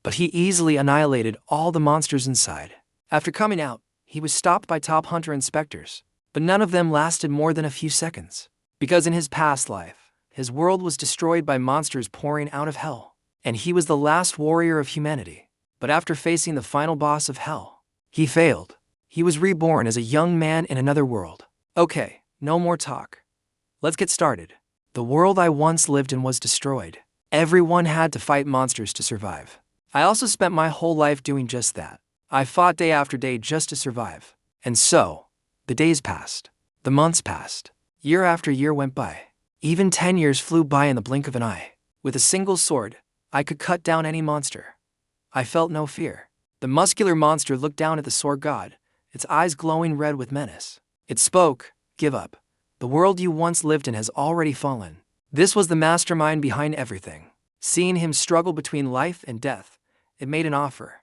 but he easily annihilated all the monsters inside. After coming out, he was stopped by top hunter inspectors, but none of them lasted more than a few seconds. Because in his past life, his world was destroyed by monsters pouring out of hell, and he was the last warrior of humanity. But after facing the final boss of hell, he failed. He was reborn as a young man in another world. Okay, no more talk. Let's get started. The world I once lived in was destroyed. Everyone had to fight monsters to survive. I also spent my whole life doing just that. I fought day after day just to survive. And so, the days passed. The months passed. Year after year went by. Even 10 years flew by in the blink of an eye. With a single sword, I could cut down any monster. I felt no fear. The muscular monster looked down at the sword god, its eyes glowing red with menace. It spoke, "Give up. The world you once lived in has already fallen." This was the mastermind behind everything. Seeing him struggle between life and death, it made an offer.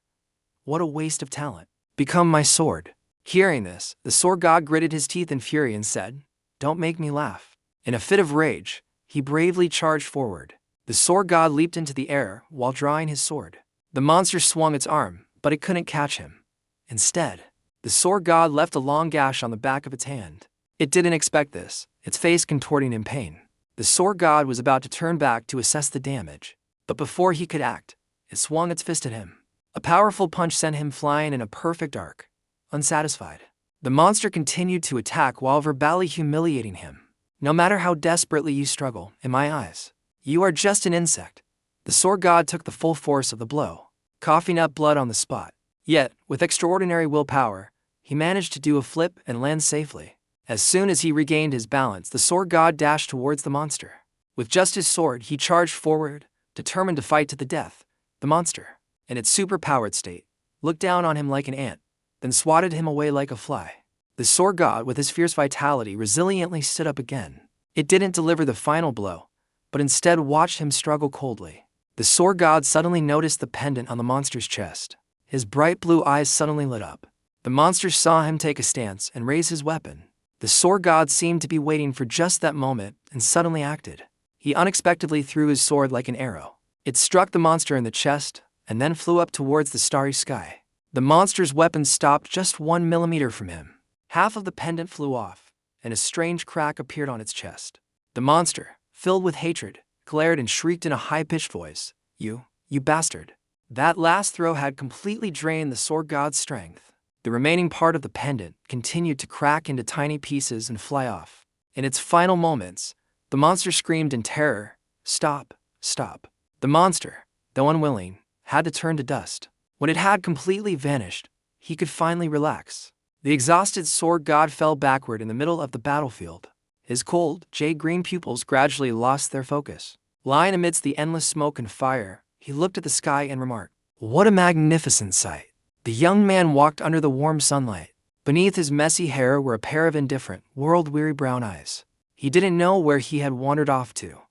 What a waste of talent. Become my sword. Hearing this, the sword god gritted his teeth in fury and said, "Don't make me laugh." In a fit of rage, he bravely charged forward. The sword god leaped into the air while drawing his sword. The monster swung its arm, but it couldn't catch him. Instead, the sword god left a long gash on the back of its hand. It didn't expect this, its face contorting in pain. The sword god was about to turn back to assess the damage, but before he could act, it swung its fist at him. A powerful punch sent him flying in a perfect arc. Unsatisfied, the monster continued to attack while verbally humiliating him. "No matter how desperately you struggle, in my eyes, you are just an insect." The sword god took the full force of the blow, coughing up blood on the spot. Yet, with extraordinary willpower, he managed to do a flip and land safely. As soon as he regained his balance, the sword god dashed towards the monster. With just his sword, he charged forward, determined to fight to the death. The monster, in its superpowered state, looked down on him like an ant, then swatted him away like a fly. The sword god, with his fierce vitality, resiliently stood up again. It didn't deliver the final blow, but instead watched him struggle coldly. The sword god suddenly noticed the pendant on the monster's chest. His bright blue eyes suddenly lit up. The monster saw him take a stance and raise his weapon. The sword god seemed to be waiting for just that moment and suddenly acted. He unexpectedly threw his sword like an arrow. It struck the monster in the chest and then flew up towards the starry sky. The monster's weapon stopped just 1 millimeter from him. Half of the pendant flew off, and a strange crack appeared on its chest. The monster, filled with hatred, glared and shrieked in a high-pitched voice, You bastard." That last throw had completely drained the sword god's strength. The remaining part of the pendant continued to crack into tiny pieces and fly off. In its final moments, the monster screamed in terror, "Stop, stop." The monster, though unwilling, had to turn to dust. When it had completely vanished, he could finally relax. The exhausted sword god fell backward in the middle of the battlefield. His cold, jade-green pupils gradually lost their focus. Lying amidst the endless smoke and fire, he looked at the sky and remarked, "What a magnificent sight." The young man walked under the warm sunlight. Beneath his messy hair were a pair of indifferent, world-weary brown eyes. He didn't know where he had wandered off to,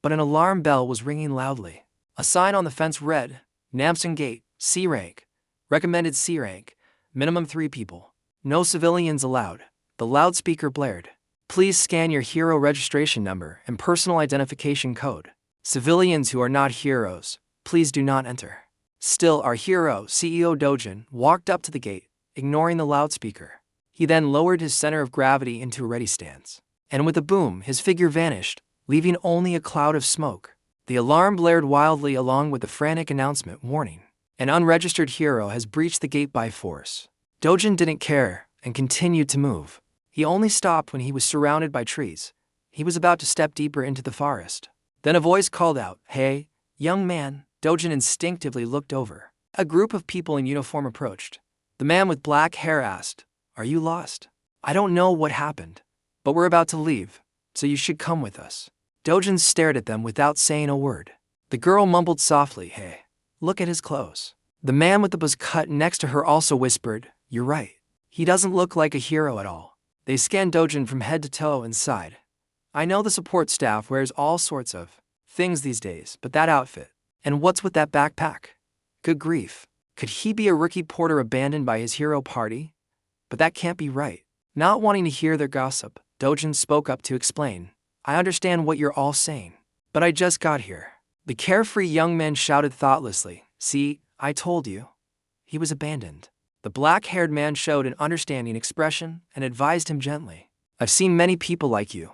but an alarm bell was ringing loudly. A sign on the fence read, "Namson Gate, C rank. Recommended C rank. Minimum 3 people. No civilians allowed." The loudspeaker blared. "Please scan your hero registration number and personal identification code. Civilians who are not heroes, please do not enter." Still, our hero, CEO Dojan, walked up to the gate, ignoring the loudspeaker. He then lowered his center of gravity into a ready stance. And with a boom, his figure vanished, leaving only a cloud of smoke. The alarm blared wildly along with the frantic announcement warning, "An unregistered hero has breached the gate by force." Dojan didn't care and continued to move. He only stopped when he was surrounded by trees. He was about to step deeper into the forest. Then a voice called out, "Hey, young man." Dojan instinctively looked over. A group of people in uniform approached. The man with black hair asked, "Are you lost?" "I don't know what happened, but we're about to leave, so you should come with us." Dojan stared at them without saying a word. The girl mumbled softly, "Hey, look at his clothes." The man with the buzz cut next to her also whispered, "You're right. He doesn't look like a hero at all." They scanned Dojan from head to toe and sighed. "I know the support staff wears all sorts of things these days, but that outfit. And what's with that backpack? Good grief. Could he be a rookie porter abandoned by his hero party? But that can't be right." Not wanting to hear their gossip, Dojan spoke up to explain, "I understand what you're all saying, but I just got here." The carefree young man shouted thoughtlessly, See, I told you. He was abandoned. The black-haired man showed an understanding expression and advised him gently. I've seen many people like you.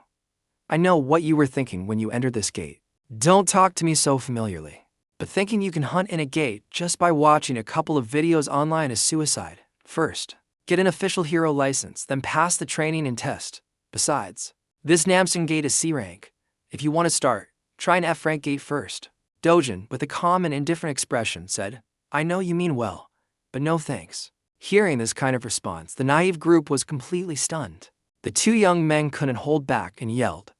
I know what you were thinking when you entered this gate. Don't talk to me so familiarly. But thinking you can hunt in a gate just by watching a couple of videos online is suicide. First, get an official hero license, then pass the training and test. Besides, this Namson gate is C rank. If you want to start, try an F rank gate first. Dojan, with a calm and indifferent expression, said, I know you mean well, but no thanks. Hearing this kind of response, the naive group was completely stunned. The two young men couldn't hold back and yelled,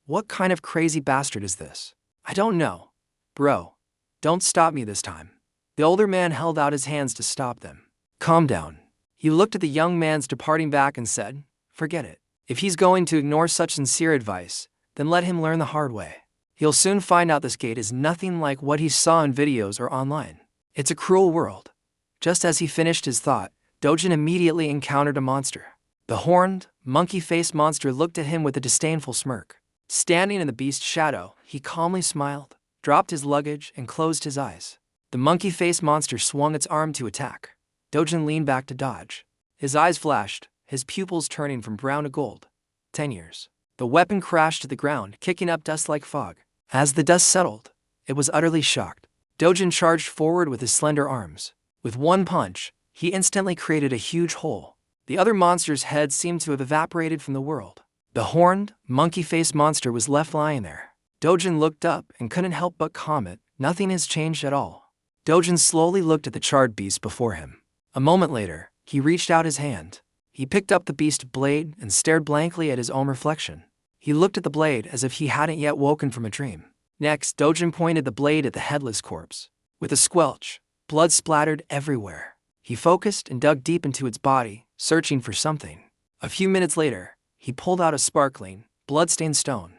What kind of crazy bastard is this? I don't know. Bro, don't stop me this time. The older man held out his hands to stop them. Calm down. He looked at the young man's departing back and said, Forget it. If he's going to ignore such sincere advice, then let him learn the hard way. He'll soon find out this gate is nothing like what he saw in videos or online. It's a cruel world. Just as he finished his thought, Dojan immediately encountered a monster. The horned, monkey-faced monster looked at him with a disdainful smirk. Standing in the beast's shadow, he calmly smiled, dropped his luggage, and closed his eyes. The monkey-faced monster swung its arm to attack. Dojan leaned back to dodge. His eyes flashed, his pupils turning from brown to gold. 10 years. The weapon crashed to the ground, kicking up dust like fog. As the dust settled, it was utterly shocked. Dojan charged forward with his slender arms. With one punch, he instantly created a huge hole. The other monster's head seemed to have evaporated from the world. The horned, monkey-faced monster was left lying there. Dojan looked up and couldn't help but comment, Nothing has changed at all. Dojan slowly looked at the charred beast before him. A moment later, he reached out his hand. He picked up the beast's blade and stared blankly at his own reflection. He looked at the blade as if he hadn't yet woken from a dream. Next, Dojan pointed the blade at the headless corpse. With a squelch, blood splattered everywhere. He focused and dug deep into its body, searching for something. A few minutes later, he pulled out a sparkling, blood-stained stone.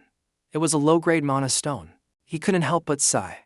It was a low-grade mana stone. He couldn't help but sigh.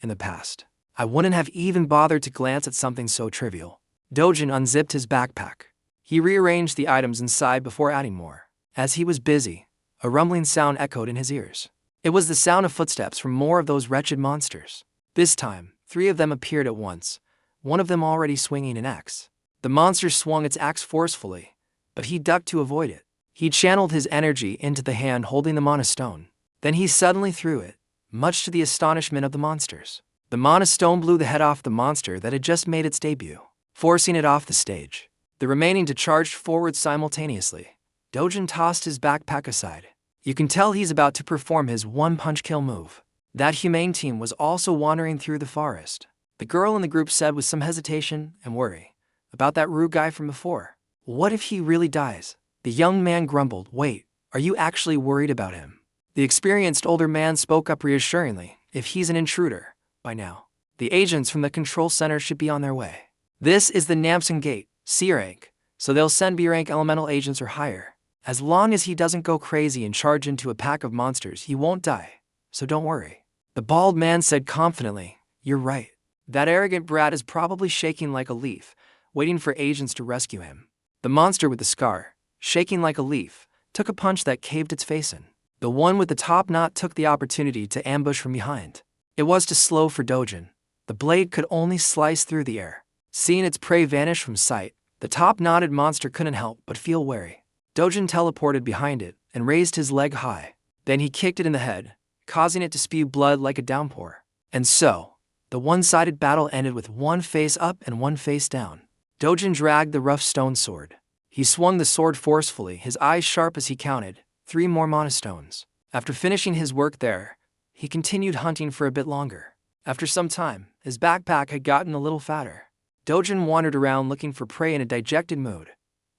In the past, I wouldn't have even bothered to glance at something so trivial. Dojan unzipped his backpack. He rearranged the items inside before adding more. As he was busy, a rumbling sound echoed in his ears. It was the sound of footsteps from more of those wretched monsters. This time, 3 of them appeared at once, one of them already swinging an axe. The monster swung its axe forcefully, but he ducked to avoid it. He channeled his energy into the hand holding the mana stone. Then he suddenly threw it, much to the astonishment of the monsters. The mana stone blew the head off the monster that had just made its debut, forcing it off the stage. The remaining two charged forward simultaneously. Dojan tossed his backpack aside. You can tell he's about to perform his one-punch kill move. That humane team was also wandering through the forest. The girl in the group said with some hesitation and worry, About that rude guy from before. What if he really dies? The young man grumbled, Wait, are you actually worried about him? The experienced older man spoke up reassuringly, If he's an intruder, by now, the agents from the control center should be on their way. This is the Namson gate, C rank, so they'll send B rank elemental agents or higher. As long as he doesn't go crazy and charge into a pack of monsters, he won't die, so don't worry. The bald man said confidently, You're right. That arrogant brat is probably shaking like a leaf, waiting for agents to rescue him. The monster with the scar, shaking like a leaf, took a punch that caved its face in. The one with the top knot took the opportunity to ambush from behind. It was too slow for Dojan. The blade could only slice through the air. Seeing its prey vanish from sight, the top-knotted monster couldn't help but feel wary. Dojan teleported behind it and raised his leg high. Then he kicked it in the head, causing it to spew blood like a downpour. And so, the one-sided battle ended with one face up and one face down. Dojan dragged the rough stone sword. He swung the sword forcefully, his eyes sharp as he counted 3 more mana stones. After finishing his work there, he continued hunting for a bit longer. After some time, his backpack had gotten a little fatter. Dojan wandered around looking for prey in a dejected mood.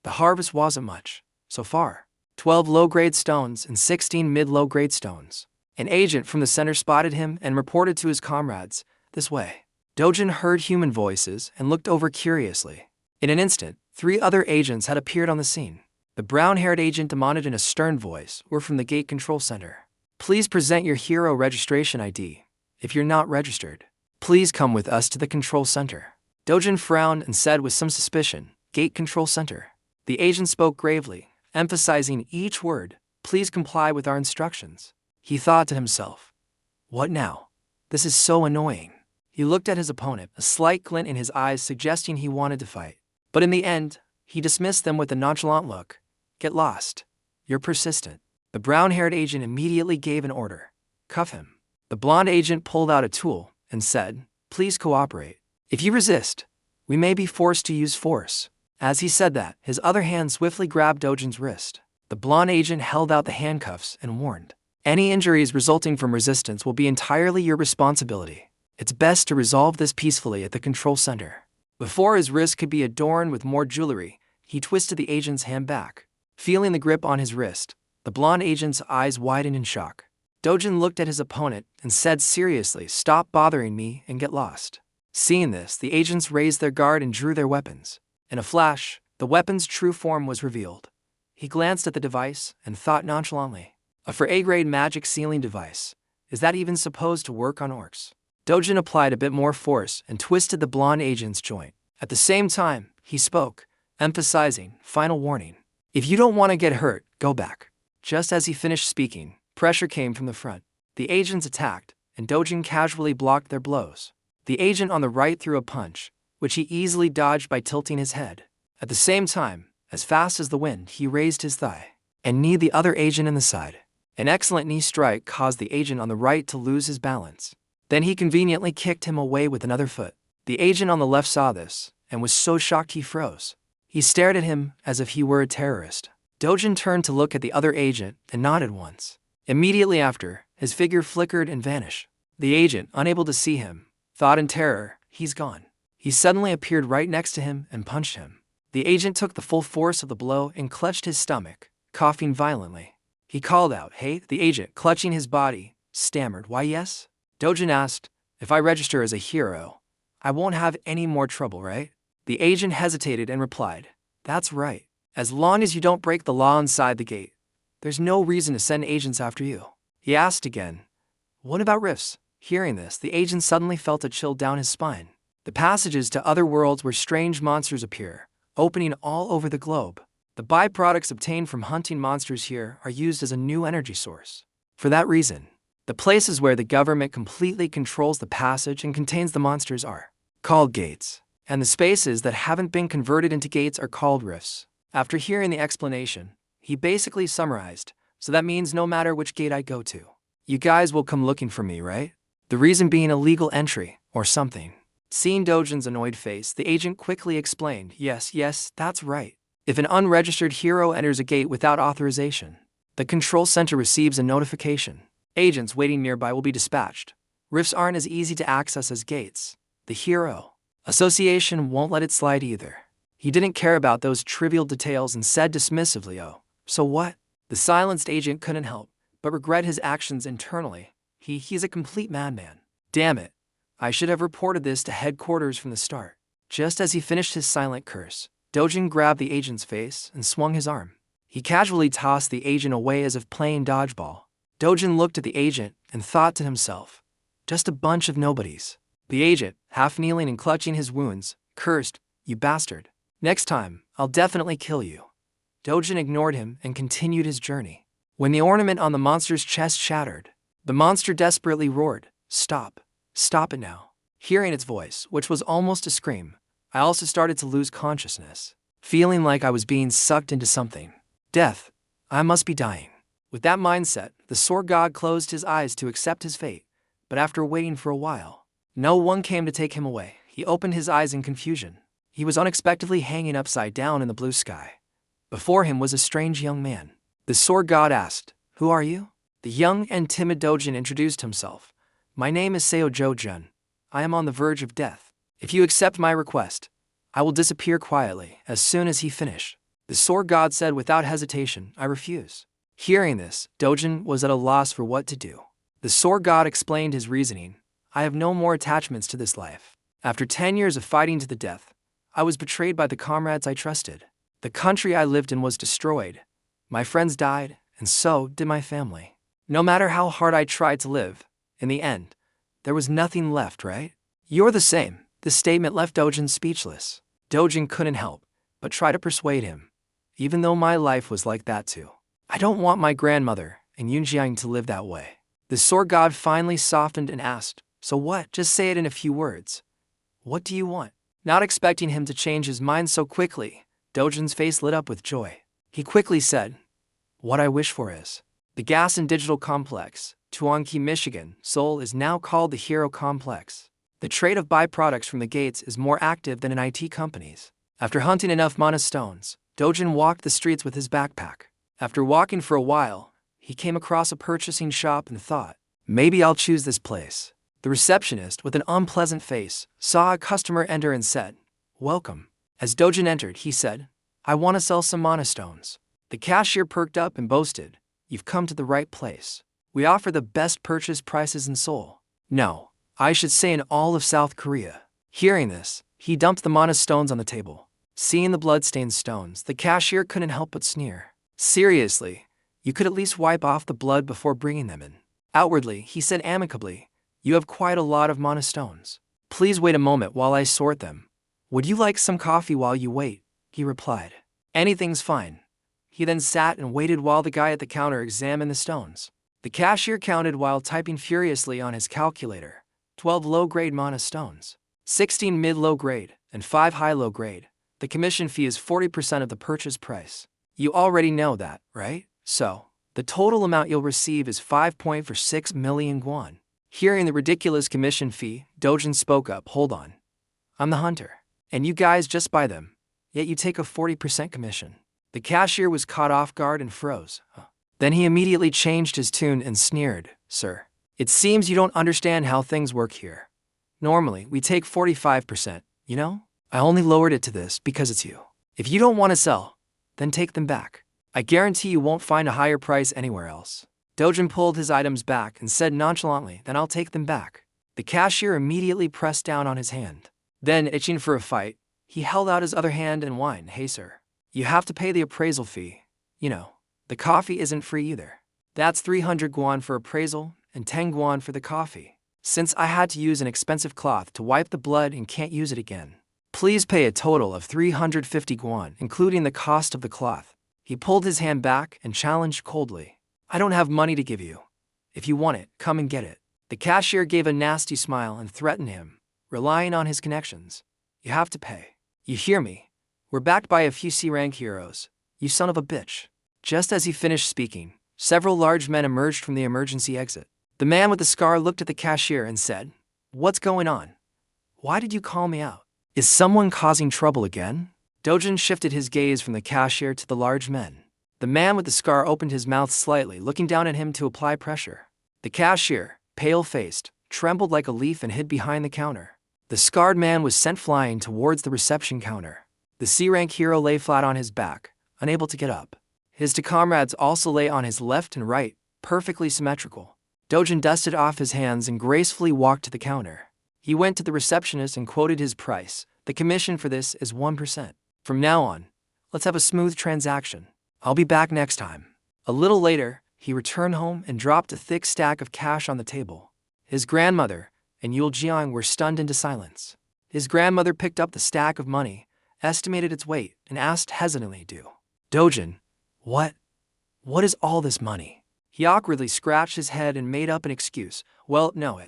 The harvest wasn't much. So far, 12 low-grade stones and 16 mid-low-grade stones. An agent from the center spotted him and reported to his comrades, This way. Dojan heard human voices and looked over curiously. In an instant, 3 other agents had appeared on the scene. The brown-haired agent demanded in a stern voice, We're from the gate control center. Please present your hero registration ID. If you're not registered, please come with us to the control center. Dojan frowned and said with some suspicion, Gate control center. The agent spoke gravely, emphasizing each word, Please comply with our instructions. He thought to himself, What now? This is so annoying. He looked at his opponent, a slight glint in his eyes suggesting he wanted to fight. But in the end, he dismissed them with a nonchalant look. Get lost. You're persistent. The brown-haired agent immediately gave an order. Cuff him. The blonde agent pulled out a tool and said, please cooperate. If you resist, we may be forced to use force. As he said that, his other hand swiftly grabbed Dojan's wrist. The blonde agent held out the handcuffs and warned, any injuries resulting from resistance will be entirely your responsibility. It's best to resolve this peacefully at the control center. Before his wrist could be adorned with more jewelry, he twisted the agent's hand back. Feeling the grip on his wrist, the blonde agent's eyes widened in shock. Dojan looked at his opponent and said seriously, stop bothering me and get lost. Seeing this, the agents raised their guard and drew their weapons. In a flash, the weapon's true form was revealed. He glanced at the device and thought nonchalantly, a for A-grade magic sealing device. Is that even supposed to work on orcs? Dojan applied a bit more force and twisted the blonde agent's joint. At the same time, he spoke, emphasizing, final warning. If you don't want to get hurt, go back. Just as he finished speaking, pressure came from the front. The agents attacked, and Dojan casually blocked their blows. The agent on the right threw a punch, which he easily dodged by tilting his head. At the same time, as fast as the wind, he raised his thigh and kneed the other agent in the side. An excellent knee strike caused the agent on the right to lose his balance. Then he conveniently kicked him away with another foot. The agent on the left saw this and was so shocked he froze. He stared at him as if he were a terrorist. Dojan turned to look at the other agent and nodded once. Immediately after, his figure flickered and vanished. The agent, unable to see him, thought in terror, he's gone. He suddenly appeared right next to him and punched him. The agent took the full force of the blow and clutched his stomach, coughing violently. He called out, hey, the agent, clutching his body, stammered, why yes? Dojan asked, if I register as a hero, I won't have any more trouble, right? The agent hesitated and replied, that's right. As long as you don't break the law inside the gate, there's no reason to send agents after you. He asked again, what about rifts? Hearing this, the agent suddenly felt a chill down his spine. The passages to other worlds where strange monsters appear, opening all over the globe. The byproducts obtained from hunting monsters here are used as a new energy source. For that reason, the places where the government completely controls the passage and contains the monsters are called gates, and the spaces that haven't been converted into gates are called rifts. After hearing the explanation, he basically summarized, so that means no matter which gate I go to, you guys will come looking for me, right? The reason being illegal entry, or something. Seeing Dojan's annoyed face, the agent quickly explained, yes, that's right. If an unregistered hero enters a gate without authorization, the control center receives a notification. Agents waiting nearby will be dispatched. Rifts aren't as easy to access as gates. The hero association won't let it slide either. He didn't care about those trivial details and said dismissively, oh, so what? The silenced agent couldn't help but regret his actions internally. He's a complete madman. Damn it. I should have reported this to headquarters from the start. Just as he finished his silent curse, Dojan grabbed the agent's face and swung his arm. He casually tossed the agent away as if playing dodgeball. Dojan looked at the agent and thought to himself, just a bunch of nobodies. The agent, half kneeling and clutching his wounds, cursed, you bastard. Next time, I'll definitely kill you. Dojan ignored him and continued his journey. When the ornament on the monster's chest shattered, the monster desperately roared, stop. Stop it now. Hearing its voice, which was almost a scream, I also started to lose consciousness, feeling like I was being sucked into something. Death. I must be dying. With that mindset, the sword god closed his eyes to accept his fate, but after waiting for a while, no one came to take him away. He opened his eyes in confusion. He was unexpectedly hanging upside down in the blue sky. Before him was a strange young man. The sword god asked, who are you? The young and timid Dojan introduced himself. My name is Juian. I am on the verge of death. If you accept my request, I will disappear quietly as soon as he finished. The sword god said without hesitation, I refuse. Hearing this, Dojan was at a loss for what to do. The sword god explained his reasoning. I have no more attachments to this life. After 10 years of fighting to the death, I was betrayed by the comrades I trusted. The country I lived in was destroyed. My friends died, and so did my family. No matter how hard I tried to live, in the end, there was nothing left, right? You're the same. This statement left Dojan speechless. Dojan couldn't help but try to persuade him. Even though my life was like that too. I don't want my grandmother and Juian to live that way. The sword god finally softened and asked, So what? Just say it in a few words. What do you want? Not expecting him to change his mind so quickly, Dojan's face lit up with joy. He quickly said, what I wish for is the gas and digital complex, Tuanqi, Michigan, Seoul is now called the Hero Complex. The trade of byproducts from the gates is more active than in IT companies. After hunting enough mana stones, Dojan walked the streets with his backpack. After walking for a while, he came across a purchasing shop and thought, maybe I'll choose this place. The receptionist, with an unpleasant face, saw a customer enter and said, welcome. As Dojan entered, he said, I want to sell some mana stones. The cashier perked up and boasted, you've come to the right place. We offer the best purchase prices in Seoul. No, I should say in all of South Korea. Hearing this, he dumped the mana stones on the table. Seeing the blood-stained stones, the cashier couldn't help but sneer. Seriously, you could at least wipe off the blood before bringing them in. Outwardly, he said amicably, you have quite a lot of mana stones. Please wait a moment while I sort them. Would you like some coffee while you wait? He replied. Anything's fine. He then sat and waited while the guy at the counter examined the stones. The cashier counted while typing furiously on his calculator. 12 low-grade mana stones, 16 mid-low grade, and 5 high-low grade. The commission fee is 40% of the purchase price. You already know that, right? So, the total amount you'll receive is 5.46 million won. Hearing the ridiculous commission fee, Dojan spoke up, hold on. I'm the hunter, and you guys just buy them, yet you take a 40% commission. The cashier was caught off guard and froze. Then he immediately changed his tune and sneered, sir, it seems you don't understand how things work here. Normally, we take 45%, you know? I only lowered it to this because it's you. If you don't want to sell, then take them back. I guarantee you won't find a higher price anywhere else. Dojan pulled his items back and said nonchalantly, then I'll take them back. The cashier immediately pressed down on his hand. Then, itching for a fight, he held out his other hand and whined, hey sir, you have to pay the appraisal fee. You know, the coffee isn't free either. That's 300 guan for appraisal and 10 guan for the coffee. Since I had to use an expensive cloth to wipe the blood and can't use it again, please pay a total of 350 guan, including the cost of the cloth. He pulled his hand back and challenged coldly. I don't have money to give you. If you want it, come and get it. The cashier gave a nasty smile and threatened him, relying on his connections. You have to pay. You hear me? We're backed by a few C-rank heroes. You son of a bitch. Just as he finished speaking, several large men emerged from the emergency exit. The man with the scar looked at the cashier and said, what's going on? Why did you call me out? Is someone causing trouble again? Dojan shifted his gaze from the cashier to the large men. The man with the scar opened his mouth slightly, looking down at him to apply pressure. The cashier, pale-faced, trembled like a leaf and hid behind the counter. The scarred man was sent flying towards the reception counter. The C-rank hero lay flat on his back, unable to get up. His two comrades also lay on his left and right, perfectly symmetrical. Dojan dusted off his hands and gracefully walked to the counter. He went to the receptionist and quoted his price. The commission for this is 1%. From now on, let's have a smooth transaction. I'll be back next time. A little later, he returned home and dropped a thick stack of cash on the table. His grandmother and Juian were stunned into silence. His grandmother picked up the stack of money, estimated its weight, and asked hesitantly, Dojan, what is all this money? He awkwardly scratched his head and made up an excuse. Well, no,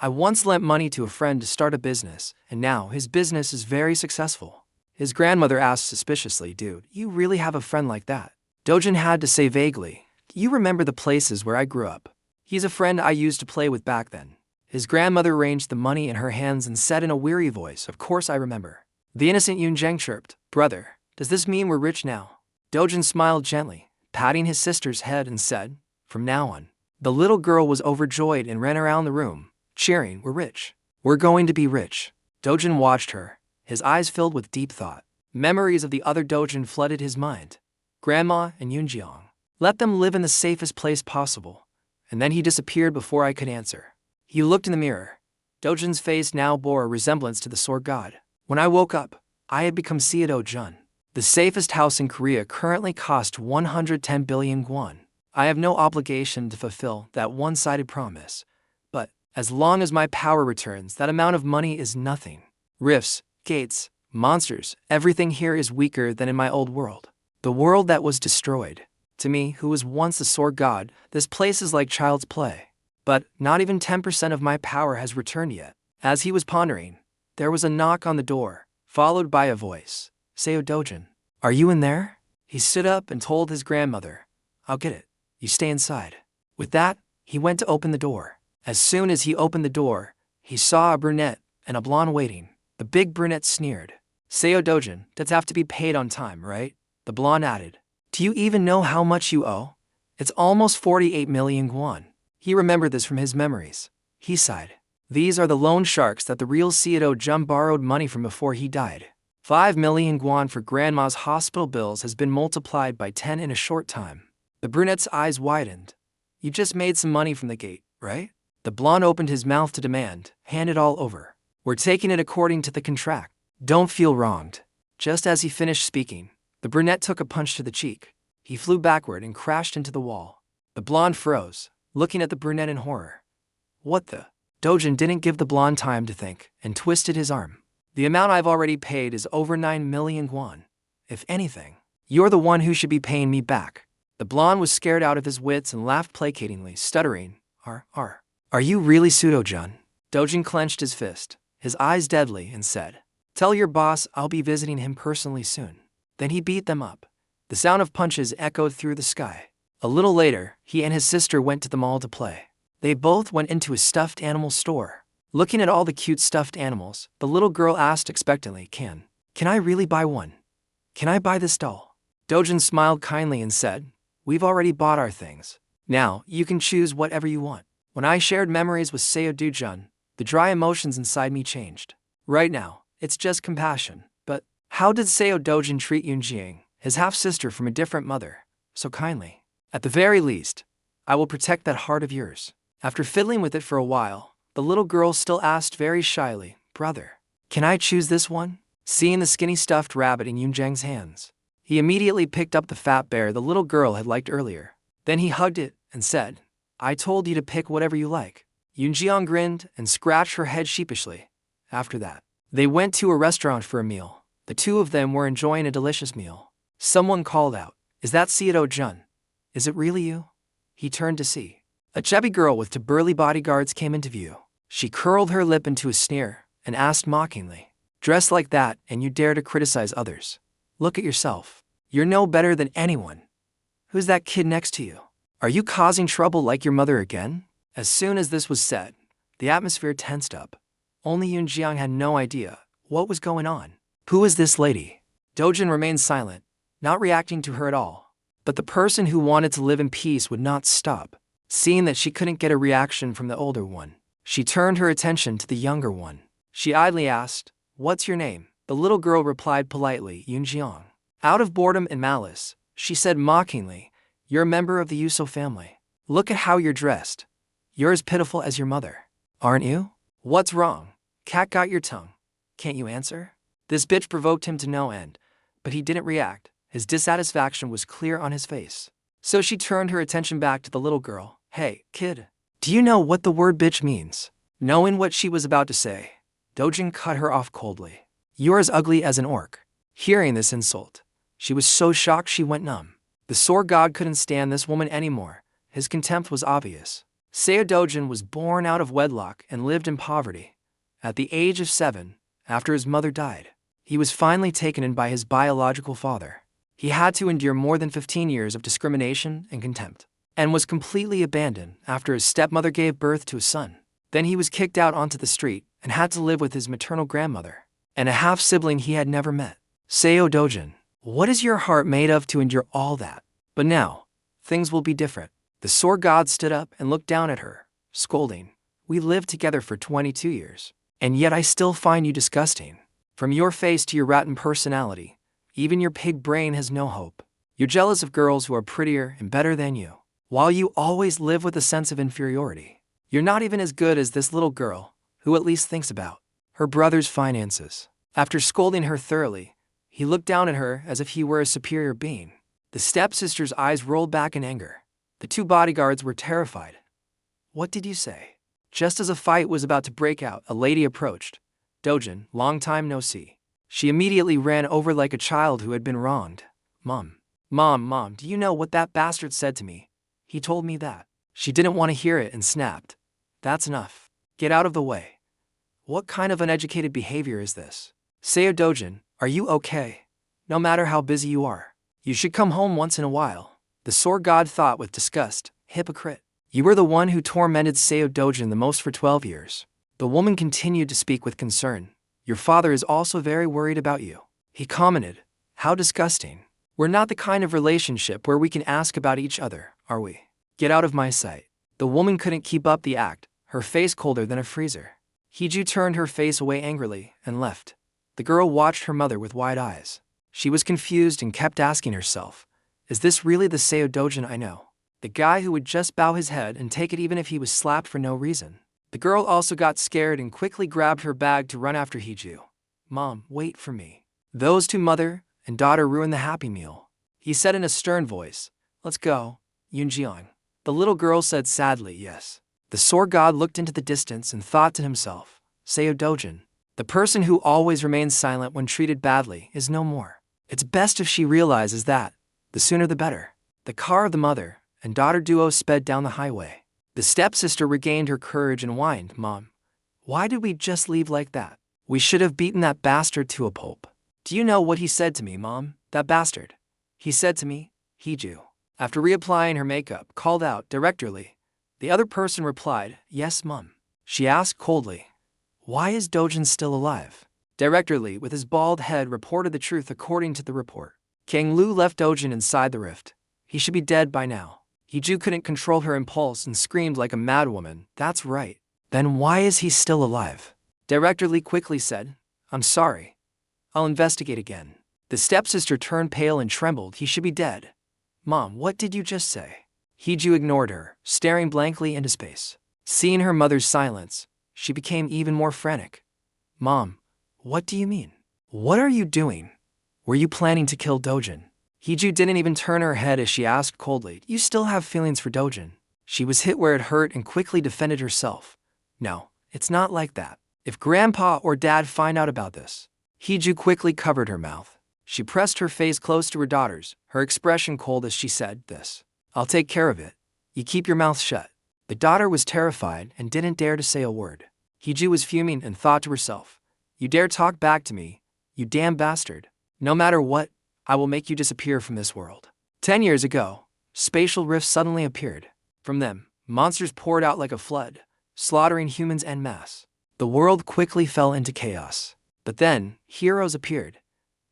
I once lent money to a friend to start a business, and now his business is very successful. His grandmother asked suspiciously, dude, you really have a friend like that? Dojan had to say vaguely, you remember the places where I grew up? He's a friend I used to play with back then. His grandmother arranged the money in her hands and said in a weary voice, of course I remember. The innocent Yunjeng chirped, brother, does this mean we're rich now? Dojan smiled gently, patting his sister's head and said, from now on. The little girl was overjoyed and ran around the room, cheering, we're rich. We're going to be rich. Dojan watched her, his eyes filled with deep thought. Memories of the other Dojan flooded his mind. Grandma and Yunjiang. Let them live in the safest place possible. And then he disappeared before I could answer. He looked in the mirror. Dojan's face now bore a resemblance to the sword god. When I woke up, I had become Dojan. The safest house in Korea currently cost 110 billion won. I have no obligation to fulfill that one-sided promise. But, as long as my power returns, that amount of money is nothing. Rifts, gates, monsters, everything here is weaker than in my old world. The world that was destroyed. To me, who was once a sword god, this place is like child's play. But not even 10% of my power has returned yet. As he was pondering, there was a knock on the door, followed by a voice. Seo Dojan, are you in there? He stood up and told his grandmother, I'll get it. You stay inside. With that, he went to open the door. As soon as he opened the door, he saw a brunette and a blonde waiting. The big brunette sneered. Seo Dojan, that's have to be paid on time, right? The blonde added. Do you even know how much you owe? It's almost 48 million guan. He remembered this from his memories. He sighed. These are the loan sharks that the real Seo Dojan borrowed money from before he died. 5 million guan for grandma's hospital bills has been multiplied by 10 in a short time. The brunette's eyes widened. You just made some money from the gate, right? The blonde opened his mouth to demand, hand it all over. We're taking it according to the contract. Don't feel wronged. Just as he finished speaking, the brunette took a punch to the cheek. He flew backward and crashed into the wall. The blonde froze, looking at the brunette in horror. What the? Dojan didn't give the blonde time to think and twisted his arm. The amount I've already paid is over 9 million guan. If anything, you're the one who should be paying me back. The blonde was scared out of his wits and laughed placatingly, stuttering, Are you really Pseudo-Jun? Dojan clenched his fist, his eyes deadly, and said, Tell your boss I'll be visiting him personally soon. Then he beat them up. The sound of punches echoed through the sky. A little later, he and his sister went to the mall to play. They both went into a stuffed animal store. Looking at all the cute stuffed animals, the little girl asked expectantly, Can I really buy one? Can I buy this doll? Dojan smiled kindly and said, We've already bought our things. Now, you can choose whatever you want. When I shared memories with Seo Dojan, the dry emotions inside me changed. Right now, it's just compassion. But how did Seo Dojan treat Yunjiang, his half-sister from a different mother, so kindly? At the very least, I will protect that heart of yours. After fiddling with it for a while, the little girl still asked very shyly, Brother, can I choose this one? Seeing the skinny stuffed rabbit in Yunjiang's hands, he immediately picked up the fat bear the little girl had liked earlier. Then he hugged it and said, I told you to pick whatever you like. Yunjiang grinned and scratched her head sheepishly. After that, they went to a restaurant for a meal. The two of them were enjoying a delicious meal. Someone called out, Is that Seo Jun? Is it really you? He turned to see. A chubby girl with two burly bodyguards came into view. She curled her lip into a sneer and asked mockingly, Dressed like that and you dare to criticize others? Look at yourself. You're no better than anyone. Who's that kid next to you? Are you causing trouble like your mother again? As soon as this was said, the atmosphere tensed up. Only Yunjiang had no idea what was going on. Who is this lady? Dojan remained silent, not reacting to her at all. But the person who wanted to live in peace would not stop. Seeing that she couldn't get a reaction from the older one, she turned her attention to the younger one. She idly asked, What's your name? The little girl replied politely, Yunjiang. Out of boredom and malice, she said mockingly, You're a member of the Yuso family. Look at how you're dressed. You're as pitiful as your mother. Aren't you? What's wrong? Cat got your tongue. Can't you answer? This bitch provoked him to no end, but he didn't react. His dissatisfaction was clear on his face. So she turned her attention back to the little girl. Hey, kid, do you know what the word bitch means? Knowing what she was about to say, Dojan cut her off coldly. You're as ugly as an orc. Hearing this insult, she was so shocked she went numb. The sword god couldn't stand this woman anymore. His contempt was obvious. Seo Dojan was born out of wedlock and lived in poverty. At the age of 7, after his mother died, he was finally taken in by his biological father. He had to endure more than 15 years of discrimination and contempt, and was completely abandoned after his stepmother gave birth to a son. Then he was kicked out onto the street and had to live with his maternal grandmother and a half-sibling he had never met. Seo Dojan, what is your heart made of to endure all that? But now, things will be different. The sword god stood up and looked down at her, scolding. We lived together for 22 years, and yet I still find you disgusting. From your face to your rotten personality, even your pig brain has no hope. You're jealous of girls who are prettier and better than you, while you always live with a sense of inferiority. You're not even as good as this little girl, who at least thinks about her brother's finances. After scolding her thoroughly, he looked down at her as if he were a superior being. The stepsister's eyes rolled back in anger. The two bodyguards were terrified. What did you say? Just as a fight was about to break out, a lady approached. Dojan, long time no see. She immediately ran over like a child who had been wronged. Mom, do you know what that bastard said to me? He told me that She didn't want to hear it and snapped. That's enough. Get out of the way. What kind of uneducated behavior is this? Seo Dojan, are you okay? No matter how busy you are, you should come home once in a while. The sword god thought with disgust. Hypocrite. You were the one who tormented Seo Dojan the most for 12 years. The woman continued to speak with concern. Your father is also very worried about you. He commented. How disgusting. We're not the kind of relationship where we can ask about each other, are we? Get out of my sight. The woman couldn't keep up the act, her face colder than a freezer. Hiju turned her face away angrily and left. The girl watched her mother with wide eyes. She was confused and kept asking herself, is this really the Seo Dojan I know? The guy who would just bow his head and take it even if he was slapped for no reason. The girl also got scared and quickly grabbed her bag to run after Hiju. Mom, wait for me. Those two mother and daughter ruined the Happy Meal. He said in a stern voice. Let's go, Yunjiang. The little girl said sadly yes. The sword god looked into the distance and thought to himself, Seo Dojan, the person who always remains silent when treated badly, is no more. It's best if she realizes that. The sooner the better. The car of the mother and daughter duo sped down the highway. The stepsister regained her courage and whined, Mom, why did we just leave like that? We should have beaten that bastard to a pulp. Do you know what he said to me, Mom? That bastard. He said to me, Hiju. After reapplying her makeup, called out directly. The other person replied, Yes, Mom. She asked coldly, why is Dojan still alive? Directly, with his bald head, reported the truth according to the report. Kang Lu left Dojan inside the rift. He should be dead by now. Hiju couldn't control her impulse and screamed like a madwoman, that's right. Then why is he still alive? Directly quickly said, I'm sorry. I'll investigate again. The stepsister turned pale and trembled. He should be dead. Mom, what did you just say? Hiju ignored her, staring blankly into space. Seeing her mother's silence, she became even more frantic. Mom, what do you mean? What are you doing? Were you planning to kill Dojan? Hiju didn't even turn her head as she asked coldly, you still have feelings for Dojan? She was hit where it hurt and quickly defended herself. No, it's not like that. If Grandpa or Dad find out about this. Hiju quickly covered her mouth. She pressed her face close to her daughter's, her expression cold as she said this. I'll take care of it. You keep your mouth shut. The daughter was terrified and didn't dare to say a word. Hiju was fuming and thought to herself, you dare talk back to me, you damn bastard. No matter what, I will make you disappear from this world. 10 years ago, spatial rifts suddenly appeared. From them, monsters poured out like a flood, slaughtering humans en masse. The world quickly fell into chaos. But then, heroes appeared.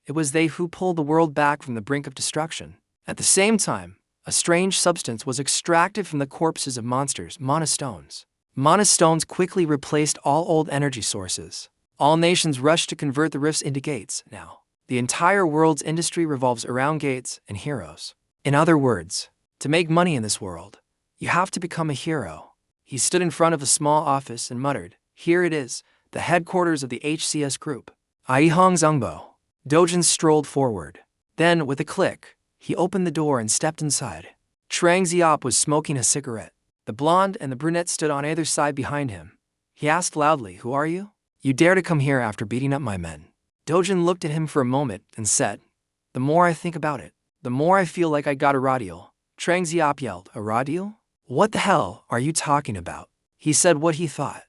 It was they who pulled the world back from the brink of destruction. At the same time, a strange substance was extracted from the corpses of monsters, monostones. Monostones quickly replaced all old energy sources. All nations rushed to convert the rifts into gates. Now, the entire world's industry revolves around gates and heroes. In other words, to make money in this world, you have to become a hero. He stood in front of a small office and muttered, here it is, the headquarters of the HCS group. Aihong Zhongbo. Dojan strolled forward. Then, with a click, he opened the door and stepped inside. Trang Ziop was smoking a cigarette. The blonde and the brunette stood on either side behind him. He asked loudly, who are you? You dare to come here after beating up my men. Dojan looked at him for a moment and said, the more I think about it, the more I feel like I got a raw deal. Trang Ziop yelled, a raw deal? What the hell are you talking about? He said what he thought.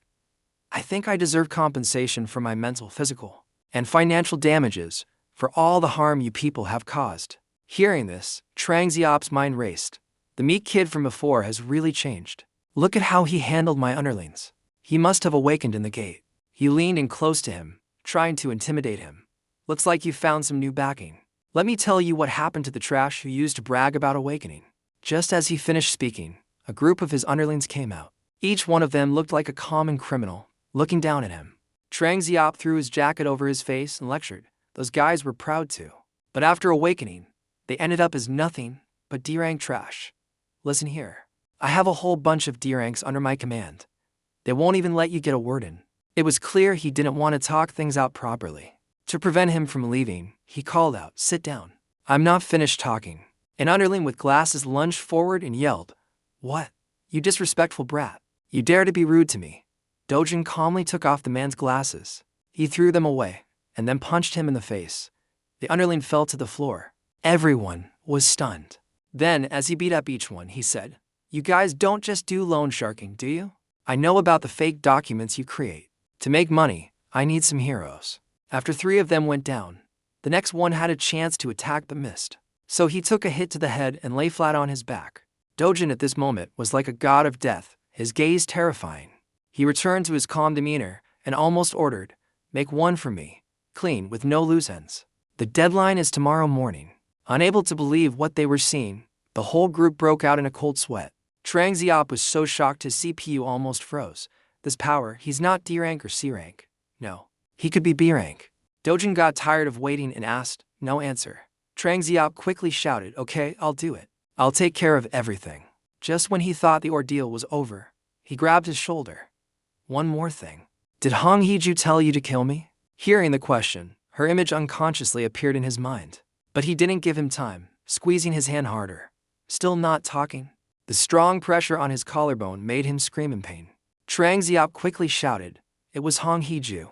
I think I deserve compensation for my mental, physical, and financial damages for all the harm you people have caused. Hearing this, Trang Ziop's mind raced. The meek kid from before has really changed. Look at how he handled my underlings. He must have awakened in the gate. He leaned in close to him, trying to intimidate him. Looks like you found some new backing. Let me tell you what happened to the trash who used to brag about awakening. Just as he finished speaking, a group of his underlings came out. Each one of them looked like a common criminal, looking down at him. Trang Ziop threw his jacket over his face and lectured. Those guys were proud to. But after awakening, they ended up as nothing but D-rank trash. Listen here. I have a whole bunch of D-ranks under my command. They won't even let you get a word in. It was clear he didn't want to talk things out properly. To prevent him from leaving, he called out, sit down. I'm not finished talking. An underling with glasses lunged forward and yelled, what? You disrespectful brat. You dare to be rude to me. Dojan calmly took off the man's glasses. He threw them away, and then punched him in the face. The underling fell to the floor. Everyone was stunned. Then, as he beat up each one, he said, You guys don't just do loan sharking, do you? I know about the fake documents you create. To make money, I need some heroes. After 3 of them went down, the next one had a chance to attack but missed. So he took a hit to the head and lay flat on his back. Dojan at this moment was like a god of death, his gaze terrifying. He returned to his calm demeanor and almost ordered, "Make one for me, clean with no loose ends. The deadline is tomorrow morning." Unable to believe what they were seeing, the whole group broke out in a cold sweat. Trang Ziop was so shocked his CPU almost froze. This power, he's not D rank or C rank. No, he could be B rank. Dojan got tired of waiting and asked, no answer. Trang Ziop quickly shouted, "Okay, I'll do it. I'll take care of everything." Just when he thought the ordeal was over, he grabbed his shoulder. "One more thing. Did Hong Heiju tell you to kill me?" Hearing the question, her image unconsciously appeared in his mind. But he didn't give him time, squeezing his hand harder. Still not talking. The strong pressure on his collarbone made him scream in pain. Trang Ziop quickly shouted, "It was Hong Heiju.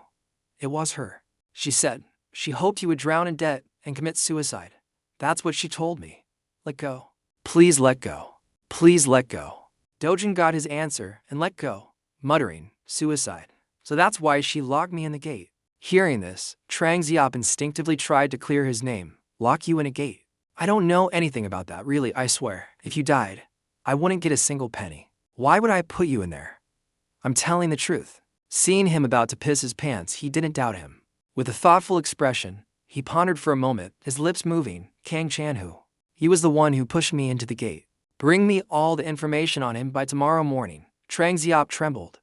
It was her. She said she hoped you would drown in debt and commit suicide. That's what she told me. Let go. Please let go. Please let go." Dojan got his answer and let go, muttering, "Suicide. So that's why she locked me in the gate." Hearing this, Trang Ziop instinctively tried to clear his name. "Lock you in a gate? I don't know anything about that, really, I swear. If you died, I wouldn't get a single penny. Why would I put you in there? I'm telling the truth." Seeing him about to piss his pants, he didn't doubt him. With a thoughtful expression, he pondered for a moment, his lips moving. "Kang Chanhu. He was the one who pushed me into the gate. Bring me all the information on him by tomorrow morning." Trang Ziop trembled.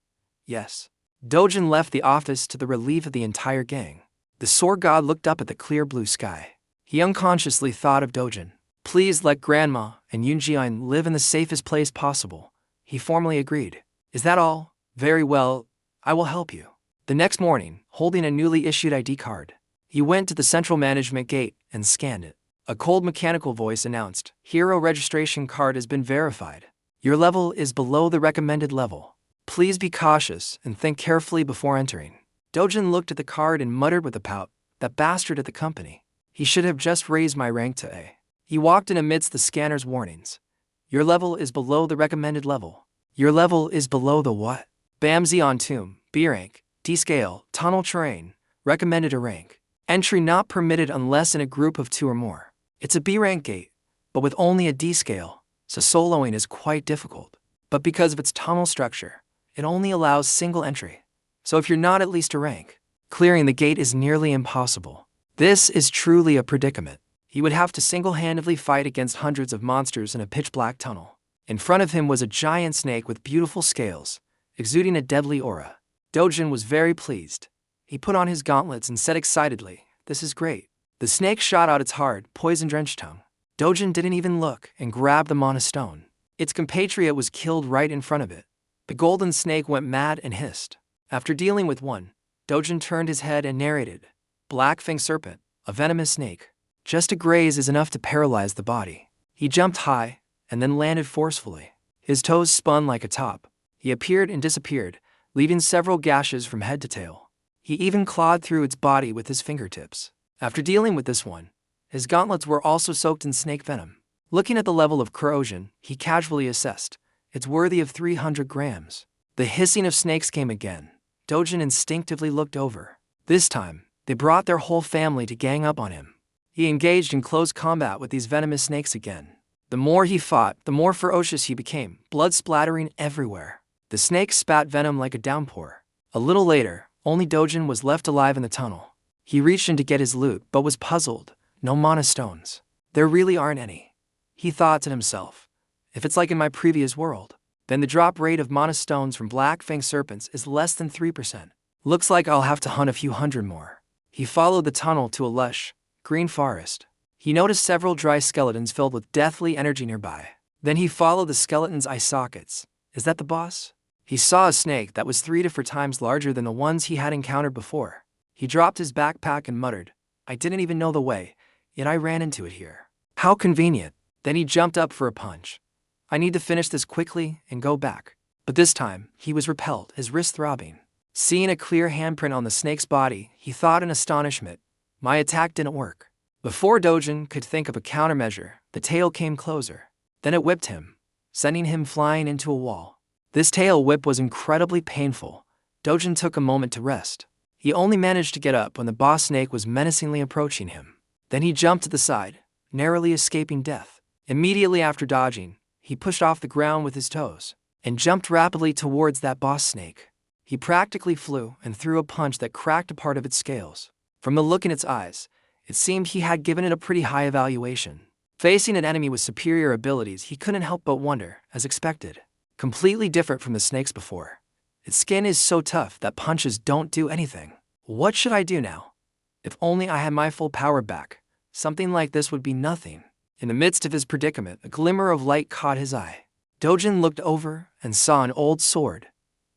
"Yes." Dojan left the office to the relief of the entire gang. The sword god looked up at the clear blue sky. He unconsciously thought of Dojan. "Please let Grandma and Juian live in the safest place possible." He formally agreed. "Is that all? Very well, I will help you." The next morning, holding a newly issued ID card, he went to the central management gate and scanned it. A cold mechanical voice announced, "Hero registration card has been verified. Your level is below the recommended level. Please be cautious and think carefully before entering." Dojan looked at the card and muttered with a pout, "That bastard at the company. He should have just raised my rank to A." He walked in amidst the scanner's warnings. "Your level is below the recommended level. Your level is below the what? Bamzi on tomb, B rank, D scale, tunnel terrain, recommended A rank. Entry not permitted unless in a group of 2 or more. It's a B rank gate, but with only a D scale, so soloing is quite difficult. But because of its tunnel structure, it only allows single entry. So if you're not at least a rank, clearing the gate is nearly impossible." This is truly a predicament. He would have to single-handedly fight against hundreds of monsters in a pitch-black tunnel. In front of him was a giant snake with beautiful scales, exuding a deadly aura. Dojan was very pleased. He put on his gauntlets and said excitedly, "This is great." The snake shot out its hard, poison-drenched tongue. Dojan didn't even look and grabbed the mana stone. Its compatriot was killed right in front of it. The golden snake went mad and hissed. After dealing with one, Dojan turned his head and narrated, "Black-fang serpent, a venomous snake. Just a graze is enough to paralyze the body." He jumped high and then landed forcefully. His toes spun like a top. He appeared and disappeared, leaving several gashes from head to tail. He even clawed through its body with his fingertips. After dealing with this one, his gauntlets were also soaked in snake venom. Looking at the level of corrosion, he casually assessed, "It's worthy of 300 grams. The hissing of snakes came again. Dojan instinctively looked over. This time, they brought their whole family to gang up on him. He engaged in close combat with these venomous snakes again. The more he fought, the more ferocious he became, blood splattering everywhere. The snakes spat venom like a downpour. A little later, only Dojan was left alive in the tunnel. He reached in to get his loot, but was puzzled. No mana stones. There really aren't any. He thought to himself, if it's like in my previous world, then the drop rate of mana stones from black-fang serpents is less than 3%. Looks like I'll have to hunt a few hundred more. He followed the tunnel to a lush, green forest. He noticed several dry skeletons filled with deathly energy nearby. Then he followed the skeleton's eye sockets. Is that the boss? He saw a snake that was 3 to 4 times larger than the ones he had encountered before. He dropped his backpack and muttered, I didn't even know the way, yet I ran into it here. How convenient. Then he jumped up for a punch. I need to finish this quickly and go back. But this time, he was repelled, his wrist throbbing. Seeing a clear handprint on the snake's body, he thought in astonishment, my attack didn't work. Before Dojan could think of a countermeasure, the tail came closer. Then it whipped him. sending him flying into a wall. This tail whip was incredibly painful. Dojan took a moment to rest. He only managed to get up when the boss snake was menacingly approaching him. Then he jumped to the side, narrowly escaping death. Immediately after dodging, he pushed off the ground with his toes and jumped rapidly towards that boss snake. He practically flew and threw a punch that cracked a part of its scales. From the look in its eyes, it seemed he had given it a pretty high evaluation. Facing an enemy with superior abilities, he couldn't help but wonder, as expected. Completely different from the snakes before. Its skin is so tough that punches don't do anything. What should I do now? If only I had my full power back, something like this would be nothing. In the midst of his predicament, a glimmer of light caught his eye. Dojan looked over and saw an old sword.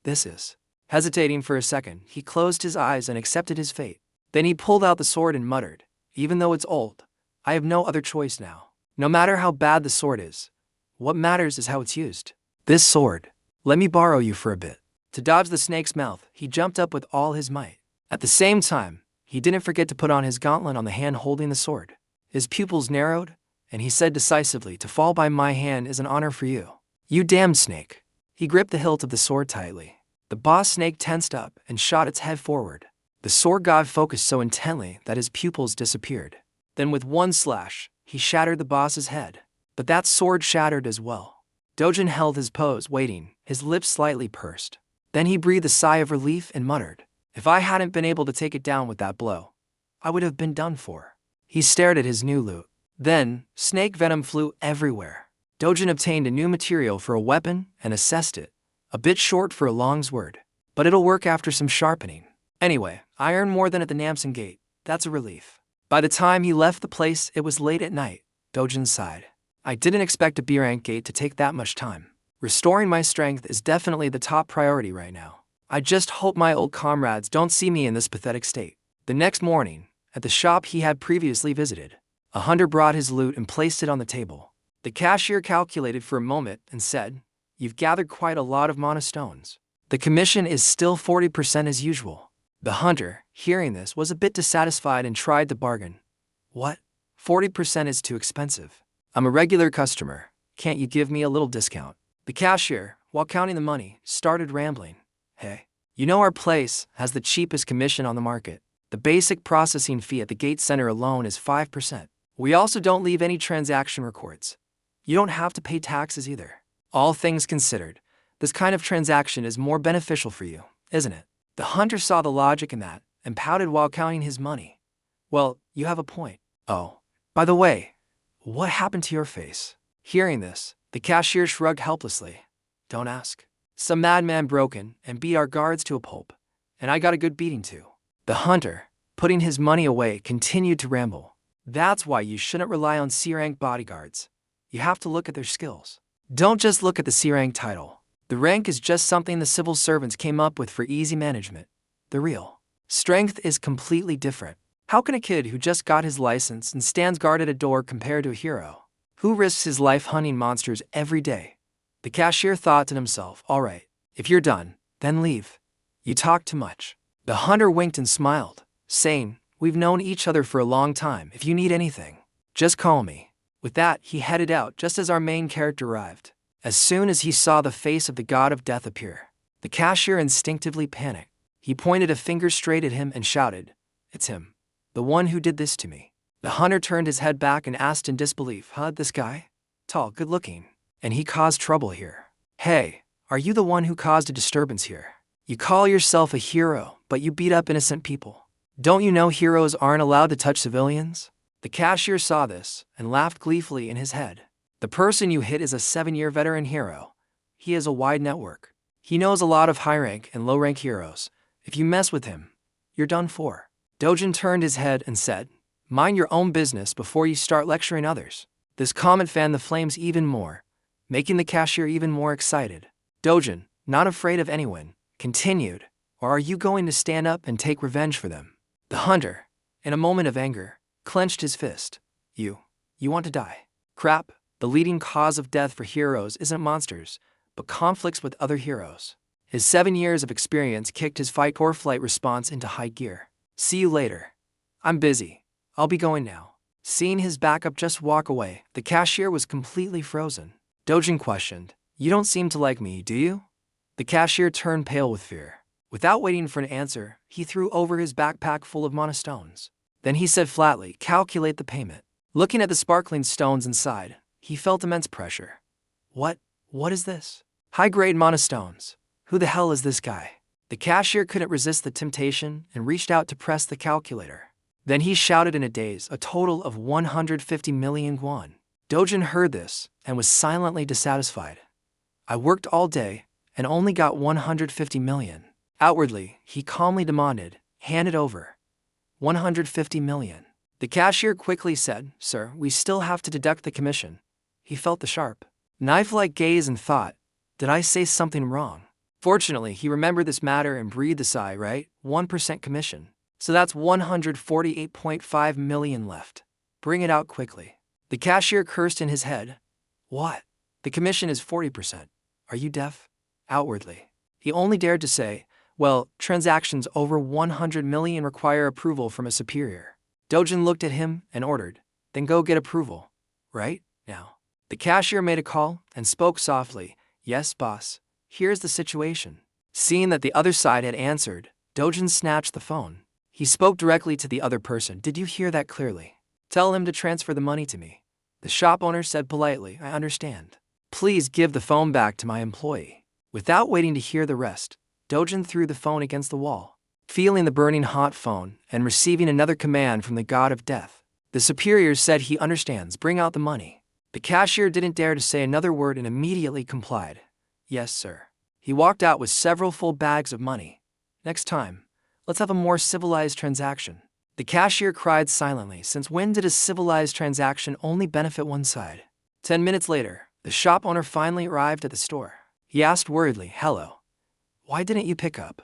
This is. Hesitating for a second, he closed his eyes and accepted his fate. Then he pulled out the sword and muttered, "Even though it's old, I have no other choice now. No matter how bad the sword is, what matters is how it's used. This sword, let me borrow you for a bit." To dodge the snake's mouth, he jumped up with all his might. At the same time, he didn't forget to put on his gauntlet on the hand holding the sword. His pupils narrowed, and he said decisively, "To fall by my hand is an honor for you. You damned snake." He gripped the hilt of the sword tightly. The boss snake tensed up and shot its head forward. The sword god focused so intently that his pupils disappeared. Then with one slash, he shattered the boss's head. But that sword shattered as well. Dojan held his pose, waiting, his lips slightly pursed. Then he breathed a sigh of relief and muttered, "If I hadn't been able to take it down with that blow, I would have been done for." He stared at his new loot. Then, snake venom flew everywhere. Dojan obtained a new material for a weapon and assessed it. A bit short for a long's word, but it'll work after some sharpening. Anyway, I earned more than at the Namson gate. That's a relief. By the time he left the place, it was late at night. Dojan sighed. I didn't expect a B-rank gate to take that much time. Restoring my strength is definitely the top priority right now. I just hope my old comrades don't see me in this pathetic state. The next morning, at the shop he had previously visited, a hunter brought his loot and placed it on the table. The cashier calculated for a moment and said, "You've gathered quite a lot of mana stones. The commission is still 40% as usual." The hunter, hearing this, was a bit dissatisfied and tried to bargain. "What? 40% is too expensive. I'm a regular customer. Can't you give me a little discount?" The cashier, while counting the money, started rambling. "Hey, you know our place has the cheapest commission on the market. The basic processing fee at the gate center alone is 5%. We also don't leave any transaction records. You don't have to pay taxes either. All things considered, this kind of transaction is more beneficial for you, isn't it?" The hunter saw the logic in that and pouted while counting his money. "Well, you have a point. Oh, by the way, what happened to your face?" Hearing this, the cashier shrugged helplessly. "Don't ask. Some madman broke in and beat our guards to a pulp, and I got a good beating too." The hunter, putting his money away, continued to ramble. "That's why you shouldn't rely on C-rank bodyguards. You have to look at their skills. Don't just look at the C-rank title. The rank is just something the civil servants came up with for easy management. The real strength is completely different. How can a kid who just got his license and stands guard at a door compare to a hero who risks his life hunting monsters every day?" The cashier thought to himself, "All right, if you're done, then leave. You talk too much." The hunter winked and smiled, saying, "We've known each other for a long time. If you need anything, just call me." With that, he headed out just as our main character arrived. As soon as he saw the face of the god of death appear, the cashier instinctively panicked. He pointed a finger straight at him and shouted, "It's him, the one who did this to me." The hunter turned his head back and asked in disbelief, "This guy? Tall, good-looking, and he caused trouble here. Hey, are you the one who caused a disturbance here? You call yourself a hero, but you beat up innocent people. Don't you know heroes aren't allowed to touch civilians?" The cashier saw this and laughed gleefully in his head. "The person you hit is a 7-year veteran hero. He has a wide network. He knows a lot of high-rank and low-rank heroes. If you mess with him, you're done for." Dojan turned his head and said, "Mind your own business before you start lecturing others." This comment fanned the flames even more, making the cashier even more excited. Dojan, not afraid of anyone, continued, "Or are you going to stand up and take revenge for them?" The hunter, in a moment of anger, clenched his fist. You want to die? Crap, the leading cause of death for heroes isn't monsters, but conflicts with other heroes. His 7 years of experience kicked his fight-or-flight response into high gear. "See you later. I'm busy. I'll be going now." Seeing his backup just walk away, the cashier was completely frozen. Dojan questioned. You don't seem to like me, do you? The cashier turned pale with fear. Without waiting for an answer, he threw over his backpack full of mana stones. Then he said flatly, calculate the payment. Looking at the sparkling stones inside, he felt immense pressure. What is this? High-grade mana stones. Who the hell is this guy? The cashier couldn't resist the temptation and reached out to press the calculator. Then he shouted in a daze, a total of 150 million won. Dojan heard this and was silently dissatisfied. I worked all day and only got 150 million. Outwardly, he calmly demanded, hand it over. 150 million. The cashier quickly said, Sir, we still have to deduct the commission. He felt the sharp, knife-like gaze and thought, did I say something wrong? Fortunately, he remembered this matter and breathed a sigh, right? 1% commission. So that's 148.5 million left. Bring it out quickly. The cashier cursed in his head. What? The commission is 40%. Are you deaf? Outwardly, he only dared to say, well, transactions over 100 million require approval from a superior. Dojan looked at him and ordered, then go get approval. Right now. The cashier made a call and spoke softly, yes, boss, here's the situation. Seeing that the other side had answered, Dojan snatched the phone. He spoke directly to the other person. Did you hear that clearly? Tell him to transfer the money to me. The shop owner said politely, I understand. Please give the phone back to my employee. Without waiting to hear the rest, Dojan threw the phone against the wall. Feeling the burning hot phone and receiving another command from the god of death, the superior said he understands, bring out the money. The cashier didn't dare to say another word and immediately complied. Yes, sir. He walked out with several full bags of money. Next time, let's have a more civilized transaction. The cashier cried silently, since when did a civilized transaction only benefit one side? 10 minutes later, the shop owner finally arrived at the store. He asked worriedly, hello. Why didn't you pick up?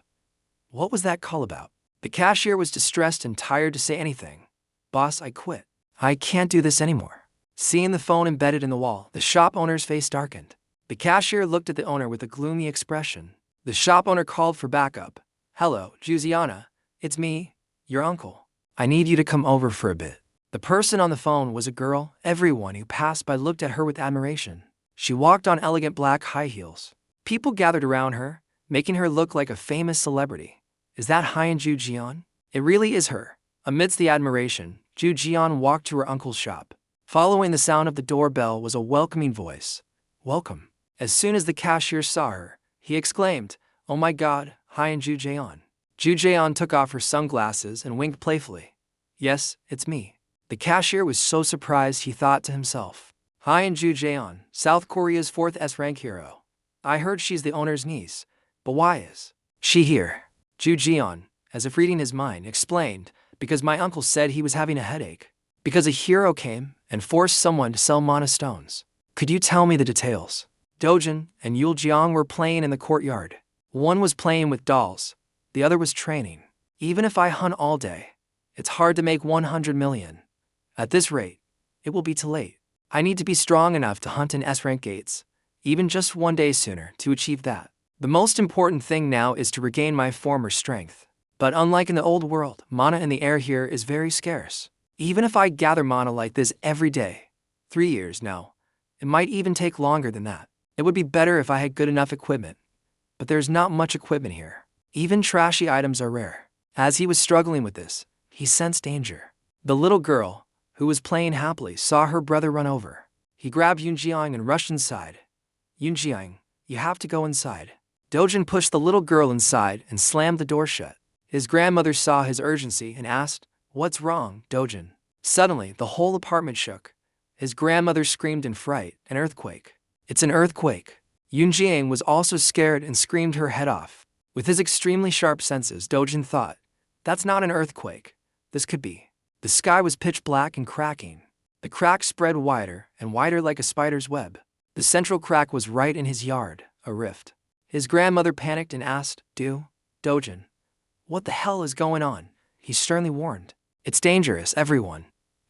What was that call about? The cashier was distressed and tired to say anything. Boss, I quit. I can't do this anymore. Seeing the phone embedded in the wall, the shop owner's face darkened. The cashier looked at the owner with a gloomy expression. The shop owner called for backup. Hello, Juian, it's me, your uncle. I need you to come over for a bit. The person on the phone was a girl. Everyone who passed by looked at her with admiration. She walked on elegant black high heels. People gathered around her, making her look like a famous celebrity. Is that Juian? It really is her. Amidst the admiration, Juian walked to her uncle's shop. Following the sound of the doorbell was a welcoming voice. Welcome. As soon as the cashier saw her, he exclaimed, oh my god, Juian. Juian took off her sunglasses and winked playfully. Yes, it's me. The cashier was so surprised he thought to himself. Juian, South Korea's 4th S-rank hero. I heard she's the owner's niece, but why is she here? Juian, as if reading his mind, explained, because my uncle said he was having a headache. Because a hero came and forced someone to sell mana stones. Could you tell me the details? Dojan and Juian were playing in the courtyard. One was playing with dolls, the other was training. Even if I hunt all day, it's hard to make 100 million. At this rate, it will be too late. I need to be strong enough to hunt in S-rank gates, even just one day sooner to achieve that. The most important thing now is to regain my former strength. But unlike in the old world, mana in the air here is very scarce. Even if I gather mana like this every day, 3 years now, it might even take longer than that. It would be better if I had good enough equipment. But there's not much equipment here. Even trashy items are rare. As he was struggling with this, he sensed danger. The little girl, who was playing happily, saw her brother run over. He grabbed Juian and rushed inside. Juian, you have to go inside. Dojan pushed the little girl inside and slammed the door shut. His grandmother saw his urgency and asked, what's wrong, Dojan? Suddenly, the whole apartment shook. His grandmother screamed in fright, an earthquake. It's an earthquake. Juian was also scared and screamed her head off. With his extremely sharp senses, Dojan thought, that's not an earthquake. This could be. The sky was pitch black and cracking. The crack spread wider and wider like a spider's web. The central crack was right in his yard, a rift. His grandmother panicked and asked, Dojan, what the hell is going on? He sternly warned. It's dangerous, everyone.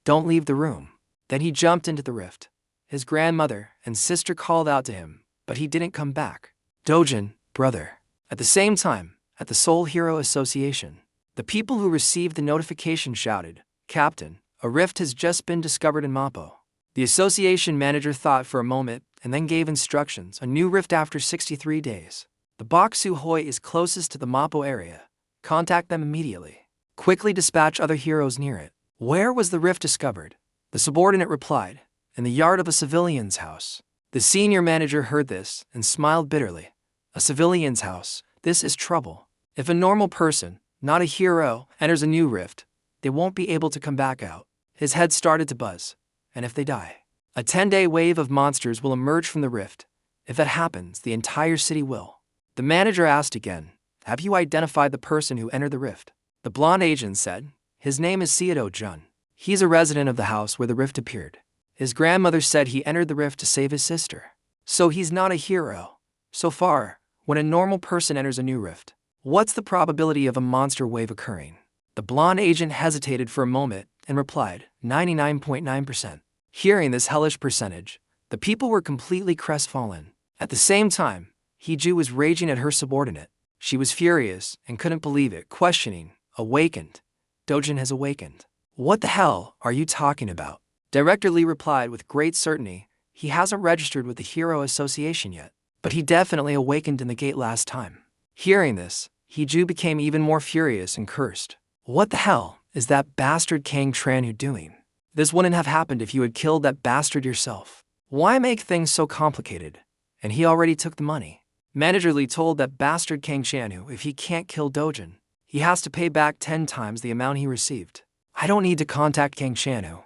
Don't leave the room. Then he jumped into the rift. His grandmother and sister called out to him, but he didn't come back. Dojan, brother. At the same time, at the Seoul Hero Association, the people who received the notification shouted, Captain, a rift has just been discovered in Mappo. The association manager thought for a moment, and then gave instructions, a new rift after 63 days. The Boksu Hoi is closest to the Mappo area. Contact them immediately. Quickly dispatch other heroes near it. Where was the rift discovered? The subordinate replied, in the yard of a civilian's house. The senior manager heard this and smiled bitterly. A civilian's house, this is trouble. If a normal person, not a hero, enters a new rift, they won't be able to come back out. His head started to buzz. And if they die? A 10-day wave of monsters will emerge from the rift. If that happens, the entire city will. The manager asked again, have you identified the person who entered the rift? The blonde agent said, his name is Dojan. He's a resident of the house where the rift appeared. His grandmother said he entered the rift to save his sister. So he's not a hero. So far, when a normal person enters a new rift, what's the probability of a monster wave occurring? The blonde agent hesitated for a moment and replied, 99.9%. Hearing this hellish percentage, the people were completely crestfallen. At the same time, Hiju was raging at her subordinate. She was furious and couldn't believe it, questioning, awakened. Dojan has awakened. What the hell are you talking about? Director Lee replied with great certainty, he hasn't registered with the Hero Association yet, but he definitely awakened in the gate last time. Hearing this, Hiju became even more furious and cursed. What the hell is that bastard Kang Tranyu doing? This wouldn't have happened if you had killed that bastard yourself. Why make things so complicated? And he already took the money. Manager Lee told that bastard Kang Tranyu if he can't kill Dojan, he has to pay back 10 times the amount he received. I don't need to contact Kang Tranyu.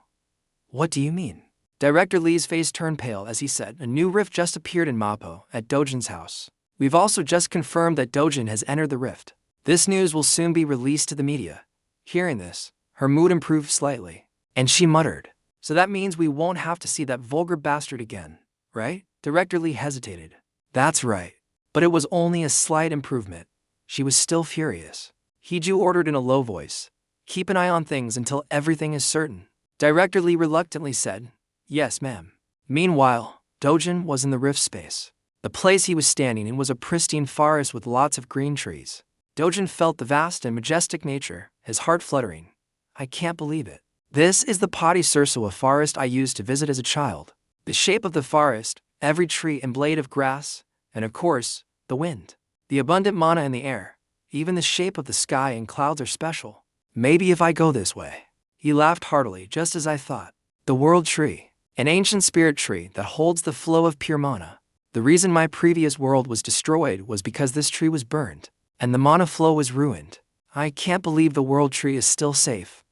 What do you mean? Director Lee's face turned pale as he said, a new rift just appeared in Mappo, at Dojan's house. We've also just confirmed that Dojan has entered the rift. This news will soon be released to the media. Hearing this, her mood improved slightly, and she muttered, so that means we won't have to see that vulgar bastard again, right? Director Lee hesitated. That's right. But it was only a slight improvement. She was still furious. Hiju ordered in a low voice, keep an eye on things until everything is certain. Director Lee reluctantly said, yes, ma'am. Meanwhile, Dojan was in the rift space. The place he was standing in was a pristine forest with lots of green trees. Dojan felt the vast and majestic nature, his heart fluttering. I can't believe it. This is the Padisursua forest I used to visit as a child. The shape of the forest, every tree and blade of grass, and of course, the wind. The abundant mana in the air, even the shape of the sky and clouds are special. Maybe if I go this way. He laughed heartily, just as I thought. The world tree, an ancient spirit tree that holds the flow of pure mana. The reason my previous world was destroyed was because this tree was burned, and the mana flow was ruined. I can't believe the world tree is still safe.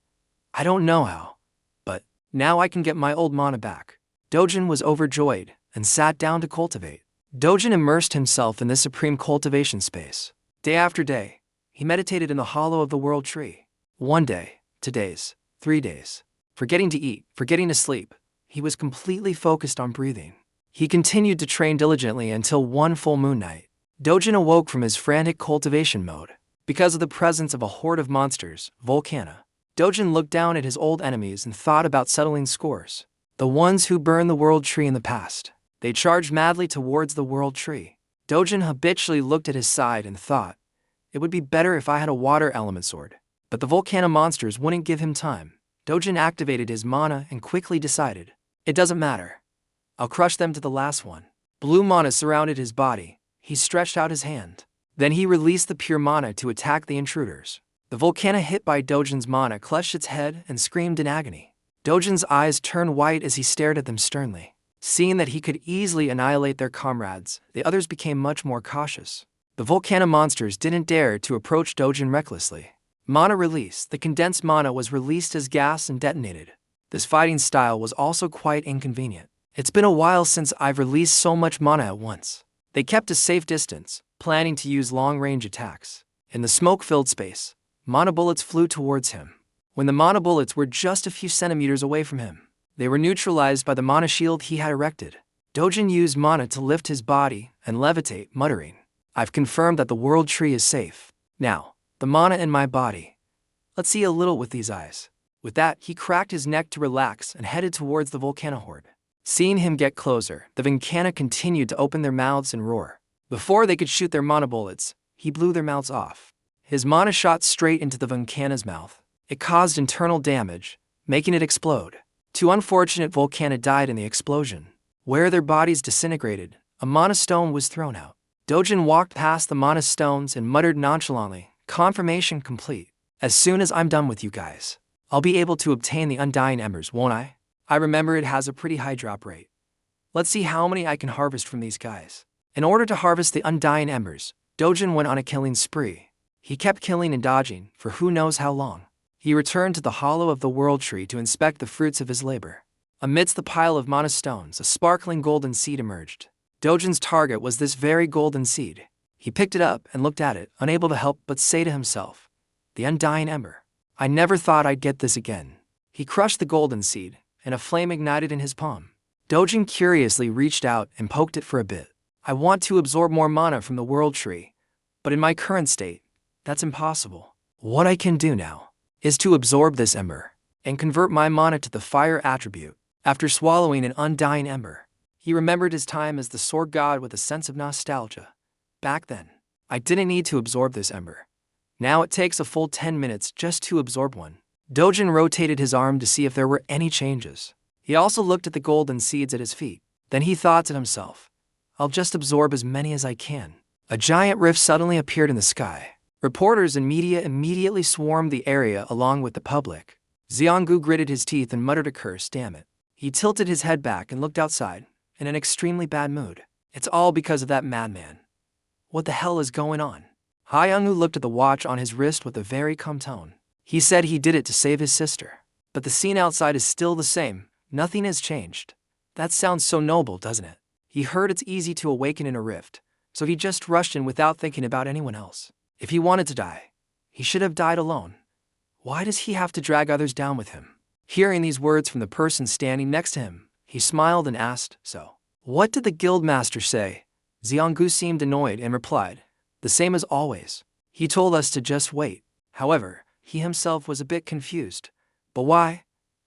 I don't know how, but now I can get my old mana back. Dojan was overjoyed and sat down to cultivate. Dojan immersed himself in this supreme cultivation space. Day after day, he meditated in the hollow of the world tree. 1 day, 2 days, 3 days. Forgetting to eat, forgetting to sleep, he was completely focused on breathing. He continued to train diligently until one full moon night. Dojan awoke from his frantic cultivation mode. Because of the presence of a horde of monsters, Volcana, Dojan looked down at his old enemies and thought about settling scores. The ones who burned the world tree in the past. They charged madly towards the world tree. Dojan habitually looked at his side and thought, it would be better if I had a water element sword. But the Volcana monsters wouldn't give him time. Dojan activated his mana and quickly decided, it doesn't matter. I'll crush them to the last one. Blue mana surrounded his body. He stretched out his hand. Then he released the pure mana to attack the intruders. The Volcana hit by Dojan's mana clutched its head and screamed in agony. Dojan's eyes turned white as he stared at them sternly. Seeing that he could easily annihilate their comrades, the others became much more cautious. The Volcana monsters didn't dare to approach Dojan recklessly. Mana release, the condensed mana was released as gas and detonated. This fighting style was also quite inconvenient. It's been a while since I've released so much mana at once. They kept a safe distance, planning to use long-range attacks. In the smoke-filled space, mana bullets flew towards him. When the mana bullets were just a few centimeters away from him, they were neutralized by the mana shield he had erected. Dojan used mana to lift his body and levitate, muttering, I've confirmed that the world tree is safe. Now, the mana in my body. Let's see a little with these eyes. With that, he cracked his neck to relax and headed towards the Volcana horde. Seeing him get closer, the Volcana continued to open their mouths and roar. Before they could shoot their mana bullets, he blew their mouths off. His mana shot straight into the Volcana's mouth. It caused internal damage, making it explode. 2 unfortunate Volcana died in the explosion. Where their bodies disintegrated, a mana stone was thrown out. Dojan walked past the mana stones and muttered nonchalantly, "Confirmation complete. As soon as I'm done with you guys, I'll be able to obtain the undying embers, won't I? I remember it has a pretty high drop rate. Let's see how many I can harvest from these guys." In order to harvest the undying embers, Dojan went on a killing spree. He kept killing and dodging for who knows how long. He returned to the hollow of the world tree to inspect the fruits of his labor. Amidst the pile of mana stones, a sparkling golden seed emerged. Dojan's target was this very golden seed. He picked it up and looked at it, unable to help but say to himself, "The undying ember. I never thought I'd get this again." He crushed the golden seed, and a flame ignited in his palm. Dojan curiously reached out and poked it for a bit. "I want to absorb more mana from the world tree, but in my current state, that's impossible. What I can do now is to absorb this ember and convert my mana to the fire attribute." After swallowing an undying ember, he remembered his time as the sword god with a sense of nostalgia. Back then, I didn't need to absorb this ember. Now it takes a full 10 minutes just to absorb one. Dojan rotated his arm to see if there were any changes. He also looked at the golden seeds at his feet. Then he thought to himself, "I'll just absorb as many as I can." A giant rift suddenly appeared in the sky. Reporters and media immediately swarmed the area along with the public. Xianggu gritted his teeth and muttered a curse, "Damn it." He tilted his head back and looked outside, in an extremely bad mood. "It's all because of that madman. What the hell is going on?" Hyungu looked at the watch on his wrist with a very calm tone. He said he did it to save his sister. But the scene outside is still the same. Nothing has changed. That sounds so noble, doesn't it? He heard it's easy to awaken in a rift, so he just rushed in without thinking about anyone else. If he wanted to die, he should have died alone. Why does he have to drag others down with him? Hearing these words from the person standing next to him, he smiled and asked, "So, what did the guildmaster say?" Xianggu seemed annoyed and replied, "The same as always. He told us to just wait." However, he himself was a bit confused. "But why?"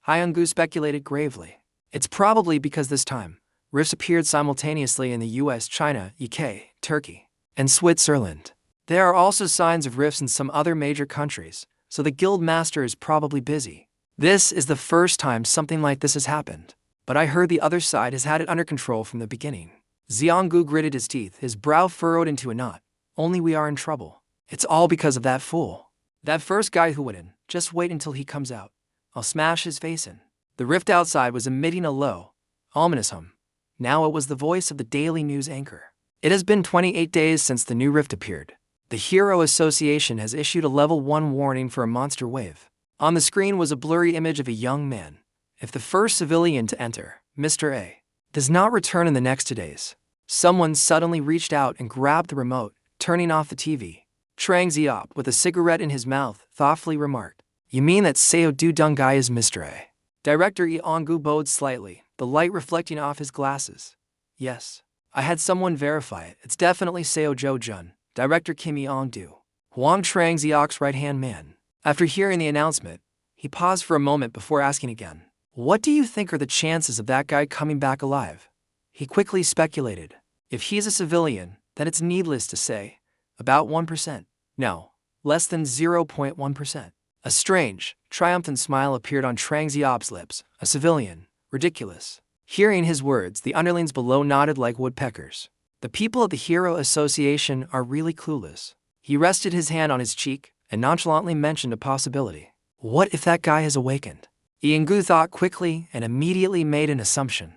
Hyungu speculated gravely. "It's probably because this time, rifts appeared simultaneously in the US, China, UK, Turkey, and Switzerland. There are also signs of rifts in some other major countries, so the guildmaster is probably busy. This is the first time something like this has happened, but I heard the other side has had it under control from the beginning." Xianggu gritted his teeth, his brow furrowed into a knot. "Only we are in trouble. It's all because of that fool. That first guy who went in. Just wait until he comes out. I'll smash his face in." The rift outside was emitting a low, ominous hum. Now it was the voice of the Daily News anchor. "It has been 28 days since the new rift appeared. The Hero Association has issued a level 1 warning for a monster wave." On the screen was a blurry image of a young man. "If the first civilian to enter, Mr. A, does not return in the next 2 days." Someone suddenly reached out and grabbed the remote, turning off the TV. Trang Ziop, with a cigarette in his mouth, thoughtfully remarked, "You mean that Seo Du Dungai is Mr. A?" Director Yeongu bowed slightly, the light reflecting off his glasses. "Yes. I had someone verify it. It's definitely Seo Jo Jun, Director Kim Yeong-do, Huang Trang Ziok's right-hand man." After hearing the announcement, he paused for a moment before asking again, "What do you think are the chances of that guy coming back alive?" He quickly speculated, "If he's a civilian, then it's needless to say, about 1%. No, less than 0.1%. A strange, triumphant smile appeared on Trang Ziop's lips. "A civilian? Ridiculous." Hearing his words, the underlings below nodded like woodpeckers. The people of the Hero Association are really clueless. He rested his hand on his cheek and nonchalantly mentioned a possibility. "What if that guy has awakened?" Yeongu thought quickly and immediately made an assumption.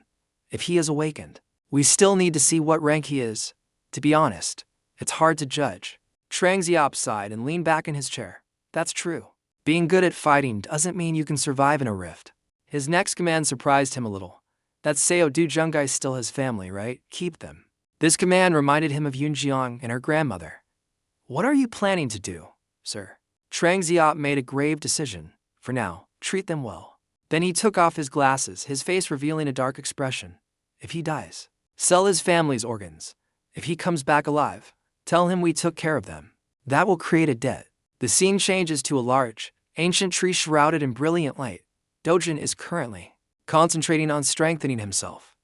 "If he has awakened, we still need to see what rank he is. To be honest, it's hard to judge." Trang Ziop sighed and leaned back in his chair. "That's true. Being good at fighting doesn't mean you can survive in a rift." His next command surprised him a little. "That Seo Du Jungai still has family, right? Keep them." This command reminded him of Yunjiang and her grandmother. "What are you planning to do, sir?" Trang Ziop made a grave decision. "For now, treat them well." Then he took off his glasses, his face revealing a dark expression. "If he dies, sell his family's organs. If he comes back alive, tell him we took care of them. That will create a debt." The scene changes to a large, ancient tree shrouded in brilliant light. Dojan is currently concentrating on strengthening himself.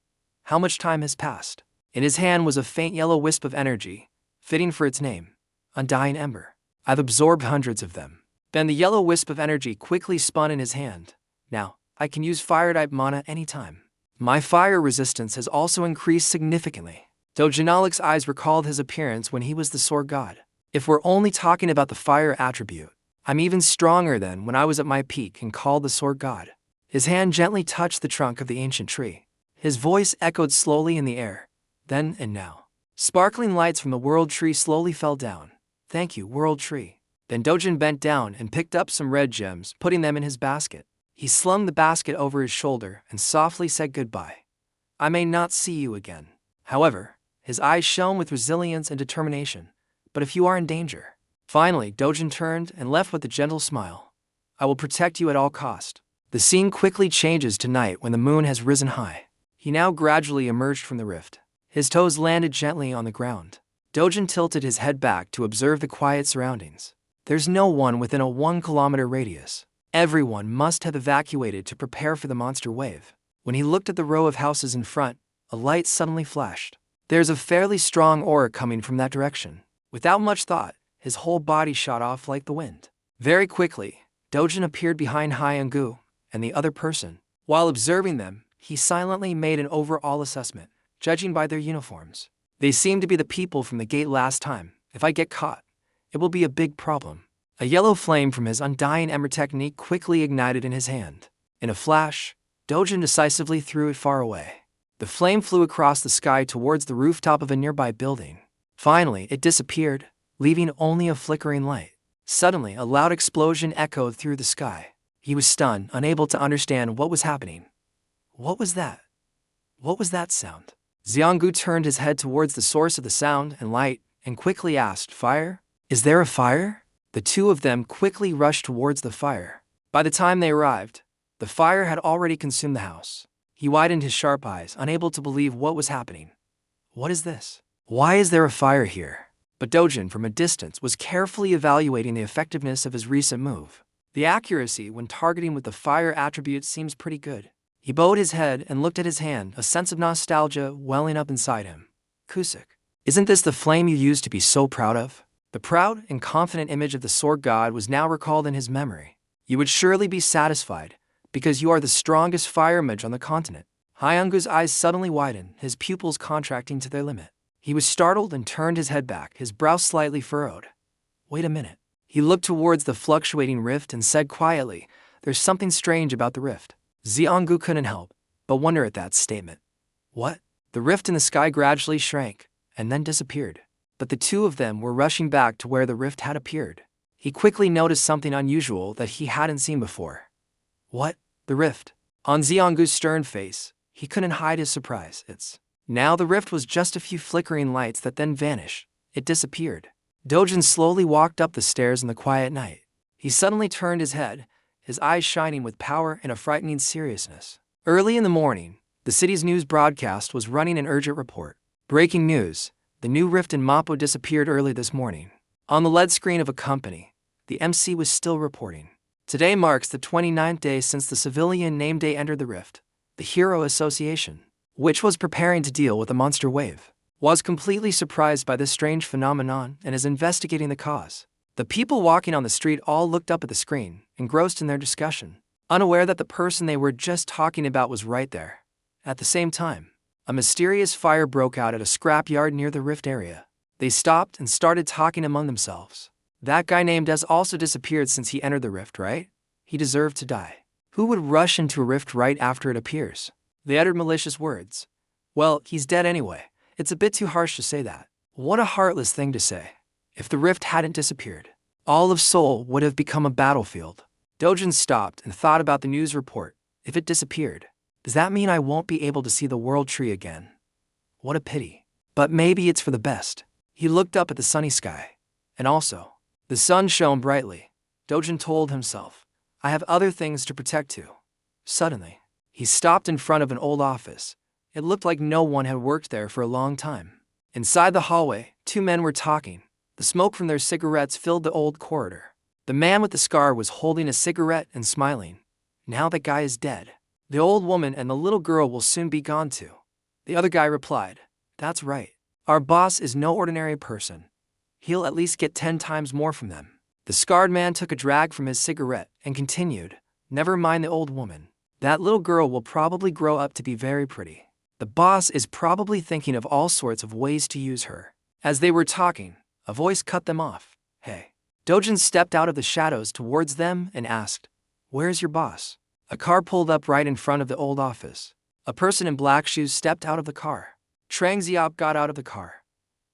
How much time has passed? In his hand was a faint yellow wisp of energy, fitting for its name, Undying Ember. "I've absorbed hundreds of them." Then the yellow wisp of energy quickly spun in his hand. "Now, I can use fire-type mana anytime. My fire resistance has also increased significantly. Dojan's eyes recalled his appearance when he was the sword god. If we're only talking about the fire attribute, I'm even stronger than when I was at my peak and called the sword god. His hand gently touched the trunk of the ancient tree. His voice echoed slowly in the air. Then and now. Sparkling lights from the world tree slowly fell down. Thank you, world tree. Then Dojan bent down and picked up some red gems, putting them in his basket. He slung the basket over his shoulder and softly said goodbye. I may not see you again. However, his eyes shone with resilience and determination. But if you are in danger. Finally, Dojan turned and left with a gentle smile. I will protect you at all cost. The scene quickly changes to night when the moon has risen high. He now gradually emerged from the rift. His toes landed gently on the ground. Dojan tilted his head back to observe the quiet surroundings. There's no one within a 1-kilometer radius. Everyone must have evacuated to prepare for the monster wave. When he looked at the row of houses in front, a light suddenly flashed. There's a fairly strong aura coming from that direction. Without much thought, his whole body shot off like the wind. Very quickly, Dojan appeared behind Hyungu and the other person. While observing them, he silently made an overall assessment, judging by their uniforms. They seem to be the people from the gate last time. If I get caught, it will be a big problem. A yellow flame from his undying ember technique quickly ignited in his hand. In a flash, Dojan decisively threw it far away. The flame flew across the sky towards the rooftop of a nearby building. Finally, it disappeared, leaving only a flickering light. Suddenly, a loud explosion echoed through the sky. He was stunned, unable to understand what was happening. What was that? What was that sound? Xianggu turned his head towards the source of the sound and light and quickly asked, Fire? Is there a fire? The two of them quickly rushed towards the fire. By the time they arrived, the fire had already consumed the house. He widened his sharp eyes, unable to believe what was happening. What is this? Why is there a fire here? But Dojan, from a distance, was carefully evaluating the effectiveness of his recent move. The accuracy when targeting with the fire attribute seems pretty good. He bowed his head and looked at his hand, a sense of nostalgia welling up inside him. Kusuk, isn't this the flame you used to be so proud of? The proud and confident image of the sword god was now recalled in his memory. You would surely be satisfied, because you are the strongest fire mage on the continent. Hyungu's eyes suddenly widened, his pupils contracting to their limit. He was startled and turned his head back, his brow slightly furrowed. Wait a minute. He looked towards the fluctuating rift and said quietly, There's something strange about the rift. Xianggu couldn't help but wonder at that statement. What? The rift in the sky gradually shrank, and then disappeared. But the two of them were rushing back to where the rift had appeared. He quickly noticed something unusual that he hadn't seen before. What? The rift? On Xianggu's stern face, he couldn't hide his surprise. Now the rift was just a few flickering lights that then vanished. It disappeared. Dojan slowly walked up the stairs in the quiet night. He suddenly turned his head, his eyes shining with power and a frightening seriousness. Early in the morning, the city's news broadcast was running an urgent report. Breaking news. The new rift in Mappo disappeared early this morning. On the LED screen of a company, the MC was still reporting. Today marks the 29th day since the civilian name day entered the rift. The Hero Association, which was preparing to deal with the monster wave, was completely surprised by this strange phenomenon and is investigating the cause. The people walking on the street all looked up at the screen, engrossed in their discussion, unaware that the person they were just talking about was right there. At the same time, a mysterious fire broke out at a scrapyard near the rift area. They stopped and started talking among themselves. That guy named Des also disappeared since he entered the rift, right? He deserved to die. Who would rush into a rift right after it appears? They uttered malicious words. Well, he's dead anyway. It's a bit too harsh to say that. What a heartless thing to say. If the rift hadn't disappeared, all of Seoul would have become a battlefield. Dojan stopped and thought about the news report. If it disappeared, does that mean I won't be able to see the world tree again? What a pity. But maybe it's for the best. He looked up at the sunny sky. And also, the sun shone brightly. Dojan told himself, I have other things to protect too. Suddenly, he stopped in front of an old office. It looked like no one had worked there for a long time. Inside the hallway, two men were talking. The smoke from their cigarettes filled the old corridor. The man with the scar was holding a cigarette and smiling. Now that guy is dead. The old woman and the little girl will soon be gone too. The other guy replied, That's right. Our boss is no ordinary person. He'll at least get 10 times more from them. The scarred man took a drag from his cigarette and continued, Never mind the old woman. That little girl will probably grow up to be very pretty. The boss is probably thinking of all sorts of ways to use her. As they were talking, a voice cut them off. Hey. Dojan stepped out of the shadows towards them and asked, "Where's your boss?" A car pulled up right in front of the old office. A person in black shoes stepped out of the car. Trang Ziop got out of the car.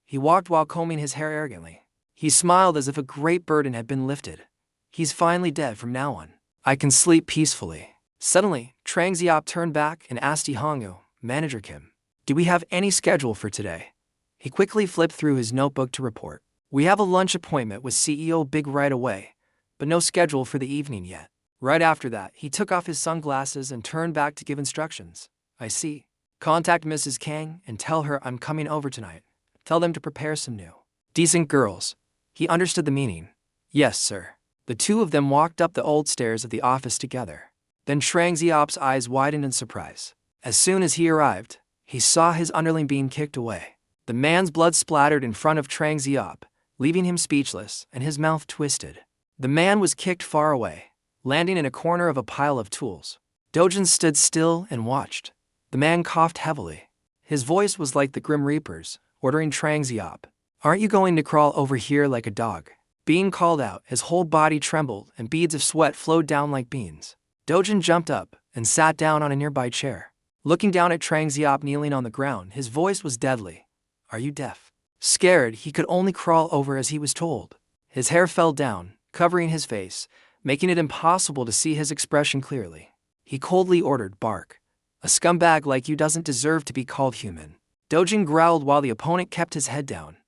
He walked while combing his hair arrogantly. He smiled as if a great burden had been lifted. He's finally dead from now on. I can sleep peacefully. Suddenly, Trang Ziop turned back and asked Ihongu, Manager Kim, "Do we have any schedule for today?" He quickly flipped through his notebook to report. "We have a lunch appointment with CEO Big right away, but no schedule for the evening yet." Right after that, he took off his sunglasses and turned back to give instructions. "I see. Contact Mrs. Kang and tell her I'm coming over tonight. Tell them to prepare some new, decent girls." He understood the meaning. "Yes, sir." The two of them walked up the old stairs of the office together. Then Trang Ziop's eyes widened in surprise. As soon as he arrived, he saw his underling being kicked away. The man's blood splattered in front of Trang Ziop, leaving him speechless and his mouth twisted. The man was kicked far away, landing in a corner of a pile of tools. Dojan stood still and watched. The man coughed heavily. His voice was like the Grim Reaper's, ordering Trang Ziop, "Aren't you going to crawl over here like a dog?" Being called out, his whole body trembled and beads of sweat flowed down like beans. Dojan jumped up and sat down on a nearby chair. Looking down at Trang Ziop kneeling on the ground, his voice was deadly. "Are you deaf?" Scared, he could only crawl over as he was told. His hair fell down, covering his face, making it impossible to see his expression clearly. He coldly ordered, "Bark. A scumbag like you doesn't deserve to be called human." Dojan growled while the opponent kept his head down.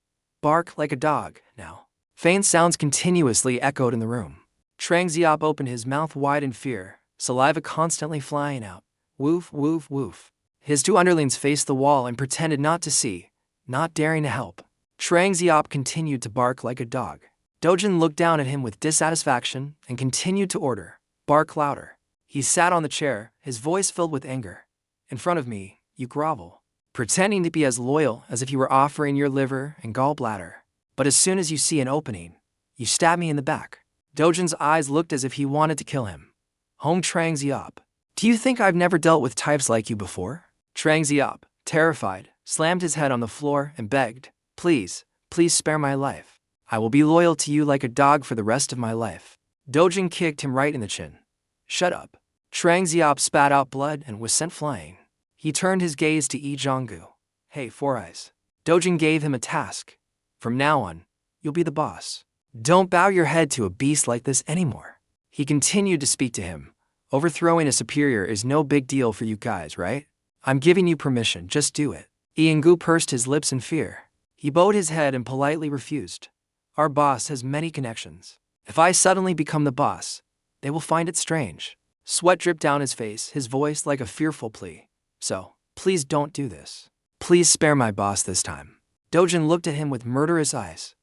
"Bark like a dog, now." Faint sounds continuously echoed in the room. Trang Ziop opened his mouth wide in fear, saliva constantly flying out. Woof, woof, woof. His two underlings faced the wall and pretended not to see, not daring to help. Trang Ziop continued to bark like a dog. Dojan looked down at him with dissatisfaction and continued to order, "Bark louder." He sat on the chair, his voice filled with anger. "In front of me, you grovel, pretending to be as loyal as if you were offering your liver and gallbladder. But as soon as you see an opening, you stab me in the back." Dojan's eyes looked as if he wanted to kill him. "Home Trang Ziop, do you think I've never dealt with types like you before?" Trang Ziop, terrified, slammed his head on the floor and begged, "Please, please spare my life. I will be loyal to you like a dog for the rest of my life." Dojan kicked him right in the chin. "Shut up." Trang Ziop spat out blood and was sent flying. He turned his gaze to Yi Jonggu. "Hey, Four Eyes." Dojan gave him a task. "From now on, you'll be the boss. Don't bow your head to a beast like this anymore." He continued to speak to him. "Overthrowing a superior is no big deal for you guys, right? I'm giving you permission, just do it." Iangu pursed his lips in fear. He bowed his head and politely refused. "Our boss has many connections. If I suddenly become the boss, they will find it strange." Sweat dripped down his face, his voice like a fearful plea. "So, please don't do this. Please spare my boss this time." Dojan looked at him with murderous eyes.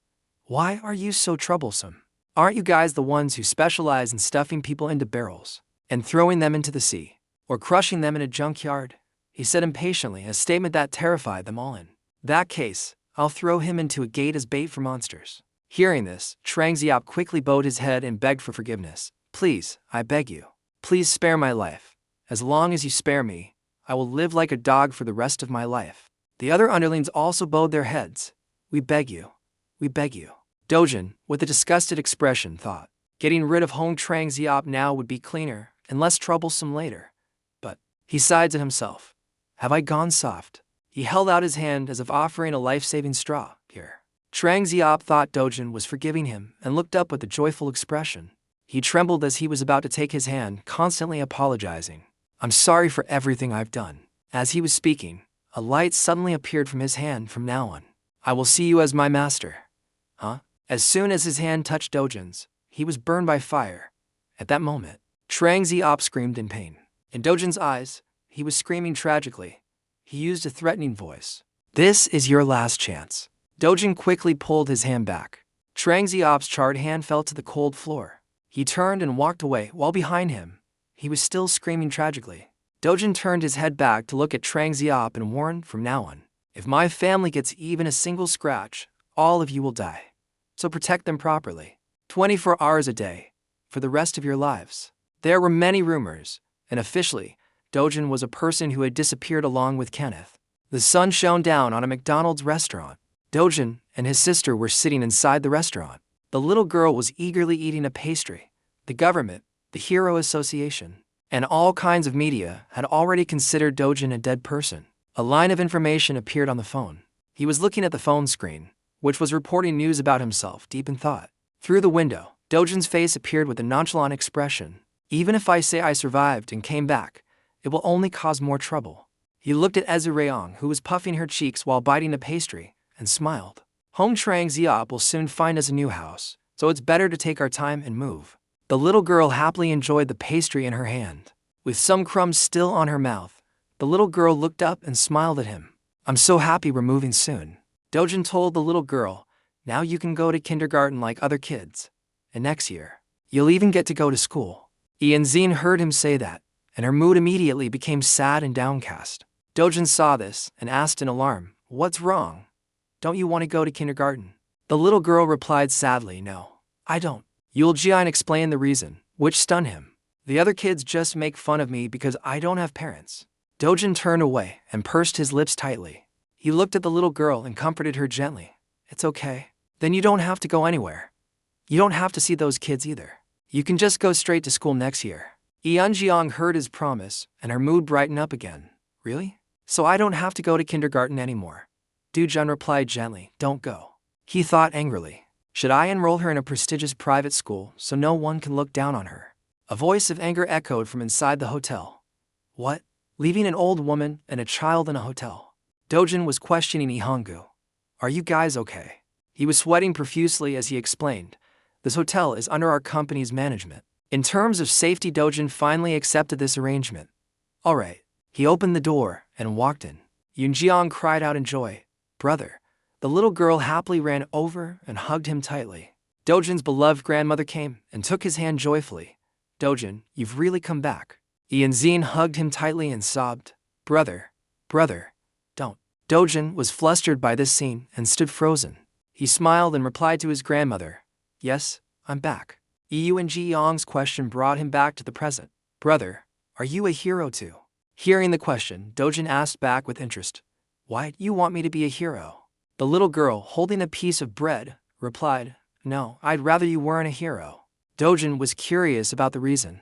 "Why are you so troublesome? Aren't you guys the ones who specialize in stuffing people into barrels and throwing them into the sea, or crushing them in a junkyard?" He said impatiently, a statement that terrified them all. "In that case, I'll throw him into a gate as bait for monsters." Hearing this, Trang Ziop quickly bowed his head and begged for forgiveness. "Please, I beg you. Please spare my life. As long as you spare me, I will live like a dog for the rest of my life." The other underlings also bowed their heads. "We beg you. We beg you." Dojan, with a disgusted expression, thought, getting rid of Hong Trang Ziop now would be cleaner and less troublesome later. But he sighed to himself. "Have I gone soft?" He held out his hand as if offering a life-saving straw. "Here." Trang Ziop thought Dojan was forgiving him and looked up with a joyful expression. He trembled as he was about to take his hand, constantly apologizing. "I'm sorry for everything I've done." As he was speaking, a light suddenly appeared from his hand. "From now on, I will see you as my master." Huh? As soon as his hand touched Dojan's, he was burned by fire. At that moment, Trang Ziop screamed in pain. In Dojan's eyes, he was screaming tragically. He used a threatening voice. "This is your last chance." Dojan quickly pulled his hand back. Trang Ziop's charred hand fell to the cold floor. He turned and walked away, while behind him, he was still screaming tragically. Dojan turned his head back to look at Trang Ziop and warned, "From now on, if my family gets even a single scratch, all of you will die. So protect them properly. 24 hours a day, for the rest of your lives." There were many rumors, and officially, Dojan was a person who had disappeared along with Kenneth. The sun shone down on a McDonald's restaurant. Dojan and his sister were sitting inside the restaurant. The little girl was eagerly eating a pastry. The government, the Hero Association, and all kinds of media had already considered Dojan a dead person. A line of information appeared on the phone. He was looking at the phone screen, which was reporting news about himself, deep in thought. Through the window, Dojan's face appeared with a nonchalant expression. Even if I say I survived and came back, it will only cause more trouble. He looked at Ezureong, who was puffing her cheeks while biting a pastry, and smiled. Hong Trang Ziop will soon find us a new house, so it's better to take our time and move. The little girl happily enjoyed the pastry in her hand. With some crumbs still on her mouth, the little girl looked up and smiled at him. I'm so happy we're moving soon. Dojan told the little girl, now you can go to kindergarten like other kids. And next year, you'll even get to go to school. Ianzine heard him say that, and her mood immediately became sad and downcast. Dojan saw this and asked in alarm, what's wrong? Don't you want to go to kindergarten? The little girl replied sadly, no, I don't. Juian explained the reason, which stunned him. The other kids just make fun of me because I don't have parents. Dojan turned away and pursed his lips tightly. He looked at the little girl and comforted her gently. It's okay. Then you don't have to go anywhere. You don't have to see those kids either. You can just go straight to school next year. Ianjiang heard his promise, and her mood brightened up again. Really? So I don't have to go to kindergarten anymore? Dojan replied gently, don't go. He thought angrily. Should I enroll her in a prestigious private school so no one can look down on her? A voice of anger echoed from inside the hotel. What? Leaving an old woman and a child in a hotel? Dojan was questioning Ihongu. Are you guys okay? He was sweating profusely as he explained. This hotel is under our company's management. In terms of safety, Dojan finally accepted this arrangement. All right. He opened the door and walked in. Yunjiang cried out in joy. Brother. The little girl happily ran over and hugged him tightly. Dojan's beloved grandmother came and took his hand joyfully. Dojan, you've really come back. Ianzine hugged him tightly and sobbed. Brother, don't. Dojan was flustered by this scene and stood frozen. He smiled and replied to his grandmother. Yes, I'm back. Yong's question brought him back to the present. Brother, are you a hero too? Hearing the question, Dojan asked back with interest. Why do you want me to be a hero? The little girl, holding a piece of bread, replied, No, I'd rather you weren't a hero. Dojan was curious about the reason.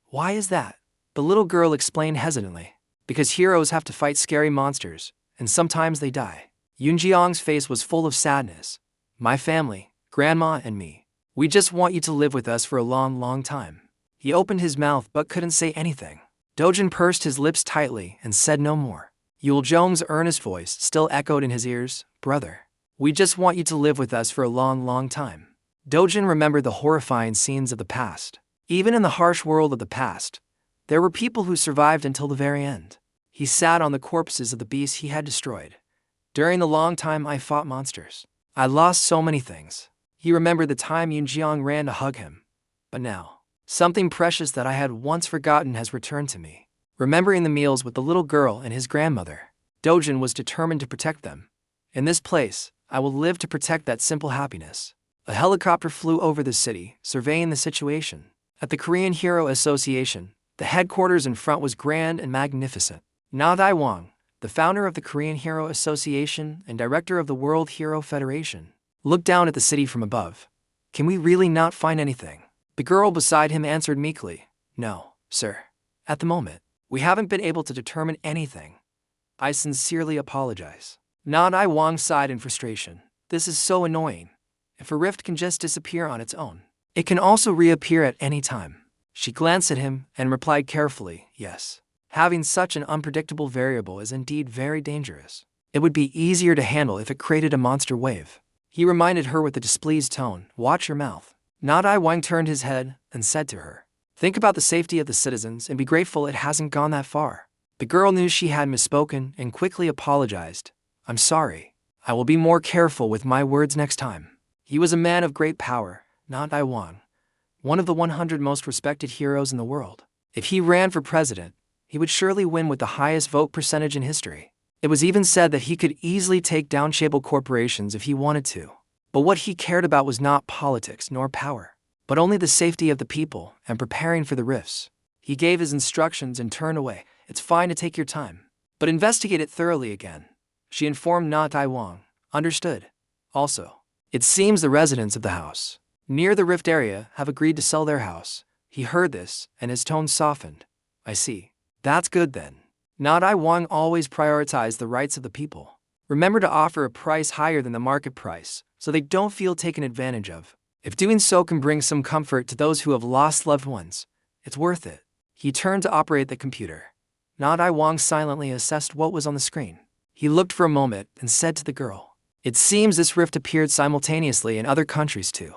Why is that? The little girl explained hesitantly. Because heroes have to fight scary monsters, and sometimes they die. Yunjiang's face was full of sadness. My family, Grandma and me, we just want you to live with us for a long, long time. He opened his mouth but couldn't say anything. Dojan pursed his lips tightly and said no more. Yuljong's earnest voice still echoed in his ears. Brother, we just want you to live with us for a long, long time. Dojan remembered the horrifying scenes of the past. Even in the harsh world of the past, there were people who survived until the very end. He sat on the corpses of the beasts he had destroyed. During the long time I fought monsters, I lost so many things. He remembered the time Yunjiang ran to hug him. But now, something precious that I had once forgotten has returned to me. Remembering the meals with the little girl and his grandmother, Dojan was determined to protect them. In this place, I will live to protect that simple happiness. A helicopter flew over the city, surveying the situation. At the Korean Hero Association, the headquarters in front was grand and magnificent. Na Dai-wang, the founder of the Korean Hero Association and director of the World Hero Federation, looked down at the city from above. Can we really not find anything? The girl beside him answered meekly. No, sir. At the moment, we haven't been able to determine anything. I sincerely apologize. Na Dai-wang sighed in frustration. This is so annoying. If a rift can just disappear on its own, it can also reappear at any time. She glanced at him and replied carefully, yes. Having such an unpredictable variable is indeed very dangerous. It would be easier to handle if it created a monster wave. He reminded her with a displeased tone, watch your mouth. Na Dai-wang turned his head and said to her, think about the safety of the citizens and be grateful it hasn't gone that far. The girl knew she had misspoken and quickly apologized. I'm sorry. I will be more careful with my words next time. He was a man of great power, Na Dai-wang, one of the 100 most respected heroes in the world. If he ran for president, he would surely win with the highest vote percentage in history. It was even said that he could easily take down chaebol corporations if he wanted to. But what he cared about was not politics nor power, but only the safety of the people and preparing for the rifts. He gave his instructions and turned away. It's fine to take your time, but investigate it thoroughly again, she informed Na Taiwan. Understood. Also, it seems the residents of the house near the rift area have agreed to sell their house. He heard this, and his tone softened. I see. That's good then. Na Taiwan always prioritized the rights of the people. Remember to offer a price higher than the market price, so they don't feel taken advantage of. If doing so can bring some comfort to those who have lost loved ones, it's worth it. He turned to operate the computer. Na Taiwan silently assessed what was on the screen. He looked for a moment and said to the girl, "It seems this rift appeared simultaneously in other countries too.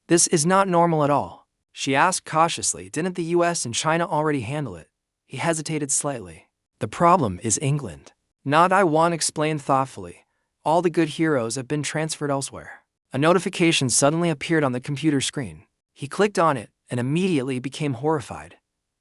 This is not normal at all." She asked cautiously, "Didn't the US and China already handle it?" He hesitated slightly. "The problem is England." Na Taiwan explained thoughtfully. "All the good heroes have been transferred elsewhere." A notification suddenly appeared on the computer screen. He clicked on it and immediately became horrified.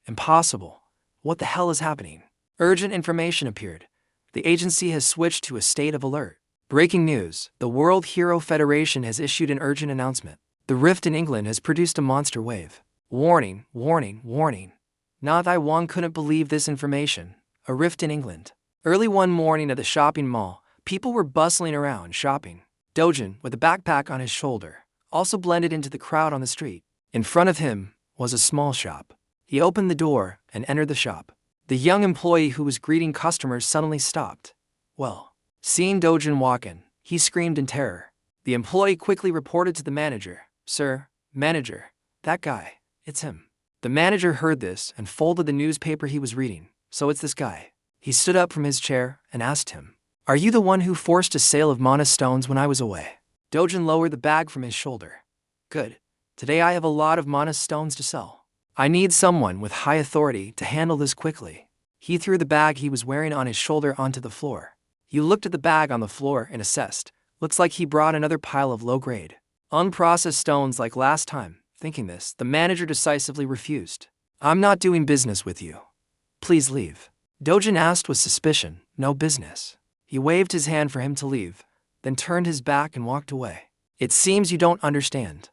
Impossible. What the hell is happening? Urgent information appeared. The agency has switched to a state of alert. Breaking news. The World Hero Federation has issued an urgent announcement. The rift in England has produced a monster wave. Warning, warning, warning. Na Taiwan couldn't believe this information. A rift in England. Early one morning at the shopping mall, people were bustling around shopping. Dojan, with a backpack on his shoulder, also blended into the crowd on the street. In front of him was a small shop. He opened the door and entered the shop. The young employee who was greeting customers suddenly stopped. Well, seeing Dojan walk in, he screamed in terror. The employee quickly reported to the manager. "Sir, manager, that guy, it's him." The manager heard this and folded the newspaper he was reading. "So it's this guy." He stood up from his chair and asked him, "Are you the one who forced a sale of mana stones when I was away?" Dojan lowered the bag from his shoulder. "Good. Today I have a lot of mana stones to sell. I need someone with high authority to handle this quickly." He threw the bag he was wearing on his shoulder onto the floor. He looked at the bag on the floor and assessed. Looks like he brought another pile of low-grade, unprocessed stones like last time. Thinking this, the manager decisively refused. "I'm not doing business with you. Please leave." Dojan asked with suspicion. "No business." He waved his hand for him to leave, then turned his back and walked away. "It seems you don't understand.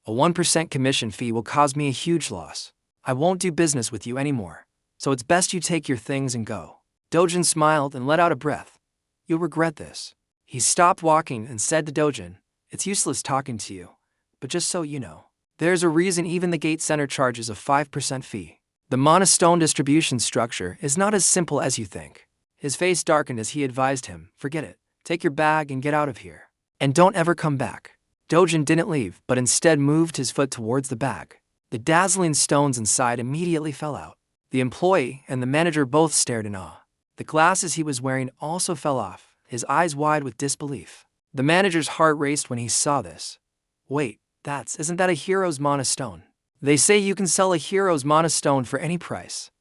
A 1% commission fee will cause me a huge loss. I won't do business with you anymore, so it's best you take your things and go." Dojan smiled and let out a breath. "You'll regret this." He stopped walking and said to Dojan, "It's useless talking to you, but just so you know, there's a reason even the gate center charges a 5% fee. The mana stone distribution structure is not as simple as you think." His face darkened as he advised him, "Forget it. Take your bag and get out of here. And don't ever come back." Dojan didn't leave, but instead moved his foot towards the bag. The dazzling stones inside immediately fell out. The employee and the manager both stared in awe. The glasses he was wearing also fell off, his eyes wide with disbelief. The manager's heart raced when he saw this. "Wait, isn't that a hero's mana stone? They say you can sell a hero's mana stone for any price.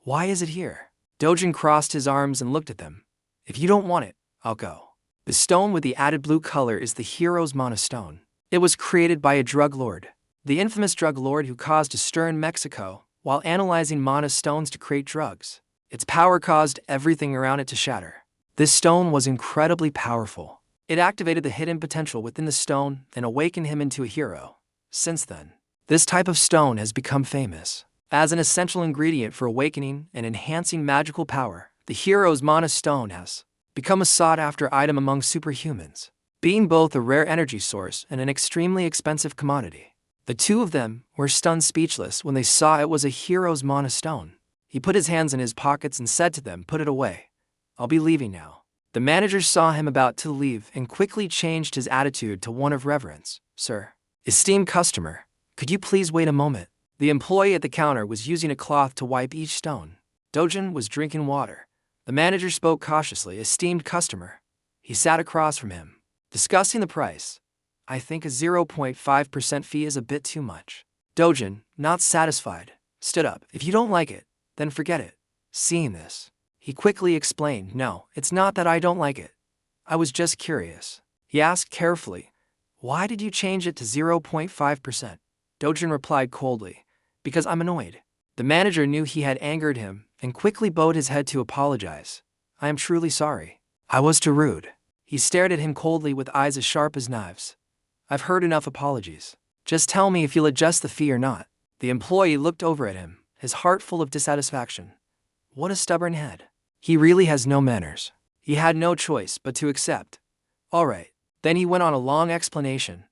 Why is it here?" Dojan crossed his arms and looked at them. "If you don't want it, I'll go." The stone with the added blue color is the hero's mana stone. It was created by a drug lord, the infamous drug lord who caused a stir in Mexico while analyzing mana stones to create drugs. Its power caused everything around it to shatter. This stone was incredibly powerful. It activated the hidden potential within the stone and awakened him into a hero. Since then, this type of stone has become famous. As an essential ingredient for awakening and enhancing magical power, the hero's mana stone has become a sought-after item among superhumans, being both a rare energy source and an extremely expensive commodity. The two of them were stunned speechless when they saw it was a hero's mana stone. He put his hands in his pockets and said to them, "Put it away. I'll be leaving now." The manager saw him about to leave and quickly changed his attitude to one of reverence. "Sir, esteemed customer, could you please wait a moment?" The employee at the counter was using a cloth to wipe each stone. Dojan was drinking water. The manager spoke cautiously, "Esteemed customer." He sat across from him, discussing the price. "I think a 0.5% fee is a bit too much." Dojan, not satisfied, stood up. "If you don't like it, then forget it." Seeing this, he quickly explained, "No, it's not that I don't like it. I was just curious." He asked carefully, "Why did you change it to 0.5%? Dojan replied coldly, "Because I'm annoyed." The manager knew he had angered him and quickly bowed his head to apologize. "I am truly sorry. I was too rude." He stared at him coldly with eyes as sharp as knives. "I've heard enough apologies. Just tell me if you'll adjust the fee or not." The employee looked over at him, his heart full of dissatisfaction. What a stubborn head. He really has no manners. He had no choice but to accept. All right. Then he went on a long explanation.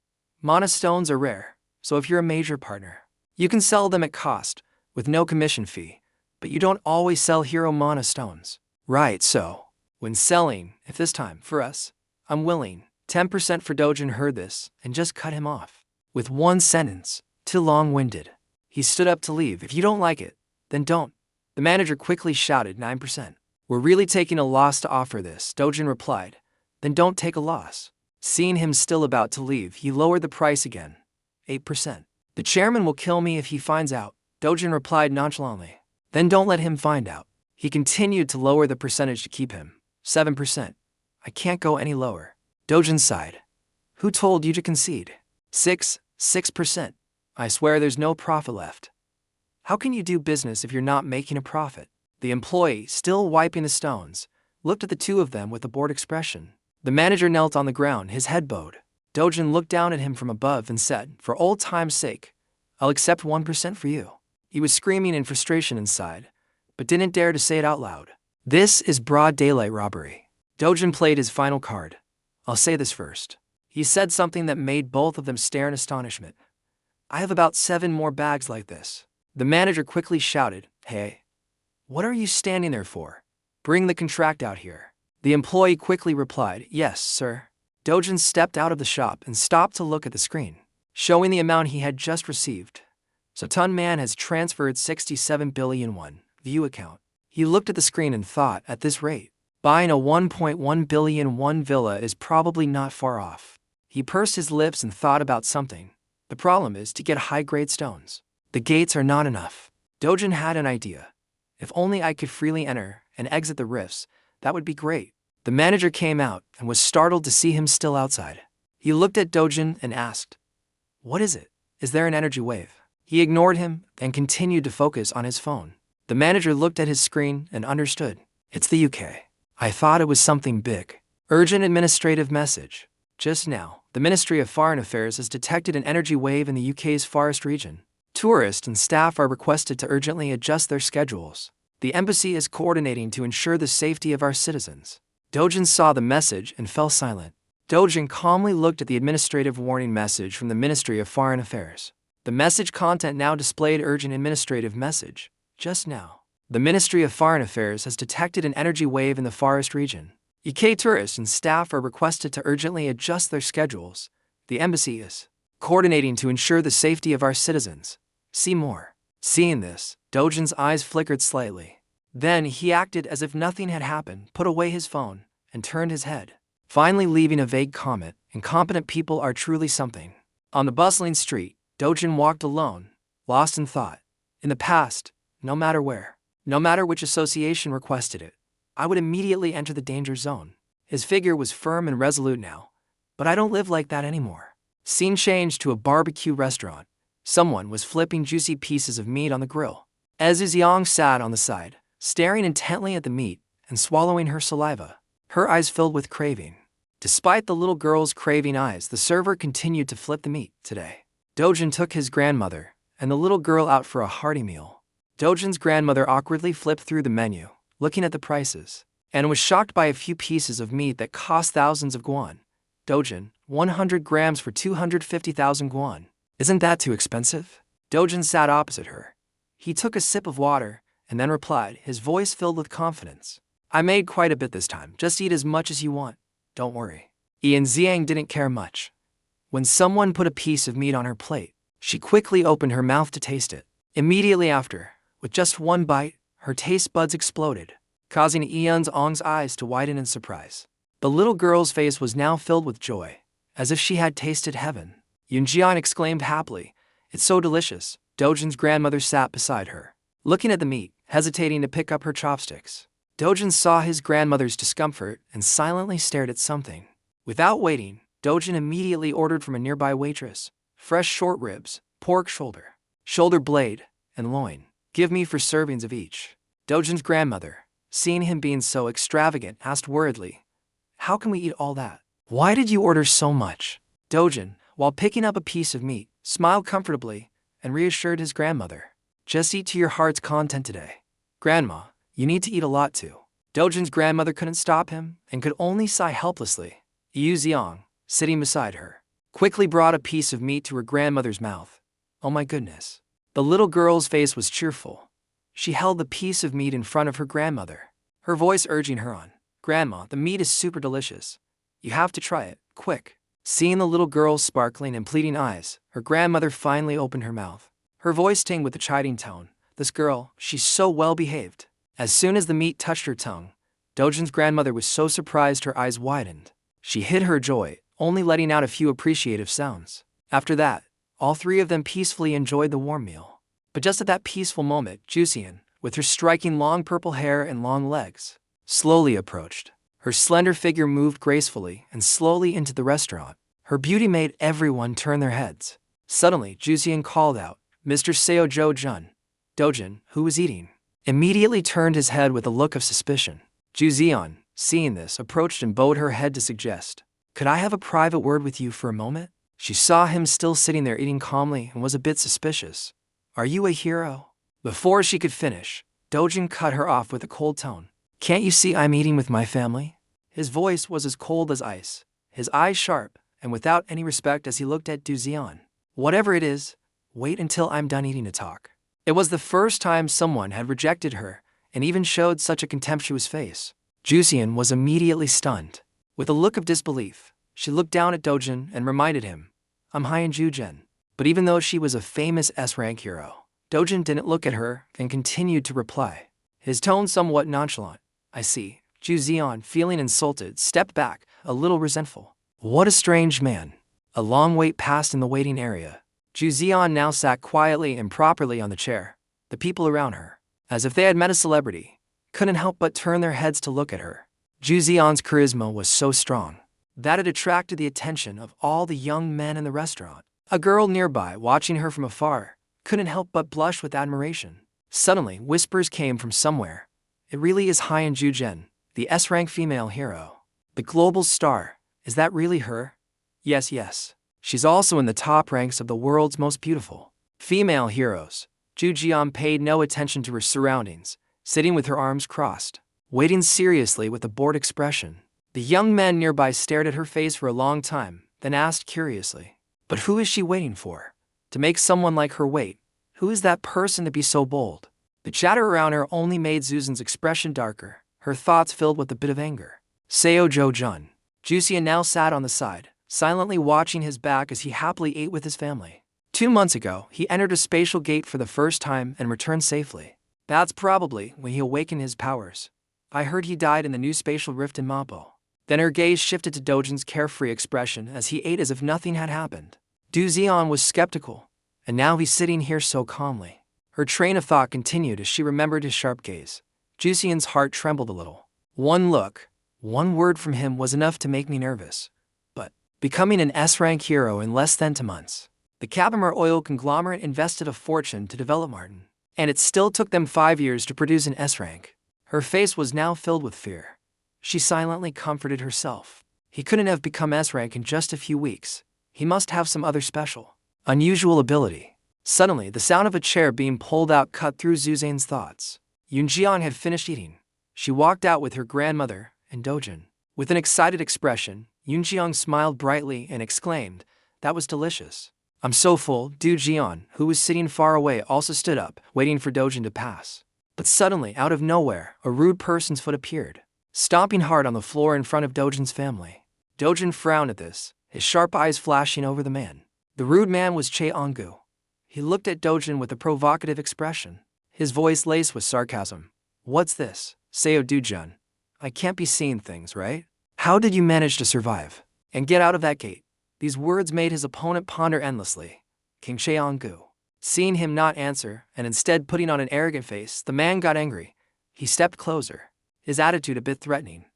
Mana stones are rare, so if you're a major partner, you can sell them at cost, with no commission fee, but you don't always sell hero mana stones. Right, so, when selling, if this time, for us, I'm willing, 10% for Dojan heard this and just cut him off. With one sentence, too long-winded. He stood up to leave. If you don't like it, then don't. The manager quickly shouted 9%. We're really taking a loss to offer this, Dojan replied. Then don't take a loss. Seeing him still about to leave, he lowered the price again. 8%. The chairman will kill me if he finds out, Dojan replied nonchalantly. Then don't let him find out. He continued to lower the percentage to keep him. 7%. I can't go any lower. Dojan sighed. Who told you to concede? 6%. I swear there's no profit left. How can you do business if you're not making a profit? The employee, still wiping the stones, looked at the two of them with a bored expression. The manager knelt on the ground, his head bowed. Dojan looked down at him from above and said, for old time's sake, I'll accept 1% for you. He was screaming in frustration inside, but didn't dare to say it out loud. This is broad daylight robbery. Dojan played his final card. I'll say this first. He said something that made both of them stare in astonishment. I have about 7 more bags like this. The manager quickly shouted, Hey, what are you standing there for? Bring the contract out here. The employee quickly replied, Yes, sir. Dojan stepped out of the shop and stopped to look at the screen, showing the amount he had just received. Satan Man has transferred 67 billion won, view account. He looked at the screen and thought, at this rate, buying a 1.1 billion won villa is probably not far off. He pursed his lips and thought about something. The problem is to get high-grade stones. The gates are not enough. Dojan had an idea. If only I could freely enter and exit the rifts, that would be great. The manager came out and was startled to see him still outside. He looked at Dojan and asked, What is it? Is there an energy wave? He ignored him and continued to focus on his phone. The manager looked at his screen and understood. It's the UK. I thought it was something big. Urgent administrative message. Just now, the Ministry of Foreign Affairs has detected an energy wave in the UK's forest region. Tourists and staff are requested to urgently adjust their schedules. The embassy is coordinating to ensure the safety of our citizens. Dojan saw the message and fell silent. Dojan calmly looked at the administrative warning message from the Ministry of Foreign Affairs. The message content now displayed urgent administrative message. Just now, the Ministry of Foreign Affairs has detected an energy wave in the forest region. UK tourists and staff are requested to urgently adjust their schedules. The embassy is coordinating to ensure the safety of our citizens. See more. Seeing this, Dojan's eyes flickered slightly. Then he acted as if nothing had happened, put away his phone, and turned his head, finally leaving a vague comment, incompetent people are truly something. On the bustling street, Dojan walked alone, lost in thought. In the past, no matter where, no matter which association requested it, I would immediately enter the danger zone. His figure was firm and resolute now, but I don't live like that anymore. Scene changed to a barbecue restaurant. Someone was flipping juicy pieces of meat on the grill. Ziyang sat on the side, staring intently at the meat and swallowing her saliva, her eyes filled with craving. Despite the little girl's craving eyes, the server continued to flip the meat. Today, Dojan took his grandmother and the little girl out for a hearty meal. Dojan's grandmother awkwardly flipped through the menu, looking at the prices, and was shocked by a few pieces of meat that cost thousands of guan. Dojan, 100 grams for 250,000 guan. Isn't that too expensive? Dojan sat opposite her. He took a sip of water and then replied, his voice filled with confidence. I made quite a bit this time. Just eat as much as you want. Don't worry. Ziyang didn't care much. When someone put a piece of meat on her plate, she quickly opened her mouth to taste it. Immediately after, with just one bite, her taste buds exploded, causing Ong's eyes to widen in surprise. The little girl's face was now filled with joy, as if she had tasted heaven. Juian exclaimed happily, It's so delicious. Dojan's grandmother sat beside her, looking at the meat, hesitating to pick up her chopsticks. Dojan saw his grandmother's discomfort and silently stared at something. Without waiting, Dojan immediately ordered from a nearby waitress, fresh short ribs, pork shoulder, shoulder blade, and loin. Give me 4 servings of each. Dojan's grandmother, seeing him being so extravagant, asked worriedly, How can we eat all that? Why did you order so much? Dojan, while picking up a piece of meat, smiled comfortably and reassured his grandmother. Just eat to your heart's content today. Grandma, you need to eat a lot too. Dojan's grandmother couldn't stop him and could only sigh helplessly. Yu Xiang, sitting beside her, quickly brought a piece of meat to her grandmother's mouth. Oh my goodness. The little girl's face was cheerful. She held the piece of meat in front of her grandmother, her voice urging her on. Grandma, the meat is super delicious. You have to try it, quick. Seeing the little girl's sparkling and pleading eyes, her grandmother finally opened her mouth. Her voice tinged with a chiding tone. This girl, she's so well behaved. As soon as the meat touched her tongue, Dojan's grandmother was so surprised her eyes widened. She hid her joy, only letting out a few appreciative sounds. After that, all three of them peacefully enjoyed the warm meal. But just at that peaceful moment, Juian, with her striking long purple hair and long legs, slowly approached. Her slender figure moved gracefully and slowly into the restaurant. Her beauty made everyone turn their heads. Suddenly, Juian called out, Mr. Seo Dojan. Dojan, who was eating, immediately turned his head with a look of suspicion. Juian, seeing this, approached and bowed her head to suggest, could I have a private word with you for a moment? She saw him still sitting there eating calmly and was a bit suspicious. Are you a hero? Before she could finish, Dojan cut her off with a cold tone. Can't you see I'm eating with my family? His voice was as cold as ice, his eyes sharp, and without any respect as he looked at Juian. Whatever it is, wait until I'm done eating to talk. It was the first time someone had rejected her and even showed such a contemptuous face. Juian was immediately stunned. With a look of disbelief, she looked down at Dojan and reminded him, I'm Hyan Jujen. But even though she was a famous S-rank hero, Dojan didn't look at her and continued to reply, his tone somewhat nonchalant. I see. Juian, feeling insulted, stepped back, a little resentful. What a strange man. A long wait passed in the waiting area. Juian now sat quietly and properly on the chair. The people around her, as if they had met a celebrity, couldn't help but turn their heads to look at her. Juian's charisma was so strong that it attracted the attention of all the young men in the restaurant. A girl nearby, watching her from afar, couldn't help but blush with admiration. Suddenly, whispers came from somewhere. It really is Hyan Jujen, the S-rank female hero. The global star. Is that really her? Yes. She's also in the top ranks of the world's most beautiful female heroes. Jujian paid no attention to her surroundings, sitting with her arms crossed, waiting seriously with a bored expression. The young men nearby stared at her face for a long time, then asked curiously, but who is she waiting for? To make someone like her wait, who is that person to be so bold? The chatter around her only made Susan's expression darker, her thoughts filled with a bit of anger. Seo Dojan. Juian now sat on the side, silently watching his back as he happily ate with his family. 2 months ago, he entered a spatial gate for the first time and returned safely. That's probably when he awakened his powers. I heard he died in the new spatial rift in Mapo. Then her gaze shifted to Dojan's carefree expression as he ate as if nothing had happened. Juian was skeptical, and now he's sitting here so calmly. Her train of thought continued as she remembered his sharp gaze. Juian's heart trembled a little. One look, one word from him was enough to make me nervous. But becoming an S-rank hero in less than 2 months. The Capimer oil conglomerate invested a fortune to develop Martin, and it still took them 5 years to produce an S-rank. Her face was now filled with fear. She silently comforted herself. He couldn't have become S-rank in just a few weeks. He must have some other special, unusual ability. Suddenly, the sound of a chair being pulled out cut through Zuzan's thoughts. Yunjiang had finished eating. She walked out with her grandmother and Dojan. With an excited expression, Yunjiang smiled brightly and exclaimed, that was delicious. I'm so full. Dojan, who was sitting far away, also stood up, waiting for Dojan to pass. But suddenly, out of nowhere, a rude person's foot appeared, stomping hard on the floor in front of Dojan's family. Dojan frowned at this, his sharp eyes flashing over the man. The rude man was Che Ongu. He looked at Dojan with a provocative expression, his voice laced with sarcasm. What's this? Seo Dojan. I can't be seeing things, right? How did you manage to survive and get out of that gate? These words made his opponent ponder endlessly. King Che Ongu. Seeing him not answer and instead putting on an arrogant face, the man got angry. He stepped closer, his attitude a bit threatening.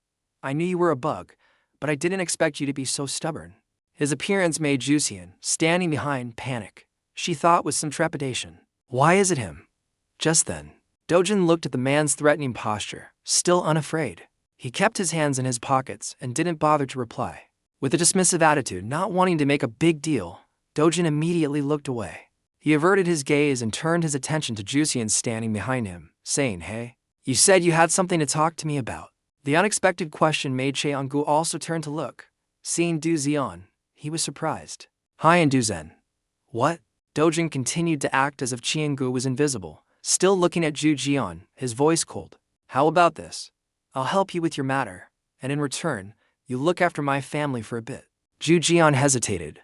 I knew you were a bug, but I didn't expect you to be so stubborn. His appearance made Juian, standing behind, panic. She thought with some trepidation. Why is it him? Just then, Dojan looked at the man's threatening posture, still unafraid. He kept his hands in his pockets and didn't bother to reply. With a dismissive attitude, not wanting to make a big deal, Dojan immediately looked away. He averted his gaze and turned his attention to Juian standing behind him, saying, "Hey, you said you had something to talk to me about." The unexpected question made Cheong-gu also turn to look. Seeing Dojan, he was surprised. "Hi and Dojan." "What?" Dojan continued to act as if Cheong-gu was invisible, still looking at Juian, his voice cold. "How about this? I'll help you with your matter, and in return, you look after my family for a bit." Juian hesitated.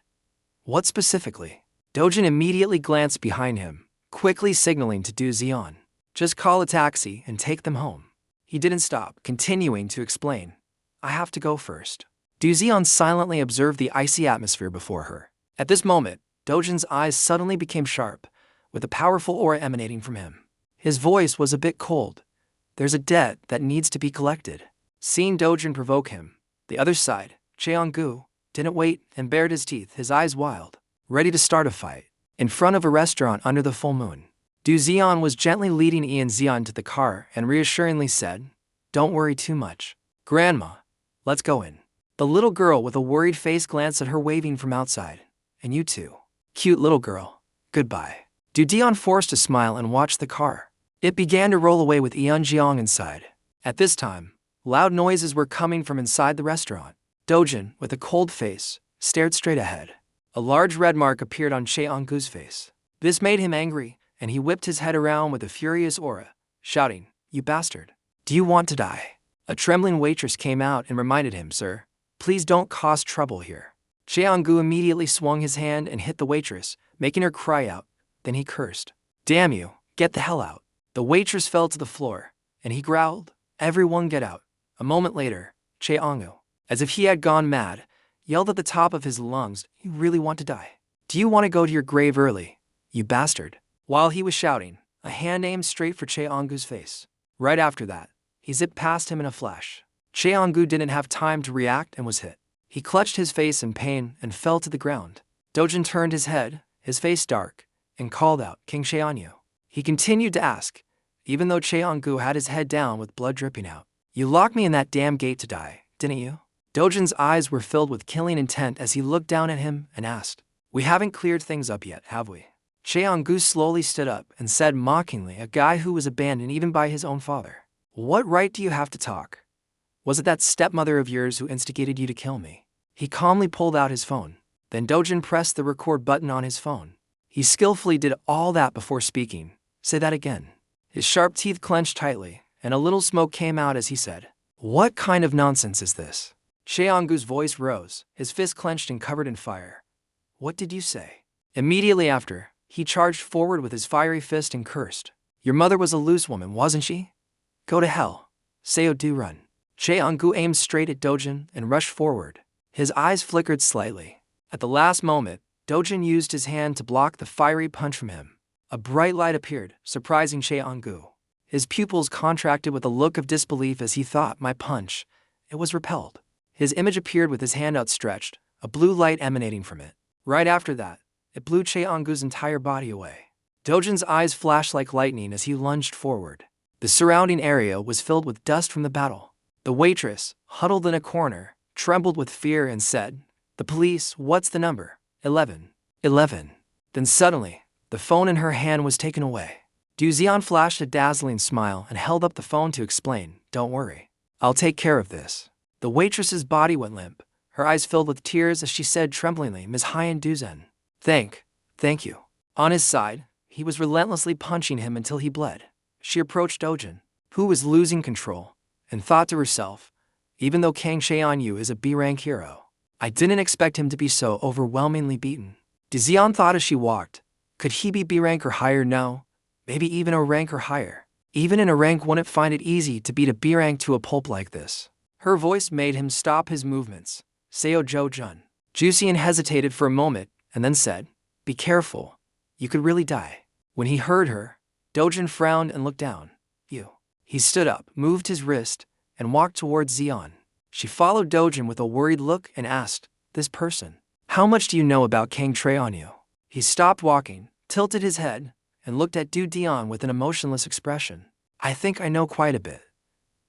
"What specifically?" Dojan immediately glanced behind him, quickly signaling to Dojan. "Just call a taxi and take them home." He didn't stop, continuing to explain. "I have to go first." Dojan silently observed the icy atmosphere before her. At this moment, Dojan's eyes suddenly became sharp, with a powerful aura emanating from him. His voice was a bit cold. "There's a debt that needs to be collected." Seeing Dojan provoke him, the other side, Cheong-gu, didn't wait and bared his teeth, his eyes wild, ready to start a fight. In front of a restaurant under the full moon, Dojan was gently leading Zian to the car and reassuringly said, "Don't worry too much. Grandma, let's go in." The little girl with a worried face glanced at her, waving from outside. "And you too. Cute little girl. Goodbye." Dojan forced a smile and watched the car. It began to roll away with Jiang inside. At this time, loud noises were coming from inside the restaurant. Dojan, with a cold face, stared straight ahead. A large red mark appeared on Cheong-gu's face. This made him angry, and he whipped his head around with a furious aura, shouting, "You bastard! Do you want to die?" A trembling waitress came out and reminded him, "Sir, please don't cause trouble here." Cheong-gu immediately swung his hand and hit the waitress, making her cry out. Then he cursed. "Damn you, get the hell out." The waitress fell to the floor, and he growled, "Everyone get out." A moment later, Cheong-gu, as if he had gone mad, yelled at the top of his lungs, "You really want to die? Do you want to go to your grave early, you bastard?" While he was shouting, a hand aimed straight for Cheong-gu's face. Right after that, he zipped past him in a flash. Cheong-gu didn't have time to react and was hit. He clutched his face in pain and fell to the ground. Dojan turned his head, his face dark, and called out, "King Cheonyu." He continued to ask, even though Cheong-gu had his head down with blood dripping out, "You locked me in that damn gate to die, didn't you?" Dojan's eyes were filled with killing intent as he looked down at him and asked, "We haven't cleared things up yet, have we?" Cheong-gu slowly stood up and said mockingly, "A guy who was abandoned even by his own father. What right do you have to talk? Was it that stepmother of yours who instigated you to kill me?" He calmly pulled out his phone. Then Dojan pressed the record button on his phone. He skillfully did all that before speaking. "Say that again." His sharp teeth clenched tightly, and a little smoke came out as he said, "What kind of nonsense is this?" Cheong-gu's voice rose, his fist clenched and covered in fire. "What did you say?" Immediately after, he charged forward with his fiery fist and cursed, "Your mother was a loose woman, wasn't she? Go to hell. Seo do run." Cheong-gu aimed straight at Dojan and rushed forward. His eyes flickered slightly. At the last moment, Dojan used his hand to block the fiery punch from him. A bright light appeared, surprising Cheong-gu. His pupils contracted with a look of disbelief as he thought, "My punch." It was repelled. His image appeared with his hand outstretched, a blue light emanating from it. Right after that, it blew Cheong-gu's entire body away. Dojan's eyes flashed like lightning as he lunged forward. The surrounding area was filled with dust from the battle. The waitress, huddled in a corner, trembled with fear and said, "The police, what's the number?" 11. 11. Then suddenly, the phone in her hand was taken away. Dojan flashed a dazzling smile and held up the phone to explain, "Don't worry. I'll take care of this." The waitress's body went limp, her eyes filled with tears as she said tremblingly, "Ms. Hyen Dojan. Thank you." On his side, he was relentlessly punching him until he bled. She approached Dojan, who was losing control, and thought to herself, even though Kang Cheonyu is a B-rank hero, I didn't expect him to be so overwhelmingly beaten. Dojan thought as she walked, could he be B-rank or higher? No, maybe even a rank or higher. Even in a rank wouldn't find it easy to beat a B-rank to a pulp like this. Her voice made him stop his movements. "Seo Jo-jun." Juian hesitated for a moment and then said, "Be careful, you could really die." When he heard her, Dojan frowned and looked down. "You." He stood up, moved his wrist, and walked towards Zion. She followed Dojan with a worried look and asked, "This person, how much do you know about Kang Cheonyu?" He stopped walking, tilted his head, and looked at Dojan with an emotionless expression. "I think I know quite a bit."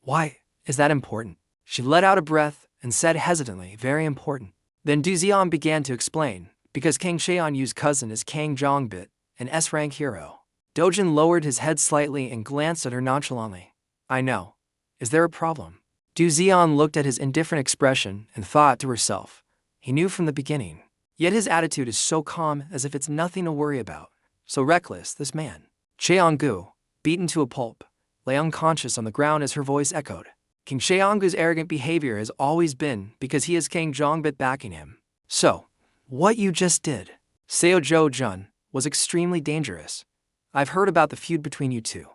"Why, is that important?" She let out a breath and said hesitantly, "Very important." Then Dojan began to explain, because Kang Cheonyu's cousin is Kang Jongbit, an S-rank hero. Dojan lowered his head slightly and glanced at her nonchalantly. I know. Is there a problem? Juian looked at his indifferent expression and thought to herself. He knew from the beginning. Yet his attitude is so calm, as if it's nothing to worry about. So reckless, this man. Cheonggu, beaten to a pulp, lay unconscious on the ground as her voice echoed. King Cheonggu's arrogant behavior has always been because he has King Jongbit backing him. So, what you just did, Seo Jun, was extremely dangerous. I've heard about the feud between you two.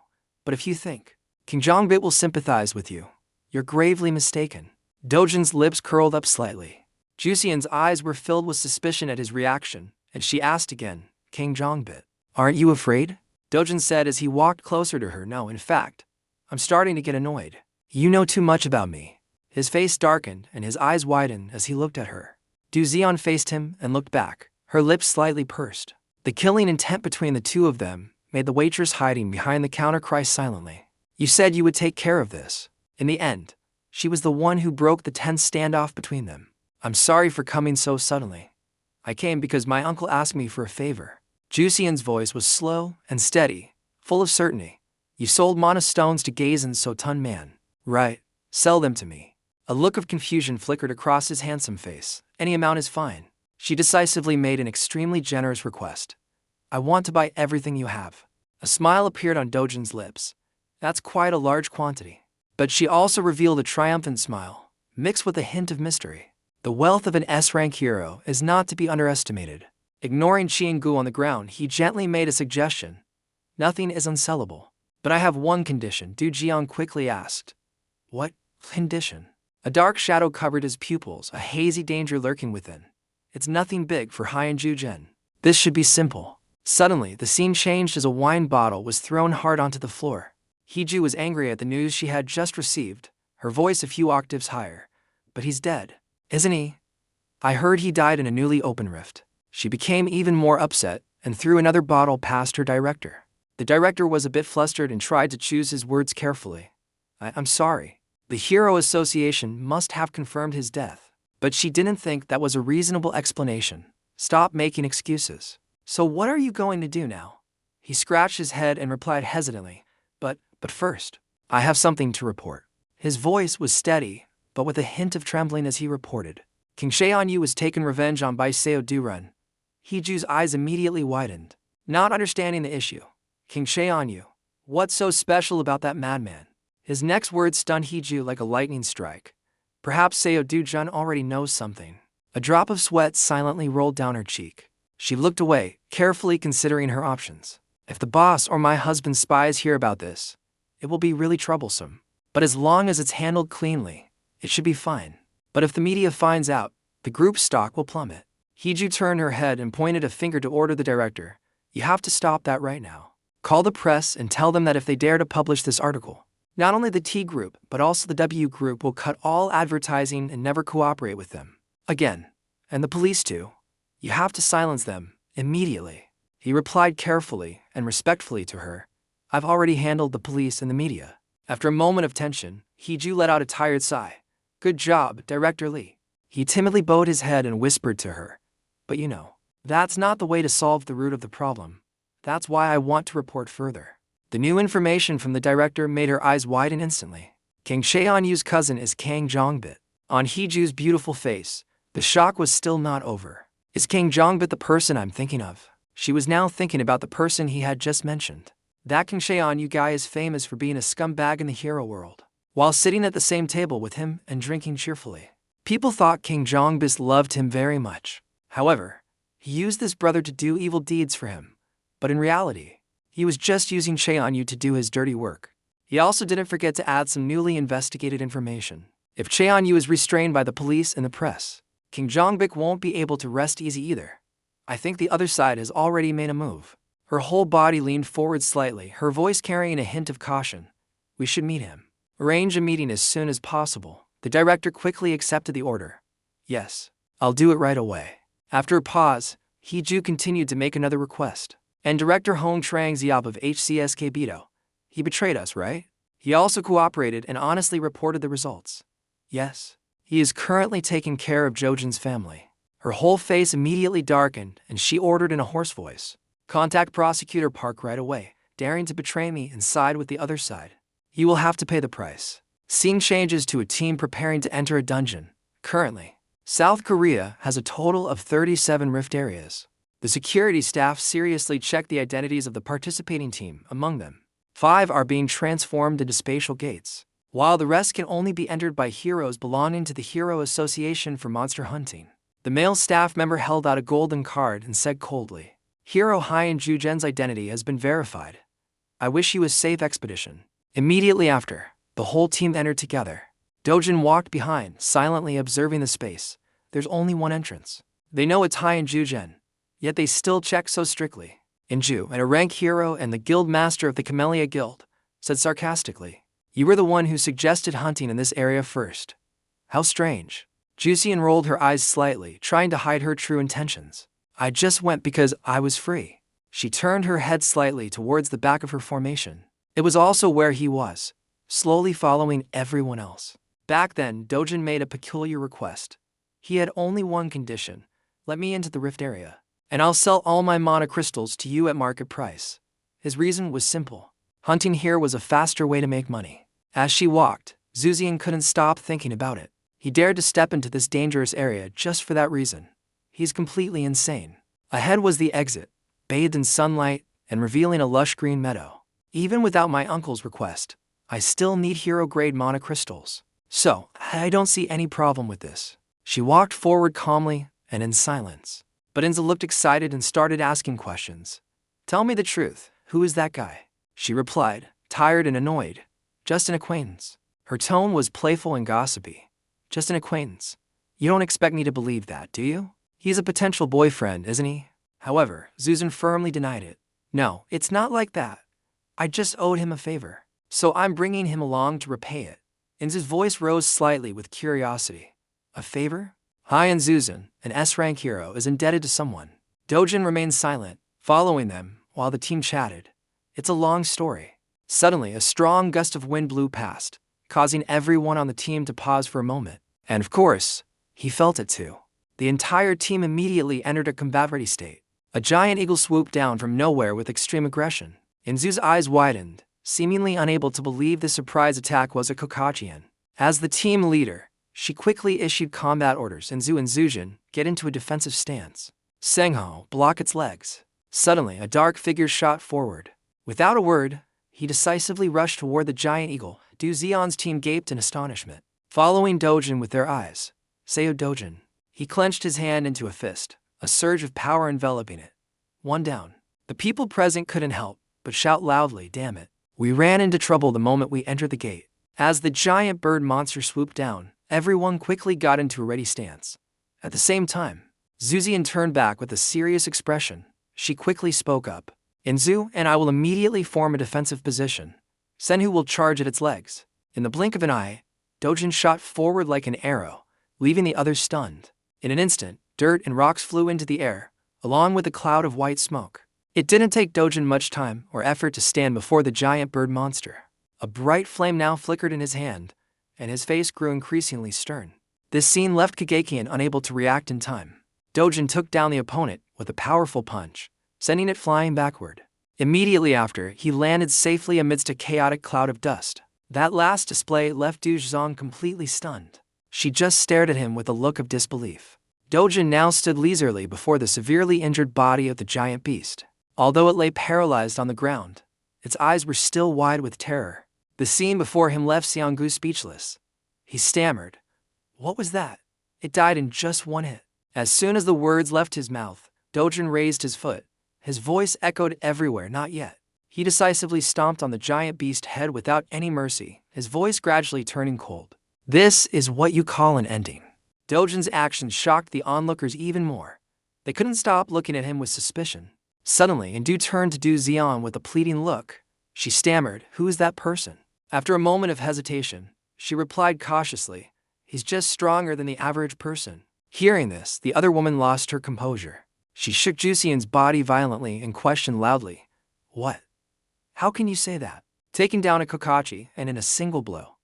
But if you think King Jongbit will sympathize with you, you're gravely mistaken. Dojan's lips curled up slightly. Juian's eyes were filled with suspicion at his reaction, and she asked again, King Jongbit, aren't you afraid? Dojan said as he walked closer to her. No, in fact, I'm starting to get annoyed. You know too much about me. His face darkened and his eyes widened as he looked at her. Juian faced him and looked back, her lips slightly pursed. The killing intent between the two of them made the waitress hiding behind the counter cry silently. You said you would take care of this. In the end, she was the one who broke the tense standoff between them. I'm sorry for coming so suddenly. I came because my uncle asked me for a favor. Juian's voice was slow and steady, full of certainty. You sold mana stones to Gazen Sotun man, right? Sell them to me. A look of confusion flickered across his handsome face. Any amount is fine. She decisively made an extremely generous request. I want to buy everything you have. A smile appeared on Dojan's lips. That's quite a large quantity. But she also revealed a triumphant smile, mixed with a hint of mystery. The wealth of an S-rank hero is not to be underestimated. Ignoring Cheonggu on the ground, he gently made a suggestion. Nothing is unsellable. But I have one condition, Juian quickly asked. What condition? A dark shadow covered his pupils, a hazy danger lurking within. It's nothing big for Haiyan Jujen. This should be simple. Suddenly, the scene changed as a wine bottle was thrown hard onto the floor. Heiju was angry at the news she had just received, her voice a few octaves higher. But he's dead, isn't he? I heard he died in a newly opened rift. She became even more upset and threw another bottle past her director. The director was a bit flustered and tried to choose his words carefully. I'm sorry. The Hero Association must have confirmed his death. But she didn't think that was a reasonable explanation. Stop making excuses. So what are you going to do now? He scratched his head and replied hesitantly. But first, I have something to report. His voice was steady, but with a hint of trembling as he reported. King Cheongyu was taken revenge on by Seo Durun. Hiju's eyes immediately widened, not understanding the issue. King Cheongyu, what's so special about that madman? His next words stunned Hiju like a lightning strike. Perhaps Seo Durun already knows something. A drop of sweat silently rolled down her cheek. She looked away, carefully considering her options. If the boss or my husband's spies hear about this, it will be really troublesome. But as long as it's handled cleanly, it should be fine. But if the media finds out, the group's stock will plummet. Hiju turned her head and pointed a finger to order the director. You have to stop that right now. Call the press and tell them that if they dare to publish this article, not only the T group, but also the W group will cut all advertising and never cooperate with them again. And the police too. You have to silence them immediately. He replied carefully and respectfully to her. I've already handled the police and the media. After a moment of tension, Hiju let out a tired sigh. Good job, Director Lee. He timidly bowed his head and whispered to her. But you know, that's not the way to solve the root of the problem. That's why I want to report further. The new information from the director made her eyes widen instantly. King Cheonyu's cousin is Kang Jongbit. On Hiju's beautiful face, the shock was still not over. Is King Jongbit the person I'm thinking of? She was now thinking about the person he had just mentioned. That King Cheonyu guy is famous for being a scumbag in the hero world. While sitting at the same table with him and drinking cheerfully, people thought King Jongbit loved him very much. However, he used this brother to do evil deeds for him. But in reality, he was just using Cheonyu to do his dirty work. He also didn't forget to add some newly investigated information. If Cheonyu is restrained by the police and the press, King Jongbik won't be able to rest easy either. I think the other side has already made a move. Her whole body leaned forward slightly, her voice carrying a hint of caution. We should meet him. Arrange a meeting as soon as possible. The director quickly accepted the order. Yes, I'll do it right away. After a pause, Hiju continued to make another request. And Director Hong Trang Xiao of HCSK Beto. He betrayed us, right? He also cooperated and honestly reported the results. Yes. He is currently taking care of Jojen's family. Her whole face immediately darkened and she ordered in a hoarse voice. Contact Prosecutor Park right away, daring to betray me and side with the other side. You will have to pay the price. Scene changes to a team preparing to enter a dungeon. Currently, South Korea has a total of 37 rift areas. The security staff seriously check the identities of the participating team. Among them, 5 are being transformed into spatial gates, while the rest can only be entered by heroes belonging to the Hero Association for Monster Hunting. The male staff member held out a golden card and said coldly, "Hero Hyun Jujen's identity has been verified. I wish you a safe expedition." Immediately after, the whole team entered together. Dojan walked behind, silently observing the space. There's only one entrance. They know it's Hyun Jujen, yet they still check so strictly. Inju, a rank hero and the guild master of the Camellia Guild, said sarcastically, "You were the one who suggested hunting in this area first. How strange." Juian rolled her eyes slightly, trying to hide her true intentions. "I just went because I was free." She turned her head slightly towards the back of her formation. It was also where he was, slowly following everyone else. Back then, Dojan made a peculiar request. He had only one condition: let me into the rift area, and I'll sell all my mana crystals to you at market price. His reason was simple. Hunting here was a faster way to make money. As she walked, Juian couldn't stop thinking about it. He dared to step into this dangerous area just for that reason. He's completely insane. Ahead was the exit, bathed in sunlight and revealing a lush green meadow. Even without my uncle's request, I still need hero-grade mana crystals. So, I don't see any problem with this. She walked forward calmly and in silence. But Inza looked excited and started asking questions. "Tell me the truth, who is that guy?" She replied, tired and annoyed. "Just an acquaintance." Her tone was playful and gossipy. "Just an acquaintance? You don't expect me to believe that, do you? He's a potential boyfriend, isn't he?" However, Juian firmly denied it. "No, it's not like that. I just owed him a favor, so I'm bringing him along to repay it." Inza's voice rose slightly with curiosity. "A favor?" Hyun Juian, an S-rank hero, is indebted to someone. Dojan remained silent, following them while the team chatted. It's a long story. Suddenly, a strong gust of wind blew past, causing everyone on the team to pause for a moment. And of course, he felt it too. The entire team immediately entered a combat-ready state. A giant eagle swooped down from nowhere with extreme aggression. Inzu's eyes widened, seemingly unable to believe the surprise attack was a Kokachian. As the team leader, she quickly issued combat orders. Inzu and Juian get into a defensive stance. Sengho, block its legs. Suddenly, a dark figure shot forward. Without a word, he decisively rushed toward the giant eagle. Dojan's team gaped in astonishment, following Dojan with their eyes. Seo Dojan. He clenched his hand into a fist, a surge of power enveloping it. One down. The people present couldn't help but shout loudly, "Damn it. We ran into trouble the moment we entered the gate." As the giant bird monster swooped down, everyone quickly got into a ready stance. At the same time, Juian turned back with a serious expression. She quickly spoke up. "Inzu and I will immediately form a defensive position. Senhu will charge at its legs." In the blink of an eye, Dojan shot forward like an arrow, leaving the others stunned. In an instant, dirt and rocks flew into the air, along with a cloud of white smoke. It didn't take Dojan much time or effort to stand before the giant bird monster. A bright flame now flickered in his hand, and his face grew increasingly stern. This scene left Kagekian unable to react in time. Dojan took down the opponent with a powerful punch, sending it flying backward. Immediately after, he landed safely amidst a chaotic cloud of dust. That last display left Dojan completely stunned. She just stared at him with a look of disbelief. Dojan now stood leisurely before the severely injured body of the giant beast. Although it lay paralyzed on the ground, its eyes were still wide with terror. The scene before him left Seonggu speechless. He stammered, "What was that?" "It died in just one hit." As soon as the words left his mouth, Dojan raised his foot. His voice echoed everywhere, "Not yet." He decisively stomped on the giant beast's head without any mercy, his voice gradually turning cold. "This is what you call an ending." Dojan's actions shocked the onlookers even more. They couldn't stop looking at him with suspicion. Suddenly, Indu turned to Dojan with a pleading look. She stammered, "Who is that person?" After a moment of hesitation, she replied cautiously, "He's just stronger than the average person." Hearing this, the other woman lost her composure. She shook Juian's body violently and questioned loudly, "What? How can you say that?" Taking down a Kokachi and in a single blow.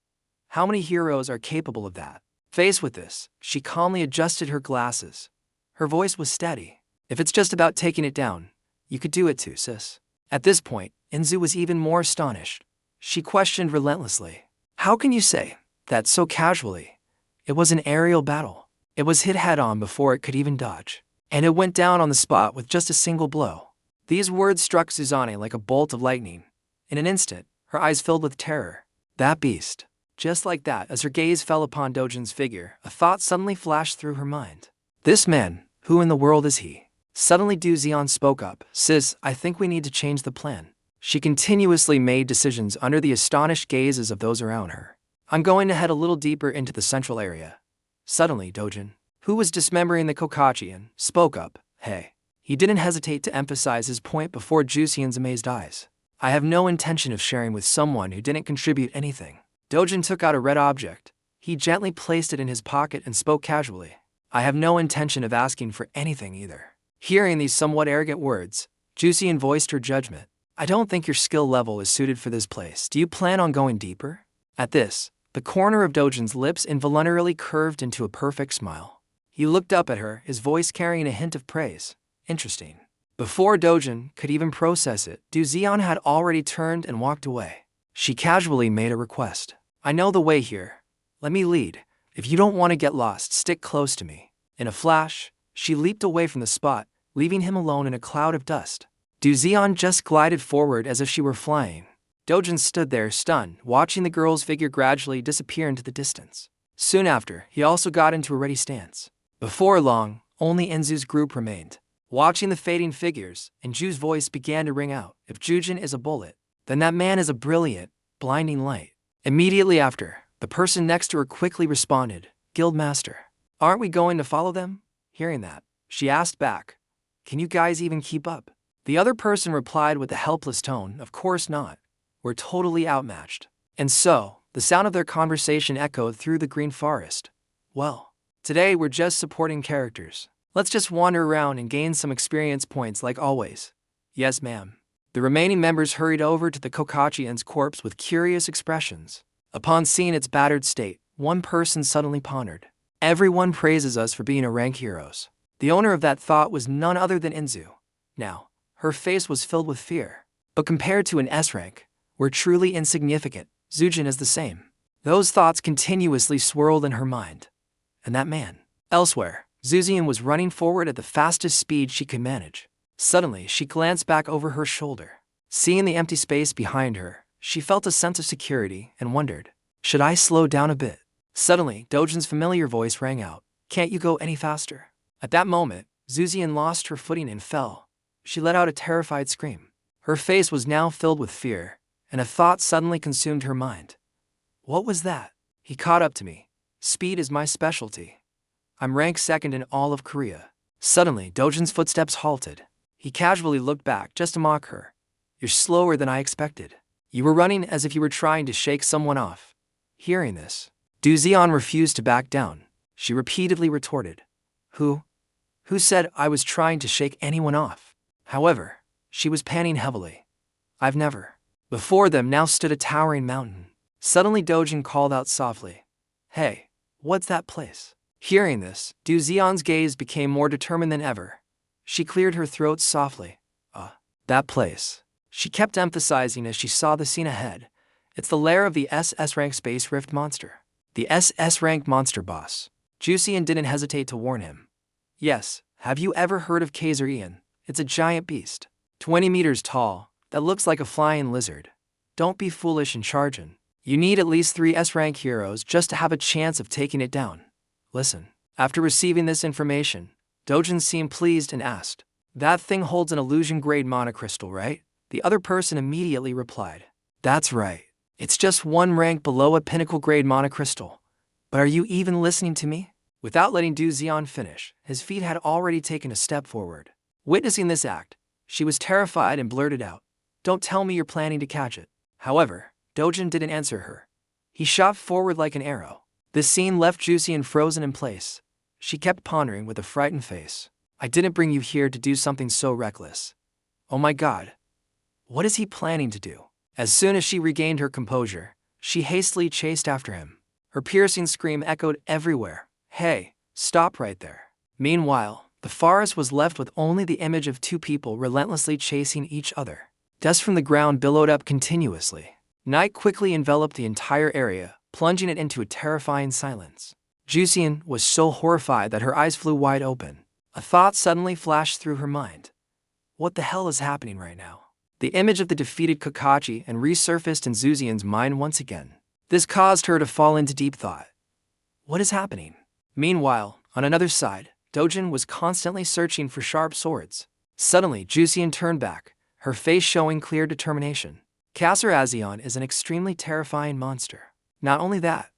How many heroes are capable of that? Faced with this, she calmly adjusted her glasses. Her voice was steady. "If it's just about taking it down, You could do it too, sis. At this point, Inzu was even more astonished. She questioned relentlessly. How can you say that so casually? It was an aerial battle. It was hit head-on before it could even dodge. And it went down on the spot with just a single blow. These words struck Suzane like a bolt of lightning. In an instant, her eyes filled with terror. That beast. Just like that, as her gaze fell upon Dojan's figure, a thought suddenly flashed through her mind. This man, who in the world is he? Suddenly Juian spoke up. Sis, I think we need to change the plan. She continuously made decisions under the astonished gazes of those around her. I'm going to head a little deeper into the central area. Suddenly, Dojan, who was dismembering the Kokachian, spoke up. Hey. He didn't hesitate to emphasize his point before Juian's amazed eyes. I have no intention of sharing with someone who didn't contribute anything. Dojan took out a red object. He gently placed it in his pocket and spoke casually. I have no intention of asking for anything either. Hearing these somewhat arrogant words, Juian voiced her judgment. I don't think your skill level is suited for this place. Do you plan on going deeper? At this, the corner of Dojan's lips involuntarily curved into a perfect smile. He looked up at her, his voice carrying a hint of praise. Interesting. Before Dojan could even process it, Juian had already turned and walked away. She casually made a request. I know the way here. Let me lead. If you don't want to get lost, stick close to me. In a flash, she leaped away from the spot, leaving him alone in a cloud of dust. Juian just glided forward as if she were flying. Dojan stood there stunned, watching the girl's figure gradually disappear into the distance. Soon after, he also got into a ready stance. Before long, only Inzu's group remained. Watching the fading figures, Inzu's voice began to ring out. If Juian is a bullet, then that man is a brilliant, blinding light. Immediately after, the person next to her quickly responded, Guildmaster. Aren't we going to follow them? Hearing that, she asked back, Can you guys even keep up? The other person replied with a helpless tone, Of course not. We're totally outmatched. And so, the sound of their conversation echoed through the green forest. Well, today we're just supporting characters. Let's just wander around and gain some experience points like always. Yes, ma'am. The remaining members hurried over to the Kokachian's corpse with curious expressions. Upon seeing its battered state, one person suddenly pondered. Everyone praises us for being a rank heroes. The owner of that thought was none other than Inzu. Now, her face was filled with fear. But compared to an S rank, we're truly insignificant. Juian is the same. Those thoughts continuously swirled in her mind. And that man. Elsewhere, Juian was running forward at the fastest speed she could manage. Suddenly, she glanced back over her shoulder. Seeing the empty space behind her, she felt a sense of security and wondered, should I slow down a bit? Suddenly, Dojan's familiar voice rang out, Can't you go any faster? At that moment, Juian lost her footing and fell. She let out a terrified scream. Her face was now filled with fear, and a thought suddenly consumed her mind. What was that? He caught up to me. Speed is my specialty. I'm ranked second in all of Korea. Suddenly, Dojan's footsteps halted. He casually looked back just to mock her. You're slower than I expected. You were running as if you were trying to shake someone off. Hearing this, Juian refused to back down. She repeatedly retorted. Who said I was trying to shake anyone off? However, she was panting heavily. I've never. Before them now stood a towering mountain. Suddenly Dojan called out softly. Hey, what's that place? Hearing this, Juian's gaze became more determined than ever. She cleared her throat softly. That place. She kept emphasizing as she saw the scene ahead. It's the lair of the SS rank Space Rift monster. The SS rank monster boss. Juian didn't hesitate to warn him. Yes, have you ever heard of Kaiser Ian? It's a giant beast. 20 meters tall, that looks like a flying lizard. Don't be foolish and charge in. You need at least 3 S-rank heroes just to have a chance of taking it down. Listen. After receiving this information, Dojan seemed pleased and asked, That thing holds an illusion-grade monocrystal, right? The other person immediately replied, That's right. It's just 1 rank below a pinnacle-grade monocrystal. But are you even listening to me? Without letting Juian finish, his feet had already taken a step forward. Witnessing this act, she was terrified and blurted out, Don't tell me you're planning to catch it. However, Dojan didn't answer her. He shot forward like an arrow. This scene left Juian frozen in place. She kept pondering with a frightened face. I didn't bring you here to do something so reckless. Oh my god. What is he planning to do? As soon as she regained her composure, she hastily chased after him. Her piercing scream echoed everywhere. Hey, stop right there. Meanwhile, The forest was left with only the image of two people relentlessly chasing each other. Dust from the ground billowed up continuously. Night quickly enveloped the entire area, plunging it into a terrifying silence. Juian was so horrified that her eyes flew wide open. A thought suddenly flashed through her mind. What the hell is happening right now? The image of the defeated Takashi and resurfaced in Juian's mind once again. This caused her to fall into deep thought. What is happening? Meanwhile, on another side, Dojan was constantly searching for sharp swords. Suddenly, Juian turned back, her face showing clear determination. Estranged is an extremely terrifying monster. Not only that,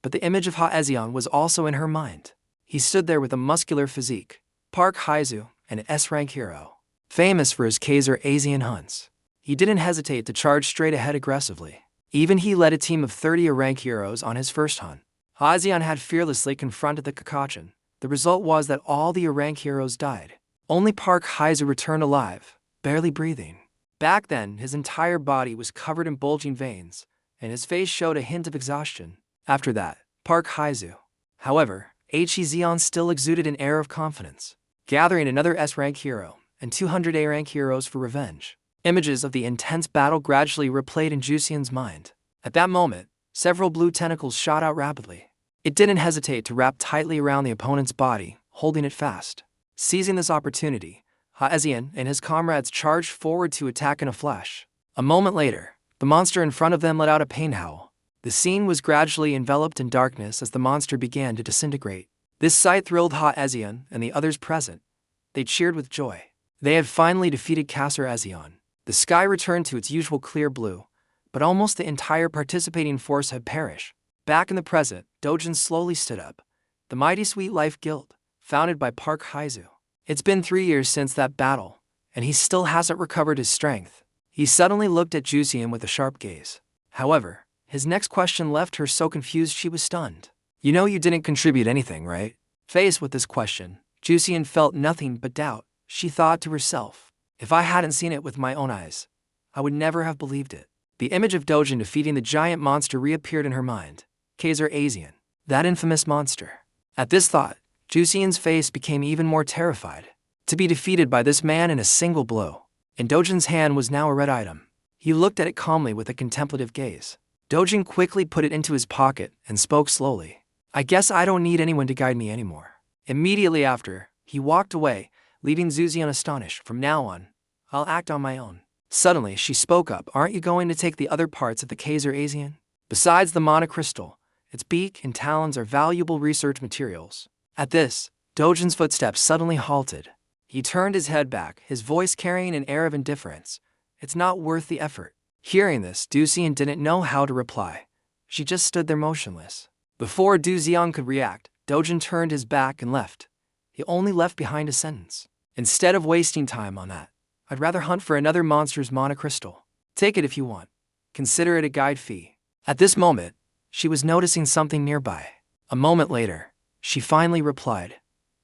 but the image of Estranged was also in her mind. He stood there with a muscular physique, Park Haizu, an S-rank hero, famous for his Estranged hunts. He didn't hesitate to charge straight ahead aggressively. Even he led a team of 30 A-rank heroes on his first hunt. Estranged had fearlessly confronted the Takashi. The result was that all the A-rank heroes died. Only Park Haizu returned alive, barely breathing. Back then, his entire body was covered in bulging veins, and his face showed a hint of exhaustion. After that, Park Haizu, however, Hezion still exuded an air of confidence, gathering another S-rank hero and 200 A-rank heroes for revenge. Images of the intense battle gradually replayed in Juian's mind. At that moment, several blue tentacles shot out rapidly. It didn't hesitate to wrap tightly around the opponent's body, holding it fast. Seizing this opportunity, Hezion and his comrades charged forward to attack in a flash. A moment later, the monster in front of them let out a pain howl. The scene was gradually enveloped in darkness as the monster began to disintegrate. This sight thrilled Hezion and the others present. They cheered with joy. They had finally defeated Estranged. The sky returned to its usual clear blue, but almost the entire participating force had perished. Back in the present, Dojan slowly stood up. The mighty Sweet Life Guild, founded by Park Haizu. It's been 3 years since that battle, and he still hasn't recovered his strength. He suddenly looked at Juian with a sharp gaze. However, his next question left her so confused she was stunned. You know you didn't contribute anything, right? Faced with this question, Juian felt nothing but doubt. She thought to herself, if I hadn't seen it with my own eyes, I would never have believed it. The image of Dojan defeating the giant monster reappeared in her mind. Estranged, that infamous monster. At this thought, Juian's face became even more terrified. To be defeated by this man in a single blow. In Dojan's hand was now a red item. He looked at it calmly with a contemplative gaze. Dojan quickly put it into his pocket and spoke slowly. I guess I don't need anyone to guide me anymore. Immediately after, he walked away, leaving Juian astonished. From now on, I'll act on my own. Suddenly, she spoke up. Aren't you going to take the other parts of the Estranged? Besides the monocrystal, its beak and talons are valuable research materials. At this, Dojan's footsteps suddenly halted. He turned his head back, his voice carrying an air of indifference. It's not worth the effort. Hearing this, Juian didn't know how to reply. She just stood there motionless. Before Juian could react, Dojan turned his back and left. He only left behind a sentence. Instead of wasting time on that, I'd rather hunt for another monster's monocrystal. Take it if you want. Consider it a guide fee. At this moment, she was noticing something nearby. A moment later, she finally replied,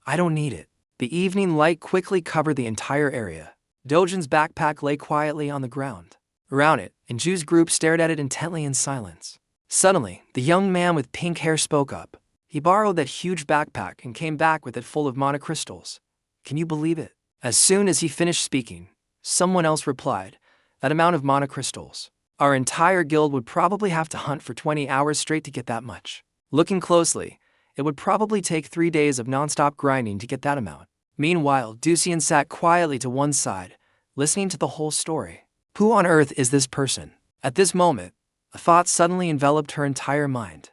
I don't need it. The evening light quickly covered the entire area. Dojan's backpack lay quietly on the ground. Around it, and Ju's group stared at it intently in silence. Suddenly, the young man with pink hair spoke up. He borrowed that huge backpack and came back with it full of monocrystals. Can you believe it? As soon as he finished speaking, someone else replied, that amount of monocrystals. Our entire guild would probably have to hunt for 20 hours straight to get that much. Looking closely, it would probably take 3 days of non-stop grinding to get that amount. Meanwhile, Juian sat quietly to one side, listening to the whole story. Who on earth is this person? At this moment, a thought suddenly enveloped her entire mind.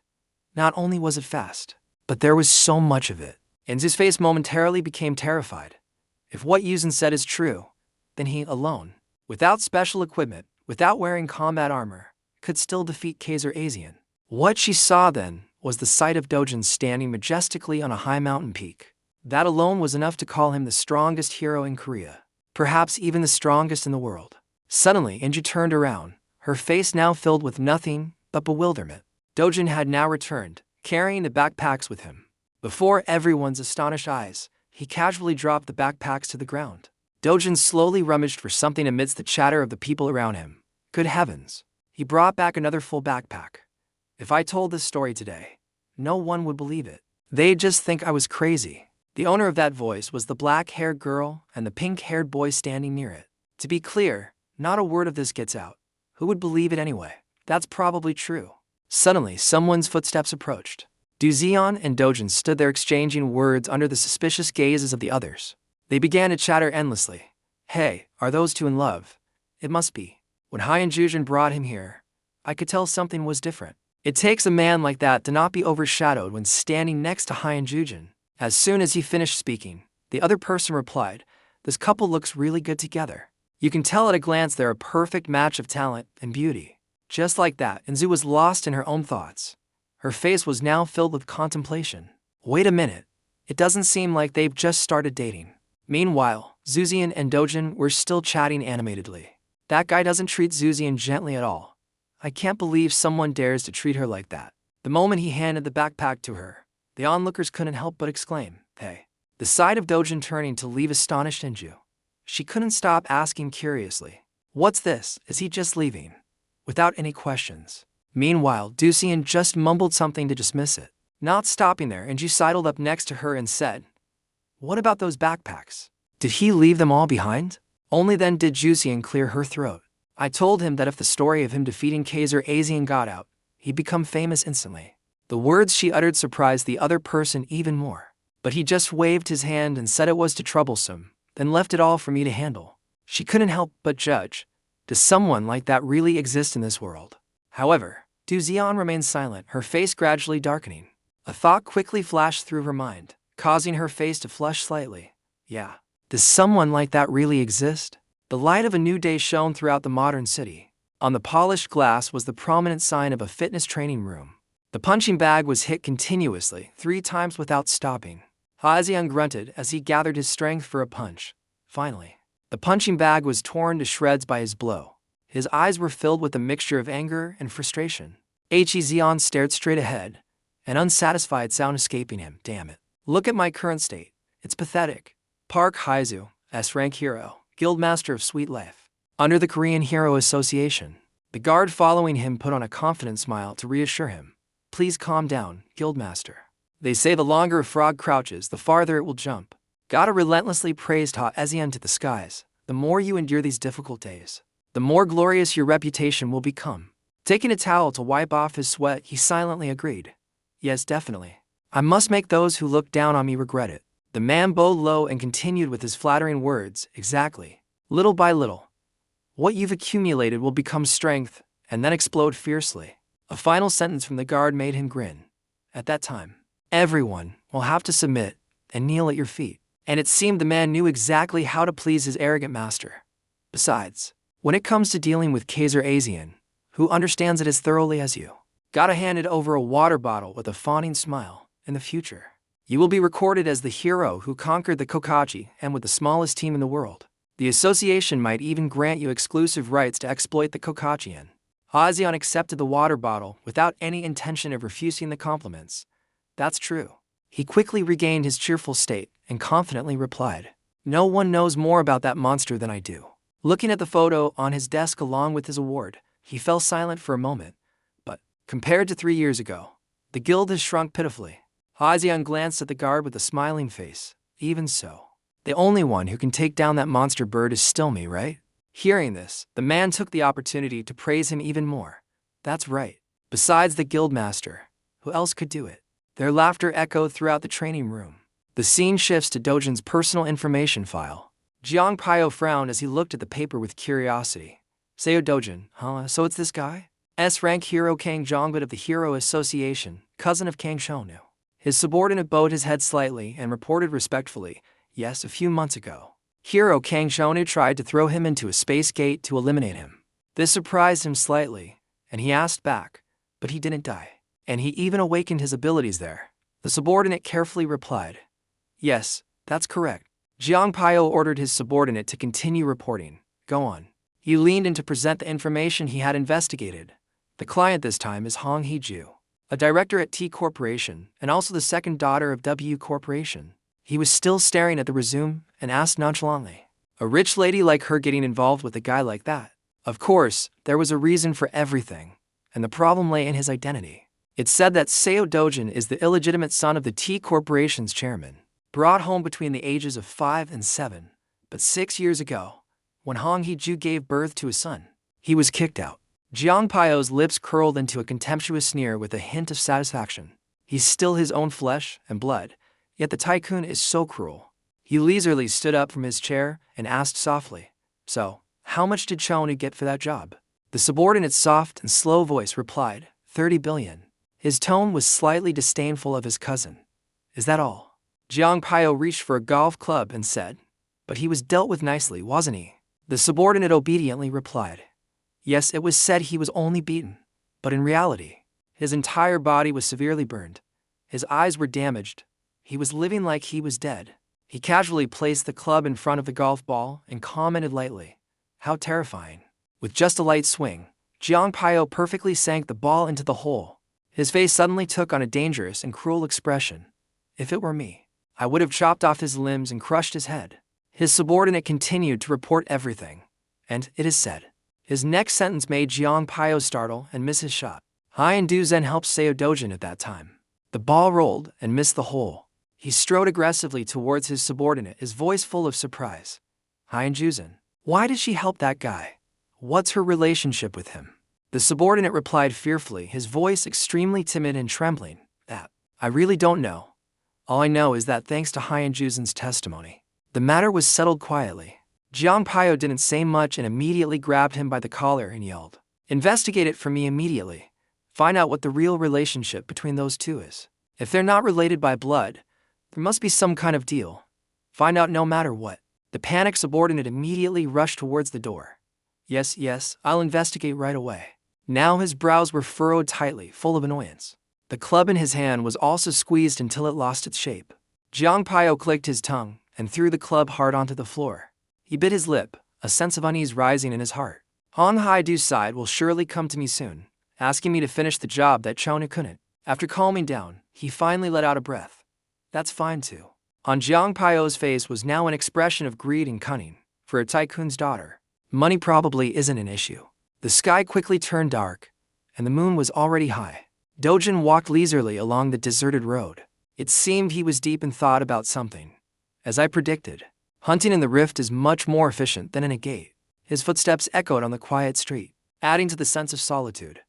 Not only was it fast, but there was so much of it. And his face momentarily became terrified. If what Juian said is true, then he alone, without special equipment, without wearing combat armor, could still defeat Estranged. What she saw then was the sight of Dojan standing majestically on a high mountain peak. That alone was enough to call him the strongest hero in Korea, perhaps even the strongest in the world. Suddenly, Inju turned around, her face now filled with nothing but bewilderment. Dojan had now returned, carrying the backpacks with him. Before everyone's astonished eyes, he casually dropped the backpacks to the ground. Dojan slowly rummaged for something amidst the chatter of the people around him. Good heavens! He brought back another full backpack. If I told this story today, no one would believe it. They'd just think I was crazy. The owner of that voice was the black-haired girl and the pink-haired boy standing near it. To be clear, not a word of this gets out. Who would believe it anyway? That's probably true. Suddenly, someone's footsteps approached. Juian and Dojan stood there exchanging words under the suspicious gazes of the others. They began to chatter endlessly. Hey, are those two in love? It must be. When Juian brought him here, I could tell something was different. It takes a man like that to not be overshadowed when standing next to Juian. As soon as he finished speaking, the other person replied, this couple looks really good together. You can tell at a glance they're a perfect match of talent and beauty. Just like that, Inzu was lost in her own thoughts. Her face was now filled with contemplation. Wait a minute. It doesn't seem like they've just started dating. Meanwhile, Juian and Dojan were still chatting animatedly. That guy doesn't treat Juian gently at all. I can't believe someone dares to treat her like that. The moment he handed the backpack to her, the onlookers couldn't help but exclaim, hey. The sight of Dojan turning to leave astonished Inju. She couldn't stop asking curiously, what's this? Is he just leaving? Without any questions. Meanwhile, Juian just mumbled something to dismiss it. Not stopping there, Inju sidled up next to her and said, what about those backpacks? Did he leave them all behind? Only then did Juian clear her throat. I told him that if the story of him defeating Kaiser Asian got out, he'd become famous instantly. The words she uttered surprised the other person even more. But he just waved his hand and said it was too troublesome, then left it all for me to handle. She couldn't help but judge. Does someone like that really exist in this world? However, Juian remained silent, her face gradually darkening. A thought quickly flashed through her mind, causing her face to flush slightly. Yeah. Does someone like that really exist? The light of a new day shone throughout the modern city. On the polished glass was the prominent sign of a fitness training room. The punching bag was hit continuously, 3 times without stopping. Hazian grunted as he gathered his strength for a punch. Finally, the punching bag was torn to shreds by his blow. His eyes were filled with a mixture of anger and frustration. Zion stared straight ahead, an unsatisfied sound escaping him. Damn it. Look at my current state. It's pathetic. Park Haizu, S-rank hero, guildmaster of Sweet Life. Under the Korean Hero Association, the guard following him put on a confident smile to reassure him. Please calm down, guildmaster. They say the longer a frog crouches, the farther it will jump. Gotta relentlessly praised Ha-Ezian to the skies. The more you endure these difficult days, the more glorious your reputation will become. Taking a towel to wipe off his sweat, he silently agreed. Yes, definitely. I must make those who look down on me regret it. The man bowed low and continued with his flattering words, exactly. Little by little, what you've accumulated will become strength, and then explode fiercely. A final sentence from the guard made him grin. At that time, everyone will have to submit and kneel at your feet. And it seemed the man knew exactly how to please his arrogant master. Besides, when it comes to dealing with Kaiser Asian, who understands it as thoroughly as you, gotta hand it over a water bottle with a fawning smile. In the future, you will be recorded as the hero who conquered the Kokachi and with the smallest team in the world. The association might even grant you exclusive rights to exploit the Kokachian. Hazian accepted the water bottle without any intention of refusing the compliments. That's true. He quickly regained his cheerful state and confidently replied, no one knows more about that monster than I do. Looking at the photo on his desk along with his award, he fell silent for a moment. But, compared to 3 years ago, the guild has shrunk pitifully. Hazian glanced at the guard with a smiling face. Even so, the only one who can take down that monster bird is still me, right? Hearing this, the man took the opportunity to praise him even more. That's right. Besides the guildmaster, who else could do it? Their laughter echoed throughout the training room. The scene shifts to Dojan's personal information file. Jiang Pio frowned as he looked at the paper with curiosity. Seo Dojan, huh? So it's this guy? S-rank hero Kang Jongbut of the Hero Association, cousin of Kang Shonu. His subordinate bowed his head slightly and reported respectfully, yes, a few months ago, hero Kang Shonu tried to throw him into a space gate to eliminate him. This surprised him slightly, and he asked back, but he didn't die. And he even awakened his abilities there. The subordinate carefully replied, yes, that's correct. Jiang Pio ordered his subordinate to continue reporting. Go on. He leaned in to present the information he had investigated. The client this time is Hong Hee-ju, a director at T Corporation and also the second daughter of W Corporation. He was still staring at the resume and asked nonchalantly, a rich lady like her getting involved with a guy like that? Of course, there was a reason for everything, and the problem lay in his identity. It said that Seo Dojan is the illegitimate son of the T Corporation's chairman. brought home between the ages of 5 and 7, but 6 years ago, when Hong Hee-ju gave birth to his son, he was kicked out. Jiang Pio's lips curled into a contemptuous sneer with a hint of satisfaction. He's still his own flesh and blood, yet the tycoon is so cruel. He leisurely stood up from his chair and asked softly, "So, how much did Chonu get for that job?" The subordinate's soft and slow voice replied, 30 billion. His tone was slightly disdainful of his cousin. "Is that all?" Jiang Pio reached for a golf club and said, "But he was dealt with nicely, wasn't he?" The subordinate obediently replied, "Yes, it was said he was only beaten, but in reality, his entire body was severely burned. His eyes were damaged. He was living like he was dead." He casually placed the club in front of the golf ball and commented lightly, "How terrifying." With just a light swing, Jiang Pio perfectly sank the ball into the hole. His face suddenly took on a dangerous and cruel expression. "If it were me, I would have chopped off his limbs and crushed his head." His subordinate continued to report everything, and, it is said, his next sentence made Jiang Pio startle and miss his shot. Hien Duzen helped Seo Dojan at that time. The ball rolled and missed the hole. He strode aggressively towards his subordinate, his voice full of surprise. "Hien Duzen, why does she help that guy? What's her relationship with him?" The subordinate replied fearfully, his voice extremely timid and trembling, "That, I really don't know. All I know is that thanks to Hien Duzen's testimony, the matter was settled quietly." Jiang Pio didn't say much and immediately grabbed him by the collar and yelled, "Investigate it for me immediately. Find out what the real relationship between those two is. If they're not related by blood, there must be some kind of deal. Find out no matter what." The panicked subordinate immediately rushed towards the door. Yes, I'll investigate right away." Now his brows were furrowed tightly, full of annoyance. The club in his hand was also squeezed until it lost its shape. Jiang Pio clicked his tongue and threw the club hard onto the floor. He bit his lip, a sense of unease rising in his heart. Hong Haidu's side will surely come to me soon, asking me to finish the job that Chonu couldn't. After calming down, he finally let out a breath. That's fine too. On Jiang Pio's face was now an expression of greed and cunning. For a tycoon's daughter, money probably isn't an issue. The sky quickly turned dark, and the moon was already high. Dojan walked leisurely along the deserted road. It seemed he was deep in thought about something. As I predicted, hunting in the rift is much more efficient than in a gate. His footsteps echoed on the quiet street, adding to the sense of solitude.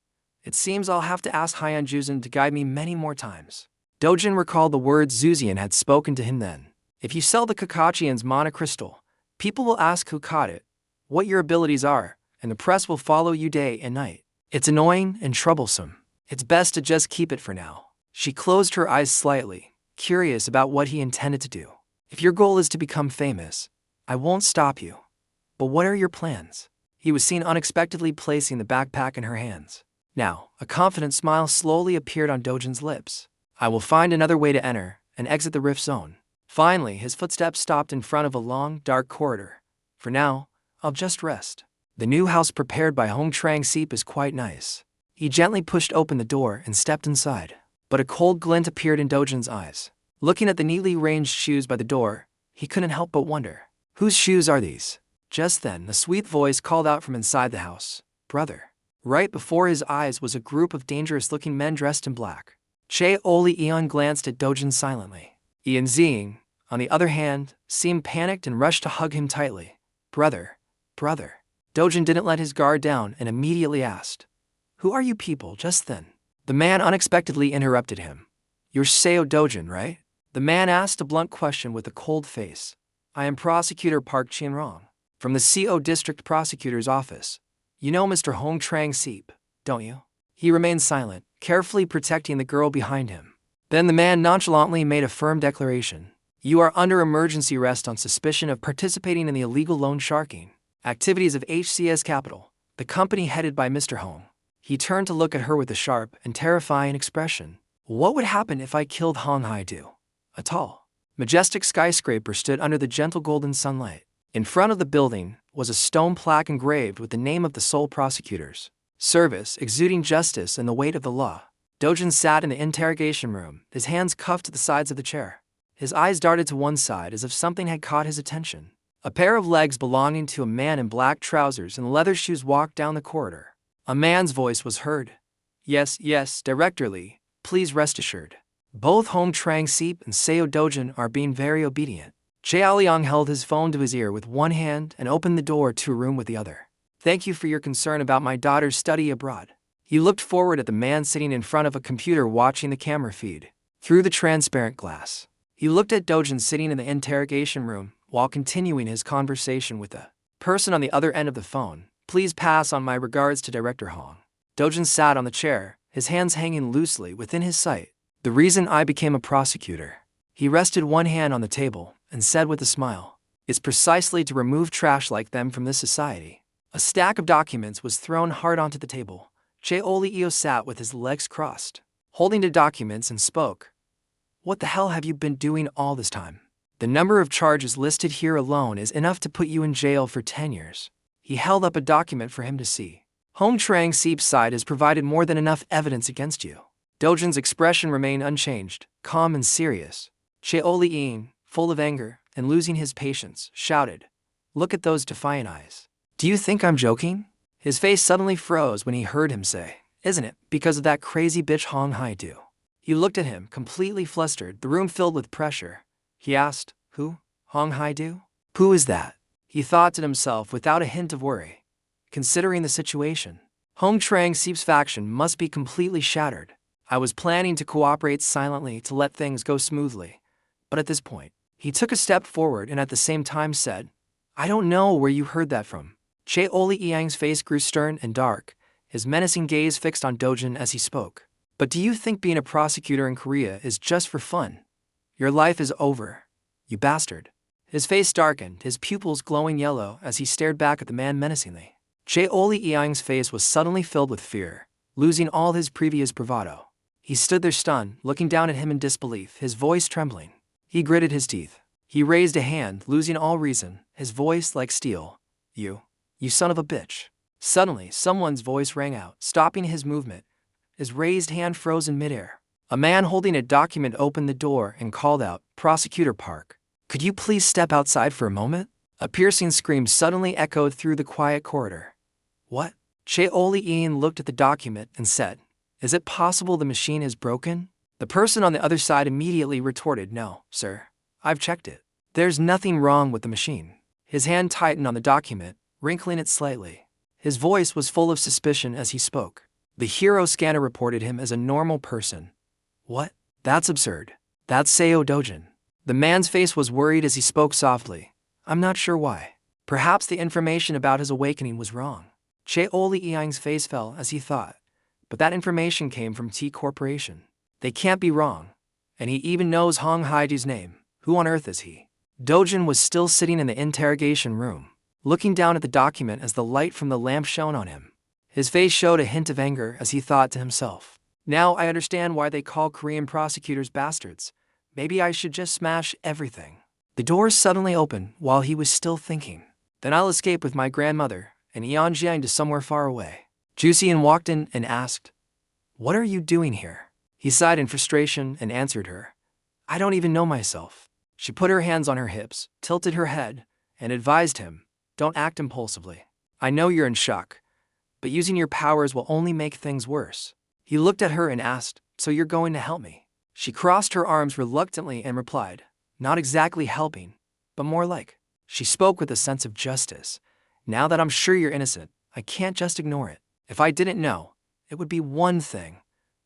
It seems I'll have to ask Hien Duzen to guide me many more times. Dojan recalled the words Juian had spoken to him then. If you sell the Kakachian's monocrystal, people will ask who caught it, what your abilities are, and the press will follow you day and night. It's annoying and troublesome. It's best to just keep it for now. She closed her eyes slightly, curious about what he intended to do. If your goal is to become famous, I won't stop you. But what are your plans? He was seen unexpectedly placing the backpack in her hands. Now, a confident smile slowly appeared on Dojan's lips. I will find another way to enter and exit the rift zone. Finally, his footsteps stopped in front of a long, dark corridor. For now, I'll just rest. The new house prepared by Hong Trang Seep is quite nice. He gently pushed open the door and stepped inside. But a cold glint appeared in Dojan's eyes. Looking at the neatly arranged shoes by the door, he couldn't help but wonder, whose shoes are these? Just then, a sweet voice called out from inside the house, "Brother." Right before his eyes was a group of dangerous-looking men dressed in black. Che Oli Eon glanced at Dojan silently. Ian Zing, on the other hand, seemed panicked and rushed to hug him tightly. Brother. Dojan didn't let his guard down and immediately asked, "Who are you people?" Just then, the man unexpectedly interrupted him. "You're Seo Dojan, right?" The man asked a blunt question with a cold face. "I am Prosecutor Park Chin-rong, from the CO District Prosecutor's Office. You know Mr. Hong Trang Seep, don't you?" He remained silent, carefully protecting the girl behind him. Then the man nonchalantly made a firm declaration. "You are under emergency arrest on suspicion of participating in the illegal loan sharking activities of HCS Capital, the company headed by Mr. Hong." He turned to look at her with a sharp and terrifying expression. "What would happen if I killed Hong Haidu?" A tall, majestic skyscraper stood under the gentle golden sunlight. In front of the building was a stone plaque engraved with the name of the sole prosecutors. Service, exuding justice and the weight of the law. Dojan sat in the interrogation room, his hands cuffed to the sides of the chair. His eyes darted to one side as if something had caught his attention. A pair of legs belonging to a man in black trousers and leather shoes walked down the corridor. A man's voice was heard. Yes, Director Lee, please rest assured. Both Hong Trang-sip and Seo Dojan are being very obedient. Jia Liang held his phone to his ear with one hand and opened the door to a room with the other. Thank you for your concern about my daughter's study abroad. He looked forward at the man sitting in front of a computer watching the camera feed through the transparent glass. He looked at Dojan sitting in the interrogation room while continuing his conversation with the person on the other end of the phone. Please pass on my regards to Director Hong. Dojan sat on the chair, his hands hanging loosely within his sight. The reason I became a prosecutor. He rested one hand on the table and said with a smile, is precisely to remove trash like them from this society. A stack of documents was thrown hard onto the table. Che Olio sat with his legs crossed, holding the documents and spoke. What the hell have you been doing all this time? The number of charges listed here alone is enough to put you in jail for 10 years. He held up a document for him to see. Hong Trang-sip's side has provided more than enough evidence against you. Dojan's expression remained unchanged, calm and serious. Che Olio, full of anger and losing his patience, shouted, look at those defiant eyes. Do you think I'm joking? His face suddenly froze when he heard him say, isn't it, because of that crazy bitch Hong Hai-do? He looked at him, completely flustered, the room filled with pressure. He asked, who? Hong Hai-do? Who is that? He thought to himself without a hint of worry. Considering the situation, Hong Trang-sip's faction must be completely shattered. I was planning to cooperate silently to let things go smoothly. But at this point, he took a step forward and at the same time said, I don't know where you heard that from. Che Olio's face grew stern and dark, his menacing gaze fixed on Dojan as he spoke. But do you think being a prosecutor in Korea is just for fun? Your life is over, you bastard. His face darkened, his pupils glowing yellow as he stared back at the man menacingly. Che Olio's face was suddenly filled with fear, losing all his previous bravado. He stood there stunned, looking down at him in disbelief, his voice trembling. He gritted his teeth. He raised a hand, losing all reason, his voice like steel. You son of a bitch. Suddenly, someone's voice rang out, stopping his movement. His raised hand froze in midair. A man holding a document opened the door and called out, Prosecutor Park, could you please step outside for a moment? A piercing scream suddenly echoed through the quiet corridor. What? Che Olio looked at the document and said, is it possible the machine is broken? The person on the other side immediately retorted, no, sir. I've checked it. There's nothing wrong with the machine. His hand tightened on the document, wrinkling it slightly. His voice was full of suspicion as he spoke. The hero scanner reported him as a normal person. What? That's absurd. That's Seo Dojan. The man's face was worried as he spoke softly. I'm not sure why. Perhaps the information about his awakening was wrong. Che Olio's face fell as he thought. But that information came from T Corporation. They can't be wrong. And he even knows Hong Hai-do's name. Who on earth is he? Dojan was still sitting in the interrogation room, looking down at the document as the light from the lamp shone on him. His face showed a hint of anger as he thought to himself. Now I understand why they call Korean prosecutors bastards. Maybe I should just smash everything. The door suddenly opened while he was still thinking. Then I'll escape with my grandmother and Juian to somewhere far away. Juian walked in and asked, what are you doing here? He sighed in frustration and answered her, I don't even know myself. She put her hands on her hips, tilted her head, and advised him, don't act impulsively. I know you're in shock, but using your powers will only make things worse. He looked at her and asked, so you're going to help me? She crossed her arms reluctantly and replied, not exactly helping, but more like. She spoke with a sense of justice. Now that I'm sure you're innocent, I can't just ignore it. If I didn't know, it would be one thing.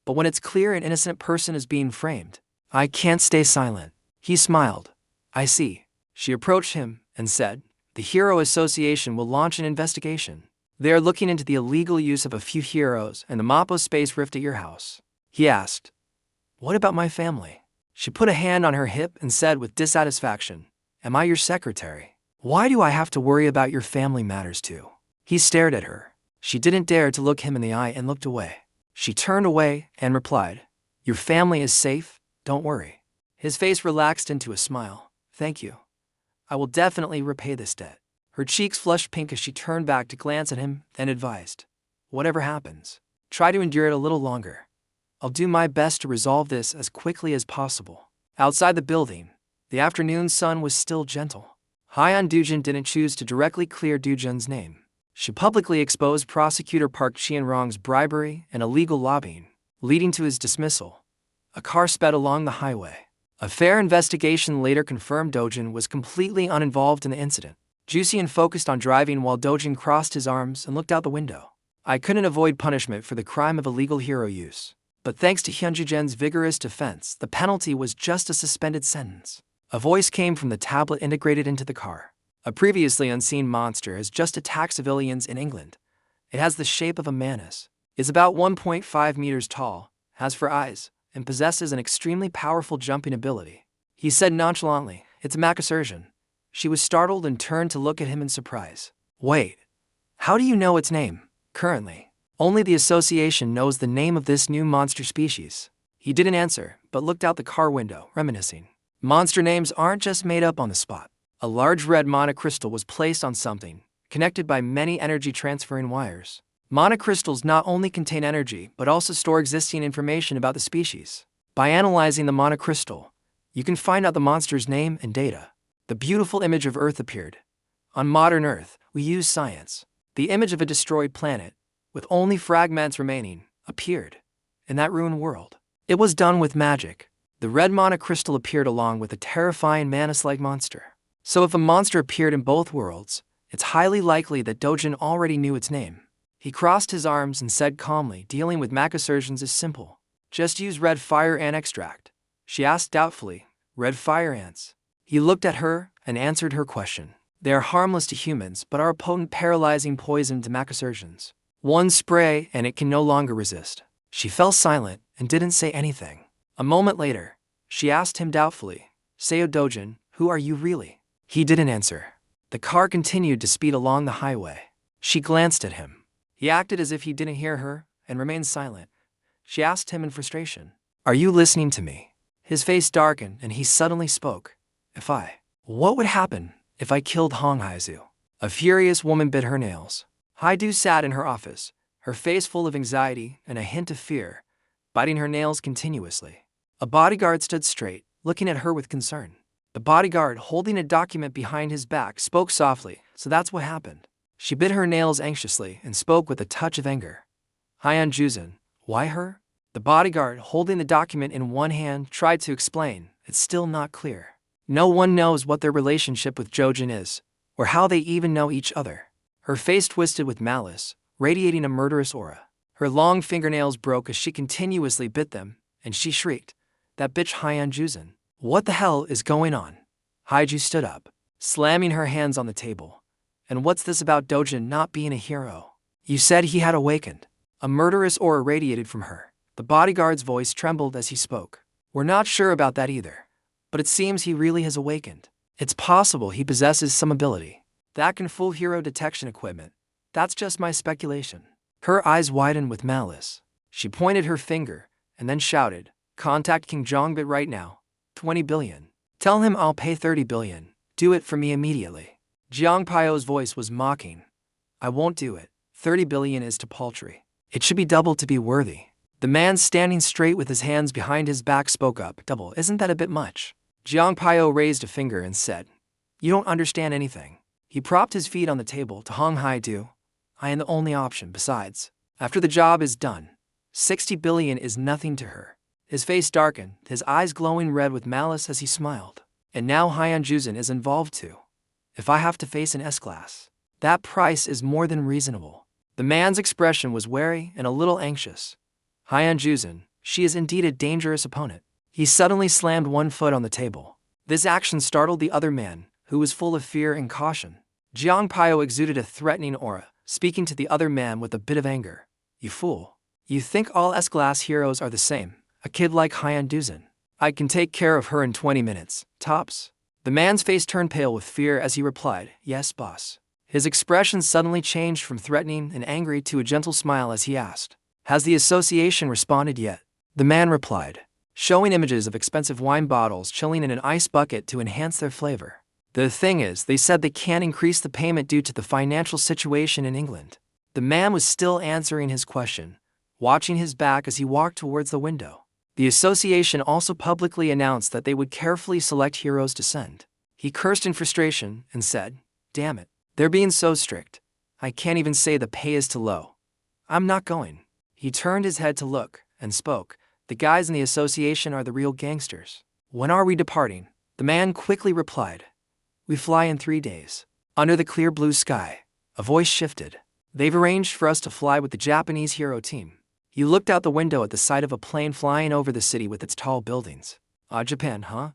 But when it's clear an innocent person is being framed, I can't stay silent. He smiled. I see. She approached him and said, the Hero Association will launch an investigation. They are looking into the illegal use of a few heroes and the Mapo space rift at your house. He asked, what about my family? She put a hand on her hip and said with dissatisfaction, am I your secretary? Why do I have to worry about your family matters too? He stared at her. She didn't dare to look him in the eye and looked away. She turned away and replied, your family is safe, don't worry. His face relaxed into a smile. Thank you. I will definitely repay this debt. Her cheeks flushed pink as she turned back to glance at him and advised, whatever happens, try to endure it a little longer. I'll do my best to resolve this as quickly as possible. Outside the building, the afternoon sun was still gentle. Hyeon Dojan didn't choose to directly clear Dojan's name. She publicly exposed Prosecutor Park Chien-rong's bribery and illegal lobbying, leading to his dismissal. A car sped along the highway. A fair investigation later confirmed Dojan was completely uninvolved in the incident. Juian focused on driving while Dojan crossed his arms and looked out the window. I couldn't avoid punishment for the crime of illegal hero use. But thanks to Hyunjujen's vigorous defense, the penalty was just a suspended sentence. A voice came from the tablet integrated into the car. A previously unseen monster has just attacked civilians in England. It has the shape of a manus, is about 1.5 meters tall, has 4 eyes, and possesses an extremely powerful jumping ability. He said nonchalantly, "It's a Manga." She was startled and turned to look at him in surprise. "Wait, how do you know its name?" "Currently, only the association knows the name of this new monster species." He didn't answer, but looked out the car window, reminiscing. Monster names aren't just made up on the spot. A large red monocrystal was placed on something, connected by many energy-transferring wires. Monocrystals not only contain energy, but also store existing information about the species. By analyzing the monocrystal, you can find out the monster's name and data. The beautiful image of Earth appeared. On modern Earth, we use science. The image of a destroyed planet, with only fragments remaining, appeared. In that ruined world, it was done with magic. The red monocrystal appeared along with a terrifying manus-like monster. So if a monster appeared in both worlds, it's highly likely that Dojan already knew its name. He crossed his arms and said calmly, "Dealing with Manga is simple. Just use red fire ant extract." She asked doubtfully, "Red fire ants?" He looked at her and answered her question. "They are harmless to humans, but are a potent paralyzing poison to Manga. One spray and it can no longer resist." She fell silent and didn't say anything. A moment later, she asked him doubtfully, "Seo Dojan, who are you really?" He didn't answer. The car continued to speed along the highway. She glanced at him. He acted as if he didn't hear her and remained silent. She asked him in frustration, "Are you listening to me?" His face darkened and he suddenly spoke. What would happen if I killed Hong Haizu?" A furious woman bit her nails. Haidu sat in her office, her face full of anxiety and a hint of fear, biting her nails continuously. A bodyguard stood straight, looking at her with concern. The bodyguard, holding a document behind his back, spoke softly, "So that's what happened." She bit her nails anxiously and spoke with a touch of anger. "Hyunjujen, why her?" The bodyguard, holding the document in one hand, tried to explain. "It's still not clear. No one knows what their relationship with Dojan is, or how they even know each other." Her face twisted with malice, radiating a murderous aura. Her long fingernails broke as she continuously bit them, and she shrieked, "That bitch Hyunjujen. What the hell is going on?" Haiju stood up, slamming her hands on the table. "And what's this about Dojan not being a hero? You said he had awakened." A murderous aura radiated from her. The bodyguard's voice trembled as he spoke. "We're not sure about that either. But it seems he really has awakened. It's possible he possesses some ability that can fool hero detection equipment. That's just my speculation." Her eyes widened with malice. She pointed her finger and then shouted, "Contact King Jongbit right now. 20 billion. Tell him I'll pay 30 billion. Do it for me immediately." Jiang Pio's voice was mocking. "I won't do it. 30 billion is too paltry. It should be double to be worthy." The man standing straight with his hands behind his back spoke up. "Double, isn't that a bit much?" Jiang Pio raised a finger and said, "You don't understand anything." He propped his feet on the table to Hong Haidu. "I am the only option. Besides, after the job is done, 60 billion is nothing to her." His face darkened, his eyes glowing red with malice as he smiled. "And now Hyunjujen is involved too. If I have to face an S-class, that price is more than reasonable." The man's expression was wary and a little anxious. "Hyunjujen, she is indeed a dangerous opponent." He suddenly slammed one foot on the table. This action startled the other man, who was full of fear and caution. Jiang Pio exuded a threatening aura, speaking to the other man with a bit of anger. "You fool. You think all S-class heroes are the same? A kid like Hyunjujen. I can take care of her in 20 minutes, tops." The man's face turned pale with fear as he replied, "Yes, boss." His expression suddenly changed from threatening and angry to a gentle smile as he asked, "Has the association responded yet?" The man replied, showing images of expensive wine bottles chilling in an ice bucket to enhance their flavor. "The thing is, they said they can't increase the payment due to the financial situation in England." The man was still answering his question, watching his back as he walked towards the window. The association also publicly announced that they would carefully select heroes to send. He cursed in frustration and said, "Damn it, they're being so strict. I can't even say the pay is too low. I'm not going." He turned his head to look and spoke, The guys in the association are the real gangsters. When are we departing? The man quickly replied. We fly in 3 days. Under the clear blue sky, a voice shifted. They've arranged for us to fly with the Japanese hero team. He looked out the window at the sight of a plane flying over the city with its tall buildings. Japan, huh?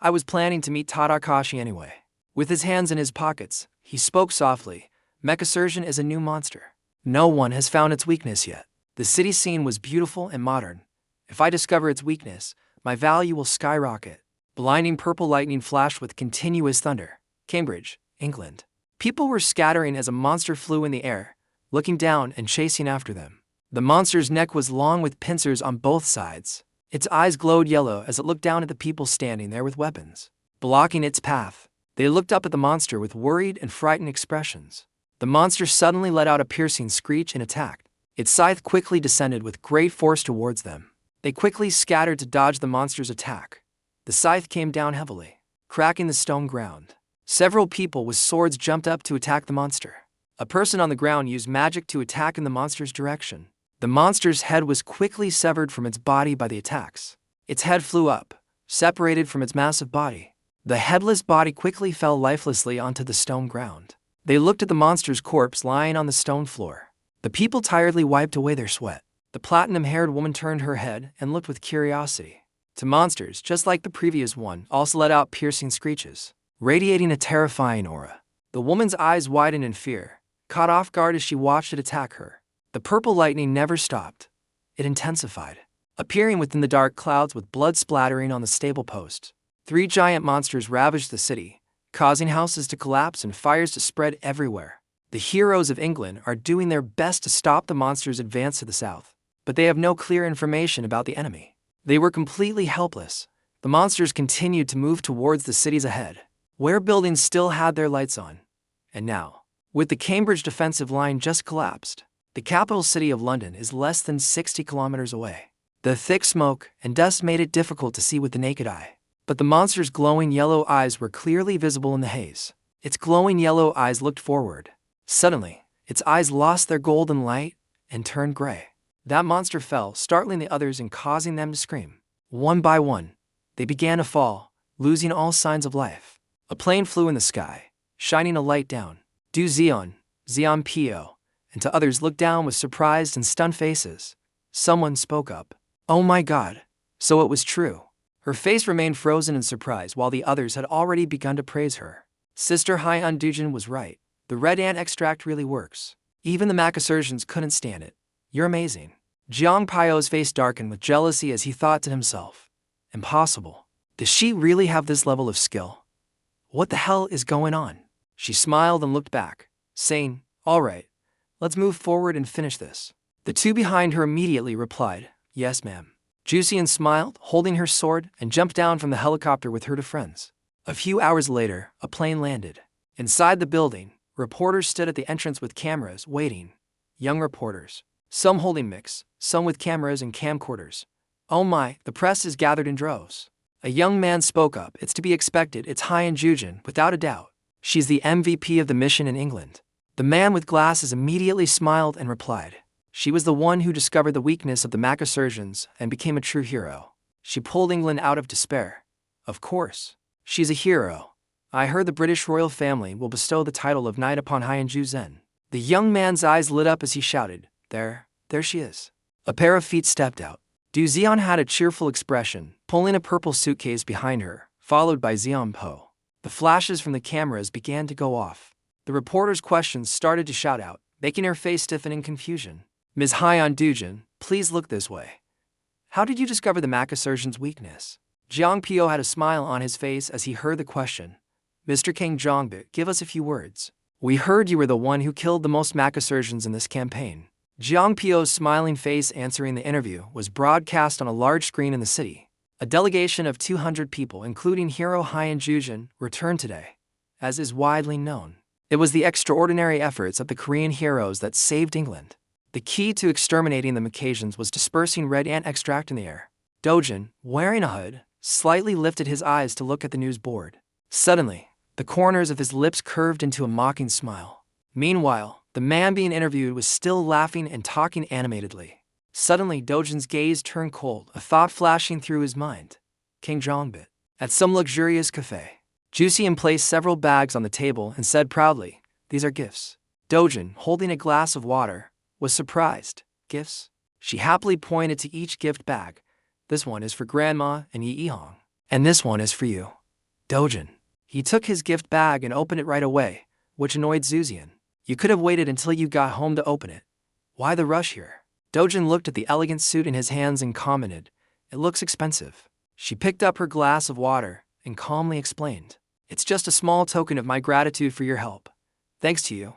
I was planning to meet Takashi anyway. With his hands in his pockets, he spoke softly. Mechasurgeon is a new monster. No one has found its weakness yet. The city scene was beautiful and modern. If I discover its weakness, my value will skyrocket. Blinding purple lightning flashed with continuous thunder. Cambridge, England. People were scattering as a monster flew in the air, looking down and chasing after them. The monster's neck was long with pincers on both sides. Its eyes glowed yellow as it looked down at the people standing there with weapons, blocking its path. They looked up at the monster with worried and frightened expressions. The monster suddenly let out a piercing screech and attacked. Its scythe quickly descended with great force towards them. They quickly scattered to dodge the monster's attack. The scythe came down heavily, cracking the stone ground. Several people with swords jumped up to attack the monster. A person on the ground used magic to attack in the monster's direction. The monster's head was quickly severed from its body by the attacks. Its head flew up, separated from its massive body. The headless body quickly fell lifelessly onto the stone ground. They looked at the monster's corpse lying on the stone floor. The people tiredly wiped away their sweat. The platinum-haired woman turned her head and looked with curiosity. The monsters, just like the previous one, also let out piercing screeches, radiating a terrifying aura. The woman's eyes widened in fear, caught off guard as she watched it attack her. The purple lightning never stopped. It intensified, appearing within the dark clouds with blood splattering on the stable posts. 3 giant monsters ravaged the city, causing houses to collapse and fires to spread everywhere. The heroes of England are doing their best to stop the monsters' advance to the south, but they have no clear information about the enemy. They were completely helpless. The monsters continued to move towards the cities ahead, where buildings still had their lights on. And now, with the Cambridge defensive line just collapsed, the capital city of London is less than 60 kilometers away. The thick smoke and dust made it difficult to see with the naked eye, but the monster's glowing yellow eyes were clearly visible in the haze. Its glowing yellow eyes looked forward. Suddenly, its eyes lost their golden light and turned gray. That monster fell, startling the others and causing them to scream. One by one, they began to fall, losing all signs of life. A plane flew in the sky, shining a light down. Juian, Pio, and to others looked down with surprised and stunned faces. Someone spoke up. Oh my God, so it was true. Her face remained frozen in surprise while the others had already begun to praise her. Sister Dojan was right. The red ant extract really works. Even the Macasurgeons couldn't stand it. You're amazing. Jiang Pio's face darkened with jealousy as he thought to himself. Impossible. Does she really have this level of skill? What the hell is going on? She smiled and looked back, saying, all right, let's move forward and finish this. The 2 behind her immediately replied, yes, ma'am. Juian smiled, holding her sword, and jumped down from the helicopter with her 2 friends. A few hours later, a plane landed. Inside the building, reporters stood at the entrance with cameras, waiting. Young reporters, some holding mics, some with cameras and camcorders. Oh my, the press is gathered in droves. A young man spoke up. It's to be expected, it's Juian, without a doubt. She's the MVP of the mission in England. The man with glasses immediately smiled and replied. She was the one who discovered the weakness of the Macasurgeons and became a true hero. She pulled England out of despair. Of course, she's a hero. I heard the British royal family will bestow the title of Knight upon Juian. The young man's eyes lit up as he shouted, there she is. A pair of feet stepped out. Juian had a cheerful expression, pulling a purple suitcase behind her, followed by Xian Po. The flashes from the cameras began to go off. The reporter's questions started to shout out, making her face stiffen in confusion. Ms. Juian, please look this way. How did you discover the Macasurgeon's weakness? Jiang Pio had a smile on his face as he heard the question. Mr. King Zhongbi, give us a few words. We heard you were the one who killed the most Macasurgeons in this campaign. Jiang Pio's smiling face answering the interview was broadcast on a large screen in the city. A delegation of 200 people, including hero Juian, returned today, as is widely known. It was the extraordinary efforts of the Korean heroes that saved England. The key to exterminating the Macasurgeons was dispersing red ant extract in the air. Dojan, wearing a hood, slightly lifted his eyes to look at the news board. Suddenly, the corners of his lips curved into a mocking smile. Meanwhile, the man being interviewed was still laughing and talking animatedly. Suddenly, Dojan's gaze turned cold, a thought flashing through his mind. King Jongbit. At some luxurious cafe, Juian placed several bags on the table and said proudly, "These are gifts." Dojan, holding a glass of water, was surprised. "Gifts?" She happily pointed to each gift bag. "This one is for Grandma and Yi Hong. And this one is for you, Dojan." He took his gift bag and opened it right away, which annoyed Juian. "You could have waited until you got home to open it. Why the rush here?" Dojan looked at the elegant suit in his hands and commented, "It looks expensive." She picked up her glass of water and calmly explained, "It's just a small token of my gratitude for your help. Thanks to you,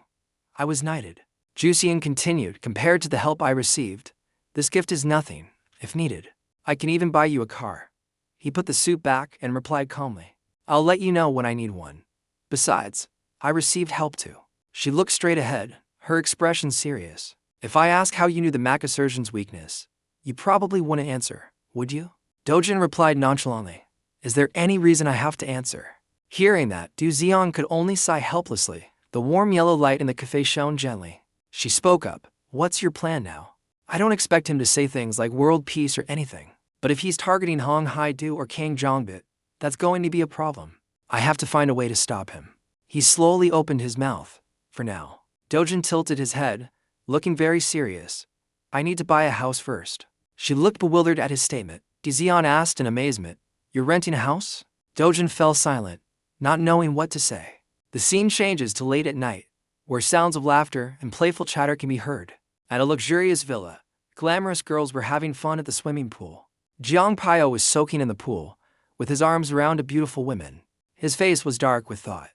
I was knighted." Juian continued, "Compared to the help I received, this gift is nothing. If needed, I can even buy you a car." He put the suit back and replied calmly, "I'll let you know when I need one. Besides, I received help too." She looked straight ahead, her expression serious. "If I ask how you knew the Makasurgeon's weakness, you probably wouldn't answer, would you?" Dojan replied nonchalantly, "Is there any reason I have to answer?" Hearing that, Dojan could only sigh helplessly. The warm yellow light in the cafe shone gently. She spoke up, "What's your plan now? I don't expect him to say things like world peace or anything, but if he's targeting Hong Hai-do or King Jongbit, that's going to be a problem. I have to find a way to stop him." He slowly opened his mouth. "For now." Dojan tilted his head, looking very serious. "I need to buy a house first." She looked bewildered at his statement. Dojan asked in amazement, "You're renting a house?" Dojan fell silent, not knowing what to say. The scene changes to late at night, where sounds of laughter and playful chatter can be heard. At a luxurious villa, glamorous girls were having fun at the swimming pool. Jiang Pio was soaking in the pool, with his arms around a beautiful woman. His face was dark with thought.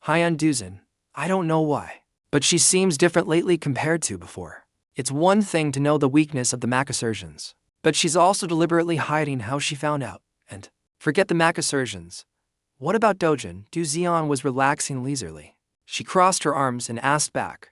"Hyun Duzin, I don't know why, but she seems different lately compared to before. It's one thing to know the weakness of the Makasurgeons, but she's also deliberately hiding how she found out. And forget the Makasurgeons. What about Dojan?" Dojan was relaxing leisurely. She crossed her arms and asked back,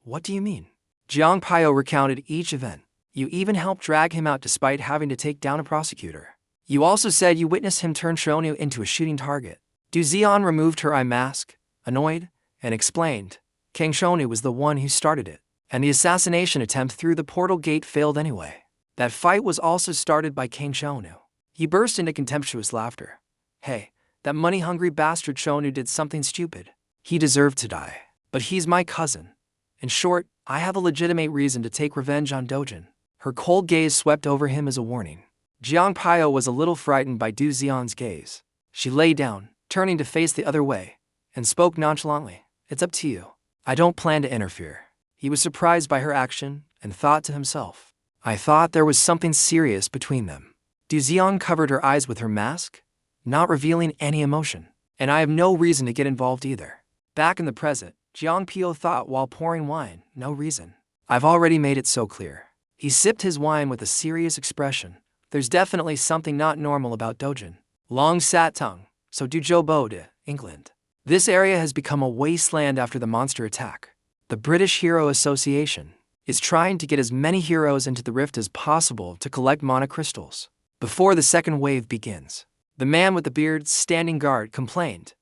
"What do you mean?" Jiang Pio recounted each event. "You even helped drag him out despite having to take down a prosecutor. You also said you witnessed him turn Shonu into a shooting target." Dojan removed her eye mask, annoyed, and explained, "King Shonu was the one who started it, and the assassination attempt through the portal gate failed anyway. That fight was also started by King Shonu." He burst into contemptuous laughter. "Hey, that money-hungry bastard Shonu did something stupid. He deserved to die. But he's my cousin. In short, I have a legitimate reason to take revenge on Dojan." Her cold gaze swept over him as a warning. Jiang Pio was a little frightened by Dojan's gaze. She lay down, turning to face the other way, and spoke nonchalantly, "It's up to you. I don't plan to interfere." He was surprised by her action and thought to himself, "I thought there was something serious between them." Dojan covered her eyes with her mask, not revealing any emotion. "And I have no reason to get involved either." Back in the present, Jiang Pio thought while pouring wine, "No reason. I've already made it so clear." He sipped his wine with a serious expression. "There's definitely something not normal about Dojan. Long sat tongue, so do Joe Bo de, England. This area has become a wasteland after the monster attack. The British Hero Association is trying to get as many heroes into the rift as possible to collect mana crystals before the second wave begins." The man with the beard standing guard complained,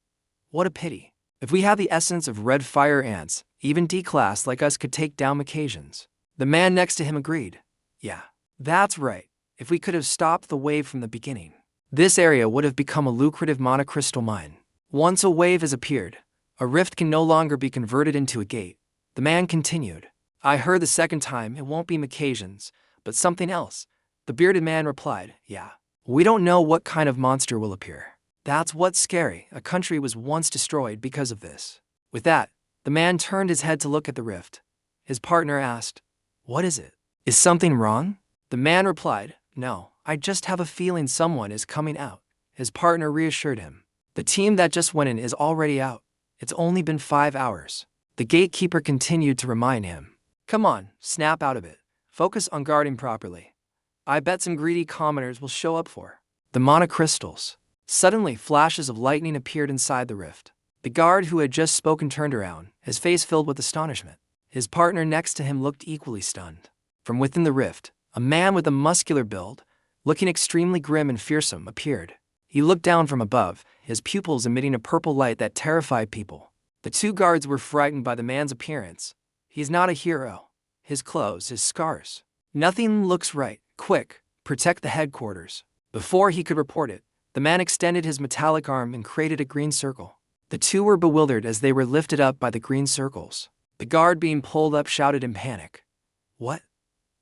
"What a pity. If we had the essence of red fire ants, even D-class like us could take down Macasians." The man next to him agreed, "Yeah, that's right. If we could have stopped the wave from the beginning, this area would have become a lucrative mana crystal mine. Once a wave has appeared, a rift can no longer be converted into a gate." The man continued, "I heard the second time it won't be Macasians, but something else." The bearded man replied, "Yeah. We don't know what kind of monster will appear. That's what's scary. A country was once destroyed because of this." With that, the man turned his head to look at the rift. His partner asked, "What is it? Is something wrong?" The man replied, "No, I just have a feeling someone is coming out." His partner reassured him, "The team that just went in is already out. It's only been 5 hours. The gatekeeper continued to remind him, "Come on, snap out of it. Focus on guarding properly. I bet some greedy commoners will show up for the mana crystals." Suddenly, flashes of lightning appeared inside the rift. The guard who had just spoken turned around, his face filled with astonishment. His partner next to him looked equally stunned. From within the rift, a man with a muscular build, looking extremely grim and fearsome, appeared. He looked down from above, his pupils emitting a purple light that terrified people. The two guards were frightened by the man's appearance. He's not a hero. His clothes, his scars, Nothing looks right. Quick, protect the headquarters. Before he could report it, the man extended his metallic arm and created a green circle. The two were bewildered as they were lifted up by the green circles. The guard being pulled up shouted in panic. What?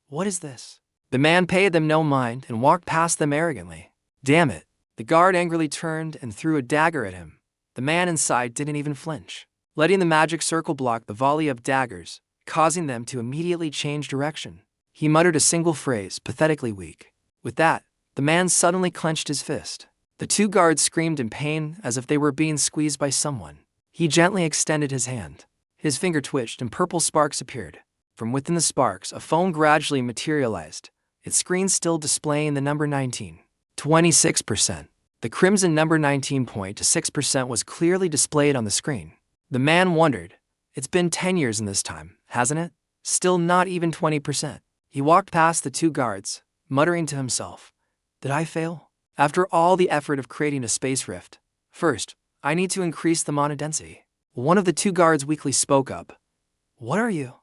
What is this? The man paid them no mind and walked past them arrogantly. Damn it. The guard angrily turned and threw a dagger at him. The man inside didn't even flinch, letting the magic circle block the volley of daggers, causing them to immediately change direction. He muttered a single phrase, pathetically weak. With that, the man suddenly clenched his fist. The two guards screamed in pain as if they were being squeezed by someone. He gently extended his hand. His finger twitched and purple sparks appeared. From within the sparks, a phone gradually materialized, its screen still displaying the number 19. 26%. The crimson number 19.6% was clearly displayed on the screen. The man wondered. It's been 10 years in this time, hasn't it? Still not even 20%. He walked past the two guards, muttering to himself. Did I fail? After all the effort of creating a space rift, first, I need to increase the mana density. One of the two guards weakly spoke up. What are you?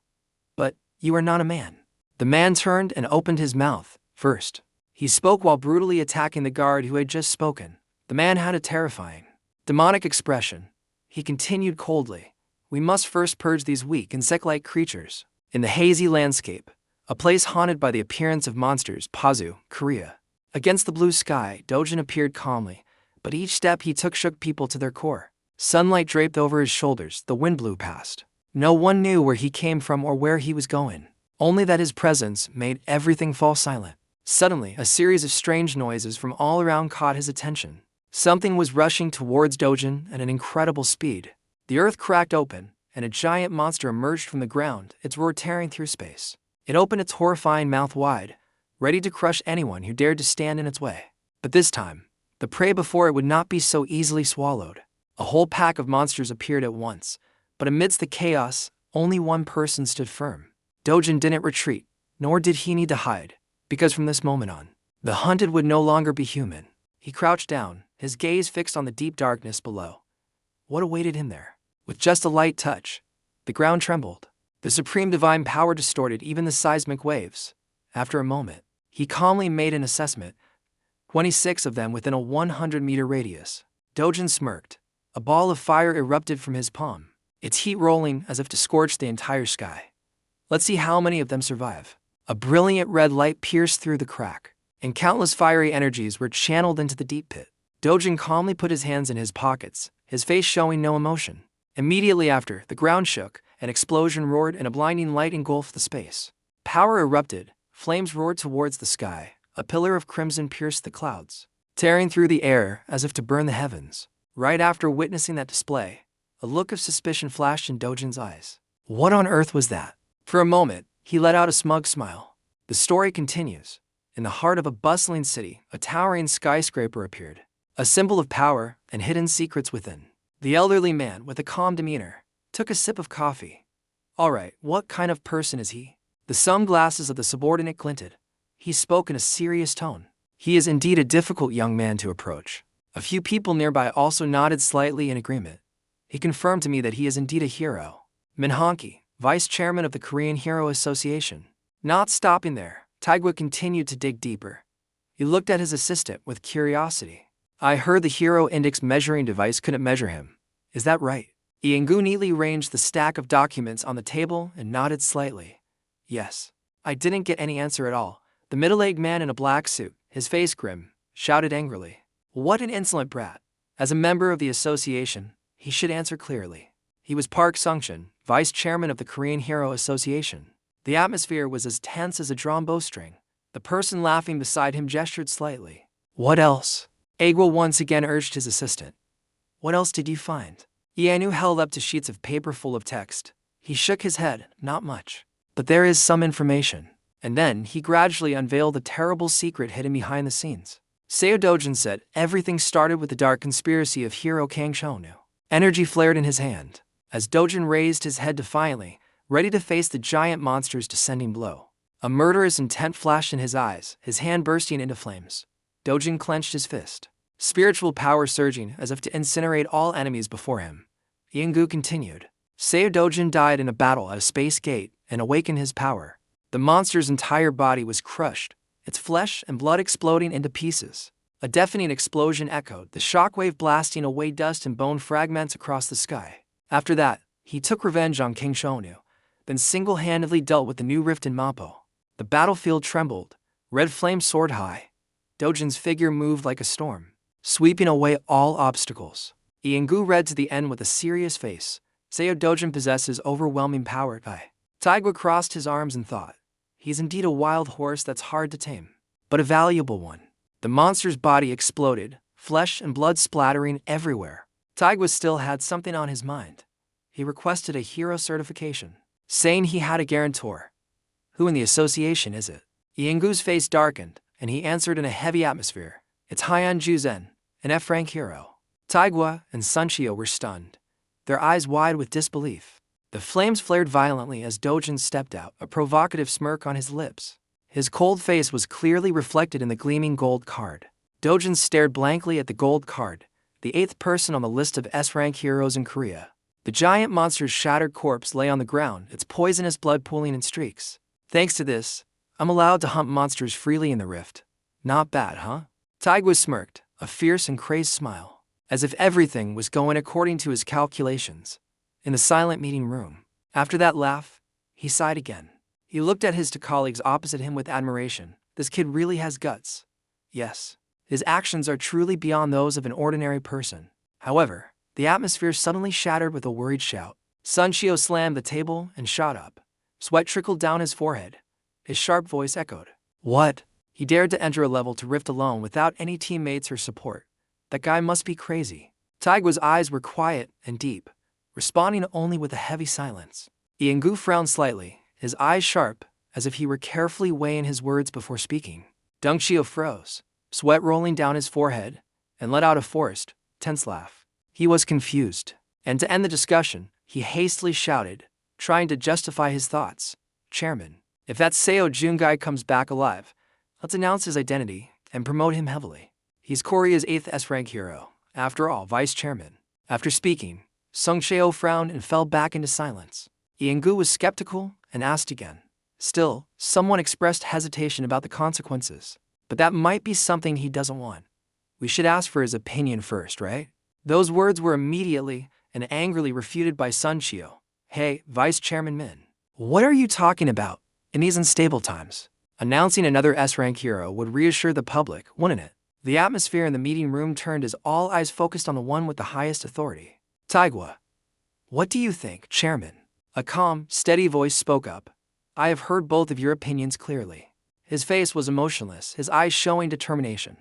But you are not a man. The man turned and opened his mouth. First, he spoke while brutally attacking the guard who had just spoken. The man had a terrifying, demonic expression. He continued coldly. We must first purge these weak, insect-like creatures. In the hazy landscape, a place haunted by the appearance of monsters, Pazu, Korea. Against the blue sky, Dojan appeared calmly, but each step he took shook people to their core. Sunlight draped over his shoulders, the wind blew past. No one knew where he came from or where he was going. Only that his presence made everything fall silent. Suddenly, a series of strange noises from all around caught his attention. Something was rushing towards Dojan at an incredible speed. The earth cracked open, and a giant monster emerged from the ground, its roar tearing through space. It opened its horrifying mouth wide, ready to crush anyone who dared to stand in its way. But this time, the prey before it would not be so easily swallowed. A whole pack of monsters appeared at once, but amidst the chaos, only one person stood firm. Dojan didn't retreat, nor did he need to hide, because from this moment on, the hunted would no longer be human. He crouched down, his gaze fixed on the deep darkness below. What awaited him there? With just a light touch, the ground trembled. The supreme divine power distorted even the seismic waves. After a moment, he calmly made an assessment. 26 of them within a 100-meter radius. Dojan smirked. A ball of fire erupted from his palm, its heat rolling as if to scorch the entire sky. Let's see how many of them survive. A brilliant red light pierced through the crack, and countless fiery energies were channeled into the deep pit. Dojan calmly put his hands in his pockets, his face showing no emotion. Immediately after, the ground shook, an explosion roared, and a blinding light engulfed the space. Power erupted, flames roared towards the sky, a pillar of crimson pierced the clouds, tearing through the air as if to burn the heavens. Right after witnessing that display, a look of suspicion flashed in Dojan's eyes. What on earth was that? For a moment, he let out a smug smile. The story continues. In the heart of a bustling city, a towering skyscraper appeared, a symbol of power and hidden secrets within. The elderly man, with a calm demeanor, took a sip of coffee. All right, what kind of person is he? The sunglasses of the subordinate glinted. He spoke in a serious tone. He is indeed a difficult young man to approach. A few people nearby also nodded slightly in agreement. He confirmed to me that he is indeed a hero. Minhonki, vice chairman of the Korean Hero Association. Not stopping there, Taegwa continued to dig deeper. He looked at his assistant with curiosity. I heard the hero index measuring device couldn't measure him. Is that right? Iengu neatly arranged the stack of documents on the table and nodded slightly. Yes. I didn't get any answer at all. The middle-aged man in a black suit, his face grim, shouted angrily. What an insolent brat. As a member of the association, he should answer clearly. He was Park Sung-chun, vice chairman of the Korean Hero Association. The atmosphere was as tense as a drawn bowstring. The person laughing beside him gestured slightly. What else? Agwa once again urged his assistant. What else did you find? Ianu held up 2 sheets of paper full of text. He shook his head, not much. But there is some information. And then he gradually unveiled the terrible secret hidden behind the scenes. Seo Dojan said everything started with the dark conspiracy of hero Kang Shonu. Energy flared in his hand, as Dojan raised his head defiantly, ready to face the giant monster's descending blow. A murderous intent flashed in his eyes, his hand bursting into flames. Dojan clenched his fist, spiritual power surging as if to incinerate all enemies before him. Iengu continued. Seo Dojan died in a battle at a space gate and awakened his power. The monster's entire body was crushed, its flesh and blood exploding into pieces. A deafening explosion echoed, the shockwave blasting away dust and bone fragments across the sky. After that, he took revenge on King Shonu, then single-handedly dealt with the new rift in Mappo. The battlefield trembled, red flames soared high. Dojan's figure moved like a storm, sweeping away all obstacles. Iengu read to the end with a serious face. Seo Dojan possesses overwhelming power. Taigwa crossed his arms and thought, he's indeed a wild horse that's hard to tame, but a valuable one. The monster's body exploded, flesh and blood splattering everywhere. Taigwa still had something on his mind. He requested a hero certification, saying he had a guarantor. Who in the association is it? Iengu's face darkened, and he answered in a heavy atmosphere. It's Haiyan Juian, an F-rank hero. Taigwa and Sunshio were stunned, their eyes wide with disbelief. The flames flared violently as Dojan stepped out, a provocative smirk on his lips. His cold face was clearly reflected in the gleaming gold card. Dojan stared blankly at the gold card, the 8th person on the list of S-rank heroes in Korea. The giant monster's shattered corpse lay on the ground, its poisonous blood pooling in streaks. Thanks to this, I'm allowed to hunt monsters freely in the rift. Not bad, huh? Taigwa smirked, a fierce and crazed smile, as if everything was going according to his calculations. In the silent meeting room, after that laugh, he sighed again. He looked at his two colleagues opposite him with admiration. This kid really has guts. Yes, his actions are truly beyond those of an ordinary person. However, the atmosphere suddenly shattered with a worried shout. Sunshio slammed the table and shot up. Sweat trickled down his forehead. His sharp voice echoed. What? He dared to enter a level to rift alone without any teammates or support. That guy must be crazy. Taigwa's eyes were quiet and deep, responding only with a heavy silence. Iengu frowned slightly, his eyes sharp, as if he were carefully weighing his words before speaking. Dongshio froze, sweat rolling down his forehead, and let out a forced, tense laugh. He was confused, and to end the discussion, he hastily shouted, trying to justify his thoughts. Chairman, if that Seo Jun guy comes back alive, let's announce his identity and promote him heavily. He's Korea's 8th S-rank hero, after all, vice chairman. After speaking, Sungsheo frowned and fell back into silence. Iengu was skeptical and asked again. Still, someone expressed hesitation about the consequences, but that might be something he doesn't want. We should ask for his opinion first, right? Those words were immediately and angrily refuted by Sunshio. Hey, Vice Chairman Min, what are you talking about? In these unstable times, announcing another S-rank hero would reassure the public, wouldn't it? The atmosphere in the meeting room turned as all eyes focused on the one with the highest authority. Taigwa, what do you think, Chairman? A calm, steady voice spoke up. I have heard both of your opinions clearly. His face was emotionless, his eyes showing determination.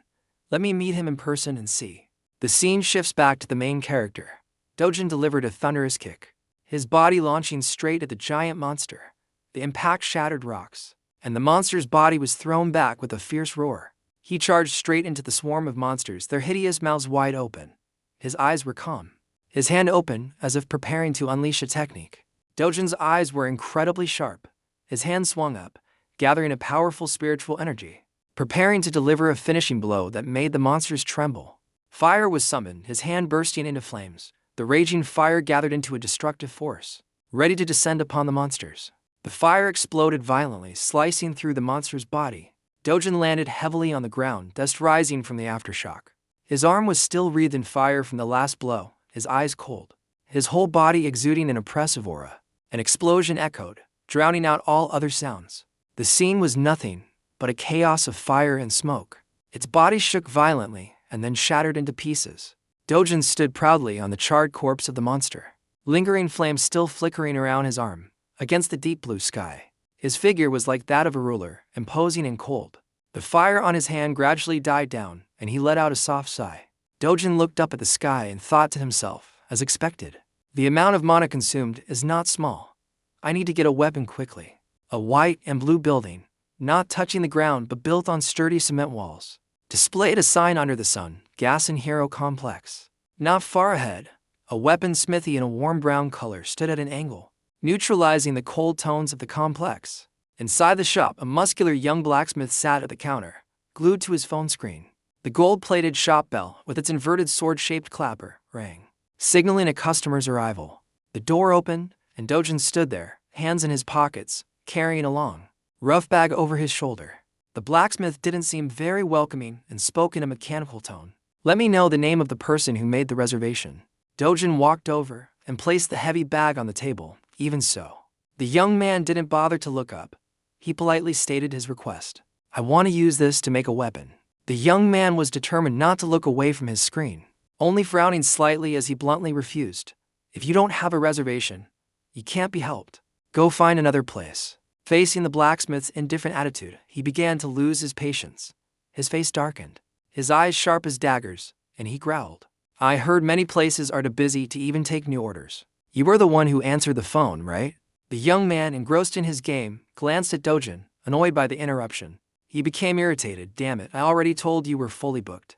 Let me meet him in person and see. The scene shifts back to the main character. Dojan delivered a thunderous kick, his body launching straight at the giant monster. The impact shattered rocks, and the monster's body was thrown back with a fierce roar. He charged straight into the swarm of monsters, their hideous mouths wide open. His eyes were calm, his hand open as if preparing to unleash a technique. Dojan's eyes were incredibly sharp. His hand swung up, gathering a powerful spiritual energy, preparing to deliver a finishing blow that made the monsters tremble. Fire was summoned, his hand bursting into flames. The raging fire gathered into a destructive force, ready to descend upon the monsters. The fire exploded violently, slicing through the monster's body. Dojan landed heavily on the ground, dust rising from the aftershock. His arm was still wreathed in fire from the last blow, his eyes cold, his whole body exuding an oppressive aura. An explosion echoed, drowning out all other sounds. The scene was nothing but a chaos of fire and smoke. Its body shook violently and then shattered into pieces. Dojan stood proudly on the charred corpse of the monster, lingering flames still flickering around his arm, against the deep blue sky. His figure was like that of a ruler, imposing and cold. The fire on his hand gradually died down, and he let out a soft sigh. Dojan looked up at the sky and thought to himself, as expected, the amount of mana consumed is not small. I need to get a weapon quickly. A white and blue building, not touching the ground but built on sturdy cement walls, displayed a sign under the sun, Gas and Hero Complex. Not far ahead, a weapon smithy in a warm brown color stood at an angle, neutralizing the cold tones of the complex. Inside the shop, a muscular young blacksmith sat at the counter, glued to his phone screen. The gold-plated shop bell, with its inverted sword-shaped clapper, rang, signaling a customer's arrival. The door opened, and Dojan stood there, hands in his pockets, carrying a long, rough bag over his shoulder. The blacksmith didn't seem very welcoming and spoke in a mechanical tone. Let me know the name of the person who made the reservation. Dojan walked over and placed the heavy bag on the table. Even so, the young man didn't bother to look up. He politely stated his request. I want to use this to make a weapon. The young man was determined not to look away from his screen, only frowning slightly as he bluntly refused. If you don't have a reservation, you can't be helped. Go find another place. Facing the blacksmith's indifferent attitude, he began to lose his patience. His face darkened, his eyes sharp as daggers, and he growled. I heard many places are too busy to even take new orders. You were the one who answered the phone, right? The young man, engrossed in his game, glanced at Dojan, annoyed by the interruption. He became irritated. Damn it, I already told you we're fully booked.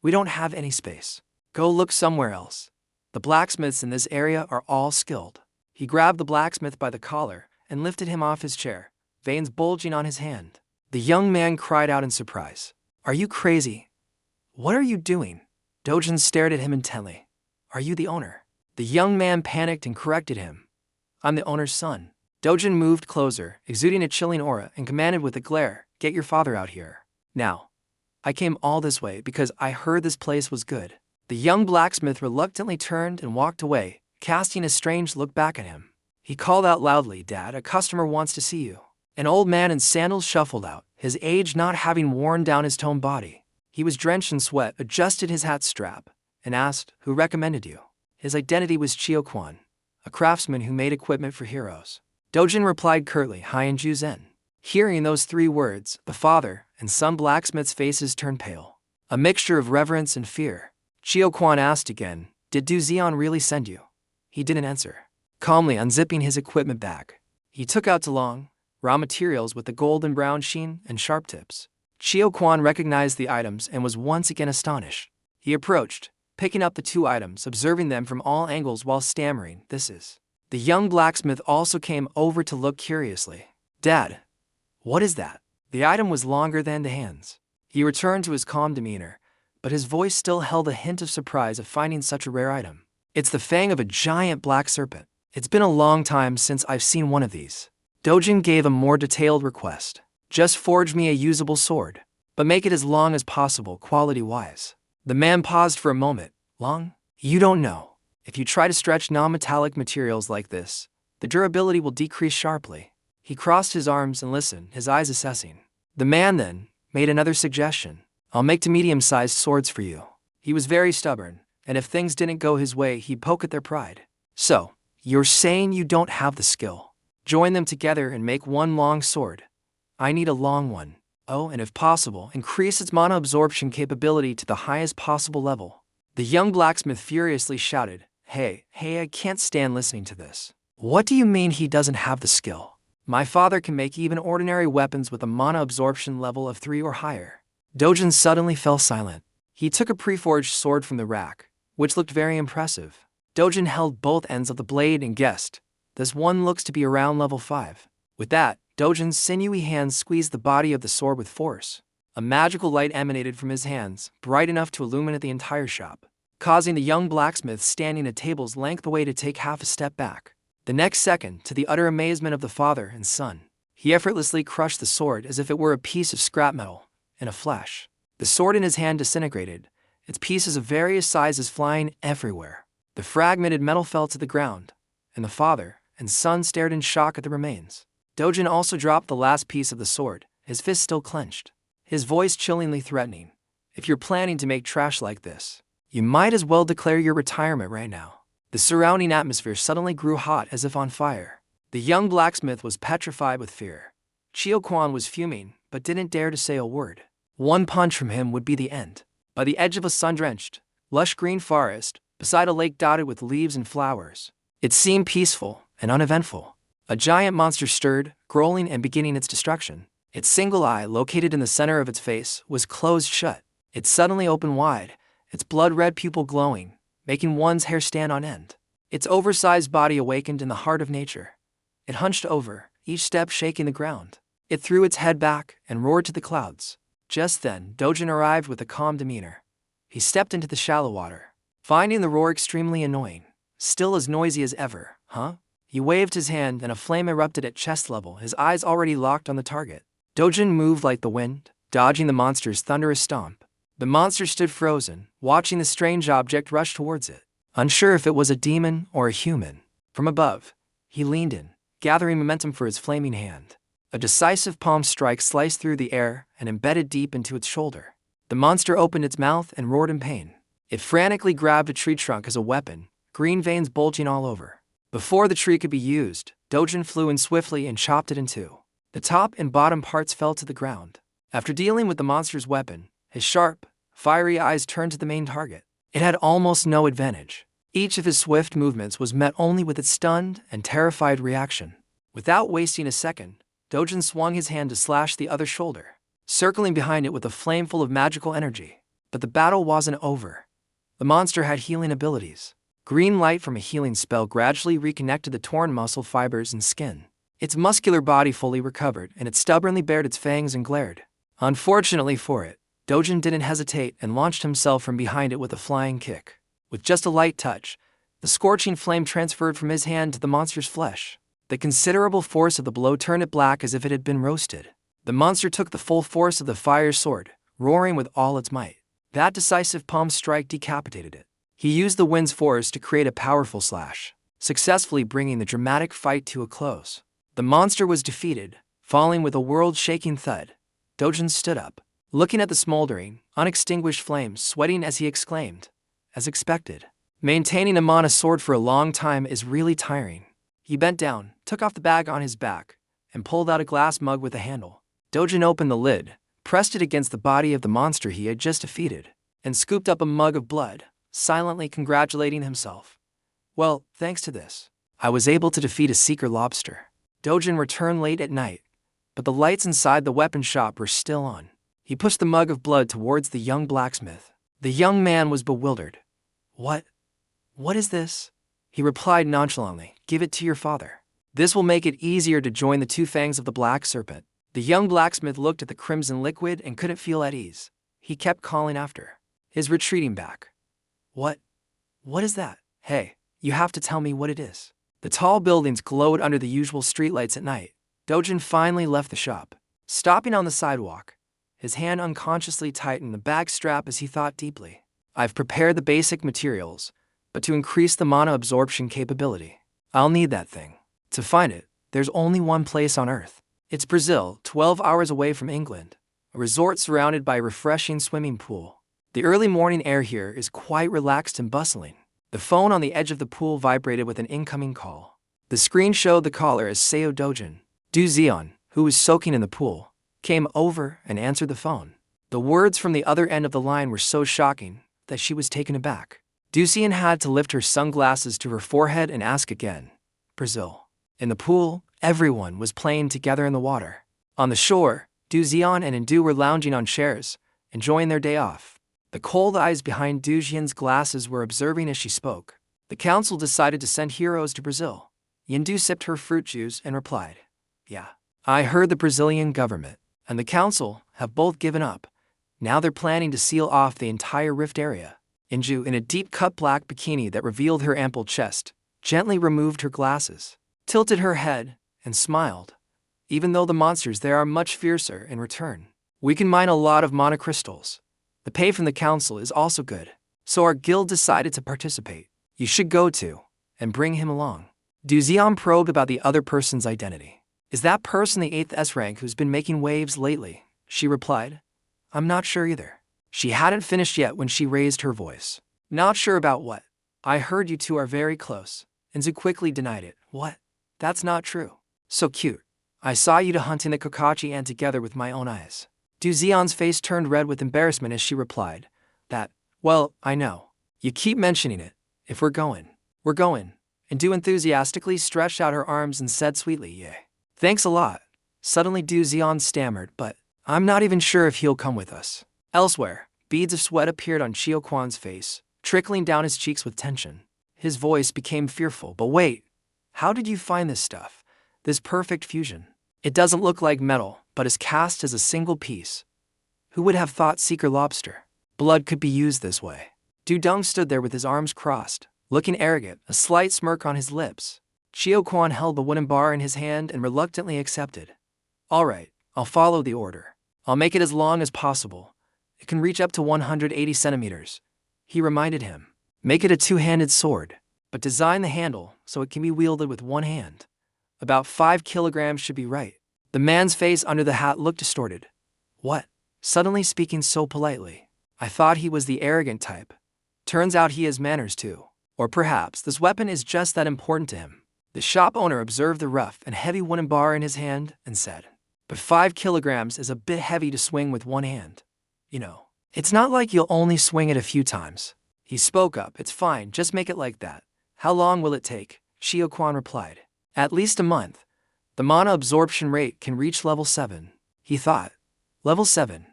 We don't have any space. Go look somewhere else. The blacksmiths in this area are all skilled. He grabbed the blacksmith by the collar and lifted him off his chair, veins bulging on his hand. The young man cried out in surprise. Are you crazy? What are you doing? Dojan stared at him intently. Are you the owner? The young man panicked and corrected him. I'm the owner's son. Dojan moved closer, exuding a chilling aura, and commanded with a glare, get your father out here. Now. I came all this way because I heard this place was good. The young blacksmith reluctantly turned and walked away, casting a strange look back at him. He called out loudly, Dad, a customer wants to see you. An old man in sandals shuffled out, his age not having worn down his toned body. He was drenched in sweat, adjusted his hat strap, and asked, Who recommended you? His identity was Juian, a craftsman who made equipment for heroes. Dojan replied curtly, Hi in Juian. Hearing those 3 words, the father and son blacksmith's faces turned pale. A mixture of reverence and fear. Juian asked again, Did Dojan really send you? He didn't answer. Calmly unzipping his equipment bag, he took out long, raw materials with the golden brown sheen and sharp tips. Juian recognized the items and was once again astonished. He approached, picking up the 2 items, observing them from all angles while stammering, This is. The young blacksmith also came over to look curiously. Dad, what is that? The item was longer than the hands. He returned to his calm demeanor, but his voice still held a hint of surprise of finding such a rare item. It's the fang of a giant black serpent. It's been a long time since I've seen one of these. Dojan gave a more detailed request. Just forge me a usable sword, but make it as long as possible quality-wise. The man paused for a moment. Long? You don't know. If you try to stretch non-metallic materials like this, the durability will decrease sharply. He crossed his arms and listened, his eyes assessing. The man then made another suggestion. I'll make 2 medium-sized swords for you. He was very stubborn, and if things didn't go his way, he'd poke at their pride. So, you're saying you don't have the skill. Join them together and make one long sword. I need a long one. Oh, and if possible, increase its mana absorption capability to the highest possible level. The young blacksmith furiously shouted, Hey, I can't stand listening to this. What do you mean he doesn't have the skill? My father can make even ordinary weapons with a mana absorption level of 3 or higher. Dojan suddenly fell silent. He took a preforged sword from the rack, which looked very impressive. Dojan held both ends of the blade and guessed, this one looks to be around level 5. With that, Dojan's sinewy hands squeezed the body of the sword with force. A magical light emanated from his hands, bright enough to illuminate the entire shop, causing the young blacksmith standing a table's length away to take half a step back. The next second, to the utter amazement of the father and son, he effortlessly crushed the sword as if it were a piece of scrap metal. In a flash, the sword in his hand disintegrated, its pieces of various sizes flying everywhere. The fragmented metal fell to the ground, and the father and son stared in shock at the remains. Dojan also dropped the last piece of the sword, his fist still clenched, his voice chillingly threatening. If you're planning to make trash like this, you might as well declare your retirement right now. The surrounding atmosphere suddenly grew hot as if on fire. The young blacksmith was petrified with fear. Juian was fuming, but didn't dare to say a word. One punch from him would be the end. By the edge of a sun-drenched, lush green forest, beside a lake dotted with leaves and flowers, it seemed peaceful and uneventful. A giant monster stirred, growling and beginning its destruction. Its single eye, located in the center of its face, was closed shut. It suddenly opened wide, its blood-red pupil glowing, making one's hair stand on end. Its oversized body awakened in the heart of nature. It hunched over, each step shaking the ground. It threw its head back and roared to the clouds. Just then, Dojan arrived with a calm demeanor. He stepped into the shallow water, finding the roar extremely annoying. Still as noisy as ever, huh? He waved his hand and a flame erupted at chest level, his eyes already locked on the target. Dojan moved like the wind, dodging the monster's thunderous stomp. The monster stood frozen, watching the strange object rush towards it, unsure if it was a demon or a human. From above, he leaned in, gathering momentum for his flaming hand. A decisive palm strike sliced through the air and embedded deep into its shoulder. The monster opened its mouth and roared in pain. It frantically grabbed a tree trunk as a weapon, green veins bulging all over. Before the tree could be used, Dojan flew in swiftly and chopped it in two. The top and bottom parts fell to the ground. After dealing with the monster's weapon, his sharp, fiery eyes turned to the main target. It had almost no advantage. Each of his swift movements was met only with its stunned and terrified reaction. Without wasting a second, Dojan swung his hand to slash the other shoulder, circling behind it with a flame full of magical energy. But the battle wasn't over. The monster had healing abilities. Green light from a healing spell gradually reconnected the torn muscle fibers and skin. Its muscular body fully recovered, and it stubbornly bared its fangs and glared. Unfortunately for it, Dojan didn't hesitate and launched himself from behind it with a flying kick. With just a light touch, the scorching flame transferred from his hand to the monster's flesh. The considerable force of the blow turned it black as if it had been roasted. The monster took the full force of the fire sword, roaring with all its might. That decisive palm strike decapitated it. He used the wind's force to create a powerful slash, successfully bringing the dramatic fight to a close. The monster was defeated, falling with a world-shaking thud. Dojan stood up, looking at the smoldering, unextinguished flames, sweating as he exclaimed, "As expected. Maintaining a mana sword for a long time is really tiring." He bent down, took off the bag on his back, and pulled out a glass mug with a handle. Dojan opened the lid, pressed it against the body of the monster he had just defeated, and scooped up a mug of blood, silently congratulating himself. "Well, thanks to this, I was able to defeat a seeker lobster." Dojan returned late at night, but the lights inside the weapon shop were still on. He pushed the mug of blood towards the young blacksmith. The young man was bewildered. What is this?" He replied nonchalantly, "Give it to your father. This will make it easier to join the two fangs of the black serpent." The young blacksmith looked at the crimson liquid and couldn't feel at ease. He kept calling after his retreating back. What is that? Hey, you have to tell me what it is." The tall buildings glowed under the usual streetlights at night. Dojan finally left the shop. Stopping on the sidewalk, his hand unconsciously tightened the bag strap as he thought deeply. "I've prepared the basic materials, but to increase the mana absorption capability, I'll need that thing. To find it, there's only one place on Earth. It's Brazil, 12 hours away from England, a resort surrounded by a refreshing swimming pool. The early morning air here is quite relaxed and bustling." The phone on the edge of the pool vibrated with an incoming call. The screen showed the caller as Seo Dojan. Juian, who was soaking in the pool, came over and answered the phone. The words from the other end of the line were so shocking that she was taken aback. Juian had to lift her sunglasses to her forehead and ask again, "Brazil?" In the pool, everyone was playing together in the water. On the shore, Juian and Indu were lounging on chairs, enjoying their day off. The cold eyes behind Dojan's glasses were observing as she spoke. The council decided to send heroes to Brazil. Yindu sipped her fruit juice and replied, "Yeah, I heard the Brazilian government and the council have both given up. Now they're planning to seal off the entire rift area." Inju, in a deep-cut black bikini that revealed her ample chest, gently removed her glasses, tilted her head, and smiled. "Even though the monsters there are much fiercer in return, we can mine a lot of mana crystals. The pay from the council is also good, so our guild decided to participate. You should go too, and bring him along." Juian probed about the other person's identity. "Is that person the 8th S rank who's been making waves lately?" She replied, "I'm not sure either." She hadn't finished yet when she raised her voice. "Not sure about what? I heard you two are very close." Inzu quickly denied it. "What? That's not true. So cute. I saw you two hunting the Kakashi ant together with my own eyes." Juian's face turned red with embarrassment as she replied, Well, I know. You keep mentioning it. If we're going, we're going." Indu enthusiastically stretched out her arms and said sweetly, "Yay. Thanks a lot." Suddenly Juian stammered, "But I'm not even sure if he'll come with us." Elsewhere, beads of sweat appeared on Chio Kwan's face, trickling down his cheeks with tension. His voice became fearful. "But wait, how did you find this stuff? This perfect fusion? It doesn't look like metal, but is cast as a single piece. Who would have thought seeker lobster blood could be used this way?" Dudong stood there with his arms crossed, looking arrogant, a slight smirk on his lips. Juan held the wooden bar in his hand and reluctantly accepted. All right, I'll follow the order. I'll make it as long as possible. It can reach up to 180 centimeters. He reminded him. Make it a two-handed sword, but design the handle so it can be wielded with one hand. About 5 kilograms should be right. The man's face under the hat looked distorted. What? Suddenly speaking so politely. I thought he was the arrogant type. Turns out he has manners too. Or perhaps this weapon is just that important to him. The shop owner observed the rough and heavy wooden bar in his hand and said, but 5 kilograms is a bit heavy to swing with one hand. You know, it's not like you'll only swing it a few times. He spoke up. It's fine, just make it like that. How long will it take? Juan replied. At least a month. The mana absorption rate can reach level 7. He thought. Level 7.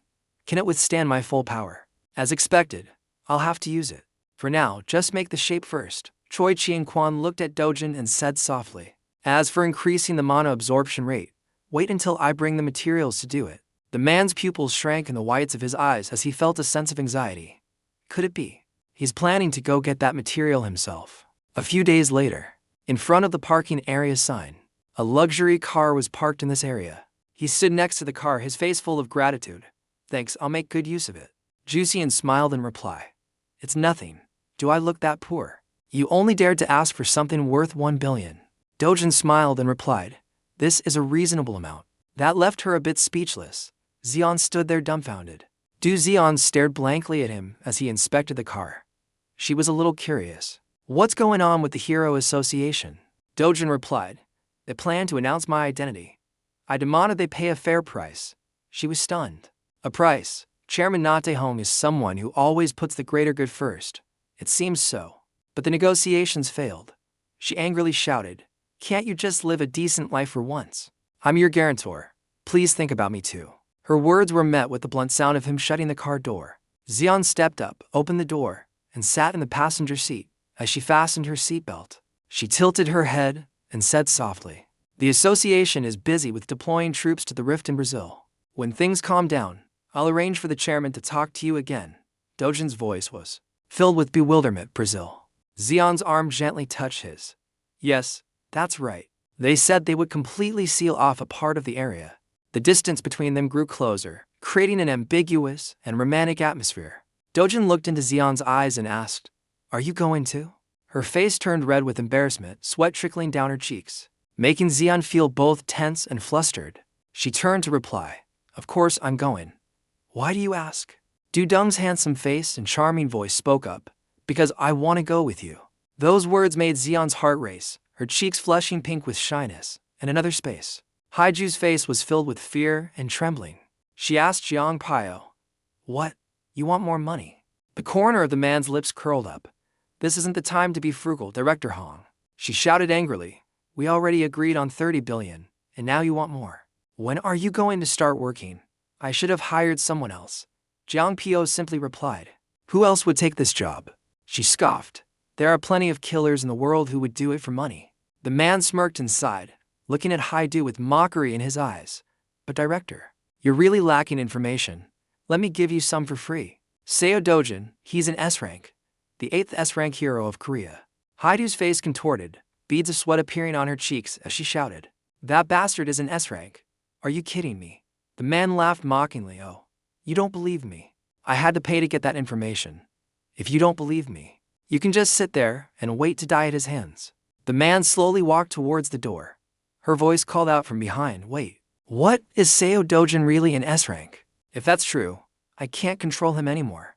Can it withstand my full power? As expected, I'll have to use it. For now, just make the shape first. Juan looked at Dojan and said softly. As for increasing the mana absorption rate, wait until I bring the materials to do it. The man's pupils shrank in the whites of his eyes as he felt a sense of anxiety. Could it be? He's planning to go get that material himself. A few days later, in front of the parking area sign, a luxury car was parked in this area. He stood next to the car, his face full of gratitude. Thanks, I'll make good use of it. Juian smiled in reply. It's nothing. Do I look that poor? You only dared to ask for something worth 1 billion. Dojan smiled and replied. This is a reasonable amount. That left her a bit speechless. Juian stood there dumbfounded. Juian stared blankly at him as he inspected the car. She was a little curious. What's going on with the Hero Association? Dojan replied. They plan to announce my identity. I demanded they pay a fair price. She was stunned. A price? Chairman Natehong is someone who always puts the greater good first. It seems so. But the negotiations failed. She angrily shouted, can't you just live a decent life for once? I'm your guarantor. Please think about me too. Her words were met with the blunt sound of him shutting the car door. Juian stepped up, opened the door, and sat in the passenger seat. As she fastened her seatbelt, she tilted her head and said softly, the association is busy with deploying troops to the rift in Brazil. When things calm down, I'll arrange for the chairman to talk to you again. Dojan's voice was filled with bewilderment. Brazil. Juian's arm gently touched his. Yes, that's right. They said they would completely seal off a part of the area. The distance between them grew closer, creating an ambiguous and romantic atmosphere. Dojan looked into Juian's eyes and asked, are you going to? Her face turned red with embarrassment, sweat trickling down her cheeks, making Juian feel both tense and flustered. She turned to reply, of course I'm going. Why do you ask? Dudung's handsome face and charming voice spoke up, because I want to go with you. Those words made Juian's heart race, her cheeks flushing pink with shyness, and another space. Haiju's face was filled with fear and trembling. She asked Jiang Pio, what? You want more money? The corner of the man's lips curled up. This isn't the time to be frugal, Director Hong. She shouted angrily, we already agreed on 30 billion, and now you want more. When are you going to start working? I should have hired someone else. Jiang Pio simply replied, who else would take this job? She scoffed. There are plenty of killers in the world who would do it for money. The man smirked and sighed, looking at Haidu with mockery in his eyes. But director, you're really lacking information. Let me give you some for free. Seo Dojan, he's an S rank. The 8th S rank hero of Korea. Haidu's face contorted, beads of sweat appearing on her cheeks as she shouted. That bastard is an S rank. Are you kidding me? The man laughed mockingly. Oh, you don't believe me. I had to pay to get that information. If you don't believe me, you can just sit there and wait to die at his hands. The man slowly walked towards the door. Her voice called out from behind, wait, what? Is Seo Dojan really an S rank? If that's true, I can't control him anymore.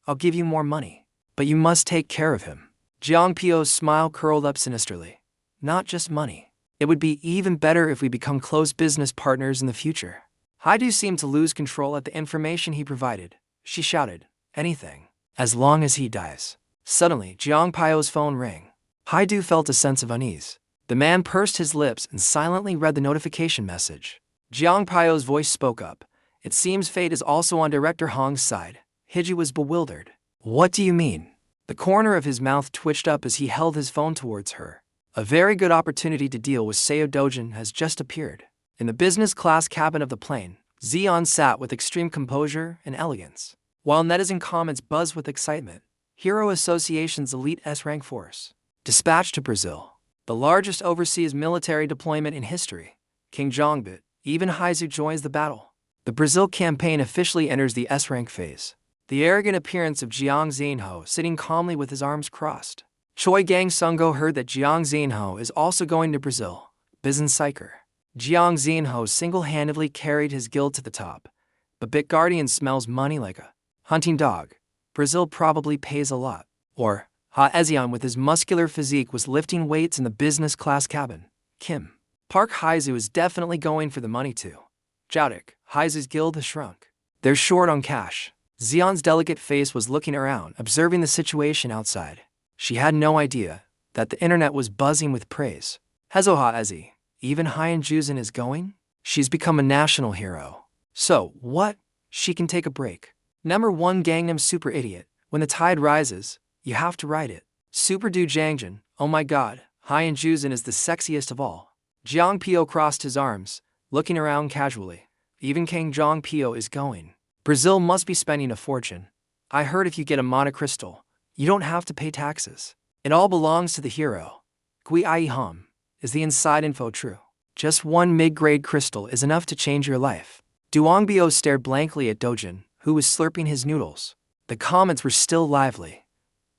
I'll give you more money, but you must take care of him. Jiang Pio's smile curled up sinisterly. Not just money. It would be even better if we become close business partners in the future. Haidu seemed to lose control at the information he provided. She shouted, anything, as long as he dies. Suddenly, Jiang Pio's phone rang. Haidu felt a sense of unease. The man pursed his lips and silently read the notification message. Jiang Pio's voice spoke up. It seems fate is also on Director Hong's side. Hiju was bewildered. What do you mean? The corner of his mouth twitched up as he held his phone towards her. A very good opportunity to deal with Seo Dojan has just appeared. In the business class cabin of the plane, Juian sat with extreme composure and elegance. While netizen comments buzzed with excitement, Hero Association's elite S-rank force, dispatched to Brazil. the largest overseas military deployment in history. King Jongbit, even Haizu joins the battle. The Brazil campaign officially enters the S-rank phase. The arrogant appearance of Jiang Zianho sitting calmly with his arms crossed. Choi Gang Sungo heard that Jiang Zianho is also going to Brazil. Business psycher. Jiang Zianho single-handedly carried his guild to the top. But Bitguardian smells money like a hunting dog. Brazil probably pays a lot. Or, Ha Ezion with his muscular physique was lifting weights in the business class cabin. Kim. Park Haizu is definitely going for the money too. Joudik, Haizu's guild has shrunk. They're short on cash. Xion's delicate face was looking around, observing the situation outside. She had no idea that the internet was buzzing with praise. Hezo Ha Ezi, even Haiyan Juian is going? She's become a national hero. So, what? She can take a break. Number 1 Gangnam Super Idiot. When the tide rises, you have to ride it. Super Du Jangjin, oh my god, Haiyan Juian is the sexiest of all. Jiang Pio crossed his arms, looking around casually. Even King Jiang Pio is going. Brazil must be spending a fortune. I heard if you get a monocrystal, you don't have to pay taxes. It all belongs to the hero. Gui Ai Hum. Is the inside info true? Just one mid-grade crystal is enough to change your life. Duongbio stared blankly at Dojan, who was slurping his noodles. The comments were still lively.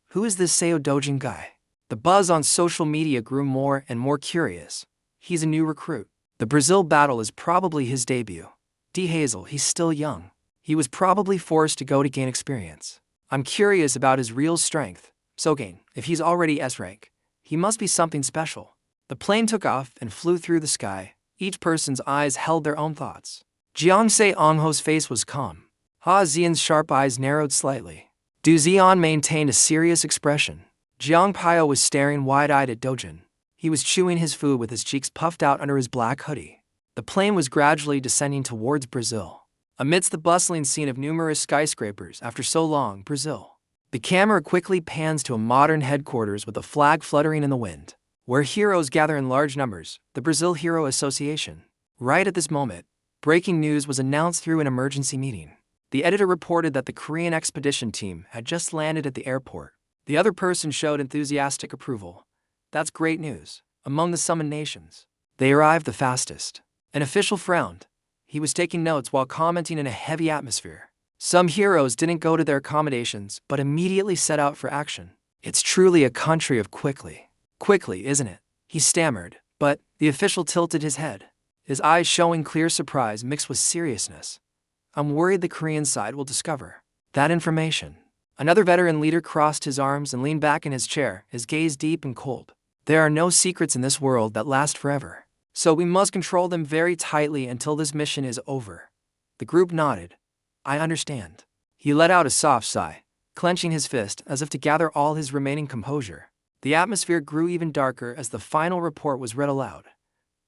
Who is this Seo Dojan guy? The buzz on social media grew more and more curious. He's a new recruit. The Brazil battle is probably his debut. D. Hazel, he's still young. He was probably forced to go to gain experience. I'm curious about his real strength. Sogain, if he's already S-rank, he must be something special. The plane took off and flew through the sky. Each person's eyes held their own thoughts. Jiang Se Ongho's face was calm. Ha Xian's sharp eyes narrowed slightly. Du Xian maintained a serious expression. Jiang Pio was staring wide-eyed at Dojan. He was chewing his food with his cheeks puffed out under his black hoodie. The plane was gradually descending towards Brazil. Amidst the bustling scene of numerous skyscrapers after so long, Brazil. The camera quickly pans to a modern headquarters with a flag fluttering in the wind, where heroes gather in large numbers, the Brazil Hero Association. Right at this moment, breaking news was announced through an emergency meeting. The editor reported that the Korean expedition team had just landed at the airport. The other person showed enthusiastic approval. That's great news. Among the summoned nations, they arrived the fastest. An official frowned. He was taking notes while commenting in a heavy atmosphere. Some heroes didn't go to their accommodations, but immediately set out for action. It's truly a country of quickly. Quickly, isn't it? He stammered, but the official tilted his head, his eyes showing clear surprise mixed with seriousness. I'm worried the Korean side will discover that information. Another veteran leader crossed his arms and leaned back in his chair, his gaze deep and cold. There are no secrets in this world that last forever. So we must control them very tightly until this mission is over. The group nodded. I understand. He let out a soft sigh, clenching his fist as if to gather all his remaining composure. The atmosphere grew even darker as the final report was read aloud.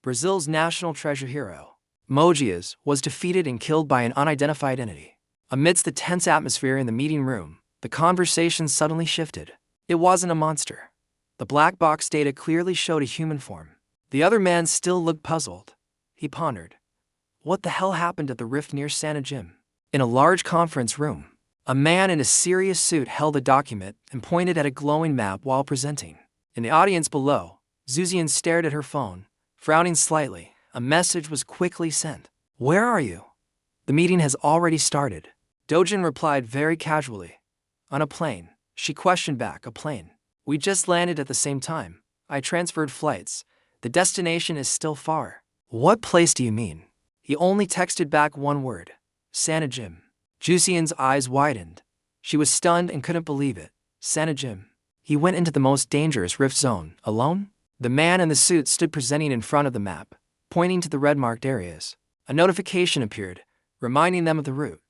Brazil's national treasure hero, Mojias, was defeated and killed by an unidentified entity. Amidst the tense atmosphere in the meeting room, the conversation suddenly shifted. It wasn't a monster. The black box data clearly showed a human form. The other man still looked puzzled. He pondered. What the hell happened at the rift near Santa Jim? In a large conference room, a man in a serious suit held a document and pointed at a glowing map while presenting. In the audience below, Zuzian stared at her phone, frowning slightly. A message was quickly sent. Where are you? The meeting has already started. Dojan replied very casually. On a plane. She questioned back. A plane. We just landed at the same time. I transferred flights. The destination is still far. What place do you mean? He only texted back one word. Santa Jim. Jusian's eyes widened. She was stunned and couldn't believe it. Santa Jim. He went into the most dangerous rift zone, alone? The man in the suit stood presenting in front of the map, pointing to the red-marked areas. A notification appeared, reminding them of the route.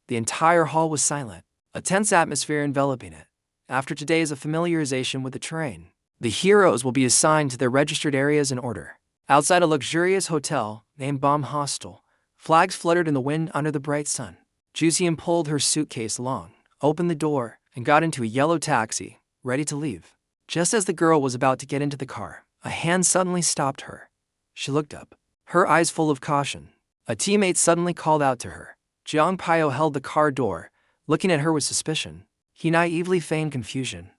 The entire hall was silent, a tense atmosphere enveloping it. After today is a familiarization with the terrain. The heroes will be assigned to their registered areas in order. Outside a luxurious hotel named Bomb Hostel, flags fluttered in the wind under the bright sun. Jusian pulled her suitcase along, opened the door, and got into a yellow taxi, ready to leave. Just as the girl was about to get into the car, a hand suddenly stopped her. She looked up, her eyes full of caution. A teammate suddenly called out to her. Jiang Pio held the car door, looking at her with suspicion. He naively feigned confusion.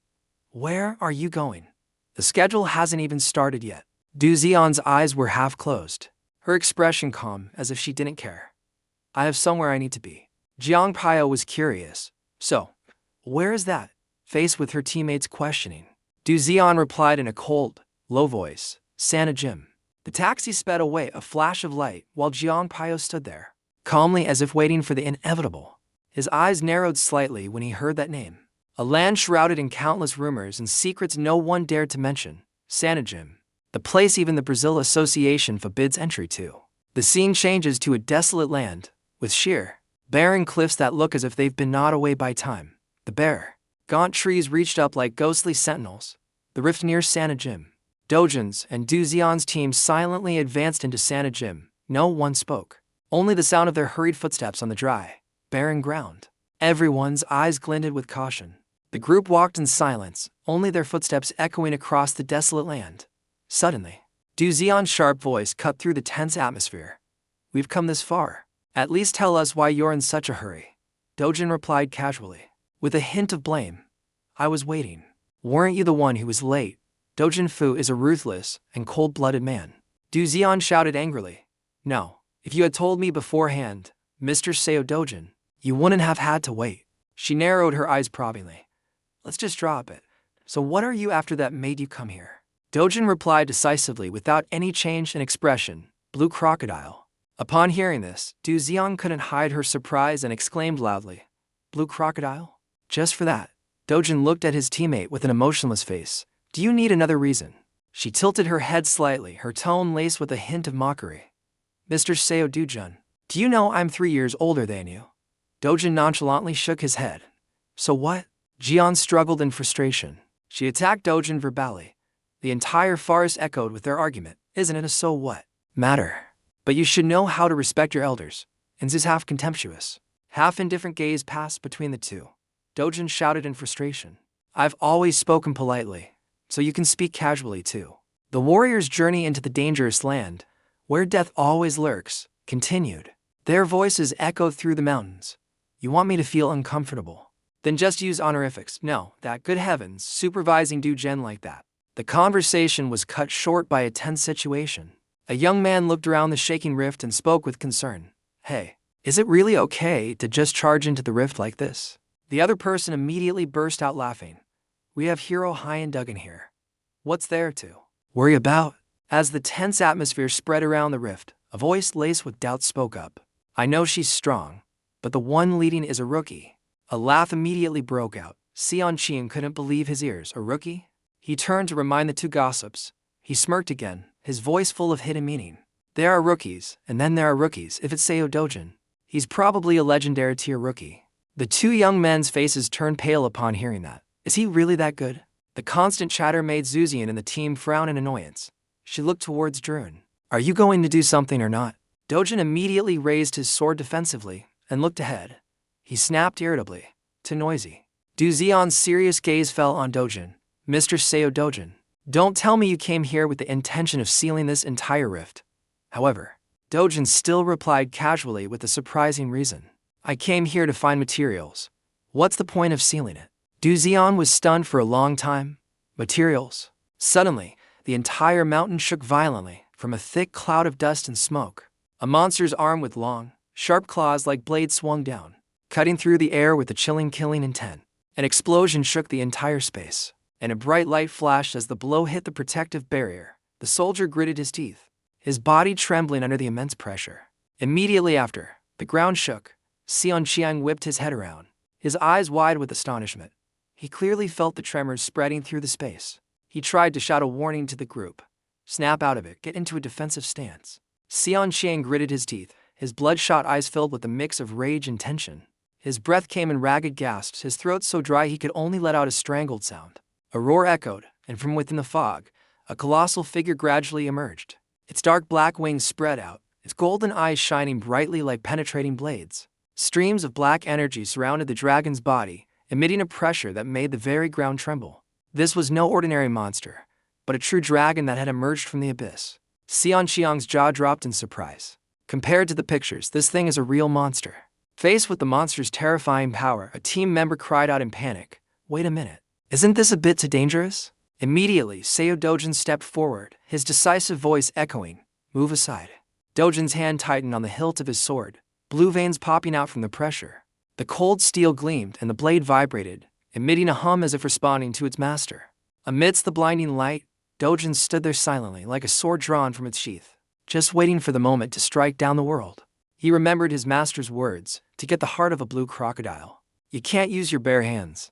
Where are you going? The schedule hasn't even started yet. Dojan's eyes were half closed, her expression calm as if she didn't care. I have somewhere I need to be. Jiang Pio was curious. So, where is that? Faced with her teammates' questioning, Dojan replied in a cold, low voice, Santa Gym. The taxi sped away, a flash of light, while Jiang Pio stood there, calmly as if waiting for the inevitable. His eyes narrowed slightly when he heard that name. A land shrouded in countless rumors and secrets no one dared to mention. Santa Gym. The place even the Brazil Association forbids entry to. The scene changes to a desolate land, with sheer, barren cliffs that look as if they've been gnawed away by time. The bare, gaunt trees reached up like ghostly sentinels. The rift near Santa Gym. Dojan's and Dojan's teams silently advanced into Santa Gym. No one spoke. Only the sound of their hurried footsteps on the dry, barren ground. Everyone's eyes glinted with caution. The group walked in silence, only their footsteps echoing across the desolate land. Suddenly, Dojan's sharp voice cut through the tense atmosphere. We've come this far. At least tell us why you're in such a hurry. Dojan replied casually, with a hint of blame. I was waiting. Weren't you the one who was late? Dojan Fu is a ruthless and cold-blooded man. Dojan shouted angrily. No, if you had told me beforehand, Mr. Seo Dojan, you wouldn't have had to wait. She narrowed her eyes probingly. Let's just drop it. So what are you after that made you come here? Dojan replied decisively without any change in expression. Blue crocodile. Upon hearing this, Dojan couldn't hide her surprise and exclaimed loudly. Blue crocodile? Just for that. Dojan looked at his teammate with an emotionless face. Do you need another reason? She tilted her head slightly, her tone laced with a hint of mockery. Mr. Seo Dojan, do you know I'm 3 years older than you? Dojan nonchalantly shook his head. So what? Jian struggled in frustration. She attacked Dojan verbally. The entire forest echoed with their argument. Isn't it a so what matter? But you should know how to respect your elders. And this half contemptuous, half indifferent gaze passed between the two. Dojan shouted in frustration. I've always spoken politely, so you can speak casually too. The warrior's journey into the dangerous land, where death always lurks, continued. Their voices echoed through the mountains. You want me to feel uncomfortable? Then just use honorifics. No, that good heavens, supervising Dojan like that. The conversation was cut short by a tense situation. A young man looked around the shaking rift and spoke with concern. Hey, is it really okay to just charge into the rift like this? The other person immediately burst out laughing. We have Hero Hyan Duggan here. What's there to worry about? As the tense atmosphere spread around the rift, a voice laced with doubt spoke up. I know she's strong, but the one leading is a rookie. A laugh immediately broke out. Sion Qian couldn't believe his ears. A rookie? He turned to remind the two gossips. He smirked again, his voice full of hidden meaning. There are rookies, and then there are rookies. If it's Seo Dojan, he's probably a legendary tier rookie. The two young men's faces turned pale upon hearing that. Is he really that good? The constant chatter made Juian and the team frown in annoyance. She looked towards Juian. Are you going to do something or not? Dojan immediately raised his sword defensively and looked ahead. He snapped irritably. Too noisy. Dojan's serious gaze fell on Dojan. Mr. Seo Dojan, don't tell me you came here with the intention of sealing this entire rift. However, Dojan still replied casually with a surprising reason. I came here to find materials. What's the point of sealing it? Dojan was stunned for a long time. Materials? Suddenly, the entire mountain shook violently from a thick cloud of dust and smoke. A monster's arm with long, sharp claws like blades swung down, cutting through the air with a chilling killing intent. An explosion shook the entire space, and a bright light flashed as the blow hit the protective barrier. The soldier gritted his teeth, his body trembling under the immense pressure. Immediately after, the ground shook. Sion Qiang whipped his head around, his eyes wide with astonishment. He clearly felt the tremors spreading through the space. He tried to shout a warning to the group. Snap out of it, get into a defensive stance. Sion Qiang gritted his teeth, his bloodshot eyes filled with a mix of rage and tension. His breath came in ragged gasps, his throat so dry he could only let out a strangled sound. A roar echoed, and from within the fog, a colossal figure gradually emerged. Its dark black wings spread out, its golden eyes shining brightly like penetrating blades. Streams of black energy surrounded the dragon's body, emitting a pressure that made the very ground tremble. This was no ordinary monster, but a true dragon that had emerged from the abyss. Sion Qiang's jaw dropped in surprise. Compared to the pictures, this thing is a real monster. Faced with the monster's terrifying power, a team member cried out in panic. Wait a minute. Isn't this a bit too dangerous? Immediately, Seo Dojan stepped forward, his decisive voice echoing, "Move aside." Dojan's hand tightened on the hilt of his sword, blue veins popping out from the pressure. The cold steel gleamed and the blade vibrated, emitting a hum as if responding to its master. Amidst the blinding light, Dojan stood there silently like a sword drawn from its sheath, just waiting for the moment to strike down the world. He remembered his master's words, to get the heart of a blue crocodile. You can't use your bare hands.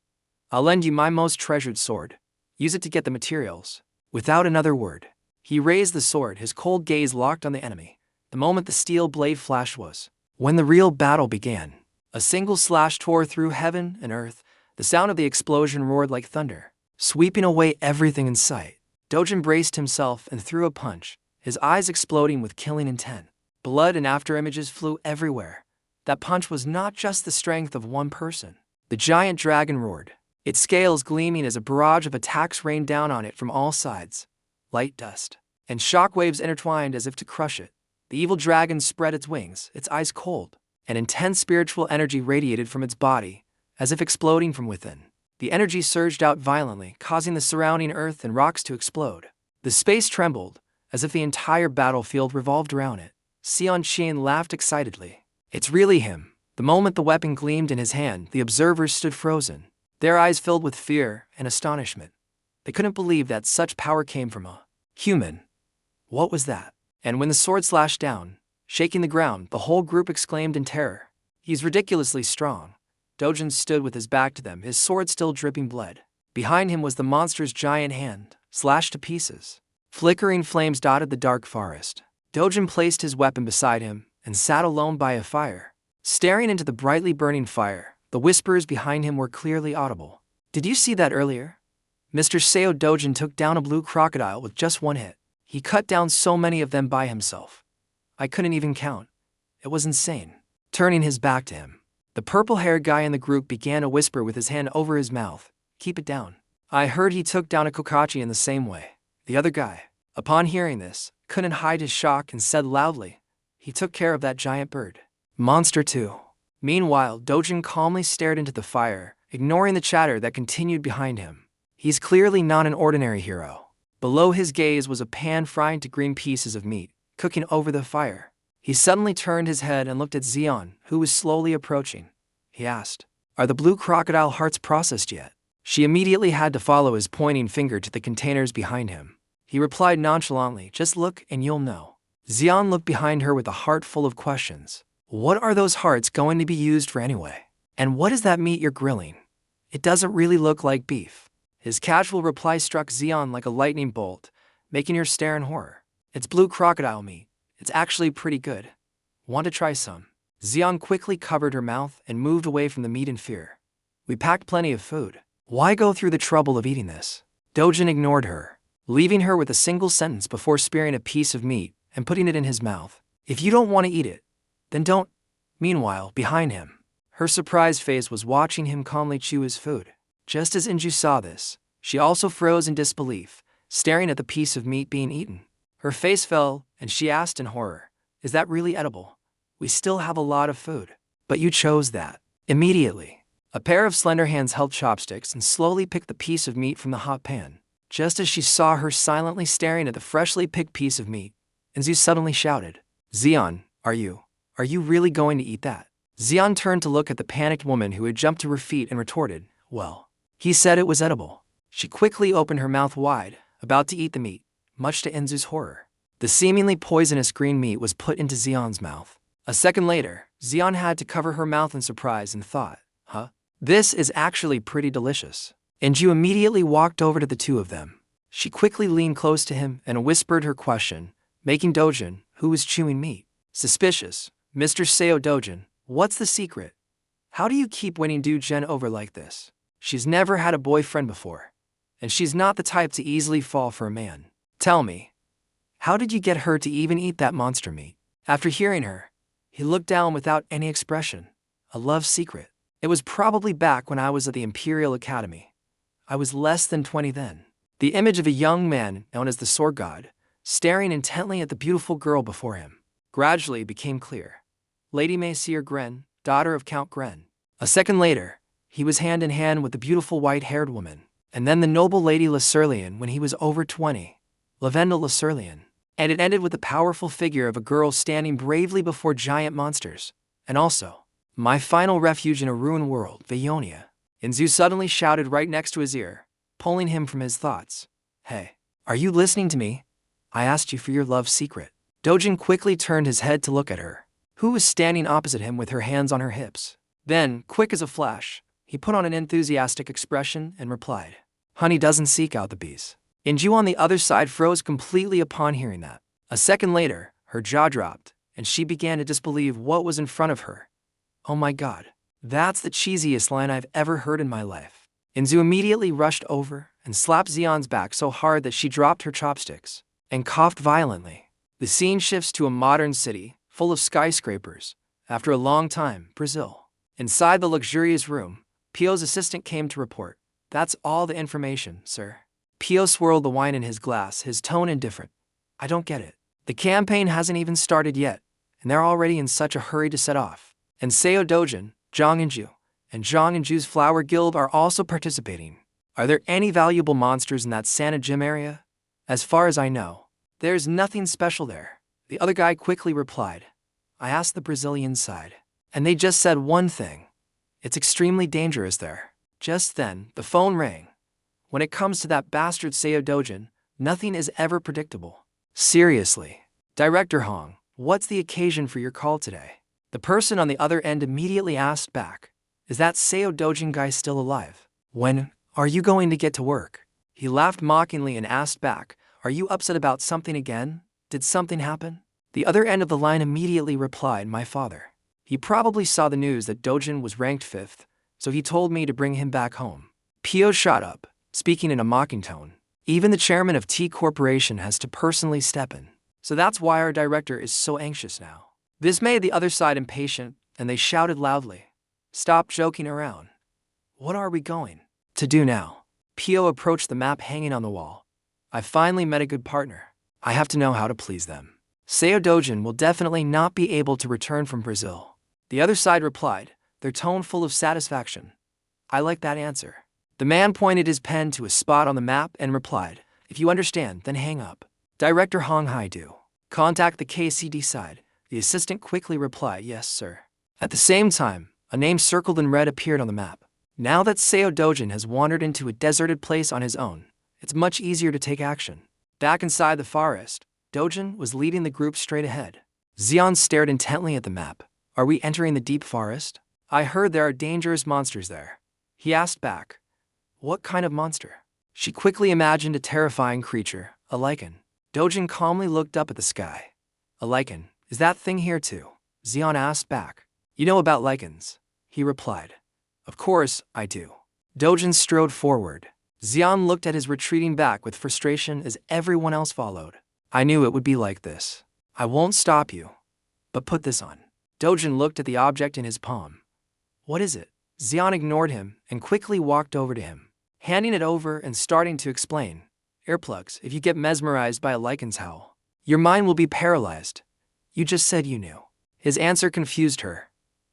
I'll lend you my most treasured sword. Use it to get the materials. Without another word, he raised the sword, his cold gaze locked on the enemy. The moment the steel blade flashed was when the real battle began. A single slash tore through heaven and earth. The sound of the explosion roared like thunder, sweeping away everything in sight. Dojan braced himself and threw a punch, his eyes exploding with killing intent. Blood and afterimages flew everywhere. That punch was not just the strength of one person. The giant dragon roared, its scales gleaming as a barrage of attacks rained down on it from all sides. Light dust and shockwaves intertwined as if to crush it. The evil dragon spread its wings, its eyes cold. An intense spiritual energy radiated from its body, as if exploding from within. The energy surged out violently, causing the surrounding earth and rocks to explode. The space trembled, as if the entire battlefield revolved around it. Juian laughed excitedly. It's really him. The moment the weapon gleamed in his hand, the observers stood frozen, their eyes filled with fear and astonishment. They couldn't believe that such power came from a human. What was that? And when the sword slashed down, shaking the ground, the whole group exclaimed in terror. He's ridiculously strong. Dojan stood with his back to them, his sword still dripping blood. Behind him was the monster's giant hand, slashed to pieces. Flickering flames dotted the dark forest. Dojan placed his weapon beside him and sat alone by a fire. Staring into the brightly burning fire, the whispers behind him were clearly audible. Did you see that earlier? Mr. Seo Dojan took down a blue crocodile with just one hit. He cut down so many of them by himself. I couldn't even count. It was insane. Turning his back to him, the purple-haired guy in the group began to whisper with his hand over his mouth. Keep it down. I heard he took down a Kokachi in the same way. The other guy, upon hearing this, couldn't hide his shock and said loudly, he took care of that giant bird. Monster too. Meanwhile, Dojan calmly stared into the fire, ignoring the chatter that continued behind him. He's clearly not an ordinary hero. Below his gaze was a pan frying to green pieces of meat, cooking over the fire. He suddenly turned his head and looked at Juian, who was slowly approaching. He asked, "Are the blue crocodile hearts processed yet?" She immediately had to follow his pointing finger to the containers behind him. He replied nonchalantly, "Just look and you'll know." Juian looked behind her with a heart full of questions. What are those hearts going to be used for anyway? And what is that meat you're grilling? It doesn't really look like beef. His casual reply struck Juian like a lightning bolt, making her stare in horror. It's blue crocodile meat. It's actually pretty good. Want to try some? Juian quickly covered her mouth and moved away from the meat in fear. We packed plenty of food. Why go through the trouble of eating this? Dojan ignored her, leaving her with a single sentence before spearing a piece of meat and putting it in his mouth. If you don't want to eat it, then don't. Meanwhile, behind him, her surprised face was watching him calmly chew his food. Just as Inju saw this, she also froze in disbelief, staring at the piece of meat being eaten. Her face fell, and she asked in horror, "Is that really edible? We still have a lot of food." "But you chose that." Immediately, a pair of slender hands held chopsticks and slowly picked the piece of meat from the hot pan. Just as she saw her silently staring at the freshly picked piece of meat, Inzu suddenly shouted, "Juian, are you really going to eat that?" Juian turned to look at the panicked woman who had jumped to her feet and retorted, "Well, he said it was edible." She quickly opened her mouth wide, about to eat the meat, much to Inzu's horror. The seemingly poisonous green meat was put into Juian's mouth. A second later, Juian had to cover her mouth in surprise and thought, this is actually pretty delicious. Inju immediately walked over to the two of them. She quickly leaned close to him and whispered her question, making Dojan, who was chewing meat, suspicious. "Mr. Seo Dojan, what's the secret? How do you keep winning Dojan over like this? She's never had a boyfriend before, and she's not the type to easily fall for a man. Tell me, how did you get her to even eat that monster meat?" After hearing her, he looked down without any expression. "A love secret. It was probably back when I was at the Imperial Academy. I was less than 20 then." The image of a young man known as the Sword God, staring intently at the beautiful girl before him, gradually became clear. Lady Messier Gren, daughter of Count Gren. A second later, he was hand in hand with the beautiful white-haired woman. And then the noble Lady Lacerlian when he was over 20. Lavendel Lacerlian. And it ended with the powerful figure of a girl standing bravely before giant monsters. And also, my final refuge in a ruined world, Vayonia. Inzu suddenly shouted right next to his ear, pulling him from his thoughts. Hey, are you listening to me? I asked you for your love secret. Dojan quickly turned his head to look at her, who was standing opposite him with her hands on her hips. Then, quick as a flash, he put on an enthusiastic expression and replied, Honey doesn't seek out the bees. Inju on the other side froze completely upon hearing that. A second later, her jaw dropped, and she began to disbelieve what was in front of her. Oh my god, that's the cheesiest line I've ever heard in my life. Inzu immediately rushed over and slapped Xian's back so hard that she dropped her chopsticks and coughed violently. The scene shifts to a modern city, full of skyscrapers. After a long time, Brazil. Inside the luxurious room, Pio's assistant came to report. That's all the information, sir. Pio swirled the wine in his glass, his tone indifferent. I don't get it. The campaign hasn't even started yet, and they're already in such a hurry to set off. And Seo Dojan, Zhang Inju, and Zhang Inju's Flower Guild are also participating. Are there any valuable monsters in that Santa Gym area? As far as I know, there's nothing special there. The other guy quickly replied. I asked the Brazilian side, and they just said one thing. It's extremely dangerous there. Just then, the phone rang. When it comes to that bastard Seo Dojan, nothing is ever predictable. Seriously. Director Hong, what's the occasion for your call today? The person on the other end immediately asked back. Is that Seo Dojan guy still alive? When are you going to get to work? He laughed mockingly and asked back, Are you upset about something again? Did something happen? The other end of the line immediately replied, My father. He probably saw the news that Dojan was ranked 5th, so he told me to bring him back home. Pio shot up, speaking in a mocking tone. Even the chairman of T Corporation has to personally step in. So that's why our director is so anxious now. This made the other side impatient, and they shouted loudly. Stop joking around. What are we going to do now? Pio approached the map hanging on the wall. I finally met a good partner. I have to know how to please them. Seo Dojan will definitely not be able to return from Brazil. The other side replied, their tone full of satisfaction. I like that answer. The man pointed his pen to a spot on the map and replied, If you understand, then hang up. Director Hong Hai do. Contact the KCD side. The assistant quickly replied, Yes, sir. At the same time, a name circled in red appeared on the map. Now that Seo Dojan has wandered into a deserted place on his own, it's much easier to take action. Back inside the forest, Dojan was leading the group straight ahead. Xian stared intently at the map. Are we entering the deep forest? I heard there are dangerous monsters there. He asked back. What kind of monster? She quickly imagined a terrifying creature, a lichen. Dojan calmly looked up at the sky. A lichen, is that thing here too? Xian asked back. You know about lichens? He replied. Of course, I do. Dojan strode forward. Xian looked at his retreating back with frustration as everyone else followed. I knew it would be like this. I won't stop you. But put this on. Dojan looked at the object in his palm. What is it? Xian ignored him and quickly walked over to him, handing it over and starting to explain. Earplugs, if you get mesmerized by a lichen's howl, your mind will be paralyzed. You just said you knew. His answer confused her.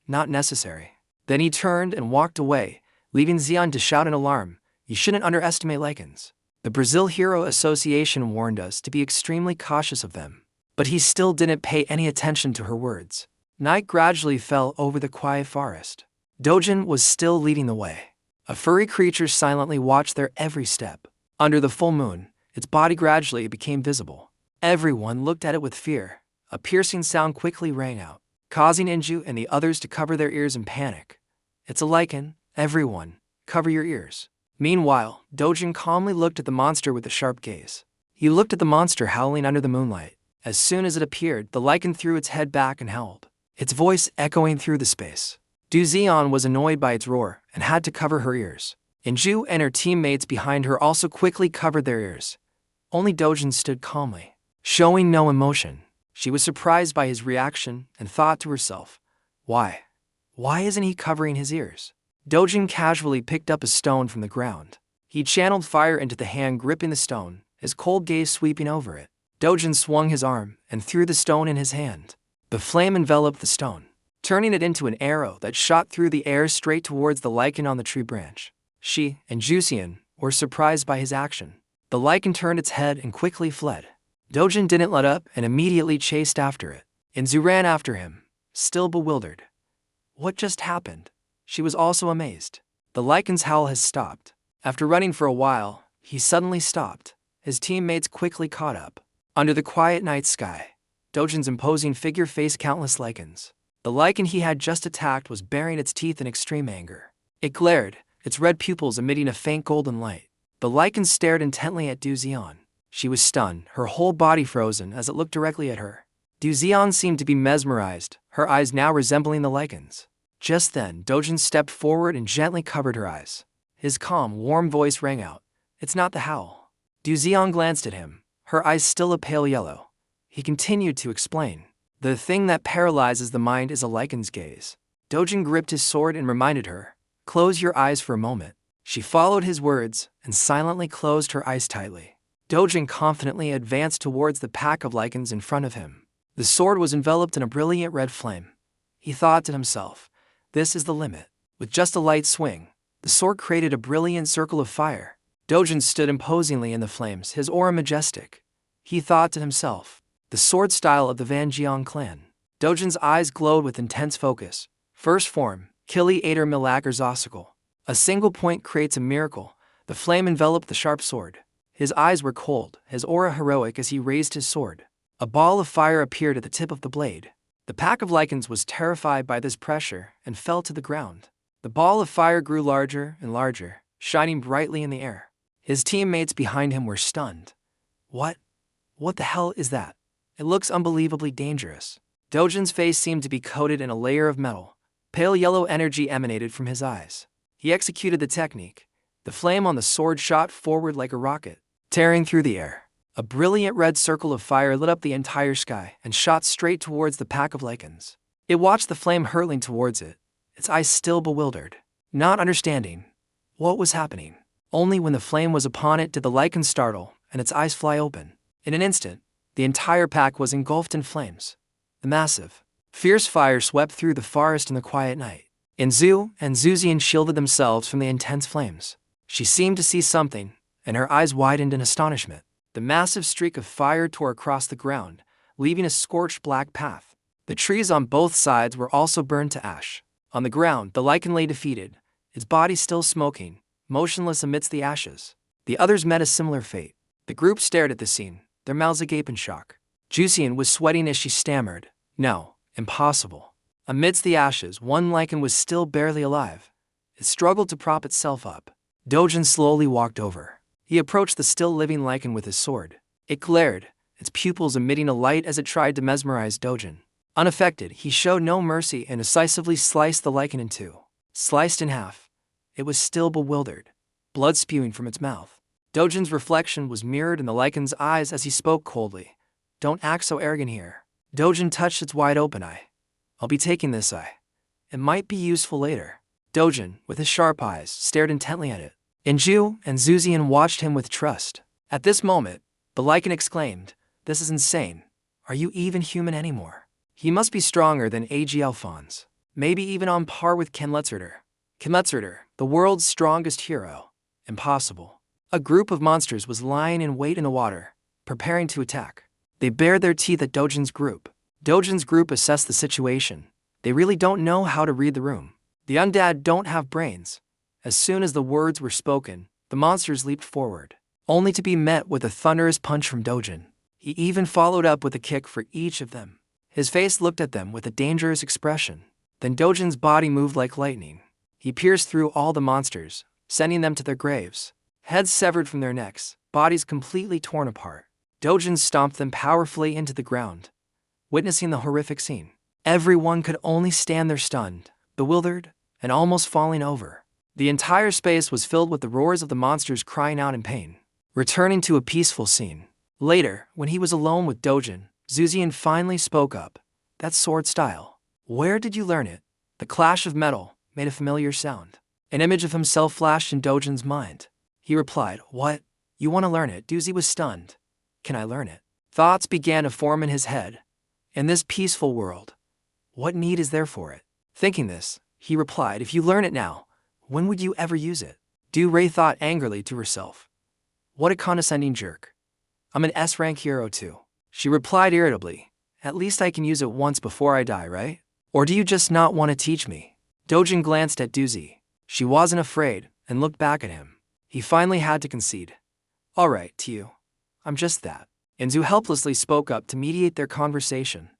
Not necessary. Then he turned and walked away, leaving Xian to shout in alarm. You shouldn't underestimate lichens. The Brazil Hero Association warned us to be extremely cautious of them. But he still didn't pay any attention to her words. Night gradually fell over the quiet forest. Dojan was still leading the way. A furry creature silently watched their every step. Under the full moon, its body gradually became visible. Everyone looked at it with fear. A piercing sound quickly rang out, causing Inju and the others to cover their ears in panic. It's a lichen, everyone, cover your ears. Meanwhile, Dojan calmly looked at the monster with a sharp gaze. He looked at the monster howling under the moonlight. As soon as it appeared, the lichen threw its head back and howled, its voice echoing through the space. Du Xian was annoyed by its roar and had to cover her ears. Inju and her teammates behind her also quickly covered their ears. Only Dojan stood calmly, showing no emotion. She was surprised by his reaction and thought to herself, Why? Why isn't he covering his ears? Dojan casually picked up a stone from the ground. He channeled fire into the hand gripping the stone, his cold gaze sweeping over it. Dojan swung his arm and threw the stone in his hand. The flame enveloped the stone, turning it into an arrow that shot through the air straight towards the lichen on the tree branch. She and Juian or surprised by his action. The lichen turned its head and quickly fled. Dojan didn't let up and immediately chased after it. Inzu ran after him, still bewildered. What just happened? She was also amazed. The liken's howl has stopped. After running for a while, he suddenly stopped. His teammates quickly caught up. Under the quiet night sky, Dojan's imposing figure faced countless lichens. The lichen he had just attacked was baring its teeth in extreme anger. It glared, its red pupils emitting a faint golden light. The lichen stared intently at Juian. She was stunned, her whole body frozen as it looked directly at her. Juian seemed to be mesmerized, her eyes now resembling the lichens. Just then, Dojan stepped forward and gently covered her eyes. His calm, warm voice rang out. It's not the howl. Juian glanced at him, her eyes still a pale yellow. He continued to explain. The thing that paralyzes the mind is a lichen's gaze. Dojan gripped his sword and reminded her, close your eyes for a moment. She followed his words and silently closed her eyes tightly. Dojan confidently advanced towards the pack of lichens in front of him. The sword was enveloped in a brilliant red flame. He thought to himself, this is the limit. With just a light swing, the sword created a brilliant circle of fire. Dojan stood imposingly in the flames, his aura majestic. He thought to himself, the sword style of the Van Jiang clan. Dojan's eyes glowed with intense focus. First form, Kili Ader Milagr Zossicle. A single point creates a miracle. The flame enveloped the sharp sword. His eyes were cold, his aura heroic as he raised his sword. A ball of fire appeared at the tip of the blade. The pack of lichens was terrified by this pressure and fell to the ground. The ball of fire grew larger and larger, shining brightly in the air. His teammates behind him were stunned. What the hell is that? It looks unbelievably dangerous. Dojan's face seemed to be coated in a layer of metal. Pale yellow energy emanated from his eyes. He executed the technique. The flame on the sword shot forward like a rocket, tearing through the air. A brilliant red circle of fire lit up the entire sky and shot straight towards the pack of lichens. It watched the flame hurtling towards it, its eyes still bewildered, not understanding what was happening. Only when the flame was upon it did the lichen startle and its eyes fly open. In an instant, the entire pack was engulfed in flames. The massive, fierce fire swept through the forest in the quiet night. Inzu and Juian shielded themselves from the intense flames. She seemed to see something, and her eyes widened in astonishment. The massive streak of fire tore across the ground, leaving a scorched black path. The trees on both sides were also burned to ash. On the ground, the lichen lay defeated, its body still smoking, motionless amidst the ashes. The others met a similar fate. The group stared at the scene, their mouths agape in shock. Juian was sweating as she stammered, no, impossible. Amidst the ashes, one lichen was still barely alive. It struggled to prop itself up. Dojan slowly walked over. He approached the still living lichen with his sword. It glared, its pupils emitting a light as it tried to mesmerize Dojan. Unaffected, he showed no mercy and decisively sliced the lichen in two. Sliced in half, it was still bewildered, blood spewing from its mouth. Dojan's reflection was mirrored in the lichen's eyes as he spoke coldly. Don't act so arrogant here. Dojan touched its wide-open eye. I'll be taking this eye. It might be useful later. Dojan, with his sharp eyes, stared intently at it. Inju and Juian watched him with trust. At this moment, the lichen exclaimed, this is insane. Are you even human anymore? He must be stronger than A.G. Alphonse. Maybe even on par with Kenletzer. Kenletzer, the world's strongest hero. Impossible. A group of monsters was lying in wait in the water, preparing to attack. They bared their teeth at Dojan's group. Dojan's group assessed the situation. They really don't know how to read the room. The undead don't have brains. As soon as the words were spoken, the monsters leaped forward, only to be met with a thunderous punch from Dojan. He even followed up with a kick for each of them. His face looked at them with a dangerous expression. Then Dojan's body moved like lightning. He pierced through all the monsters, sending them to their graves. Heads severed from their necks, bodies completely torn apart. Dojan stomped them powerfully into the ground. Witnessing the horrific scene, everyone could only stand there stunned, bewildered, and almost falling over. The entire space was filled with the roars of the monsters crying out in pain, returning to a peaceful scene. Later, when he was alone with Dojan, Juian finally spoke up. That sword style. Where did you learn it? The clash of metal made a familiar sound. An image of himself flashed in Dojan's mind. He replied, what? You want to learn it? Juian was stunned. Can I learn it? Thoughts began to form in his head. In this peaceful world, what need is there for it? Thinking this, he replied, if you learn it now, when would you ever use it? Du-Ray thought angrily to herself. What a condescending jerk. I'm an S-rank hero too. She replied irritably. At least I can use it once before I die, right? Or do you just not want to teach me? Dojan glanced at Duzi. She wasn't afraid and looked back at him. He finally had to concede. Alright, Tiu. I'm just that. Inzu helplessly spoke up to mediate their conversation.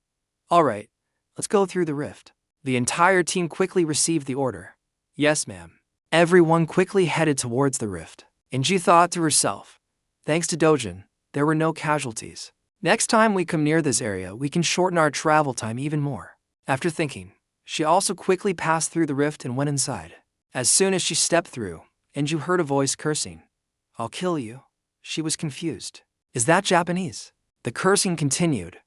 Alright, let's go through the rift. The entire team quickly received the order. Yes, ma'am. Everyone quickly headed towards the rift. Inju thought to herself. Thanks to Dojan, there were no casualties. Next time we come near this area, we can shorten our travel time even more. After thinking, she also quickly passed through the rift and went inside. As soon as she stepped through, Inju heard a voice cursing. I'll kill you. She was confused. Is that Japanese? The cursing continued.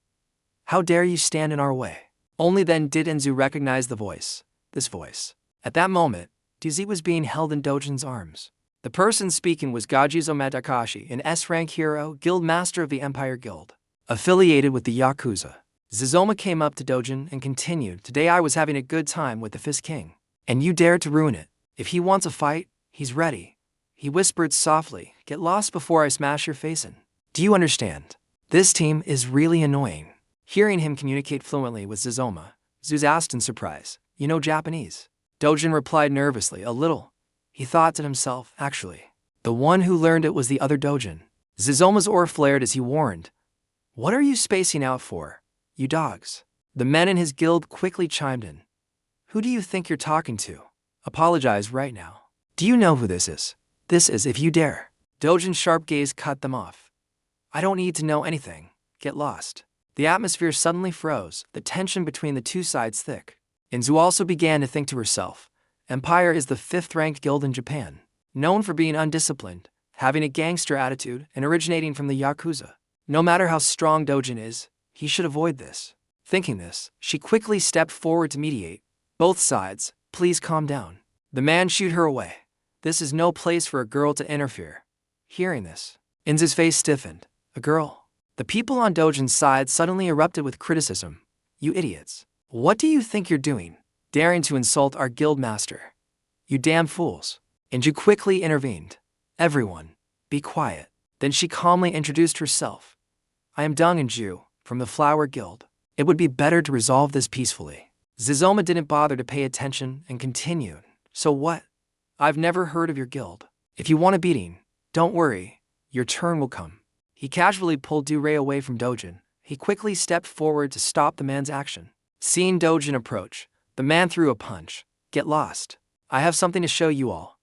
How dare you stand in our way? Only then did Inzu recognize the voice. This voice. At that moment, Duzi was being held in Dojan's arms. The person speaking was Gajizoma Takashi, an S-rank hero, guild master of the Empire Guild, affiliated with the Yakuza. Zizoma came up to Dojan and continued, Today I was having a good time with the Fist King, and you dared to ruin it. If he wants a fight, he's ready. He whispered softly, Get lost before I smash your face in. Do you understand? This team is really annoying. Hearing him communicate fluently with Zizoma, Zuz asked in surprise, You know Japanese? Dojan replied nervously, A little. He thought to himself, Actually, the one who learned it was the other Dojan. Zizoma's aura flared as he warned, What are you spacing out for, you dogs? The men in his guild quickly chimed in. Who do you think you're talking to? Apologize right now. Do you know who this is? This is if you dare. Dojan's sharp gaze cut them off. I don't need to know anything. Get lost. The atmosphere suddenly froze, the tension between the two sides thick. Inzu also began to think to herself, Empire is the 5th-ranked guild in Japan, known for being undisciplined, having a gangster attitude, and originating from the Yakuza. No matter how strong Dojan is, he should avoid this. Thinking this, she quickly stepped forward to mediate. Both sides, please calm down. The man shooed her away. This is no place for a girl to interfere. Hearing this, Inzu's face stiffened. A girl? The people on Dojan's side suddenly erupted with criticism. You idiots. What do you think you're doing? Daring to insult our guild master. You damn fools. Inju quickly intervened. Everyone, be quiet. Then she calmly introduced herself. I am Dung Inju, from the Flower Guild. It would be better to resolve this peacefully. Zizoma didn't bother to pay attention and continued. So what? I've never heard of your guild. If you want a beating, don't worry. Your turn will come. He casually pulled Du-Ray away from Dojan. He quickly stepped forward to stop the man's action. Seeing Dojan approach, the man threw a punch. Get lost. I have something to show you all.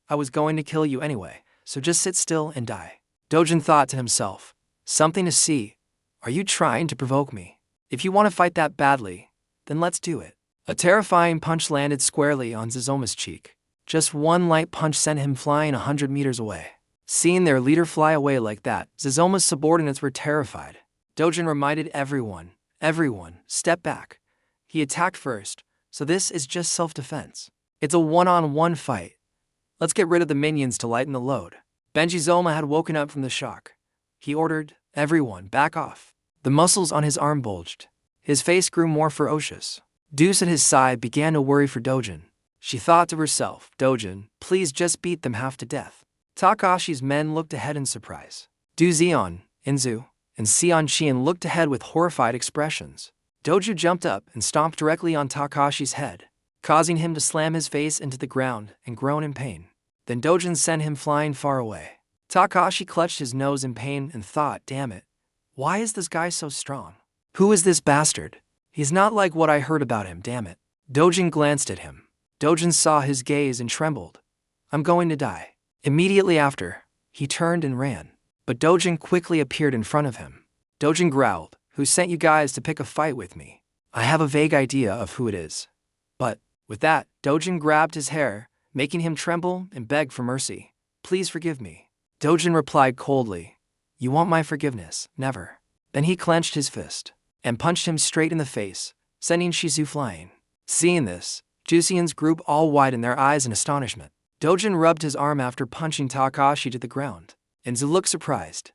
I was going to kill you anyway, so just sit still and die. Dojan thought to himself. Something to see. Are you trying to provoke me? If you want to fight that badly, then let's do it. A terrifying punch landed squarely on Zizoma's cheek. Just one light punch sent him flying 100 meters away. Seeing their leader fly away like that, Zizoma's subordinates were terrified. Dojan reminded everyone, step back. He attacked first, so this is just self-defense. It's a one-on-one fight. Let's get rid of the minions to lighten the load. Benjizoma had woken up from the shock. He ordered, everyone, back off. The muscles on his arm bulged. His face grew more ferocious. Deuce at his side began to worry for Dojan. She thought to herself, Dojan, please just beat them half to death. Takashi's men looked ahead in surprise. Du Zion, Inzu, and Sion Qian looked ahead with horrified expressions. Doju jumped up and stomped directly on Takashi's head, causing him to slam his face into the ground and groan in pain. Then Dojan sent him flying far away. Takashi clutched his nose in pain and thought, damn it, why is this guy so strong? Who is this bastard? He's not like what I heard about him, damn it. Dojan glanced at him. Dojan saw his gaze and trembled. I'm going to die. Immediately after, he turned and ran. But Dojan quickly appeared in front of him. Dojan growled, Who sent you guys to pick a fight with me? I have a vague idea of who it is. But, with that, Dojan grabbed his hair, making him tremble and beg for mercy. Please forgive me. Dojan replied coldly, You want my forgiveness? Never. Then he clenched his fist and punched him straight in the face, sending Shizu flying. Seeing this, Juian's group all widened their eyes in astonishment. Dojan rubbed his arm after punching Takashi to the ground. Inzu looked surprised.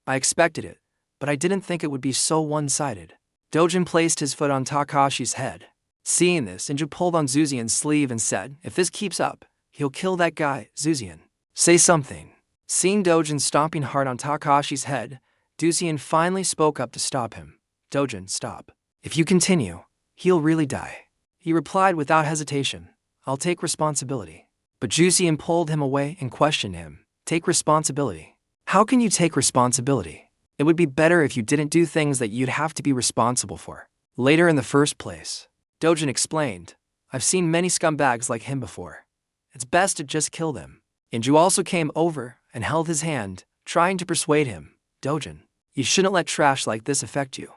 I expected it, but I didn't think it would be so one-sided. Dojan placed his foot on Takashi's head. Seeing this, Inju pulled on Zuzian's sleeve and said, If this keeps up, he'll kill that guy, Zuzian. Say something. Seeing Dojan stomping hard on Takashi's head, Juian finally spoke up to stop him. Dojan, stop. If you continue, he'll really die. He replied without hesitation. I'll take responsibility. But Juian pulled him away and questioned him. Take responsibility? How can you take responsibility? It would be better if you didn't do things that you'd have to be responsible for later in the first place. Dojan explained. I've seen many scumbags like him before. It's best to just kill them. Inju also came over and held his hand, trying to persuade him. Dojan, you shouldn't let trash like this affect you.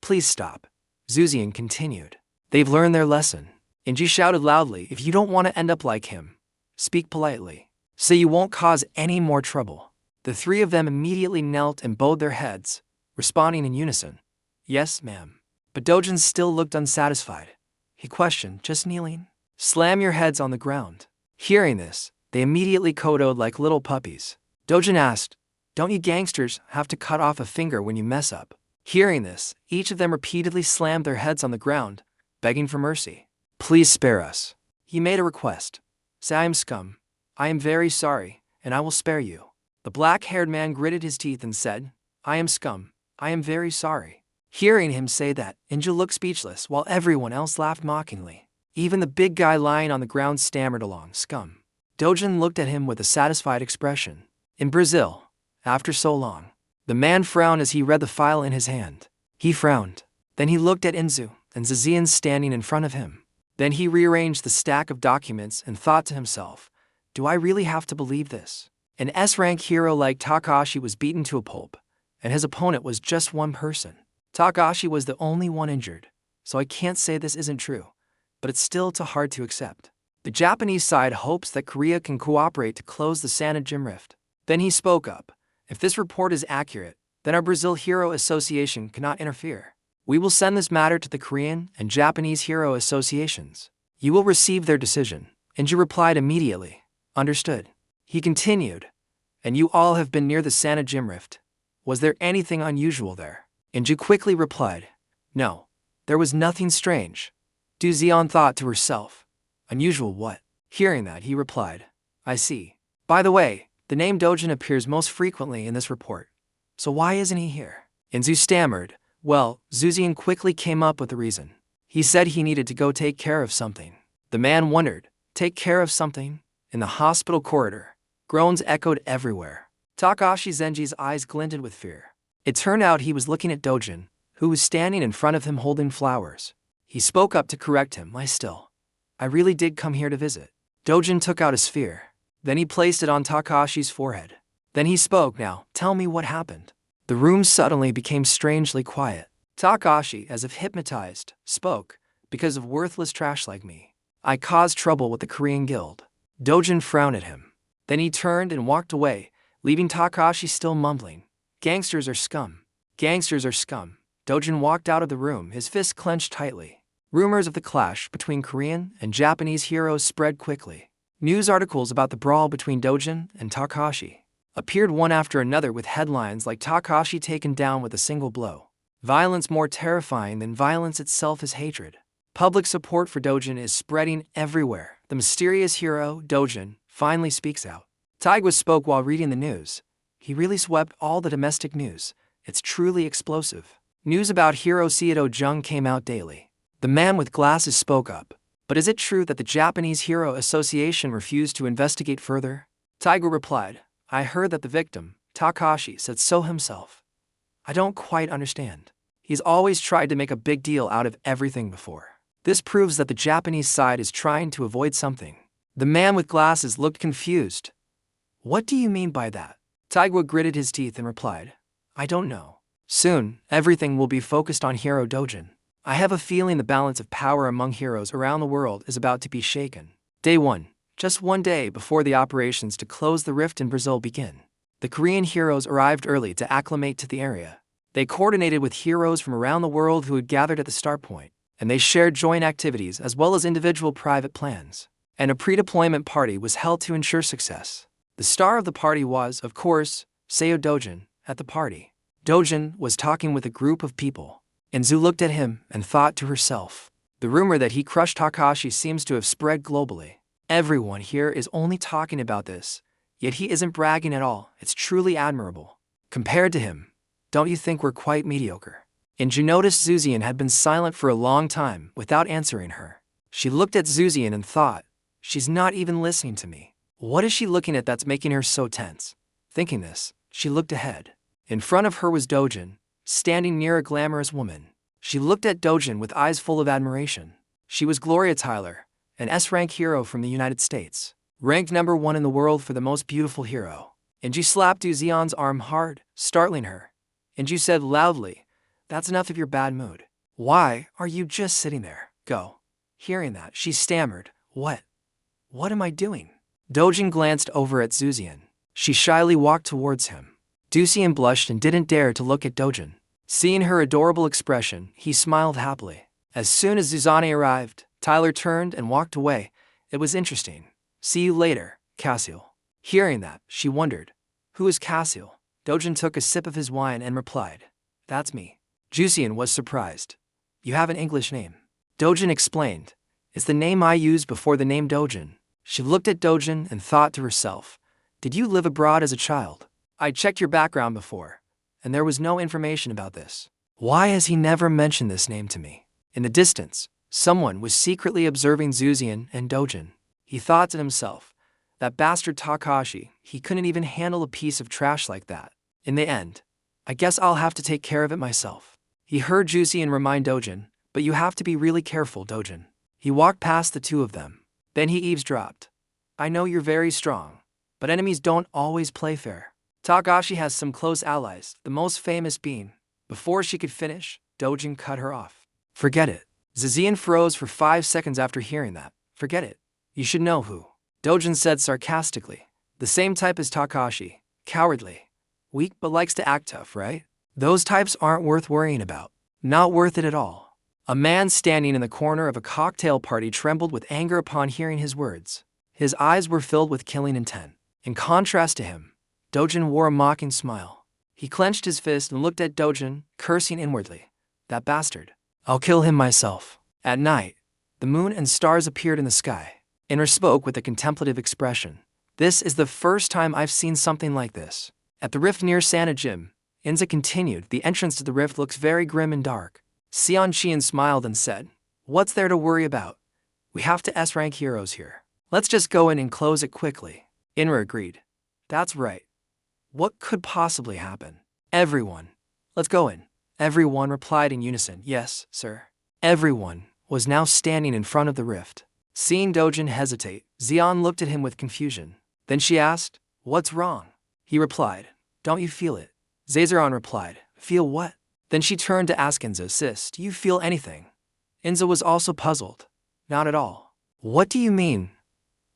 Please stop. Juian continued. They've learned their lesson. Inju shouted loudly, if you don't want to end up like him, speak politely. Say you won't cause any more trouble. The three of them immediately knelt and bowed their heads, responding in unison. Yes, ma'am. But Dojan still looked unsatisfied. He questioned, just kneeling? Slam your heads on the ground. Hearing this, they immediately kowtowed like little puppies. Dojan asked, don't you gangsters have to cut off a finger when you mess up? Hearing this, each of them repeatedly slammed their heads on the ground, begging for mercy. Please spare us. He made a request. Say I am scum. I am very sorry, and I will spare you. The black-haired man gritted his teeth and said, I am scum. I am very sorry. Hearing him say that, Inju looked speechless while everyone else laughed mockingly. Even the big guy lying on the ground stammered along, scum. Dojan looked at him with a satisfied expression. In Brazil, after so long. The man frowned as he read the file in his hand. He frowned. Then he looked at Inzu and Juian standing in front of him. Then he rearranged the stack of documents and thought to himself, do I really have to believe this? An S-rank hero like Takashi was beaten to a pulp, and his opponent was just one person. Takashi was the only one injured, so I can't say this isn't true, but it's still too hard to accept. The Japanese side hopes that Korea can cooperate to close the Sanajim rift. Then he spoke up. If this report is accurate, then our Brazil Hero Association cannot interfere. We will send this matter to the Korean and Japanese Hero Associations. You will receive their decision. Inju replied immediately. Understood. He continued. And you all have been near the Sanajim rift. Was there anything unusual there? Inju quickly replied. No. There was nothing strange. Juian thought to herself. Unusual what? Hearing that, he replied. I see. By the way, the name Dojan appears most frequently in this report. So why isn't he here? Inzu stammered. Well, Juian quickly came up with a reason. He said he needed to go take care of something. The man wondered. Take care of something? In the hospital corridor, groans echoed everywhere. Takashi Zenji's eyes glinted with fear. It turned out he was looking at Dojan, who was standing in front of him holding flowers. He spoke up to correct him. I really did come here to visit. Dojan took out a sphere. Then he placed it on Takashi's forehead. Then he spoke. Now, tell me what happened. The room suddenly became strangely quiet. Takashi, as if hypnotized, spoke, because of worthless trash like me. I caused trouble with the Korean guild. Dojan frowned at him. Then he turned and walked away, leaving Takashi still mumbling. Gangsters are scum. Gangsters are scum. Dojan walked out of the room, his fists clenched tightly. Rumors of the clash between Korean and Japanese heroes spread quickly. News articles about the brawl between Dojan and Takashi appeared one after another with headlines like Takashi taken down with a single blow. Violence more terrifying than violence itself is hatred. Public support for Dojan is spreading everywhere. The mysterious hero, Dojan, finally speaks out. Taigwa spoke while reading the news. He really swept all the domestic news. It's truly explosive. News about hero Seito Jung came out daily. The man with glasses spoke up. But is it true that the Japanese Hero Association refused to investigate further? Taigwa replied, I heard that the victim, Takashi, said so himself. I don't quite understand. He's always tried to make a big deal out of everything before. This proves that the Japanese side is trying to avoid something. The man with glasses looked confused. What do you mean by that? Taigwa gritted his teeth and replied, I don't know. Soon, everything will be focused on Hero Dojan. I have a feeling the balance of power among heroes around the world is about to be shaken. Day 1. Just one day before the operations to close the rift in Brazil begin. The Korean heroes arrived early to acclimate to the area. They coordinated with heroes from around the world who had gathered at the start point, and they shared joint activities as well as individual private plans. And a pre-deployment party was held to ensure success. The star of the party was, of course, Seo Dojan. At the party, Dojan was talking with a group of people. Inzu looked at him and thought to herself, the rumor that he crushed Takashi seems to have spread globally. Everyone here is only talking about this. Yet he isn't bragging at all, it's truly admirable. Compared to him, don't you think we're quite mediocre? And you noticed Juian had been silent for a long time without answering her. She looked at Juian and thought, she's not even listening to me. What is she looking at that's making her so tense? Thinking this, she looked ahead. In front of her was Dojan, standing near a glamorous woman. She looked at Dojan with eyes full of admiration. She was Gloria Tyler, an S-rank hero from the United States, ranked #1 in the world for the most beautiful hero. And she slapped Juian's arm hard, startling her. And you said loudly, "That's enough of your bad mood. Why are you just sitting there? Go." Hearing that, she stammered, What am I doing?" Dojan glanced over at Juian. She shyly walked towards him. Juian blushed and didn't dare to look at Dojan. Seeing her adorable expression, he smiled happily. As soon as Juian arrived, Tyler turned and walked away. It was interesting. "See you later, Cassiel." Hearing that, she wondered, "Who is Cassiel?" Dojan took a sip of his wine and replied, "That's me." Juian was surprised. "You have an English name." Dojan explained, "It's the name I used before the name Dojan." She looked at Dojan and thought to herself, "Did you live abroad as a child? I checked your background before, and there was no information about this. Why has he never mentioned this name to me?" In the distance, someone was secretly observing Juian and Dojan. He thought to himself, "That bastard Takashi, he couldn't even handle a piece of trash like that. In the end, I guess I'll have to take care of it myself." He heard Juian remind Dojan, "But you have to be really careful, Dojan." He walked past the two of them. Then he eavesdropped. "I know you're very strong, but enemies don't always play fair. Takashi has some close allies, the most famous being." Before she could finish, Dojan cut her off. "Forget it." Juian froze for 5 seconds after hearing that. "Forget it. You should know who." Dojan said sarcastically. "The same type as Takashi. Cowardly. Weak but likes to act tough, right? Those types aren't worth worrying about. Not worth it at all." A man standing in the corner of a cocktail party trembled with anger upon hearing his words. His eyes were filled with killing intent. In contrast to him, Dojan wore a mocking smile. He clenched his fist and looked at Dojan, cursing inwardly. "That bastard. I'll kill him myself." At night, the moon and stars appeared in the sky. Inra spoke with a contemplative expression. "This is the first time I've seen something like this." At the rift near Santa Jim, Inza continued, "The entrance to the rift looks very grim and dark." Sion Qian smiled and said, "What's there to worry about? We have to S-rank heroes here. Let's just go in and close it quickly." Inra agreed. "That's right. What could possibly happen?" "Everyone. Let's go in." Everyone replied in unison, "Yes, sir." Everyone was now standing in front of the rift. Seeing Dojan hesitate, Xian looked at him with confusion. Then she asked, "What's wrong?" He replied, "Don't you feel it?" Zazeron replied, "Feel what?" Then she turned to ask Inza, "Sis, do you feel anything?" Inza was also puzzled. "Not at all." "What do you mean?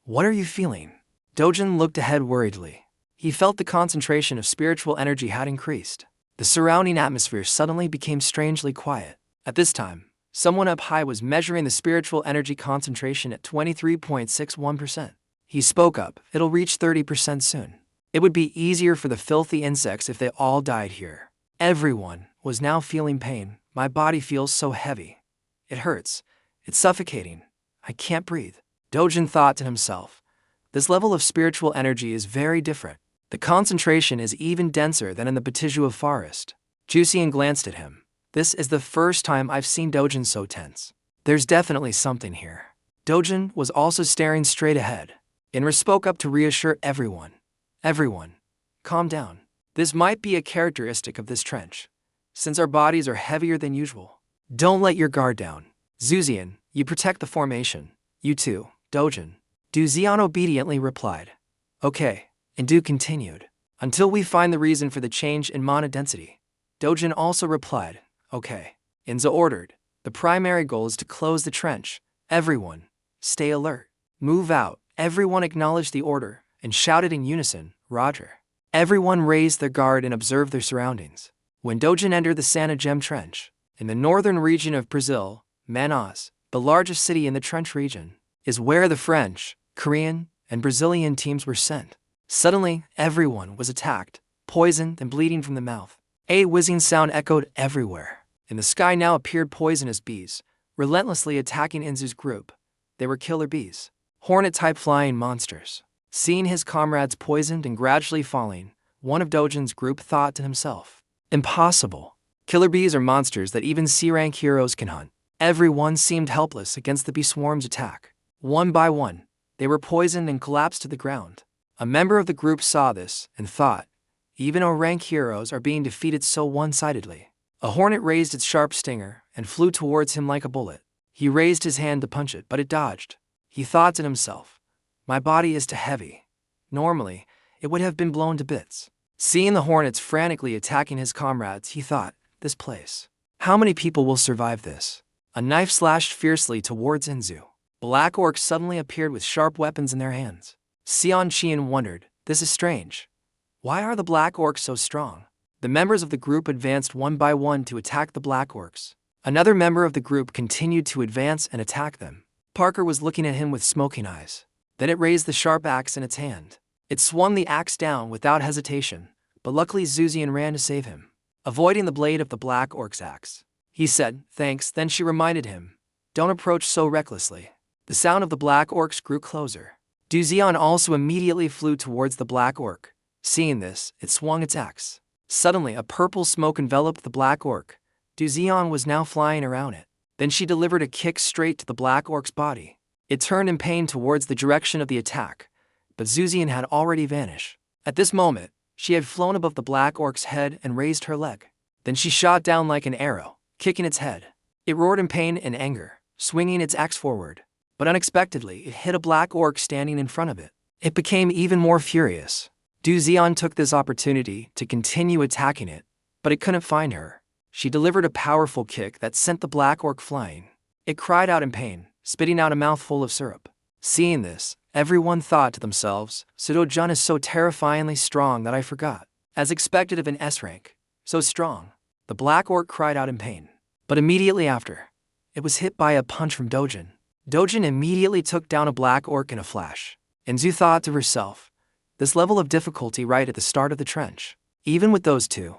What are you feeling?" Dojan looked ahead worriedly. He felt the concentration of spiritual energy had increased. The surrounding atmosphere suddenly became strangely quiet. At this time, someone up high was measuring the spiritual energy concentration at 23.61%. He spoke up, "It'll reach 30% soon. It would be easier for the filthy insects if they all died here." Everyone was now feeling pain. "My body feels so heavy. It hurts. It's suffocating. I can't breathe." Dojan thought to himself, "This level of spiritual energy is very different. The concentration is even denser than in the Batijua forest." Juian glanced at him. "This is the first time I've seen Dojan so tense. There's definitely something here." Dojan was also staring straight ahead. Inra spoke up to reassure everyone. "Everyone, calm down. This might be a characteristic of this trench, since our bodies are heavier than usual. Don't let your guard down. Juian, you protect the formation. You too, Dojan." Xian obediently replied, "Okay," and Du continued, "Until we find the reason for the change in mana density." Dojan also replied, "Okay." Inza ordered, "The primary goal is to close the trench. Everyone, stay alert. Move out." Everyone acknowledged the order and shouted in unison, "Roger." Everyone raised their guard and observed their surroundings. When Dojan entered the Santa Gem Trench, in the northern region of Brazil, Manaus, the largest city in the trench region, is where the French, Korean, and Brazilian teams were sent. Suddenly, everyone was attacked, poisoned and bleeding from the mouth. A whizzing sound echoed everywhere. In the sky now appeared poisonous bees, relentlessly attacking Inzu's group. They were killer bees, hornet-type flying monsters. Seeing his comrades poisoned and gradually falling, one of Dojan's group thought to himself, impossible. Killer bees are monsters that even C-rank heroes can hunt. Everyone seemed helpless against the bee swarm's attack. One by one, they were poisoned and collapsed to the ground. A member of the group saw this and thought, even O-rank heroes are being defeated so one-sidedly. A hornet raised its sharp stinger and flew towards him like a bullet. He raised his hand to punch it, but it dodged. He thought to himself, my body is too heavy. Normally, it would have been blown to bits. Seeing the hornets frantically attacking his comrades, he thought, this place. How many people will survive this? A knife slashed fiercely towards Inzu. Black orcs suddenly appeared with sharp weapons in their hands. Juian wondered, this is strange. Why are the black orcs so strong? The members of the group advanced one by one to attack the black orcs. Another member of the group continued to advance and attack them. Parker was looking at him with smoking eyes. Then it raised the sharp axe in its hand. It swung the axe down without hesitation, but luckily Juian ran to save him, avoiding the blade of the black orc's axe. He said, thanks, then she reminded him, don't approach so recklessly. The sound of the black orcs grew closer. Dojan also immediately flew towards the black orc. Seeing this, it swung its axe. Suddenly, a purple smoke enveloped the black orc. Dojan was now flying around it. Then she delivered a kick straight to the black orc's body. It turned in pain towards the direction of the attack, but Juian had already vanished. At this moment, she had flown above the black orc's head and raised her leg. Then she shot down like an arrow, kicking its head. It roared in pain and anger, swinging its axe forward. But unexpectedly, it hit a black orc standing in front of it. It became even more furious. Dojan took this opportunity to continue attacking it, but it couldn't find her. She delivered a powerful kick that sent the black orc flying. It cried out in pain, spitting out a mouthful of syrup. Seeing this, everyone thought to themselves, Dojan is so terrifyingly strong that I forgot. As expected of an S-rank, so strong. The black orc cried out in pain. But immediately after, it was hit by a punch from Dojan. Dojan immediately took down a black orc in a flash. Inzu thought to herself, this level of difficulty right at the start of the trench. Even with those two,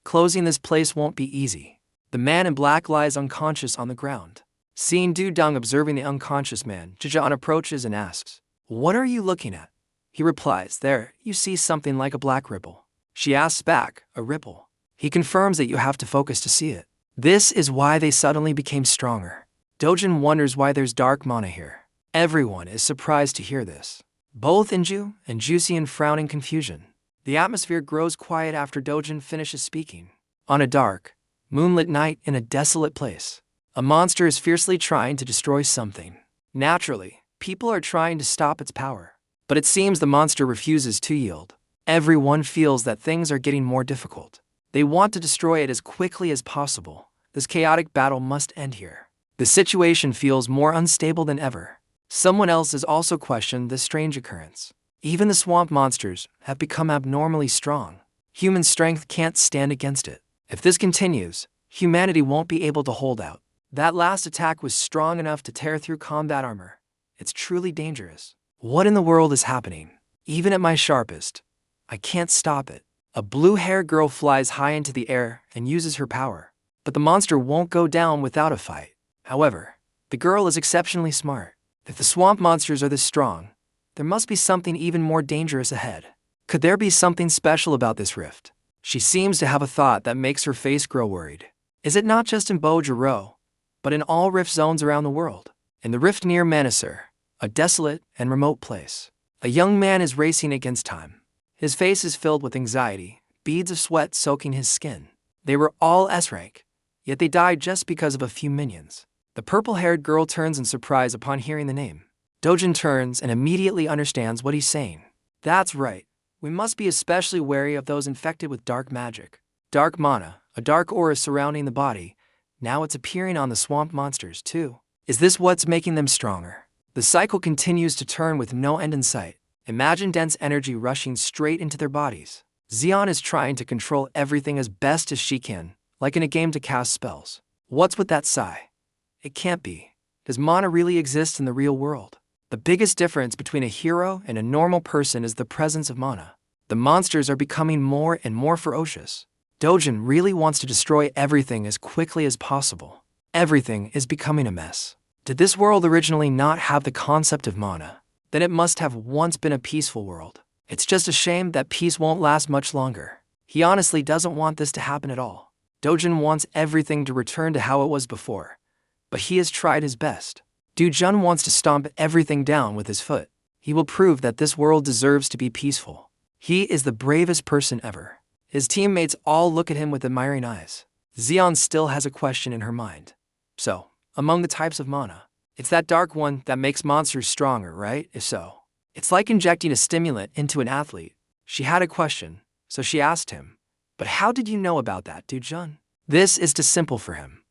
closing this place won't be easy. The man in black lies unconscious on the ground. Seeing Dojan observing the unconscious man, Dojan approaches and asks, what are you looking at? He replies, there, you see something like a black ripple. She asks back, a ripple. He confirms that you have to focus to see it. This is why they suddenly became stronger. Dojan wonders why there's dark mana here. Everyone is surprised to hear this. Both Inju and Juian frown in confusion. The atmosphere grows quiet after Dojan finishes speaking. On a dark, moonlit night in a desolate place, a monster is fiercely trying to destroy something. Naturally, people are trying to stop its power. But it seems the monster refuses to yield. Everyone feels that things are getting more difficult. They want to destroy it as quickly as possible. This chaotic battle must end here. The situation feels more unstable than ever. Someone else has also questioned this strange occurrence. Even the swamp monsters have become abnormally strong. Human strength can't stand against it. If this continues, humanity won't be able to hold out. That last attack was strong enough to tear through combat armor. It's truly dangerous. What in the world is happening? Even at my sharpest, I can't stop it. A blue-haired girl flies high into the air and uses her power. But the monster won't go down without a fight. However, the girl is exceptionally smart. If the swamp monsters are this strong, there must be something even more dangerous ahead. Could there be something special about this rift? She seems to have a thought that makes her face grow worried. Is it not just in Bojiro, but in all rift zones around the world? In the rift near Manasur, a desolate and remote place, a young man is racing against time. His face is filled with anxiety, beads of sweat soaking his skin. They were all S-rank, yet they died just because of a few minions. The purple-haired girl turns in surprise upon hearing the name. Dojan turns and immediately understands what he's saying. That's right. We must be especially wary of those infected with dark magic. Dark mana, a dark aura surrounding the body. Now it's appearing on the swamp monsters too. Is this what's making them stronger? The cycle continues to turn with no end in sight. Imagine dense energy rushing straight into their bodies. Juian is trying to control everything as best as she can, like in a game to cast spells. What's with that sigh? It can't be. Does mana really exist in the real world? The biggest difference between a hero and a normal person is the presence of mana. The monsters are becoming more and more ferocious. Dojan really wants to destroy everything as quickly as possible. Everything is becoming a mess. Did this world originally not have the concept of mana? then it must have once been a peaceful world. It's just a shame that peace won't last much longer. He honestly doesn't want this to happen at all. Dojan wants everything to return to how it was before, but he has tried his best. Dojan wants to stomp everything down with his foot. He will prove that this world deserves to be peaceful. He is the bravest person ever. His teammates all look at him with admiring eyes. Juian still has a question in her mind. So, among the types of mana, it's that dark one that makes monsters stronger, right? If so, it's like injecting a stimulant into an athlete. She had a question, so she asked him, "But how did you know about that, Dojan?" This is too simple for him.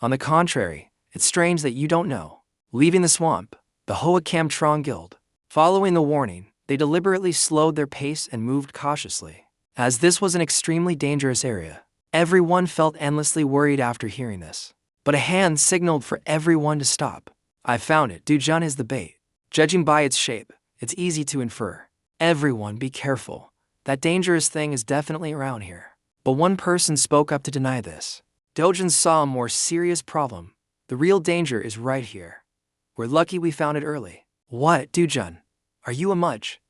On the contrary, it's strange that you don't know. Leaving the swamp, the Hoakam Guild. Following the warning, they deliberately slowed their pace and moved cautiously. As this was an extremely dangerous area, everyone felt endlessly worried after hearing this. But a hand signaled for everyone to stop. "I found it, Dojan is the bait. Judging by its shape, it's easy to infer. Everyone be careful. That dangerous thing is definitely around here." But one person spoke up to deny this. Dojan saw a more serious problem. "The real danger is right here. We're lucky we found it early." "What, Dojan? Are you a mudge?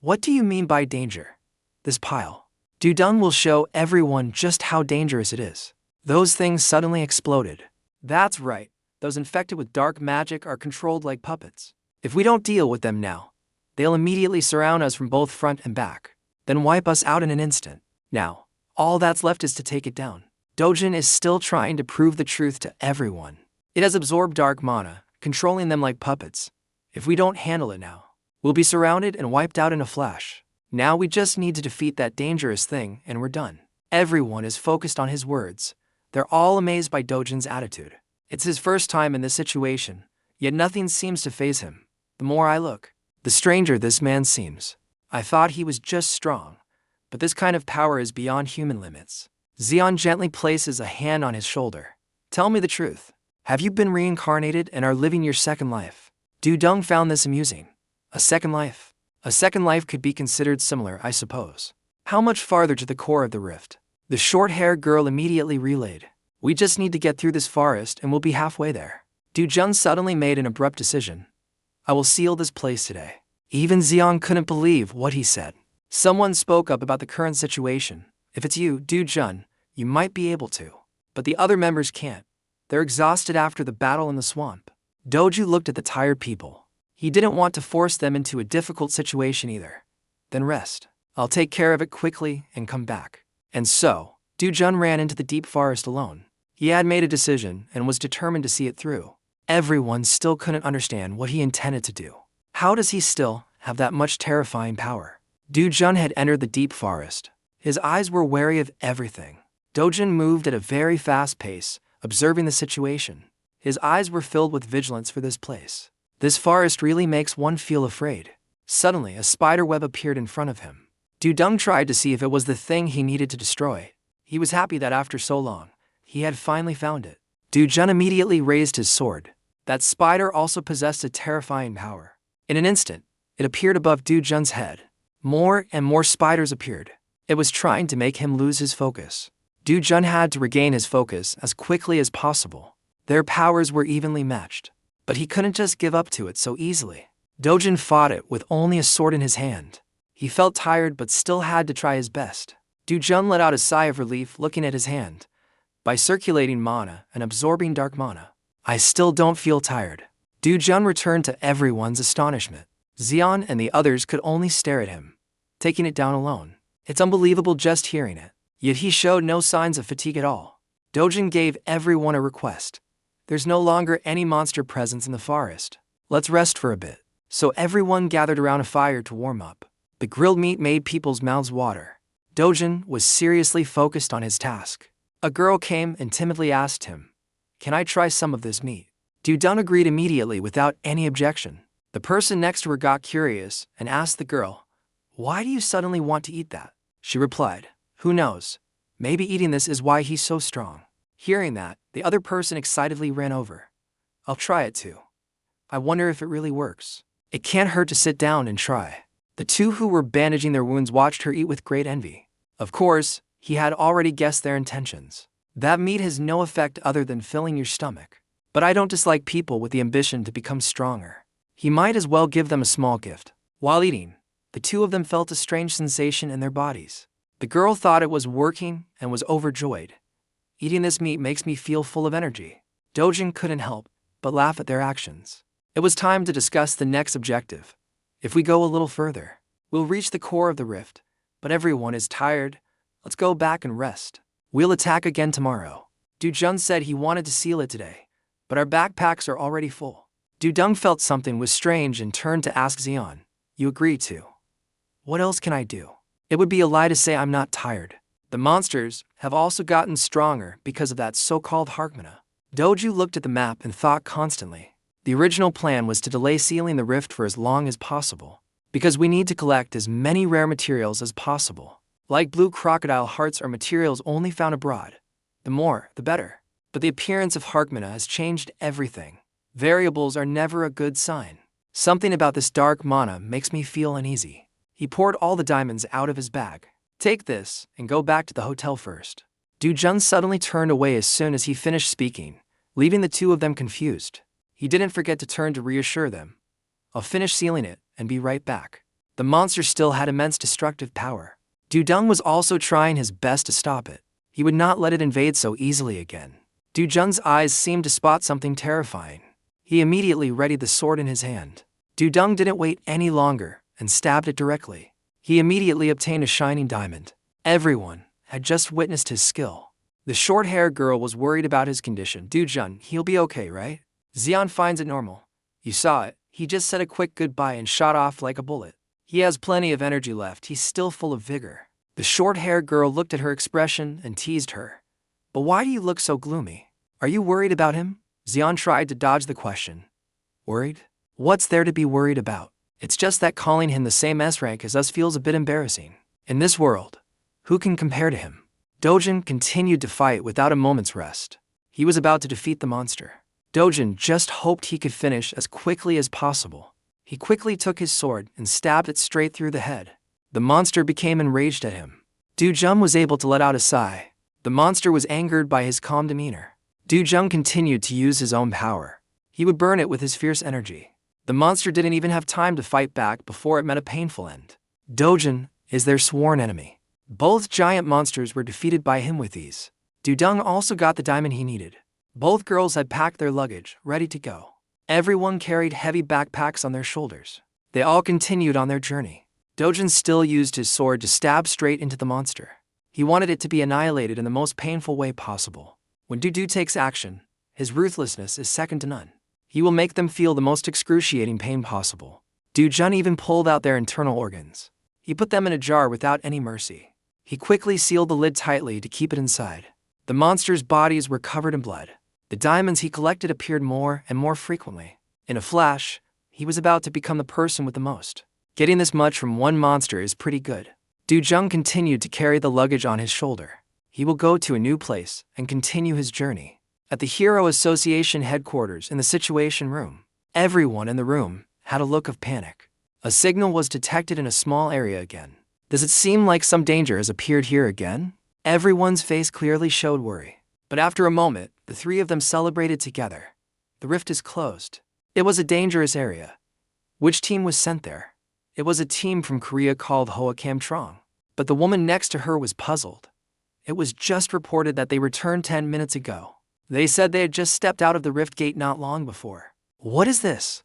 What do you mean by danger?" "This pile. Dojan will show everyone just how dangerous it is." Those things suddenly exploded. "That's right. Those infected with dark magic are controlled like puppets. If we don't deal with them now, they'll immediately surround us from both front and back, then wipe us out in an instant. Now, all that's left is to take it down." Dojan is still trying to prove the truth to everyone. It has absorbed dark mana, controlling them like puppets. If we don't handle it now, we'll be surrounded and wiped out in a flash. Now we just need to defeat that dangerous thing and we're done. Everyone is focused on his words. They're all amazed by Dojan's attitude. It's his first time in this situation, yet nothing seems to faze him. The more I look, the stranger this man seems. I thought he was just strong, but this kind of power is beyond human limits. Juian gently places a hand on his shoulder. "Tell me the truth. Have you been reincarnated and are living your second life?" Dojan found this amusing. A second life? A second life could be considered similar, I suppose. How much farther to the core of the rift? The short-haired girl immediately relayed. "We just need to get through this forest and we'll be halfway there." Dojan suddenly made an abrupt decision. "I will seal this place today." Even Juian couldn't believe what he said. Someone spoke up about the current situation. "If it's you, Dojan, you might be able to. But the other members can't. They're exhausted after the battle in the swamp." Doju looked at the tired people. He didn't want to force them into a difficult situation either. "Then rest. I'll take care of it quickly and come back." And so, Dojan ran into the deep forest alone. He had made a decision and was determined to see it through. Everyone still couldn't understand what he intended to do. How does he still have that much terrifying power? Dojan had entered the deep forest. His eyes were wary of everything. Dojan moved at a very fast pace, observing the situation. His eyes were filled with vigilance for this place. This forest really makes one feel afraid. Suddenly, a spider web appeared in front of him. Dojan tried to see if it was the thing he needed to destroy. He was happy that after so long, he had finally found it. Dojan immediately raised his sword. That spider also possessed a terrifying power. In an instant, it appeared above Dojan's head. More and more spiders appeared. It was trying to make him lose his focus. Dojan had to regain his focus as quickly as possible. Their powers were evenly matched, but he couldn't just give up to it so easily. Dojan fought it with only a sword in his hand. He felt tired but still had to try his best. Dojan let out a sigh of relief looking at his hand. By circulating mana and absorbing dark mana, I still don't feel tired. Dojan returned to everyone's astonishment. Juian and the others could only stare at him, taking it down alone. It's unbelievable just hearing it. Yet he showed no signs of fatigue at all. Dojan gave everyone a request. There's no longer any monster presence in the forest. Let's rest for a bit. So everyone gathered around a fire to warm up. The grilled meat made people's mouths water. Dojan was seriously focused on his task. A girl came and timidly asked him, "Can I try some of this meat?" Dojan agreed immediately without any objection. The person next to her got curious and asked the girl, "Why do you suddenly want to eat that?" She replied, "Who knows? Maybe eating this is why he's so strong." Hearing that, the other person excitedly ran over. "I'll try it too. I wonder if it really works. It can't hurt to sit down and try." The two who were bandaging their wounds watched her eat with great envy. Of course, he had already guessed their intentions. That meat has no effect other than filling your stomach. But I don't dislike people with the ambition to become stronger. He might as well give them a small gift. While eating, the two of them felt a strange sensation in their bodies. The girl thought it was working and was overjoyed. Eating this meat makes me feel full of energy. Dojan couldn't help but laugh at their actions. It was time to discuss the next objective. If we go a little further, we'll reach the core of the rift, but everyone is tired. Let's go back and rest. We'll attack again tomorrow. Dojan said he wanted to seal it today, but our backpacks are already full. Dojan felt something was strange and turned to ask Juian, "You agree to? What else can I do? It would be a lie to say I'm not tired. The monsters have also gotten stronger because of that so-called Harkmana." Doju looked at the map and thought constantly. The original plan was to delay sealing the rift for as long as possible, because we need to collect as many rare materials as possible. Like blue crocodile hearts are materials only found abroad. The more, the better. But the appearance of Harkmana has changed everything. Variables are never a good sign. Something about this dark mana makes me feel uneasy. He poured all the diamonds out of his bag. "Take this and go back to the hotel first." Dojan suddenly turned away as soon as he finished speaking, leaving the two of them confused. He didn't forget to turn to reassure them. "I'll finish sealing it and be right back." The monster still had immense destructive power. Dojan was also trying his best to stop it. He would not let it invade so easily again. Dojan's eyes seemed to spot something terrifying. He immediately readied the sword in his hand. Dojan didn't wait any longer and stabbed it directly. He immediately obtained a shining diamond. Everyone had just witnessed his skill. The short-haired girl was worried about his condition. "Dojan, he'll be okay, right?" Juian finds it normal. "You saw it. He just said a quick goodbye and shot off like a bullet. He has plenty of energy left. He's still full of vigor." The short-haired girl looked at her expression and teased her. "But why do you look so gloomy? Are you worried about him?" Juian tried to dodge the question. "Worried? What's there to be worried about? It's just that calling him the same S-rank as us feels a bit embarrassing. In this world, who can compare to him?" Dojan continued to fight without a moment's rest. He was about to defeat the monster. Dojan just hoped he could finish as quickly as possible. He quickly took his sword and stabbed it straight through the head. The monster became enraged at him. Dojan was able to let out a sigh. The monster was angered by his calm demeanor. Dojan continued to use his own power. He would burn it with his fierce energy. The monster didn't even have time to fight back before it met a painful end. Dojan is their sworn enemy. Both giant monsters were defeated by him with ease. Dojan also got the diamond he needed. Both girls had packed their luggage, ready to go. Everyone carried heavy backpacks on their shoulders. They all continued on their journey. Dojan still used his sword to stab straight into the monster. He wanted it to be annihilated in the most painful way possible. When Dudu takes action, his ruthlessness is second to none. He will make them feel the most excruciating pain possible. Dojan even pulled out their internal organs. He put them in a jar without any mercy. He quickly sealed the lid tightly to keep it inside. The monsters' bodies were covered in blood. The diamonds he collected appeared more and more frequently. In a flash, he was about to become the person with the most. Getting this much from one monster is pretty good. Dojan continued to carry the luggage on his shoulder. He will go to a new place and continue his journey. At the Hero Association headquarters in the Situation Room, everyone in the room had a look of panic. A signal was detected in a small area again. Does it seem like some danger has appeared here again? Everyone's face clearly showed worry. But after a moment, the three of them celebrated together. The rift is closed. It was a dangerous area. Which team was sent there? It was a team from Korea called Hoa Cam Trong. But the woman next to her was puzzled. It was just reported that they returned 10 minutes ago. They said they had just stepped out of the rift gate not long before. What is this?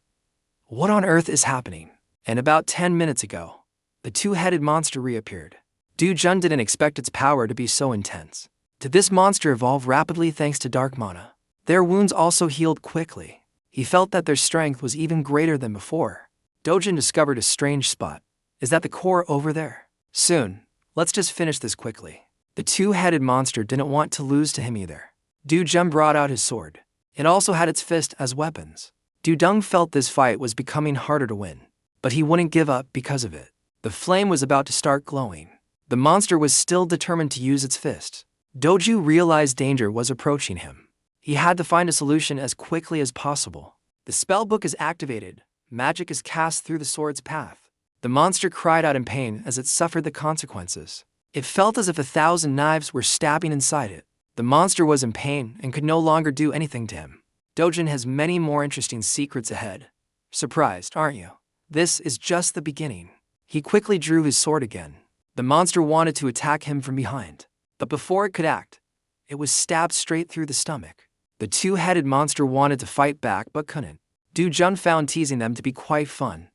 What on earth is happening? And about 10 minutes ago, the two-headed monster reappeared. Dojan didn't expect its power to be so intense. Did this monster evolve rapidly thanks to dark mana? Their wounds also healed quickly. He felt that their strength was even greater than before. Dojan discovered a strange spot. Is that the core over there? Soon, let's just finish this quickly. The two-headed monster didn't want to lose to him either. Dojan brought out his sword. It also had its fist as weapons. Dojan felt this fight was becoming harder to win, but he wouldn't give up because of it. The flame was about to start glowing. The monster was still determined to use its fists. Doju realized danger was approaching him. He had to find a solution as quickly as possible. The spellbook is activated. Magic is cast through the sword's path. The monster cried out in pain as it suffered the consequences. It felt as if 1,000 knives were stabbing inside it. The monster was in pain and could no longer do anything to him. Dojan has many more interesting secrets ahead. Surprised, aren't you? This is just the beginning. He quickly drew his sword again. The monster wanted to attack him from behind, but before it could act, it was stabbed straight through the stomach. The two-headed monster wanted to fight back but couldn't. Dojan found teasing them to be quite fun.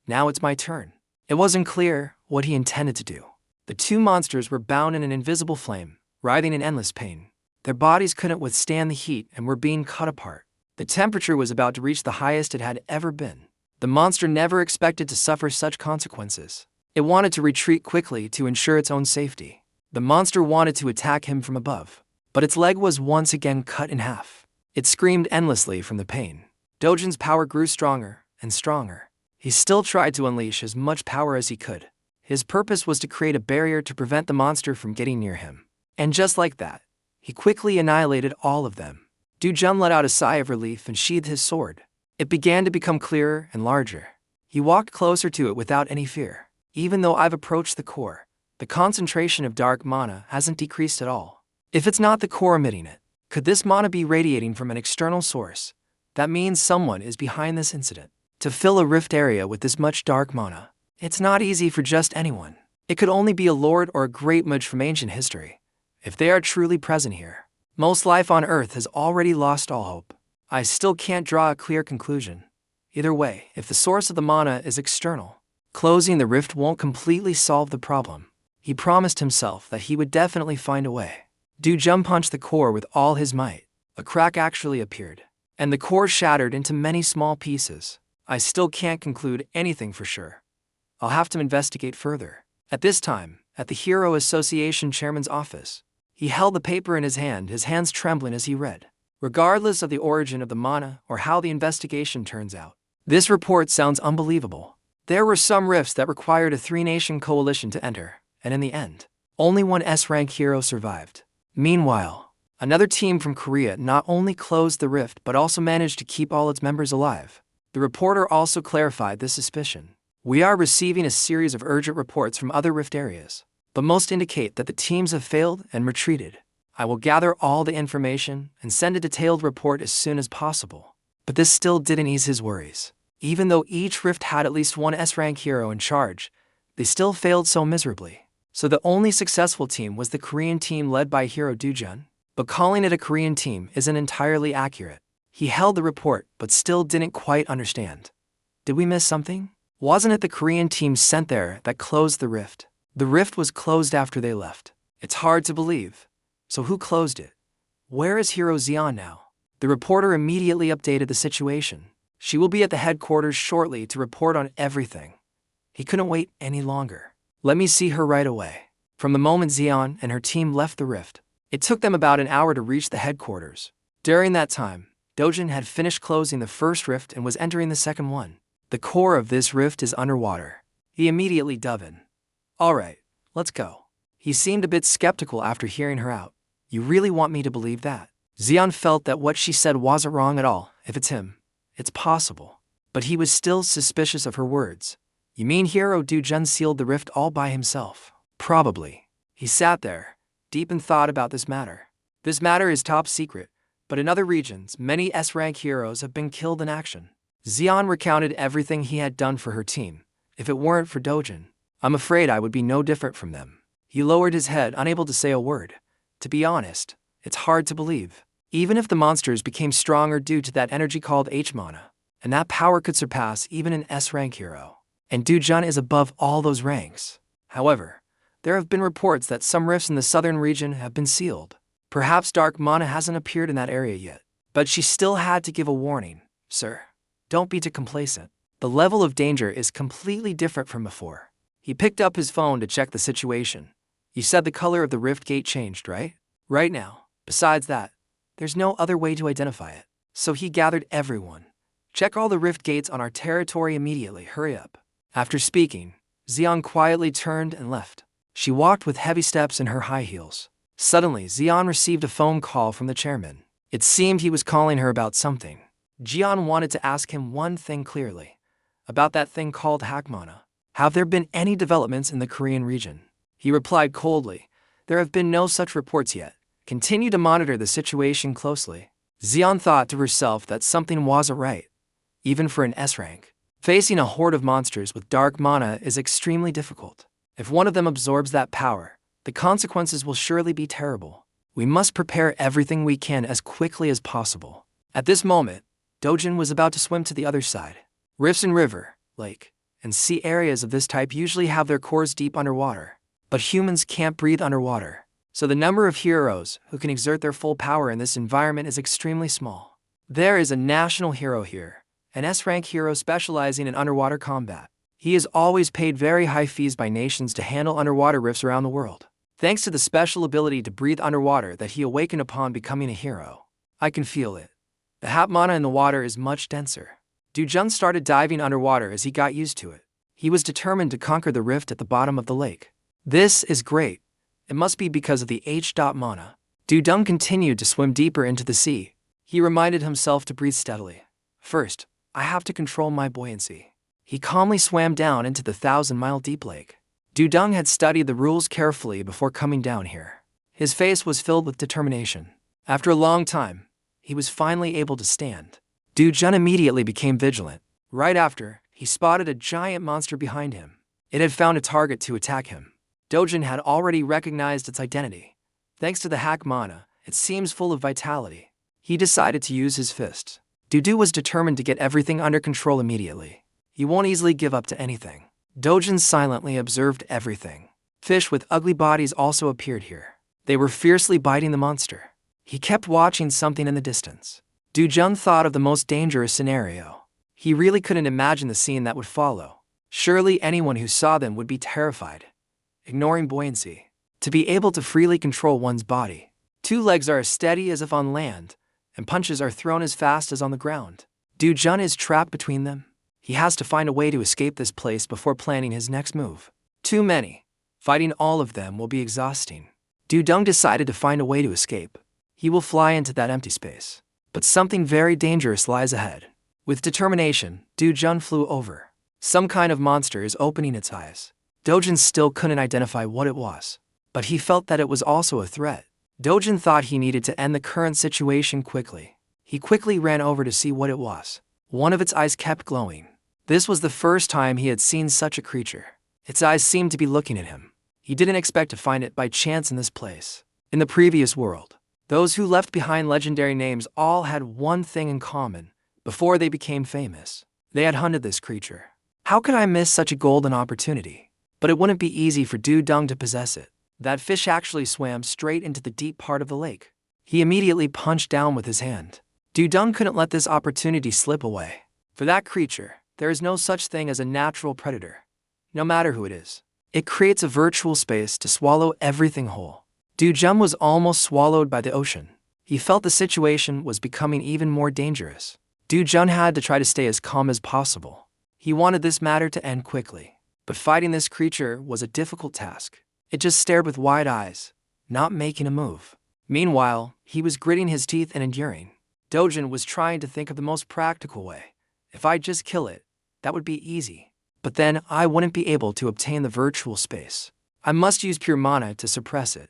Now it's my turn. It wasn't clear what he intended to do. The two monsters were bound in an invisible flame, writhing in endless pain. Their bodies couldn't withstand the heat and were being cut apart. The temperature was about to reach the highest it had ever been. The monster never expected to suffer such consequences. It wanted to retreat quickly to ensure its own safety. The monster wanted to attack him from above, but its leg was once again cut in half. It screamed endlessly from the pain. Dojan's power grew stronger and stronger. He still tried to unleash as much power as he could. His purpose was to create a barrier to prevent the monster from getting near him. And just like that, he quickly annihilated all of them. Dojan let out a sigh of relief and sheathed his sword. It began to become clearer and larger. He walked closer to it without any fear. Even though I've approached the core, the concentration of dark mana hasn't decreased at all. If it's not the core emitting it, could this mana be radiating from an external source? That means someone is behind this incident. To fill a rift area with this much dark mana, it's not easy for just anyone. It could only be a lord or a great mage from ancient history. If they are truly present here, most life on Earth has already lost all hope. I still can't draw a clear conclusion. Either way, if the source of the mana is external, closing the rift won't completely solve the problem. He promised himself that he would definitely find a way. Dojan punched the core with all his might. A crack actually appeared, and the core shattered into many small pieces. I still can't conclude anything for sure. I'll have to investigate further. At this time, at the Hero Association chairman's office, he held the paper in his hand, his hands trembling as he read. Regardless of the origin of the mana or how the investigation turns out, this report sounds unbelievable. There were some rifts that required a 3-nation coalition to enter, and in the end, only one S-rank hero survived. Meanwhile, another team from Korea not only closed the rift but also managed to keep all its members alive. The reporter also clarified this suspicion. We are receiving a series of urgent reports from other rift areas, but most indicate that the teams have failed and retreated. I will gather all the information and send a detailed report as soon as possible. But this still didn't ease his worries. Even though each rift had at least one S-rank hero in charge, they still failed so miserably. So the only successful team was the Korean team led by Hero Dojan. But calling it a Korean team isn't entirely accurate. He held the report but still didn't quite understand. Did we miss something? Wasn't it the Korean team sent there that closed the rift? The rift was closed after they left. It's hard to believe. So who closed it? Where is Hero Juian now? The reporter immediately updated the situation. She will be at the headquarters shortly to report on everything. He couldn't wait any longer. Let me see her right away. From the moment Juian and her team left the rift, it took them about an hour to reach the headquarters. During that time, Dojan had finished closing the first rift and was entering the second one. The core of this rift is underwater. He immediately dove in. All right, let's go. He seemed a bit skeptical after hearing her out. You really want me to believe that? Juian felt that what she said wasn't wrong at all. If it's him, it's possible. But he was still suspicious of her words. You mean Hero Dojan sealed the rift all by himself? Probably. He sat there, deep in thought about this matter. This matter is top secret, but in other regions, many S-rank heroes have been killed in action. Juian recounted everything he had done for her team. If it weren't for Dojan, I'm afraid I would be no different from them. He lowered his head, unable to say a word. To be honest, it's hard to believe. Even if the monsters became stronger due to that energy called H-mana, and that power could surpass even an S-rank hero. And Dojan is above all those ranks. However, there have been reports that some rifts in the southern region have been sealed. Perhaps dark mana hasn't appeared in that area yet. But she still had to give a warning. Sir, don't be too complacent. The level of danger is completely different from before. He picked up his phone to check the situation. You said the color of the rift gate changed, right? Right now. Besides that, there's no other way to identify it. So he gathered everyone. Check all the rift gates on our territory immediately. Hurry up. After speaking, Juian quietly turned and left. She walked with heavy steps in her high heels. Suddenly, Juian received a phone call from the chairman. It seemed he was calling her about something. Juian wanted to ask him one thing clearly. About that thing called Hakmana. Have there been any developments in the Korean region? He replied coldly, there have been no such reports yet. Continue to monitor the situation closely. Juian thought to herself that something wasn't right. even for an S rank. Facing a horde of monsters with dark mana is extremely difficult. If one of them absorbs that power, the consequences will surely be terrible. We must prepare everything we can as quickly as possible. At this moment, Dojan was about to swim to the other side. Rifts in river, lake, and sea areas of this type usually have their cores deep underwater. But humans can't breathe underwater, so the number of heroes who can exert their full power in this environment is extremely small. There is a national hero here, an S-rank hero specializing in underwater combat. He is always paid very high fees by nations to handle underwater rifts around the world. Thanks to the special ability to breathe underwater that he awakened upon becoming a hero. I can feel it. The hap mana in the water is much denser. Dojan started diving underwater as he got used to it. He was determined to conquer the rift at the bottom of the lake. This is great. It must be because of the h.mana. Dojan continued to swim deeper into the sea. He reminded himself to breathe steadily. First, I have to control my buoyancy. He calmly swam down into the 1,000-mile deep lake. Dojan had studied the rules carefully before coming down here. His face was filled with determination. After a long time, he was finally able to stand. Dojan immediately became vigilant. Right after, he spotted a giant monster behind him. It had found a target to attack him. Dojan had already recognized its identity. Thanks to the hack mana, it seems full of vitality. He decided to use his fist. Dudu was determined to get everything under control immediately. He won't easily give up to anything. Dojan silently observed everything. Fish with ugly bodies also appeared here. They were fiercely biting the monster. He kept watching something in the distance. Dojan thought of the most dangerous scenario. He really couldn't imagine the scene that would follow. Surely anyone who saw them would be terrified. Ignoring buoyancy. To be able to freely control one's body. 2 legs are as steady as if on land, and punches are thrown as fast as on the ground. Dojan is trapped between them. He has to find a way to escape this place before planning his next move. Too many. Fighting all of them will be exhausting. Dojan decided to find a way to escape. He will fly into that empty space. But something very dangerous lies ahead. With determination, Dojan flew over. Some kind of monster is opening its eyes. Dojan still couldn't identify what it was, but he felt that it was also a threat. Dojan thought he needed to end the current situation quickly. He quickly ran over to see what it was. One of its eyes kept glowing. This was the first time he had seen such a creature. Its eyes seemed to be looking at him. He didn't expect to find it by chance in this place. In the previous world, those who left behind legendary names all had one thing in common. Before they became famous, they had hunted this creature. How could I miss such a golden opportunity? But it wouldn't be easy for Dojan to possess it. That fish actually swam straight into the deep part of the lake. He immediately punched down with his hand. Dojan couldn't let this opportunity slip away. For that creature, there is no such thing as a natural predator. No matter who it is, it creates a virtual space to swallow everything whole. Dojan was almost swallowed by the ocean. He felt the situation was becoming even more dangerous. Dojan had to try to stay as calm as possible. He wanted this matter to end quickly. But fighting this creature was a difficult task. It just stared with wide eyes, not making a move. Meanwhile, he was gritting his teeth and enduring. Dojan was trying to think of the most practical way. If I just kill it, that would be easy. But then I wouldn't be able to obtain the virtual space. I must use pure mana to suppress it.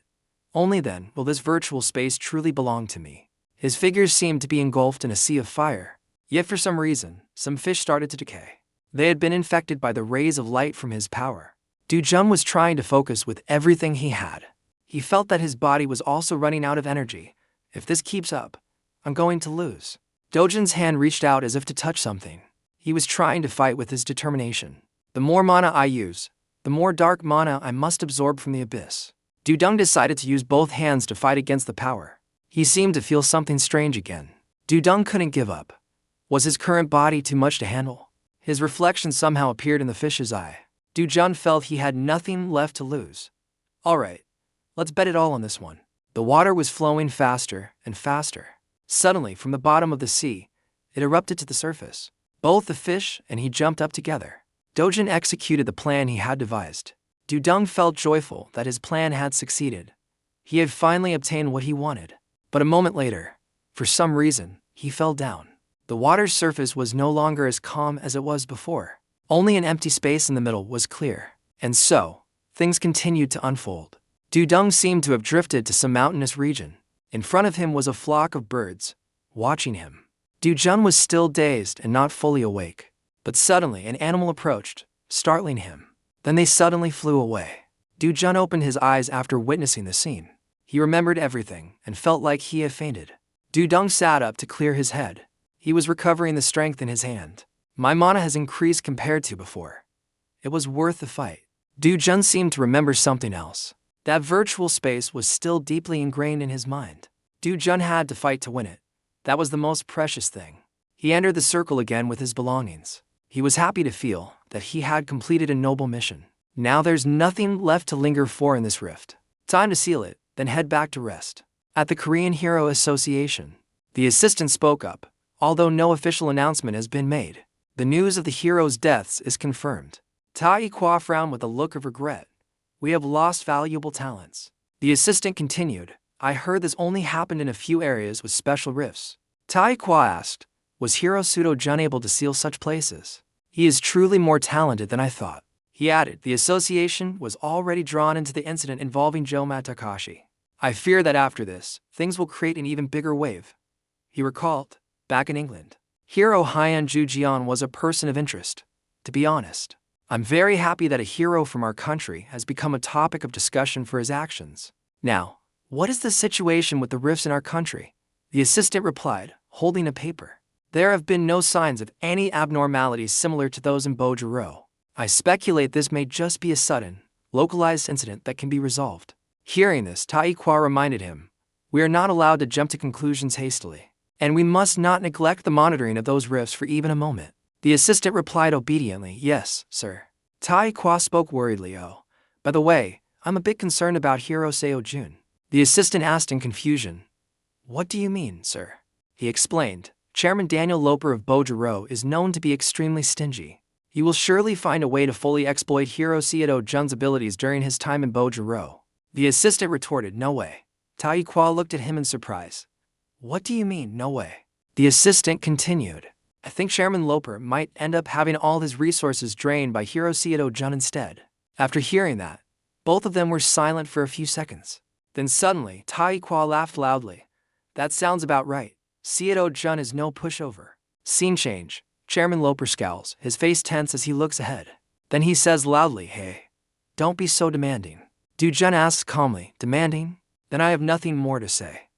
Only then will this virtual space truly belong to me. His figures seemed to be engulfed in a sea of fire. Yet for some reason, some fish started to decay. They had been infected by the rays of light from his power. Dojan was trying to focus with everything he had. He felt that his body was also running out of energy. If this keeps up, I'm going to lose. Dojan's hand reached out as if to touch something. He was trying to fight with his determination. The more mana I use, the more dark mana I must absorb from the abyss. Dojan decided to use both hands to fight against the power. He seemed to feel something strange again. Dojan couldn't give up. Was his current body too much to handle? His reflection somehow appeared in the fish's eye. Dojan felt he had nothing left to lose. Alright, let's bet it all on this one. The water was flowing faster and faster. Suddenly, from the bottom of the sea, it erupted to the surface. Both the fish and he jumped up together. Dojan executed the plan he had devised. Dojan felt joyful that his plan had succeeded. He had finally obtained what he wanted. But a moment later, for some reason, he fell down. The water's surface was no longer as calm as it was before. Only an empty space in the middle was clear. And so, things continued to unfold. Dojan seemed to have drifted to some mountainous region. In front of him was a flock of birds, watching him. Dojan was still dazed and not fully awake. But suddenly an animal approached, startling him. Then they suddenly flew away. Dojan opened his eyes after witnessing the scene. He remembered everything and felt like he had fainted. Dudong sat up to clear his head. He was recovering the strength in his hand. My mana has increased compared to before. It was worth the fight. Dojan seemed to remember something else. That virtual space was still deeply ingrained in his mind. Dojan had to fight to win it. That was the most precious thing. He entered the circle again with his belongings. He was happy to feel that he had completed a noble mission. Now there's nothing left to linger for in this rift. Time to seal it, then head back to rest. At the Korean Hero Association, the assistant spoke up. Although no official announcement has been made, the news of the heroes' deaths is confirmed. Tai Kwa frowned with a look of regret. We have lost valuable talents. The assistant continued. I heard this only happened in a few areas with special rifts. Tai Kwa asked, was Hiro Sudo-jun able to seal such places? He is truly more talented than I thought. He added, the association was already drawn into the incident involving Joma Takashi. I fear that after this, things will create an even bigger wave. He recalled, back in England, Hero Hyan Juian was a person of interest. To be honest, I'm very happy that a hero from our country has become a topic of discussion for his actions. Now, what is the situation with the rifts in our country? The assistant replied, holding a paper. There have been no signs of any abnormalities similar to those in Bojiro. I speculate this may just be a sudden, localized incident that can be resolved. Hearing this, Tai Kwa reminded him, we are not allowed to jump to conclusions hastily, and we must not neglect the monitoring of those rifts for even a moment. The assistant replied obediently, yes, sir. Tai Kwa spoke worriedly, oh, by the way, I'm a bit concerned about Hiro Seo-jun. The assistant asked in confusion, what do you mean, sir? He explained, Chairman Daniel Loper of Bojiro is known to be extremely stingy. He will surely find a way to fully exploit Hiro Seo-jun's abilities during his time in Bojiro. The assistant retorted, no way. Tai Kwa looked at him in surprise. What do you mean, no way? The assistant continued. I think Chairman Loper might end up having all his resources drained by Hiro Seo-jun instead. After hearing that, both of them were silent for a few seconds. Then suddenly, Tai Kwa laughed loudly. That sounds about right. Seo-jun is no pushover. Scene change. Chairman Loper scowls, his face tense as he looks ahead. Then he says loudly, hey, don't be so demanding. Dojan asks calmly, demanding? Then I have nothing more to say.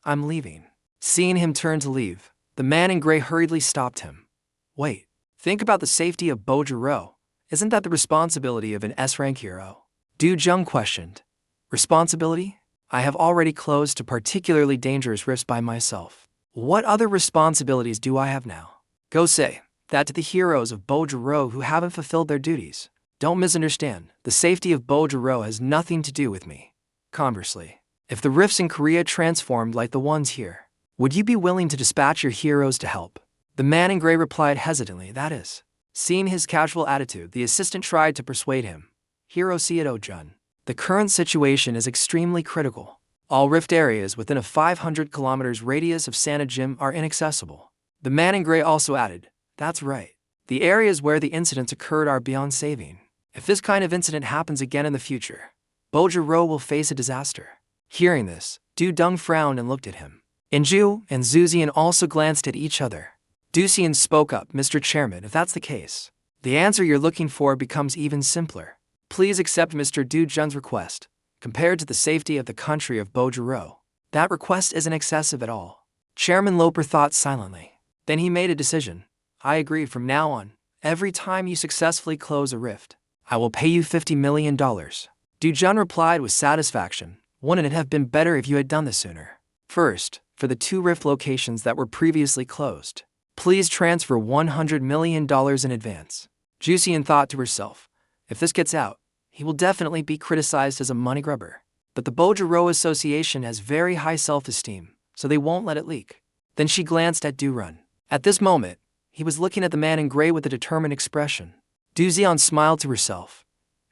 I'm leaving. Seeing him turn to leave, the man in gray hurriedly stopped him. Wait, think about the safety of Bojiro. Isn't that the responsibility of an S-rank hero? Dojan questioned. Responsibility? I have already closed to particularly dangerous rifts by myself. What other responsibilities do I have now? Go say that to the heroes of Bojiro who haven't fulfilled their duties. Don't misunderstand, the safety of Bojiro has nothing to do with me. Conversely, if the rifts in Korea transformed like the ones here, would you be willing to dispatch your heroes to help? The man in gray replied hesitantly, that is. Seeing his casual attitude, the assistant tried to persuade him. Hiro Seo-jun, the current situation is extremely critical. All rift areas within a 500 kilometers radius of Sanajim are inaccessible. The man in gray also added, that's right. The areas where the incidents occurred are beyond saving. If this kind of incident happens again in the future, Bojiro will face a disaster. Hearing this, Dudong frowned and looked at him. Inju and Zuzian also glanced at each other. Dusian spoke up, Mr. Chairman, if that's the case, the answer you're looking for becomes even simpler. Please accept Mr. Dojan's request. Compared to the safety of the country of Bojiro, that request isn't excessive at all. Chairman Loper thought silently. Then he made a decision. I agree from now on, every time you successfully close a rift, I will pay you $50 million. Dojan replied with satisfaction. Wouldn't it have been better if you had done this sooner? First, for the 2 rift locations that were previously closed, please transfer $100 million in advance. Juian thought to herself, if this gets out, he will definitely be criticized as a money grubber. But the Bojiro Association has very high self-esteem, so they won't let it leak. Then she glanced at Durun. At this moment, he was looking at the man in gray with a determined expression. Duzian smiled to herself.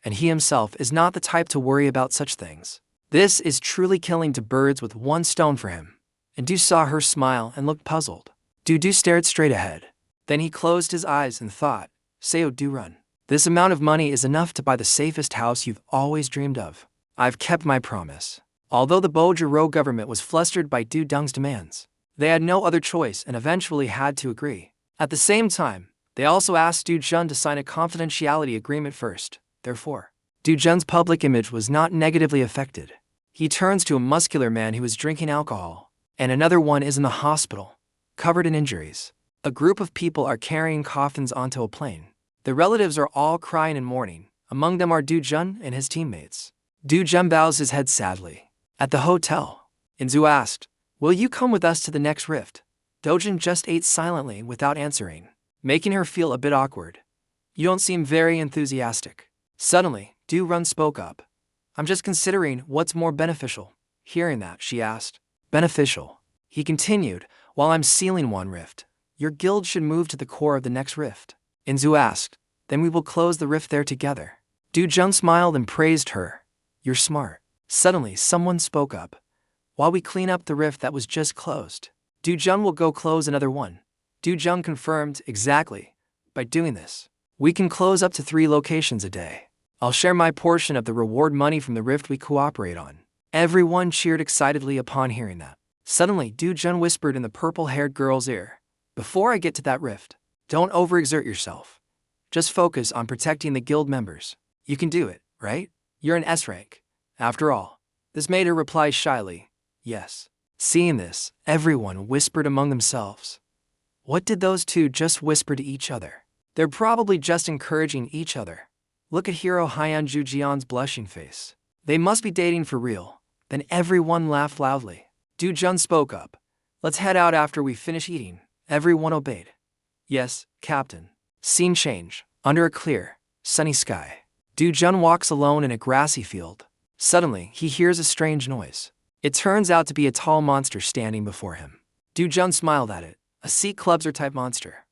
And he himself is not the type to worry about such things. This is truly killing 2 birds with 1 stone for him. And Du saw her smile and looked puzzled. Du stared straight ahead. Then he closed his eyes and thought, Seo Durun. This amount of money is enough to buy the safest house you've always dreamed of. I've kept my promise. Although the Bojiro government was flustered by Dudong's demands, They had no other choice and eventually had to agree. At the same time, they also asked Dojan to sign a confidentiality agreement first. Therefore, Dojan's public image was not negatively affected. He turns to a muscular man who is drinking alcohol, and another one is in the hospital, covered in injuries. A group of people are carrying coffins onto a plane. The relatives are all crying and mourning. Among them are Dojan and his teammates. Dojan bows his head sadly. At the hotel, Inzu asked, "Will you come with us to the next rift?" Dojan just ate silently without answering, making her feel a bit awkward. "You don't seem very enthusiastic." Suddenly, Dojan spoke up. "I'm just considering what's more beneficial." Hearing that, she asked, "Beneficial?" He continued, "While I'm sealing one rift, your guild should move to the core of the next rift." Inzu asked, "Then we will close the rift there together." Dojan smiled and praised her. "You're smart." Suddenly, someone spoke up. "While we clean up the rift that was just closed, Dojan will go close another one." Dojan confirmed, "Exactly. By doing this, we can close up to 3 locations a day. I'll share my portion of the reward money from the rift we cooperate on." Everyone cheered excitedly upon hearing that. Suddenly, Dojan whispered in the purple-haired girl's ear, "Before I get to that rift, don't overexert yourself. Just focus on protecting the guild members. You can do it, right? You're an S rank. After all." This made her reply shyly, "Yes." Seeing this, everyone whispered among themselves. What did those two just whisper to each other? They're probably just encouraging each other. Look at Hero Hyanju Juian's blushing face. They must be dating for real. Then everyone laughed loudly. Dojan spoke up. "Let's head out after we finish eating." Everyone obeyed. "Yes, Captain." Scene change. Under a clear, sunny sky, Dojan walks alone in a grassy field. Suddenly, he hears a strange noise. It turns out to be a tall monster standing before him. Dojan smiled at it. A sea clubser type monster.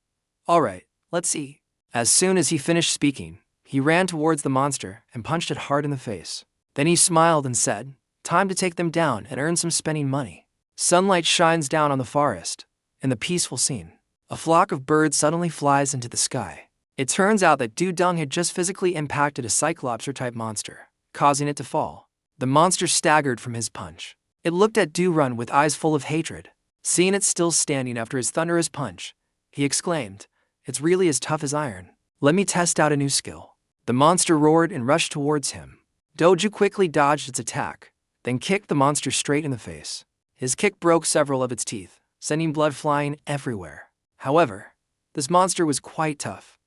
"All right, let's see." As soon as he finished speaking, he ran towards the monster and punched it hard in the face. Then he smiled and said, "Time to take them down and earn some spending money." Sunlight shines down on the forest. In the peaceful scene, a flock of birds suddenly flies into the sky. It turns out that Dojan had just physically impacted a cyclopser-type monster, causing it to fall. The monster staggered from his punch. It looked at Dojan with eyes full of hatred. Seeing it still standing after his thunderous punch, he exclaimed, "It's really as tough as iron. Let me test out a new skill." The monster roared and rushed towards him. Doju quickly dodged its attack, then kicked the monster straight in the face. His kick broke several of its teeth, sending blood flying everywhere. However, this monster was quite tough.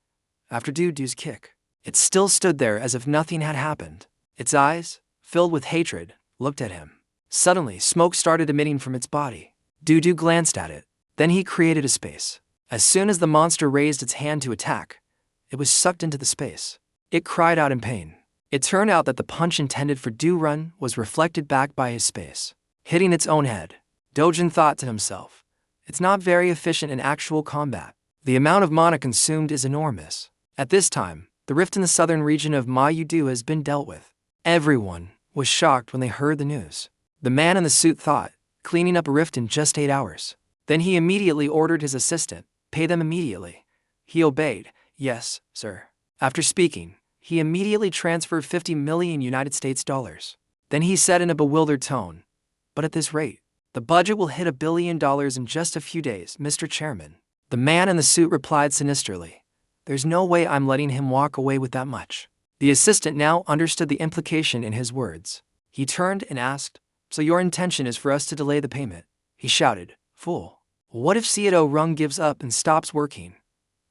After Doju's kick, it still stood there as if nothing had happened. Its eyes, filled with hatred, looked at him. Suddenly, smoke started emitting from its body. Doju glanced at it. Then he created a space. As soon as the monster raised its hand to attack, it was sucked into the space. It cried out in pain. It turned out that the punch intended for Dojan was reflected back by his space, hitting its own head. Dojan thought to himself, "It's not very efficient in actual combat. The amount of mana consumed is enormous." At this time, the rift in the southern region of Mayudu has been dealt with. Everyone was shocked when they heard the news. The man in the suit thought, cleaning up a rift in just 8 hours. Then he immediately ordered his assistant, "Pay them immediately." He obeyed. "Yes, sir." After speaking, he immediately transferred 50 million United States dollars. Then he said in a bewildered tone, "But at this rate, the budget will hit $1 billion in just a few days, Mr. Chairman." The man in the suit replied sinisterly, "There's no way I'm letting him walk away with that much." The assistant now understood the implication in his words. He turned and asked, "So your intention is for us to delay the payment?" He shouted, "Fool. What if Seato Rung gives up and stops working?"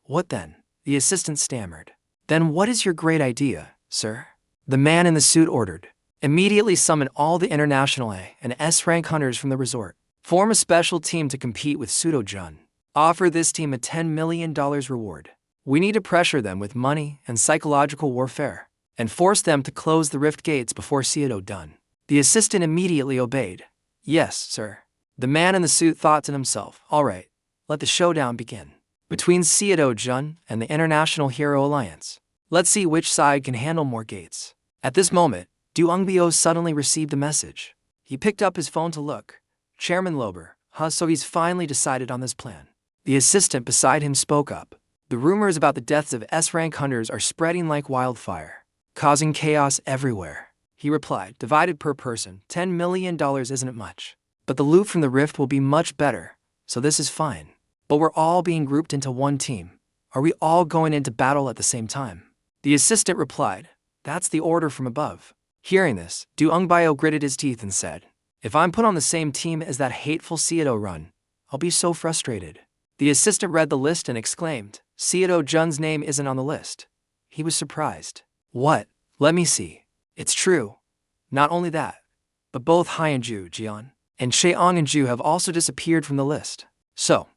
"What then?" The assistant stammered. "Then what is your great idea, sir?" The man in the suit ordered. "Immediately summon all the international A and S rank hunters from the resort. Form a special team to compete with Dojan. Offer this team a $10 million reward. We need to pressure them with money and psychological warfare, and force them to close the rift gates before Dojan." The assistant immediately obeyed. "Yes, sir." The man in the suit thought to himself, "All right, let the showdown begin. Between Dojan and the International Hero Alliance. Let's see which side can handle more gates." At this moment, Du Ungbyo suddenly received a message. He picked up his phone to look. "Chairman Lober, so he's finally decided on this plan." The assistant beside him spoke up. "The rumors about the deaths of S-rank hunters are spreading like wildfire, causing chaos everywhere." He replied, "Divided per person, $10 million isn't much. But the loot from the rift will be much better, so this is fine. But we're all being grouped into one team. Are we all going into battle at the same time? The assistant replied, that's the order from above. Hearing this, Dojan gritted his teeth and said, if I'm put on the same team as that hateful Seedo run, I'll be so frustrated. The assistant read the list and exclaimed, Seedo Jun's name isn't on the list. He was surprised. What? Let me see. It's true. Not only that, but both Hyunju, Juian, and Cheong and Ju have also disappeared from the list. So,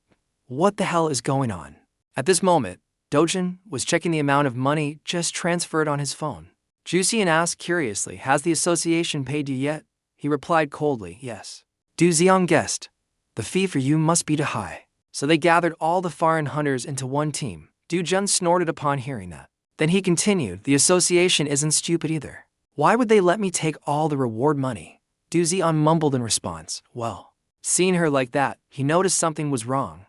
what the hell is going on? At this moment, Dojan was checking the amount of money just transferred on his phone. Juian asked curiously, has the association paid you yet? He replied coldly, yes. Dojan guessed, the fee for you must be too high. So they gathered all the foreign hunters into one team. Dojan snorted upon hearing that. Then he continued, the association isn't stupid either. Why would they let me take all the reward money? Dojan mumbled in response, well. Seeing her like that, he noticed something was wrong.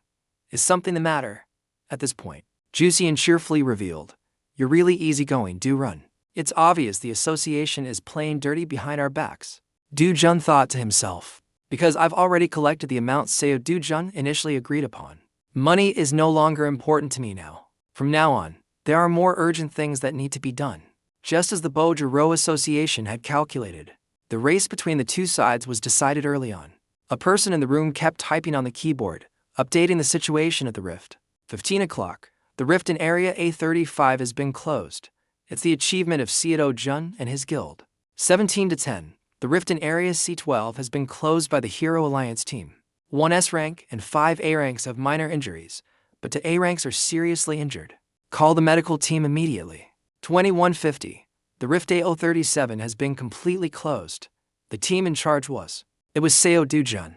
Is something the matter? At this point, Juian cheerfully revealed, you're really easygoing, Run. It's obvious the association is playing dirty behind our backs. Dojan thought to himself, because I've already collected the amount Seo Dojan initially agreed upon. Money is no longer important to me now. From now on, there are more urgent things that need to be done. Just as the Bojiro Association had calculated, the race between the two sides was decided early on. A person in the room kept typing on the keyboard, updating the situation at the rift. 15 o'clock, the rift in Area A35 has been closed. It's the achievement of Seedo Jun and his guild. 17 to 10, the rift in Area C12 has been closed by the Hero Alliance team. 1 S rank and 5 A ranks have minor injuries, but 2 A ranks are seriously injured. Call the medical team immediately. 2150, the rift A037 has been completely closed. The team in charge was Seo Dojan.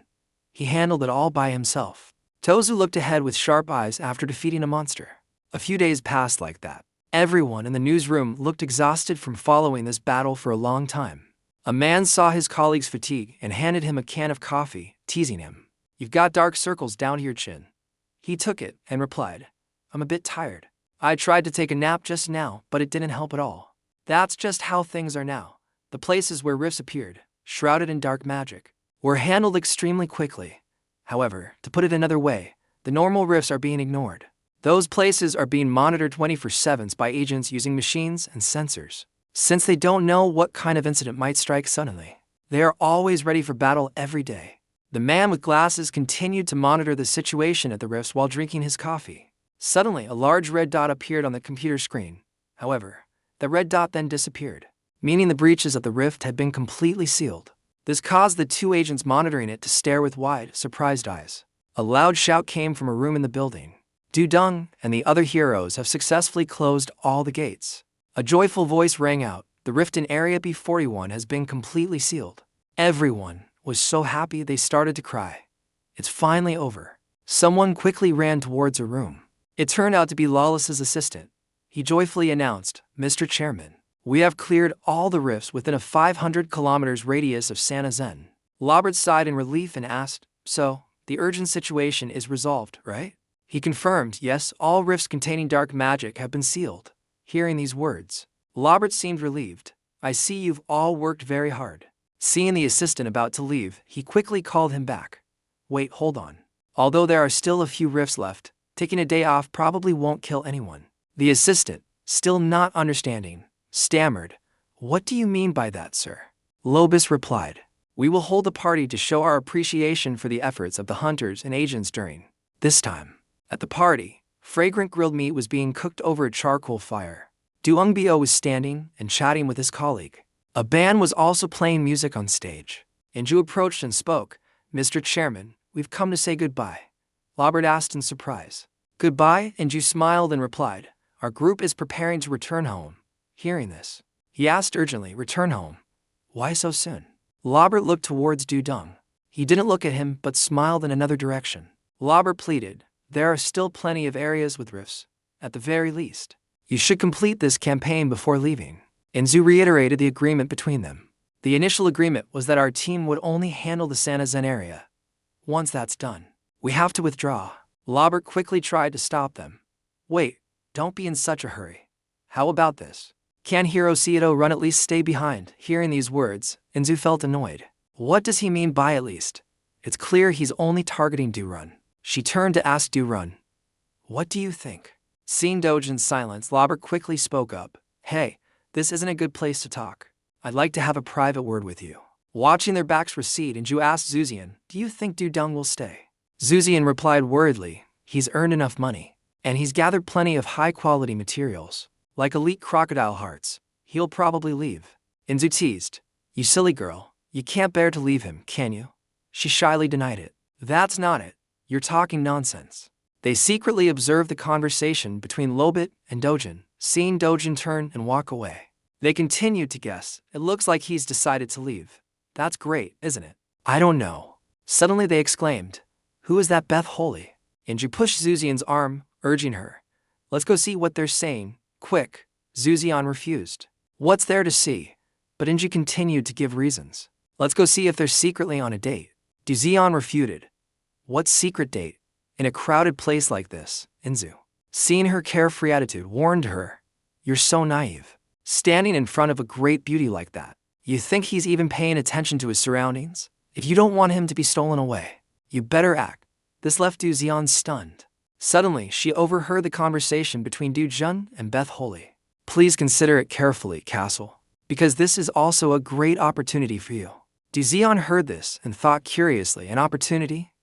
He handled it all by himself. Tozu looked ahead with sharp eyes after defeating a monster. A few days passed like that. Everyone in the newsroom looked exhausted from following this battle for a long time. A man saw his colleague's fatigue and handed him a can of coffee, teasing him. You've got dark circles down to your chin. He took it and replied, I'm a bit tired. I tried to take a nap just now, but it didn't help at all. That's just how things are now. The places where rifts appeared, shrouded in dark magic, were handled extremely quickly. However, to put it another way, the normal rifts are being ignored. Those places are being monitored 24/7 by agents using machines and sensors. Since they don't know what kind of incident might strike suddenly, they are always ready for battle every day. The man with glasses continued to monitor the situation at the rifts while drinking his coffee. Suddenly, a large red dot appeared on the computer screen. However, the red dot then disappeared, meaning the breaches of the rift had been completely sealed. This caused the two agents monitoring it to stare with wide, surprised eyes. A loud shout came from a room in the building. Dudong and the other heroes have successfully closed all the gates. A joyful voice rang out, the rift in Area B41 has been completely sealed. Everyone was so happy they started to cry. It's finally over. Someone quickly ran towards a room. It turned out to be Lawless's assistant. He joyfully announced, Mr. Chairman, we have cleared all the rifts within a 500 kilometers radius of Sanazen. Lobert sighed in relief and asked, so, the urgent situation is resolved, right? He confirmed, yes, all rifts containing dark magic have been sealed. Hearing these words, Lobert seemed relieved. I see you've all worked very hard. Seeing the assistant about to leave, he quickly called him back. Wait, hold on. Although there are still a few rifts left, taking a day off probably won't kill anyone. The assistant, still not understanding, stammered, what do you mean by that, sir? Lobis replied, we will hold a party to show our appreciation for the efforts of the hunters and agents during this time. At the party, fragrant grilled meat was being cooked over a charcoal fire. Doongbyo was standing and chatting with his colleague. A band was also playing music on stage. Inju approached and spoke, Mr. Chairman, we've come to say goodbye. Lobert asked in surprise. Goodbye? Inju smiled and replied, our group is preparing to return home. Hearing this, he asked urgently, return home? Why so soon? Lobert looked towards Dudong. He didn't look at him but smiled in another direction. Lobert pleaded, there are still plenty of areas with rifts. At the very least, you should complete this campaign before leaving. Inzu reiterated the agreement between them. The initial agreement was that our team would only handle the Sanazen area. Once that's done, we have to withdraw. Lobert quickly tried to stop them. Wait, don't be in such a hurry. How about this? Can Hiro Seedo Run at least stay behind? Hearing these words, Inzu felt annoyed. What does he mean by at least? It's clear he's only targeting Run. She turned to ask Run, "What do you think?" Seeing Dojan's silence, Robert quickly spoke up. "Hey, this isn't a good place to talk. I'd like to have a private word with you." Watching their backs recede, Inju asked Juian, "Do you think Dudung will stay?" Juian replied worriedly, "He's earned enough money, and he's gathered plenty of high-quality materials, like elite crocodile hearts. He'll probably leave." Inju teased, "You silly girl, you can't bear to leave him, can you?" She shyly denied it. "That's not it. You're talking nonsense." They secretly observed the conversation between Lobit and Dojan, seeing Dojan turn and walk away. They continued to guess. "It looks like he's decided to leave. That's great, isn't it?" "I don't know." Suddenly they exclaimed, "Who is that Beth Holy?" Inju pushed Zuzian's arm, urging her, "Let's go see what they're saying, quick." Zuzian refused. "What's there to see?" But Inju continued to give reasons. "Let's go see if they're secretly on a date." Duzian refuted. "What secret date? In a crowded place like this?" Inzu, seeing her carefree attitude, warned her, "You're so naive. Standing in front of a great beauty like that, you think he's even paying attention to his surroundings? If you don't want him to be stolen away, you better act." This left Duzian stunned. Suddenly, she overheard the conversation between Dojan and Beth Holy. "Please consider it carefully, Castle, because this is also a great opportunity for you." Duzian heard this and thought curiously, "An opportunity?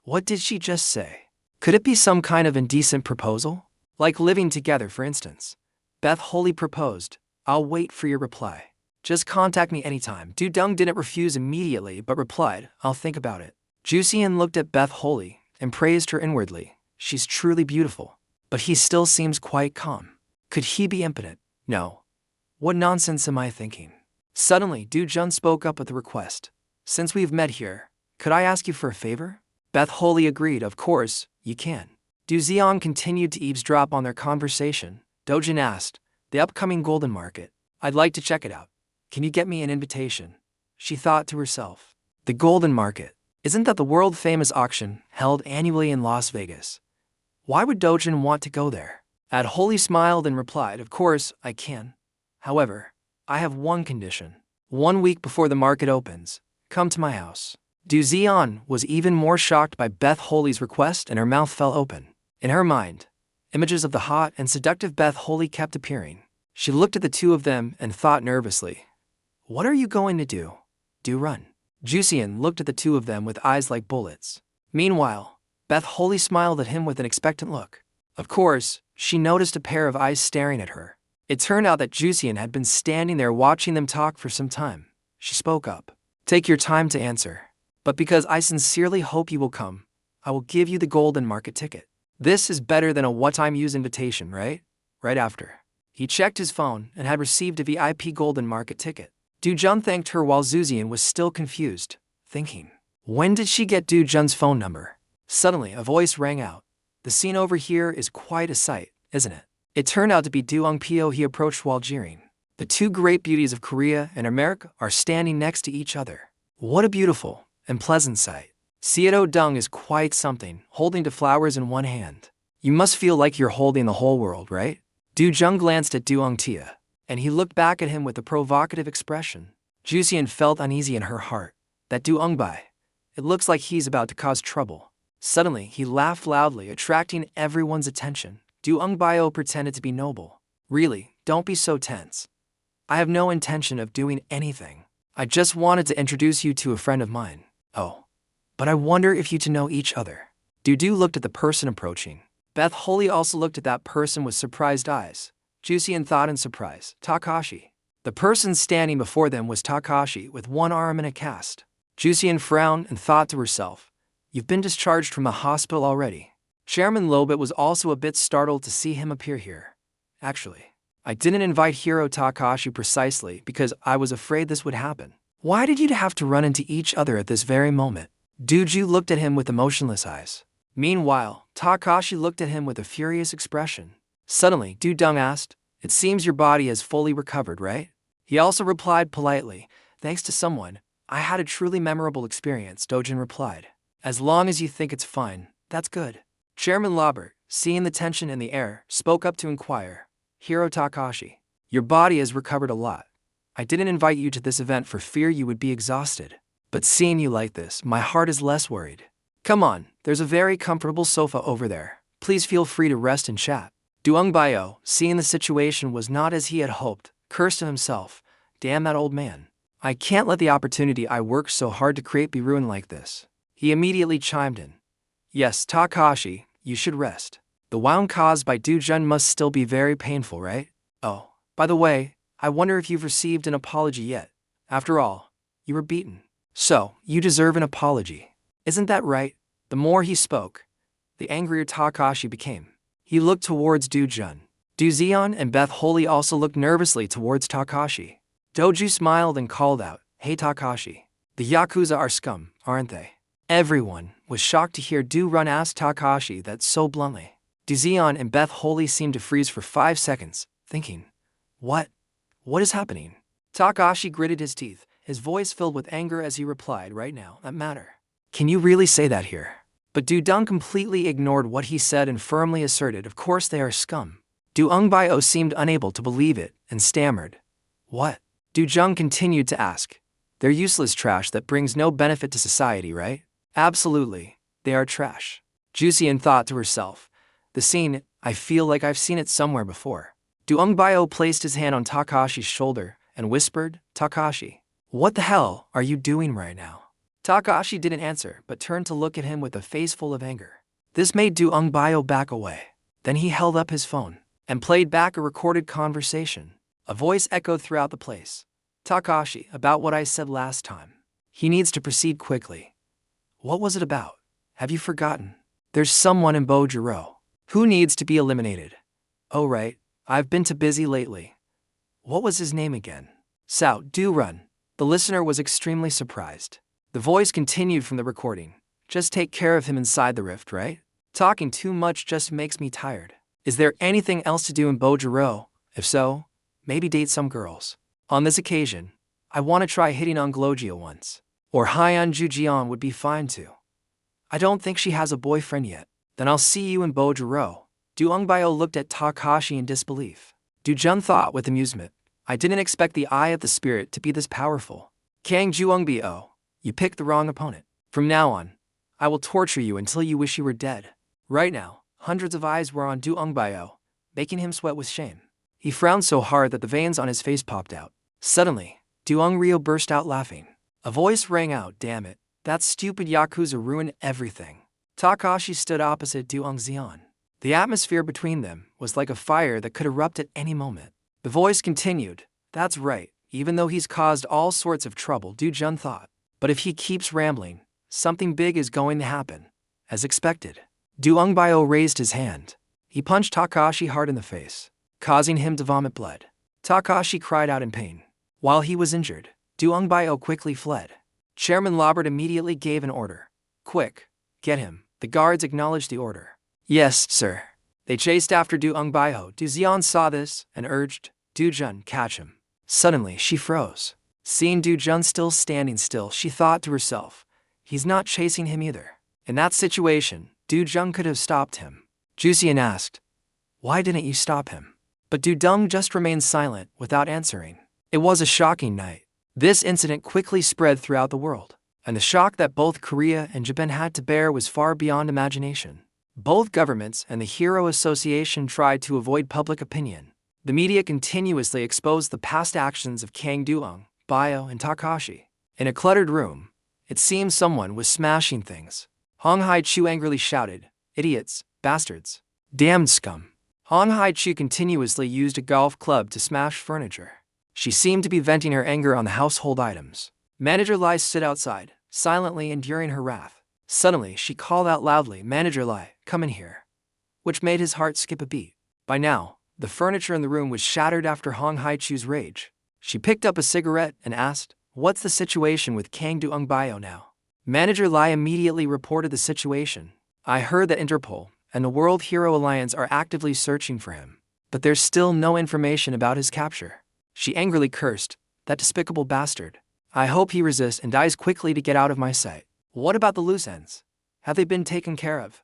What did she just say? Could it be some kind of indecent proposal? Like living together, for instance?" Beth Holy proposed, "I'll wait for your reply. Just contact me anytime." Dudung didn't refuse immediately but replied, "I'll think about it." Juian looked at Beth Holy and praised her inwardly. She's truly beautiful. But he still seems quite calm. Could he be impotent? No. What nonsense am I thinking? Suddenly, Dojan spoke up with a request. "Since we've met here, could I ask you for a favor?" Beth Holy agreed. "Of course, you can." Duzian continued to eavesdrop on their conversation. Dojan asked, "The upcoming golden market. I'd like to check it out. Can you get me an invitation?" She thought to herself, "The golden market. Isn't that the world-famous auction held annually in Las Vegas? Why would Dojan want to go there?" Ad Holy smiled and replied, "Of course, I can. However, I have one condition. 1 week before the market opens, come to my house." Duzian was even more shocked by Beth Holy's request, and her mouth fell open. In her mind, images of the hot and seductive Beth Holy kept appearing. She looked at the two of them and thought nervously, "What are you going to do? Run." Juian looked at the two of them with eyes like bullets. Meanwhile, Beth Holy smiled at him with an expectant look. Of course, she noticed a pair of eyes staring at her. It turned out that Juian had been standing there watching them talk for some time. She spoke up, "Take your time to answer. But because I sincerely hope you will come, I will give you the golden market ticket. This is better than a what-time use invitation, right?" Right after, he checked his phone and had received a VIP golden market ticket. Dojan thanked her while Juian was still confused, thinking, when did she get Dojan's phone number? Suddenly, a voice rang out. "The scene over here is quite a sight, isn't it?" It turned out to be Doong Pyo. He approached while jeering. "The two great beauties of Korea and America are standing next to each other. What a beautiful and pleasant sight. Seo Dung is quite something, holding the flowers in one hand. You must feel like you're holding the whole world, right?" Doojung glanced at Doong Tia, and he looked back at him with a provocative expression. Juian felt uneasy in her heart. That Doong Bai. It looks like he's about to cause trouble. Suddenly, he laughed loudly, attracting everyone's attention. Doong Bio pretended to be noble. "Really, don't be so tense. I have no intention of doing anything. I just wanted to introduce you to a friend of mine." "Oh. But I wonder if you two know each other." Dudu looked at the person approaching. Beth Holy also looked at that person with surprised eyes. Juian thought in surprise, "Takashi." The person standing before them was Takashi, with one arm in a cast. Juian frowned and thought to herself, "You've been discharged from the hospital already." Chairman Lobit was also a bit startled to see him appear here. "Actually, I didn't invite Hiro Takashi precisely because I was afraid this would happen." "Why did you have to run into each other at this very moment?" Duju looked at him with emotionless eyes. Meanwhile, Takashi looked at him with a furious expression. Suddenly, Dudung asked, "It seems your body has fully recovered, right?" He also replied politely, "Thanks to someone, I had a truly memorable experience." Dojan replied, "As long as you think it's fine, that's good." Chairman Lobert, seeing the tension in the air, spoke up to inquire, "Hiro Takashi, your body has recovered a lot. I didn't invite you to this event for fear you would be exhausted. But seeing you like this, my heart is less worried." Come on, there's a very comfortable sofa over there. Please feel free to rest and chat. Doong Bio, seeing the situation was not as he had hoped, cursed to himself. Damn that old man. I can't let the opportunity I worked so hard to create be ruined like this. He immediately chimed in. Yes, Takashi, you should rest. The wound caused by Dojan must still be very painful, right? Oh, by the way, I wonder if you've received an apology yet. After all, you were beaten. So, you deserve an apology. Isn't that right? The more he spoke, the angrier Takashi became. He looked towards Dojan. Juian and Beth Holy also looked nervously towards Takashi. Doju smiled and called out, Hey Takashi. The Yakuza are scum, aren't they? Everyone was shocked to hear Dojan ask Takashi that so bluntly. Juian and Beth Holy seemed to freeze for 5 seconds, thinking, What? What is happening? Takashi gritted his teeth, his voice filled with anger as he replied, Right now, that matter. Can you really say that here? But Dojan completely ignored what he said and firmly asserted, Of course they are scum. Doong Bio seemed unable to believe it and stammered, What? Dojan continued to ask, They're useless trash that brings no benefit to society, right? Absolutely, they are trash. Juian thought to herself, The scene, I feel like I've seen it somewhere before. Doong Bio placed his hand on Takashi's shoulder and whispered, Takashi, what the hell are you doing right now? Takashi didn't answer but turned to look at him with a face full of anger. This made Doong Bio back away. Then he held up his phone and played back a recorded conversation. A voice echoed throughout the place. Takashi, about what I said last time. He needs to proceed quickly. What was it about? Have you forgotten? There's someone in Bojiro who needs to be eliminated. Oh right, I've been too busy lately. What was his name again? Sao Durun. The listener was extremely surprised. The voice continued from the recording. Just take care of him inside the rift, right? Talking too much just makes me tired. Is there anything else to do in Bojiro? If so, maybe date some girls. On this occasion, I want to try hitting on Glojia once. Or Hyeon Jujian would be fine too. I don't think she has a boyfriend yet. Then I'll see you in Bojiro. Doong Bio looked at Takashi in disbelief. Dojan thought with amusement, I didn't expect the eye of the spirit to be this powerful. Kang Juong Bio, you picked the wrong opponent. From now on, I will torture you until you wish you were dead. Right now, hundreds of eyes were on Doong Bio, making him sweat with shame. He frowned so hard that the veins on his face popped out. Suddenly, Doong Ryo burst out laughing. A voice rang out, Damn it, that stupid Yakuza ruined everything. Takashi stood opposite Doong Xian. The atmosphere between them was like a fire that could erupt at any moment. The voice continued, That's right, even though he's caused all sorts of trouble, Dojan thought. But if he keeps rambling, something big is going to happen. As expected. Doong Bio raised his hand. He punched Takashi hard in the face, causing him to vomit blood. Takashi cried out in pain. While he was injured, Doong Bio quickly fled. Chairman Lobert immediately gave an order. Quick, get him. The guards acknowledged the order. Yes, sir. They chased after Doong Bio. Dojan saw this and urged, Dojan, catch him. Suddenly, she froze. Seeing Dojan still standing still, she thought to herself, he's not chasing him either. In that situation, Dojan could have stopped him. Juian asked, Why didn't you stop him? But Dojan just remained silent without answering. It was a shocking night. This incident quickly spread throughout the world, and the shock that both Korea and Japan had to bear was far beyond imagination. Both governments and the Hero Association tried to avoid public opinion. The media continuously exposed the past actions of Kang Doong Bio and Takashi. In a cluttered room, it seemed someone was smashing things. Hong Hai-chu angrily shouted, Idiots, bastards, damned scum. Hong Hai-chu continuously used a golf club to smash furniture. She seemed to be venting her anger on the household items. Manager Lai stood outside, silently enduring her wrath. Suddenly, she called out loudly, Manager Lai, come in here. Which made his heart skip a beat. By now, the furniture in the room was shattered after Hong Hai-chu's rage. She picked up a cigarette and asked, What's the situation with Kang Doong Bio now? Manager Lai immediately reported the situation. I heard that Interpol and the World Hero Alliance are actively searching for him, but there's still no information about his capture. She angrily cursed, That despicable bastard. I hope he resists and dies quickly to get out of my sight. What about the loose ends? Have they been taken care of?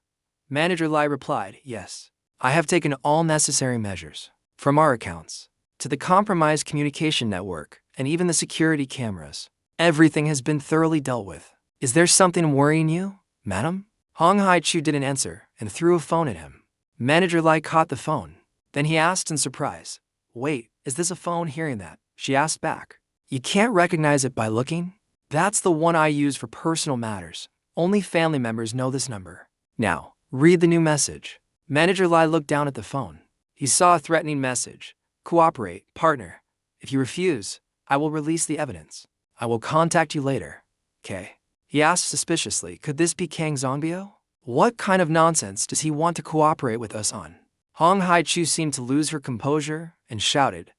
Manager Lai replied, Yes. I have taken all necessary measures. From our accounts, to the compromised communication network, and even the security cameras. Everything has been thoroughly dealt with. Is there something worrying you, madam? Hong Hai-chu didn't answer and threw a phone at him. Manager Lai caught the phone. Then he asked in surprise, "Wait, is this a phone?" Hearing that, she asked back, "You can't recognize it by looking?" "That's the one I use for personal matters. Only family members know this number." "Now, read the new message." Manager Lai looked down at the phone. He saw a threatening message. "Cooperate, partner. If you refuse, I will release the evidence. I will contact you later. Okay?" He asked suspiciously, could this be Kang Zongbyo? What kind of nonsense does he want to cooperate with us on? Hong Hai-chu seemed to lose her composure and shouted,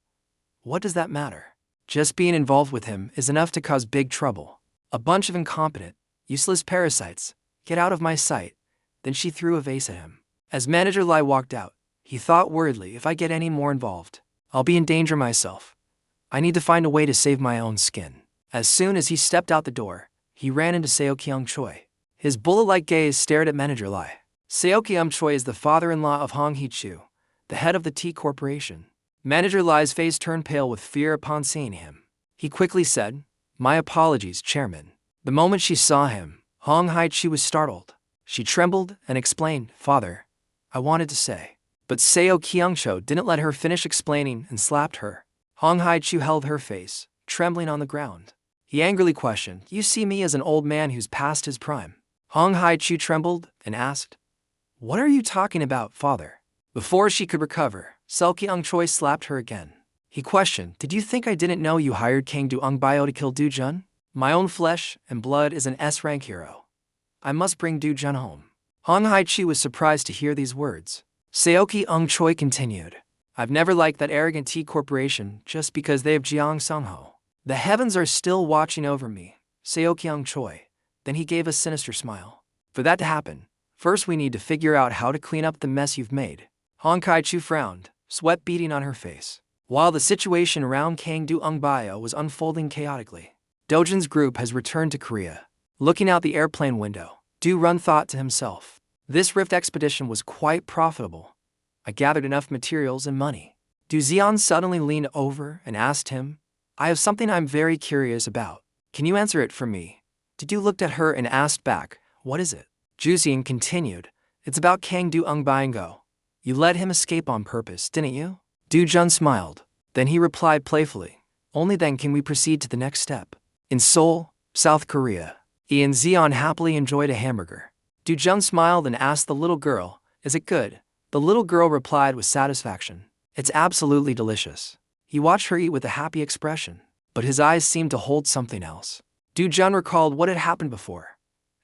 "What does that matter? Just being involved with him is enough to cause big trouble. A bunch of incompetent, useless parasites. Get out of my sight." Then she threw a vase at him. As Manager Lai walked out, he thought worriedly, if I get any more involved, I'll be in danger myself. I need to find a way to save my own skin. As soon as he stepped out the door, he ran into Seo Kyung-choi. His bullet-like gaze stared at Manager Lai. Seo Kyung-choi is the father-in-law of Hong Hee-chu, the head of the tea corporation. Manager Lai's face turned pale with fear upon seeing him. He quickly said, "My apologies, Chairman." The moment she saw him, Hong Hai-chu was startled. She trembled and explained, "Father, I wanted to say." But Seo Kyung-choi didn't let her finish explaining and slapped her. Hong Hai-chu held her face, trembling on the ground. He angrily questioned, "You see me as an old man who's past his prime?" Hong Hai-chu trembled and asked, "What are you talking about, father?" Before she could recover, Seo Kyung-choi slapped her again. He questioned, "Did you think I didn't know you hired Kang Do-ung-bio to kill Dojan? My own flesh and blood is an S-rank hero. I must bring Dojan home." Hong Hai-chu was surprised to hear these words. Seo Kyung-choi continued, "I've never liked that arrogant tea corporation just because they have Jiang Sung-ho. The heavens are still watching over me, Seo Kyung-choi." Then he gave a sinister smile. "For that to happen, first we need to figure out how to clean up the mess you've made." Hong Hai-chu frowned, sweat beading on her face. While the situation around Kang Do-ung-bio was unfolding chaotically, Dojan's group has returned to Korea. Looking out the airplane window, Do-run thought to himself, "This rift expedition was quite profitable. I gathered enough materials and money." Do-zion suddenly leaned over and asked him, "I have something I'm very curious about. Can you answer it for me?" Do looked at her and asked back, "What is it?" Juian continued, "It's about Kang Do-ung-bio. You let him escape on purpose, didn't you?" Do-jun smiled. Then he replied playfully, "Only then can we proceed to the next step." In Seoul, South Korea, Ian Zeon happily enjoyed a hamburger. Do-jun smiled and asked the little girl, "Is it good?" The little girl replied with satisfaction, "It's absolutely delicious." He watched her eat with a happy expression, but his eyes seemed to hold something else. Do-jun recalled what had happened before.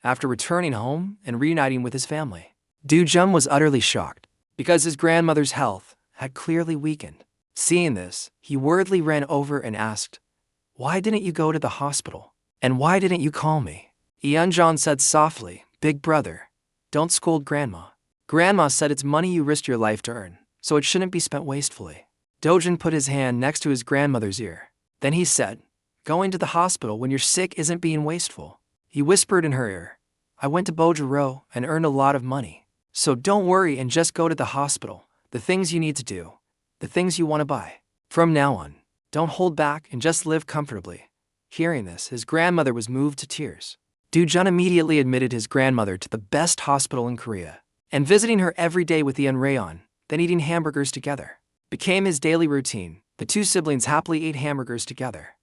After returning home and reuniting with his family, Do-jun was utterly shocked, because his grandmother's health had clearly weakened. Seeing this, he worriedly ran over and asked, "Why didn't you go to the hospital? And why didn't you call me?" Eunjon said softly, "Big brother, don't scold Grandma. Grandma said it's money you risked your life to earn, so it shouldn't be spent wastefully." Dojan put his hand next to his grandmother's ear. Then he said, "Going to the hospital when you're sick isn't being wasteful." He whispered in her ear, "I went to Bojiro and earned a lot of money. So don't worry and just go to the hospital, the things you need to do, the things you want to buy. From now on, don't hold back and just live comfortably." Hearing this, his grandmother was moved to tears. Do-jun immediately admitted his grandmother to the best hospital in Korea, and visiting her every day with Ian Rayon, then eating hamburgers together, became his daily routine. The two siblings happily ate hamburgers together.